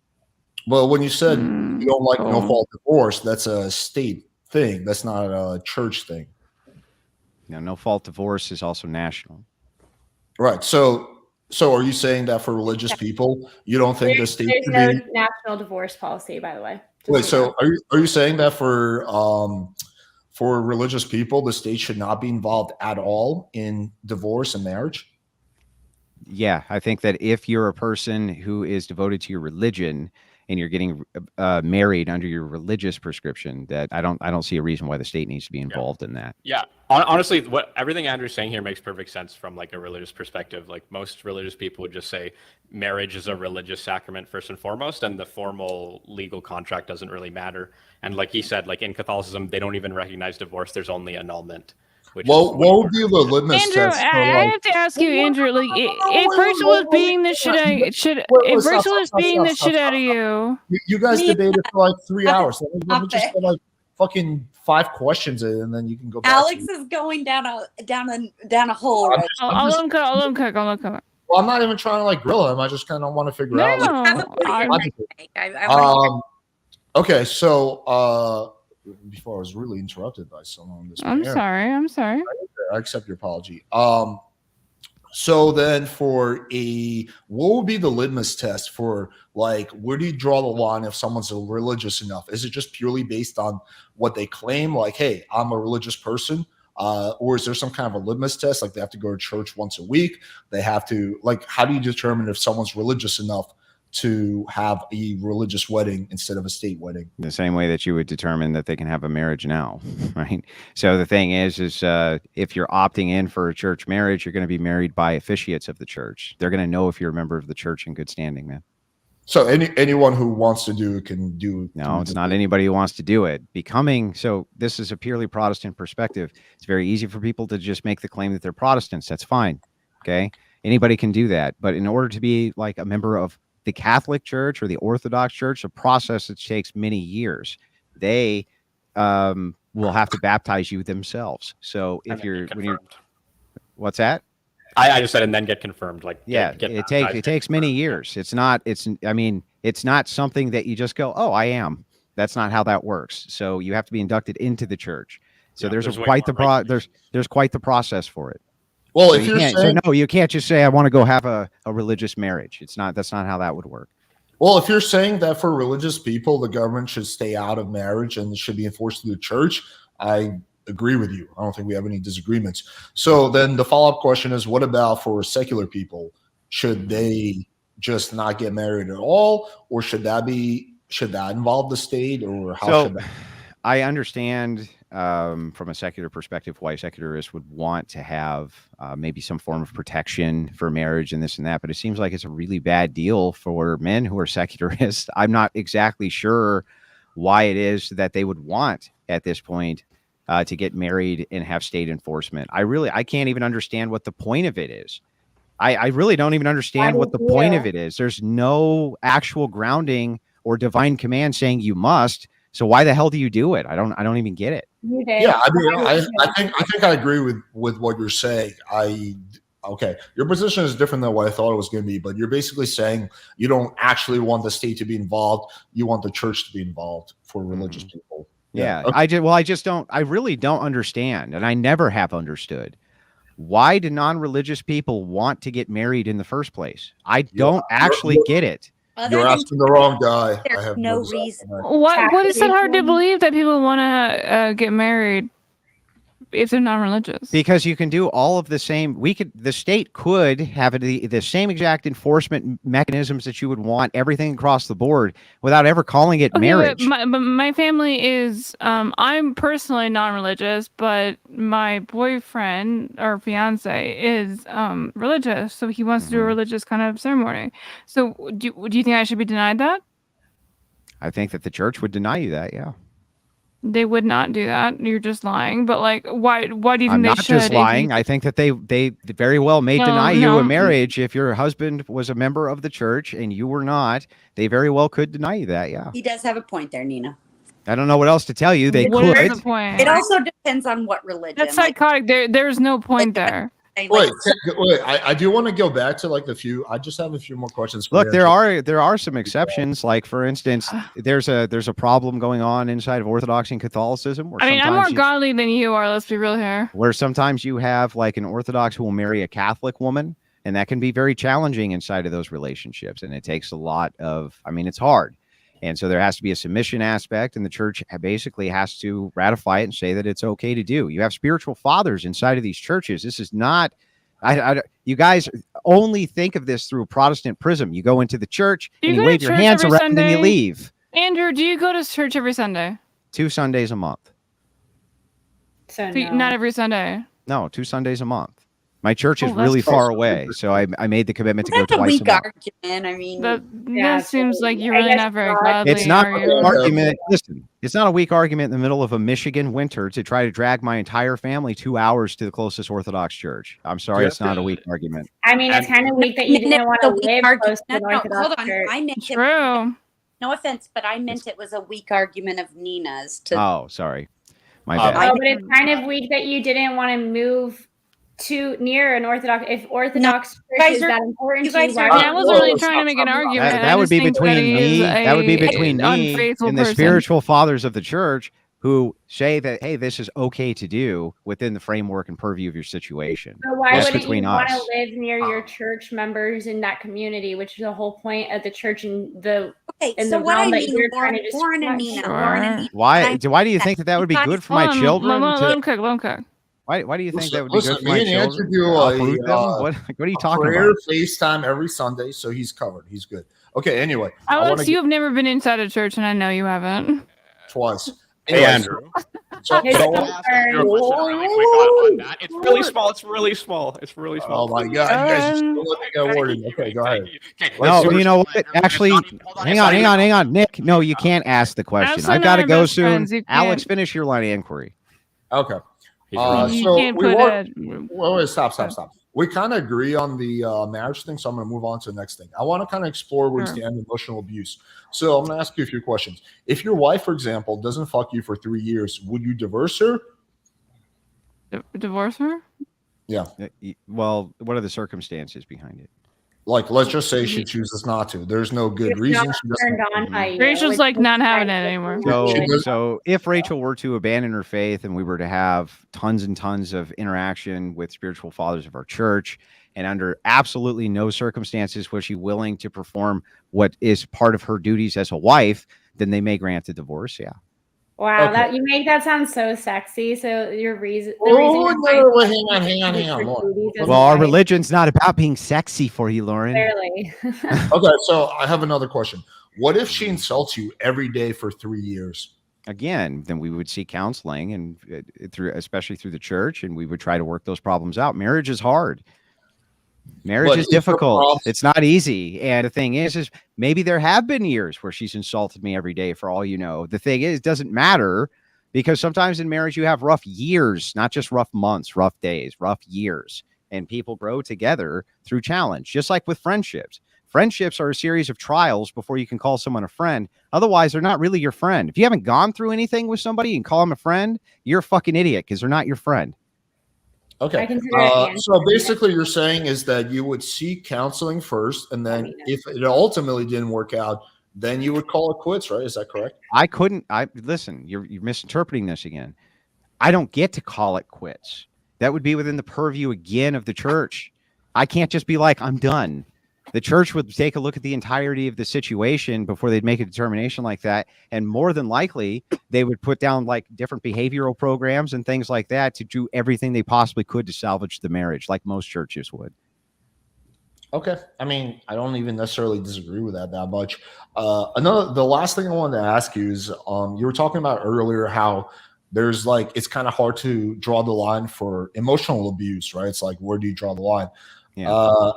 Well, when you said you don't like no fault divorce, that's a state thing. That's not a church thing. No fault divorce is also national. Right. So are you saying that for religious people, you don't think the state there's should no be... national divorce policy, by the way? Wait, so are you saying that for religious people, the state should not be involved at all in divorce and marriage? Yeah, I think that if you're a person who is devoted to your religion and you're getting married under your religious prescription, that I don't see a reason why the state needs to be involved in that. Yeah, honestly, everything Andrew's saying here makes perfect sense from like a religious perspective. Like most religious people would just say marriage is a religious sacrament first and foremost, and the formal legal contract doesn't really matter. And like he said, like in Catholicism, they don't even recognize divorce. There's only annulment. What would be the litmus Andrew, test? I have to ask you, Andrew. Like, if Rachel was beating the shit out of you, you guys debated for like 3 hours. Let me just get like fucking 5 questions in, and then you can go back. Alex is going down a hole. Right? I'll let him cook. Well, I'm not even trying to like grill him. I just kind of want to figure out. Okay, so before I was really interrupted by someone. I'm sorry. I accept your apology. So then what would be the litmus test for like, where do you draw the line if someone's religious enough? Is it just purely based on what they claim? Like, hey, I'm a religious person. Or is there some kind of a litmus test? Like they have to go to church once a week. They have to like, how do you determine if someone's religious enough to have a religious wedding instead of a state wedding? The same way that you would determine that they can have a marriage now, right? So the thing is if you're opting in for a church marriage, you're going to be married by officiates of the church. They're going to know if you're a member of the church in good standing, man. So anyone who wants to do it can do it. No, it's not anybody who wants to do it. So this is a purely Protestant perspective. It's very easy for people to just make the claim that they're Protestants. That's fine. Okay. Anybody can do that. But in order to be like a member of the Catholic Church or the Orthodox Church, a process that takes many years. They will have to baptize you themselves. So what's that? I just said, and then get confirmed. Like, it takes many years. It's not something that you just go, oh, I am. That's not how that works. So you have to be inducted into the church. So there's quite the process for it. Well, so you can't just say I want to go have a religious marriage. That's not how that would work. Well, if you're saying that for religious people, the government should stay out of marriage and should be enforced through the church, I agree with you. I don't think we have any disagreements. So then the follow-up question is, what about for secular people? Should they just not get married at all, or should that involve the state, or how should that? I understand from a secular perspective why secularists would want to have maybe some form of protection for marriage and this and that, but it seems like it's a really bad deal for men who are secularists. I'm not exactly sure why it is that they would want at this point to get married and have state enforcement. I can't even understand what the point of it is. I really don't even understand what the point of it is. There's no actual grounding or divine command saying you must. So why the hell do you do it? I don't even get it. Yeah, I mean, I think I agree with what you're saying. Okay, your position is different than what I thought it was going to be, but you're basically saying you don't actually want the state to be involved. You want the church to be involved for religious people. Yeah. Okay. I really don't understand, and I never have understood. Why do non-religious people want to get married in the first place? I don't actually get it. You're asking the wrong guy. There's I have no reason. What is it hard to believe that people want to get married? if they're non-religious? Because you can do all of the same. The state could have the same exact enforcement mechanisms that you would want, everything across the board, without ever calling it marriage. But my family is. I'm personally non-religious, but my boyfriend or fiance is religious, so he wants to do a religious kind of ceremony. So do you think I should be denied that? I think that the church would deny you that. Yeah. They would not do that. You're just lying. But like, why do you think I'm they not should? just lying. I think that they very well may deny you a marriage if your husband was a member of the church and you were not. They very well could deny you that. Yeah. He does have a point there, Neeina. I don't know what else to tell you. They What could. is the point? It also depends on what religion. That's psychotic. There's no point there. Wait, I do want to go back to like the few. I just have a few more questions. For Look, you. there are some exceptions. Like for instance, there's a problem going on inside of Orthodoxy and Catholicism. Where I'm more godly than you are. Let's be real here. Where sometimes you have like an Orthodox who will marry a Catholic woman, and that can be very challenging inside of those relationships. And it takes a lot of. It's hard. And so there has to be a submission aspect, and the church basically has to ratify it and say that it's okay to do. You have spiritual fathers inside of these churches. This is not, you guys only think of this through a Protestant prism. You go into the church and you wave your hands around and then you leave. Andrew, do you go to church every Sunday? 2 Sundays a month. So not every Sunday. No, 2 Sundays a month. My church is really far away, so I made the commitment to go That's a twice weak a month. argument. That seems like you're really not very godly. It's not an argument. Listen, it's not a weak argument in the middle of a Michigan winter to try to drag my entire family 2 hours to the closest Orthodox church. I'm sorry, it's not a weak argument. It's kind of weak that you didn't want to live close to an Orthodox church. I meant True. No offense, but I meant it was a weak argument of Nina's. Oh, sorry. My bad. But it's kind of weak that you didn't want to move too near an Orthodox. If Orthodox church is that important to you, I wasn't really trying to make an argument. That would be between me. That would be between me and the spiritual fathers of the church who say that, hey, this is okay to do within the framework and purview of your situation. So why wouldn't you want to live near your church members in that community, which is the whole point of the church and the realm that you're trying to describe? Why do you think that would be good for my children? Let them cook. Why do you think that would be good for my children? What are you talking prayer, about? FaceTime every Sunday, so he's covered. He's good. Okay, anyway. Alex, you have never been inside a church, and I know you haven't. Twice. Hey, Andrew. So, it's really small. It's really small. Oh my God, you guys are still looking at wording. Okay, go ahead. No, you know what? Actually, hang on, Nick. No, you can't ask the question. I've got to go soon. Alex, finish your line of inquiry. Okay. Stop. We kind of agree on the marriage thing, so I'm going to move on to the next thing. I want to kind of explore where you stand emotional abuse. So I'm going to ask you a few questions. If your wife, for example, doesn't fuck you for 3 years, would you divorce her? Divorce her? Yeah. Well, what are the circumstances behind it? Like, let's just say she chooses not to. There's no good reason. Rachel's like not having it anymore. So if Rachel were to abandon her faith and we were to have tons and tons of interaction with spiritual fathers of our church, and under absolutely no circumstances was she willing to perform what is part of her duties as a wife, then they may grant a divorce. Yeah. Wow, you make that sound so sexy. So your reason. Hang on. Well, our religion's not about being sexy for you, Lauren. Clearly. Okay, so I have another question. What if she insults you every day for 3 years? Again, then we would seek counseling and especially through the church, and we would try to work those problems out. Marriage is hard. Marriage is difficult. It's not easy. And the thing is maybe there have been years where she's insulted me every day for all you know. The thing is, it doesn't matter because sometimes in marriage you have rough years, not just rough months, rough days, rough years. And people grow together through challenge, just like with friendships. Friendships are a series of trials before you can call someone a friend. Otherwise, they're not really your friend. If you haven't gone through anything with somebody and call them a friend, you're a fucking idiot because they're not your friend. Okay. So basically you're saying is that you would seek counseling first, and then if it ultimately didn't work out, then you would call it quits, right? Is that correct? Listen, you're misinterpreting this again. I don't get to call it quits. That would be within the purview again of the church. I can't just be like, I'm done. The church would take a look at the entirety of the situation before they'd make a determination like that. And more than likely, they would put down like different behavioral programs and things like that to do everything they possibly could to salvage the marriage, like most churches would. Okay. I mean, I don't even necessarily disagree with that much. The last thing I wanted to ask you is, you were talking about earlier how there's like, it's kind of hard to draw the line for emotional abuse, right? It's like, where do you draw the line? Yeah.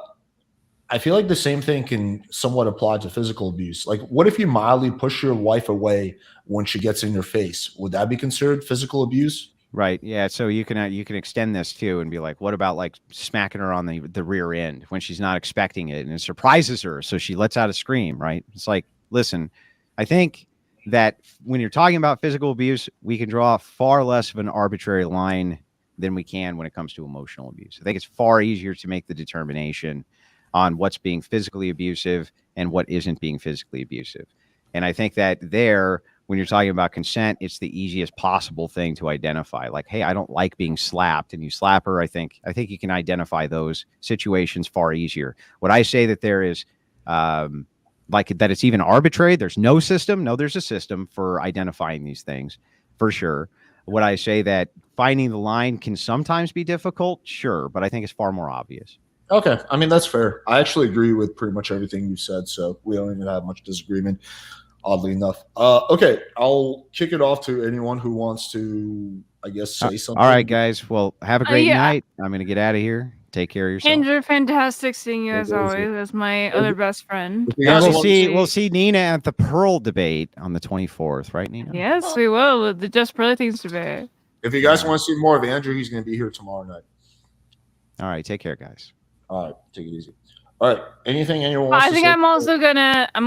I feel like the same thing can somewhat apply to physical abuse. Like, what if you mildly push your wife away when she gets in your face? Would that be considered physical abuse? Right. Yeah. So you can extend this too and be like, what about like smacking her on the rear end when she's not expecting it and it surprises her, so she lets out a scream. Right. It's like, listen, I think that when you're talking about physical abuse, we can draw far less of an arbitrary line than we can when it comes to emotional abuse. I think it's far easier to make the determination on what's being physically abusive and what isn't being physically abusive. And I think that when you're talking about consent, it's the easiest possible thing to identify. Like, hey, I don't like being slapped, and you slap her. I think you can identify those situations far easier. Would I say that there is like that it's even arbitrary? There's no system. No, there's a system for identifying these things for sure. Would I say that finding the line can sometimes be difficult? Sure, but I think it's far more obvious. Okay. I mean, that's fair. I actually agree with pretty much everything you said, so we don't even have much disagreement, oddly enough. Okay. I'll kick it off to anyone who wants to, I guess, say something. All right, guys. Well, have a great night. I'm going to get out of here. Take care of yourself. Andrew, fantastic seeing you as always as my other best friend. We'll see Neeina at the Pearl debate on the 24th, right, Neeina? Yes, we will. The Just Pearly Things debate. If you guys want to see more of Andrew, he's going to be here tomorrow night. All right. Take care, guys. All right, take it easy. All right, anything anyone wants I to think say? I'm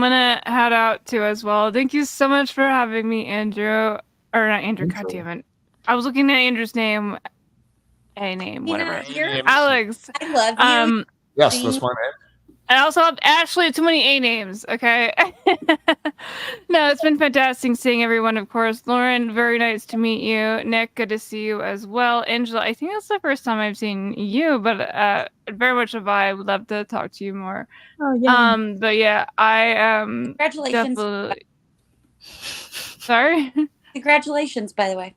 gonna head out too as well. Thank you so much for having me, Andrew. Or not Andrew, God damn it. I was looking at Andrew's name. Whatever. Alex. I love you. Yes, that's my name. I also have Ashley, too many A names, okay? No, it's been fantastic seeing everyone, of course. Lauren, very nice to meet you. Nick, good to see you as well. Angela, I think that's the first time I've seen you, but very much a vibe. Would love to talk to you more. Oh, yeah. But yeah, I Congratulations. definitely... Sorry? Congratulations, by the way.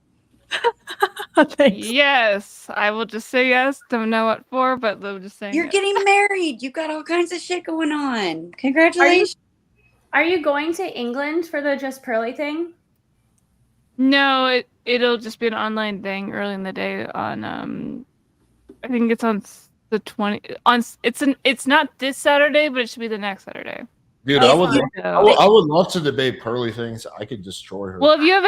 Thanks. Yes, I will just say yes. Don't know what for, but they'll just say You're yes. getting married. You got all kinds of shit going on. Congratulations. Are you going to England for the Just Pearly thing? No, it'll just be an online thing early in the day on I think it's on the 20 on it's not this Saturday, but it should be the next Saturday. Dude, I would love to debate Pearly things. I could destroy her. Well, if you have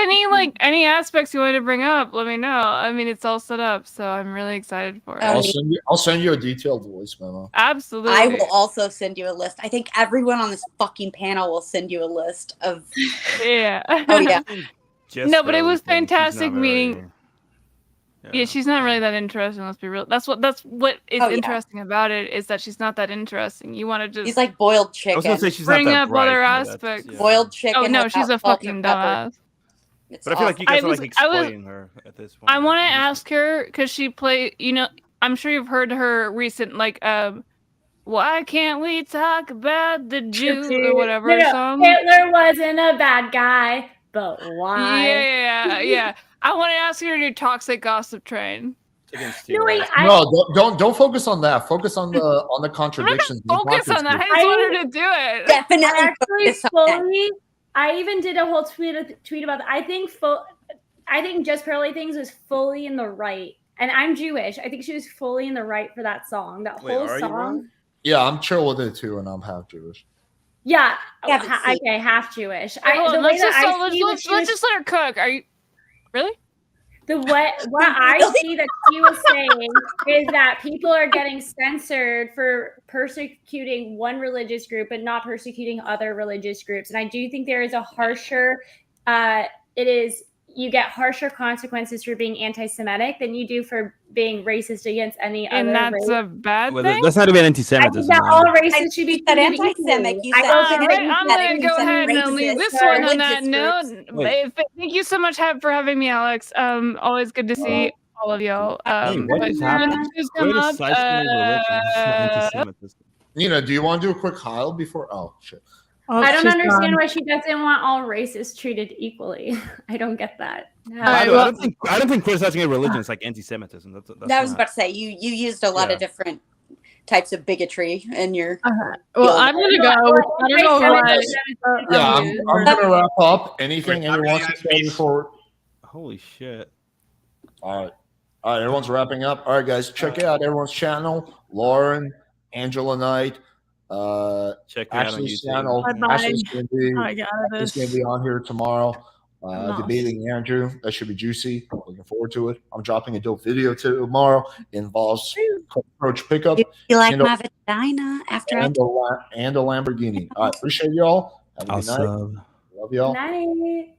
any aspects you want to bring up, let me know. I mean, it's all set up, so I'm really excited for it. I'll send you a detailed voice memo. Absolutely. I will also send you a list. I think everyone on this fucking panel will send you a list of. Yeah. Oh yeah. No, but it was fantastic meeting. Yeah, she's not really that interesting. Let's be real. That's what is interesting about it, is that she's not that interesting. You want to just. He's like boiled chicken. I was gonna say she's bring not that up bright, other but aspects. yeah. Boiled chicken. Oh no, she's a fucking dumbass. But I feel like you guys are like exploiting her at this point. I want to ask her because she played. I'm sure you've heard her recent why can't we talk about the Jew or whatever song? Hitler wasn't a bad guy, but why? Yeah. I want to ask her your toxic gossip train. Don't focus on that. Focus on the contradictions. Focus on that. I just want her to do it. Definitely. I even did a whole tweet about that. I think Just Pearly Things was fully in the right, and I'm Jewish. I think she was fully in the right for that song. That whole song. Yeah, I'm chill with it too, and I'm half Jewish. Yeah, okay, half Jewish. Let's just let her cook. Are you really? What I see that she was saying is that people are getting censored for persecuting one religious group but not persecuting other religious groups. And I do think there is a harsher, you get harsher consequences for being anti-Semitic than you do for being racist against any other race. And that's a bad thing? That's not even antisemitism. I think that all races should be anti-Semitic. I'm going to go ahead and leave this one on that note. Thank you so much for having me, Alex. Always good to see all of y'all. What is happening? Neeina, do you want to do a quick Heil before? Oh shit. Oh, I don't she's understand gone. why she doesn't want all races treated equally. I don't get that. No. All right, I well- don't think criticizing a religion is like anti-Semitism. That's I was not- about to say you used a lot Yeah. of different types of bigotry in your. Well, I'm gonna go. I don't know why. Yeah, I'm gonna wrap up. Anything anyone wants to say before? Holy shit! All right, everyone's wrapping up. All right, guys, check out everyone's channel. Lauren, Angela Knight, Check me out on Ashley's YouTube. channel. Bye-bye. Ashley's gonna be, I got Ashley's this. gonna be on here tomorrow. lost. Debating Andrew. That should be juicy. Looking forward to it. I'm dropping a dope video tomorrow. It involves approach pickup. Do you like and my vagina after I and a Lamborghini. All right, appreciate y'all. Have a good night. Awesome. Love y'all. Night.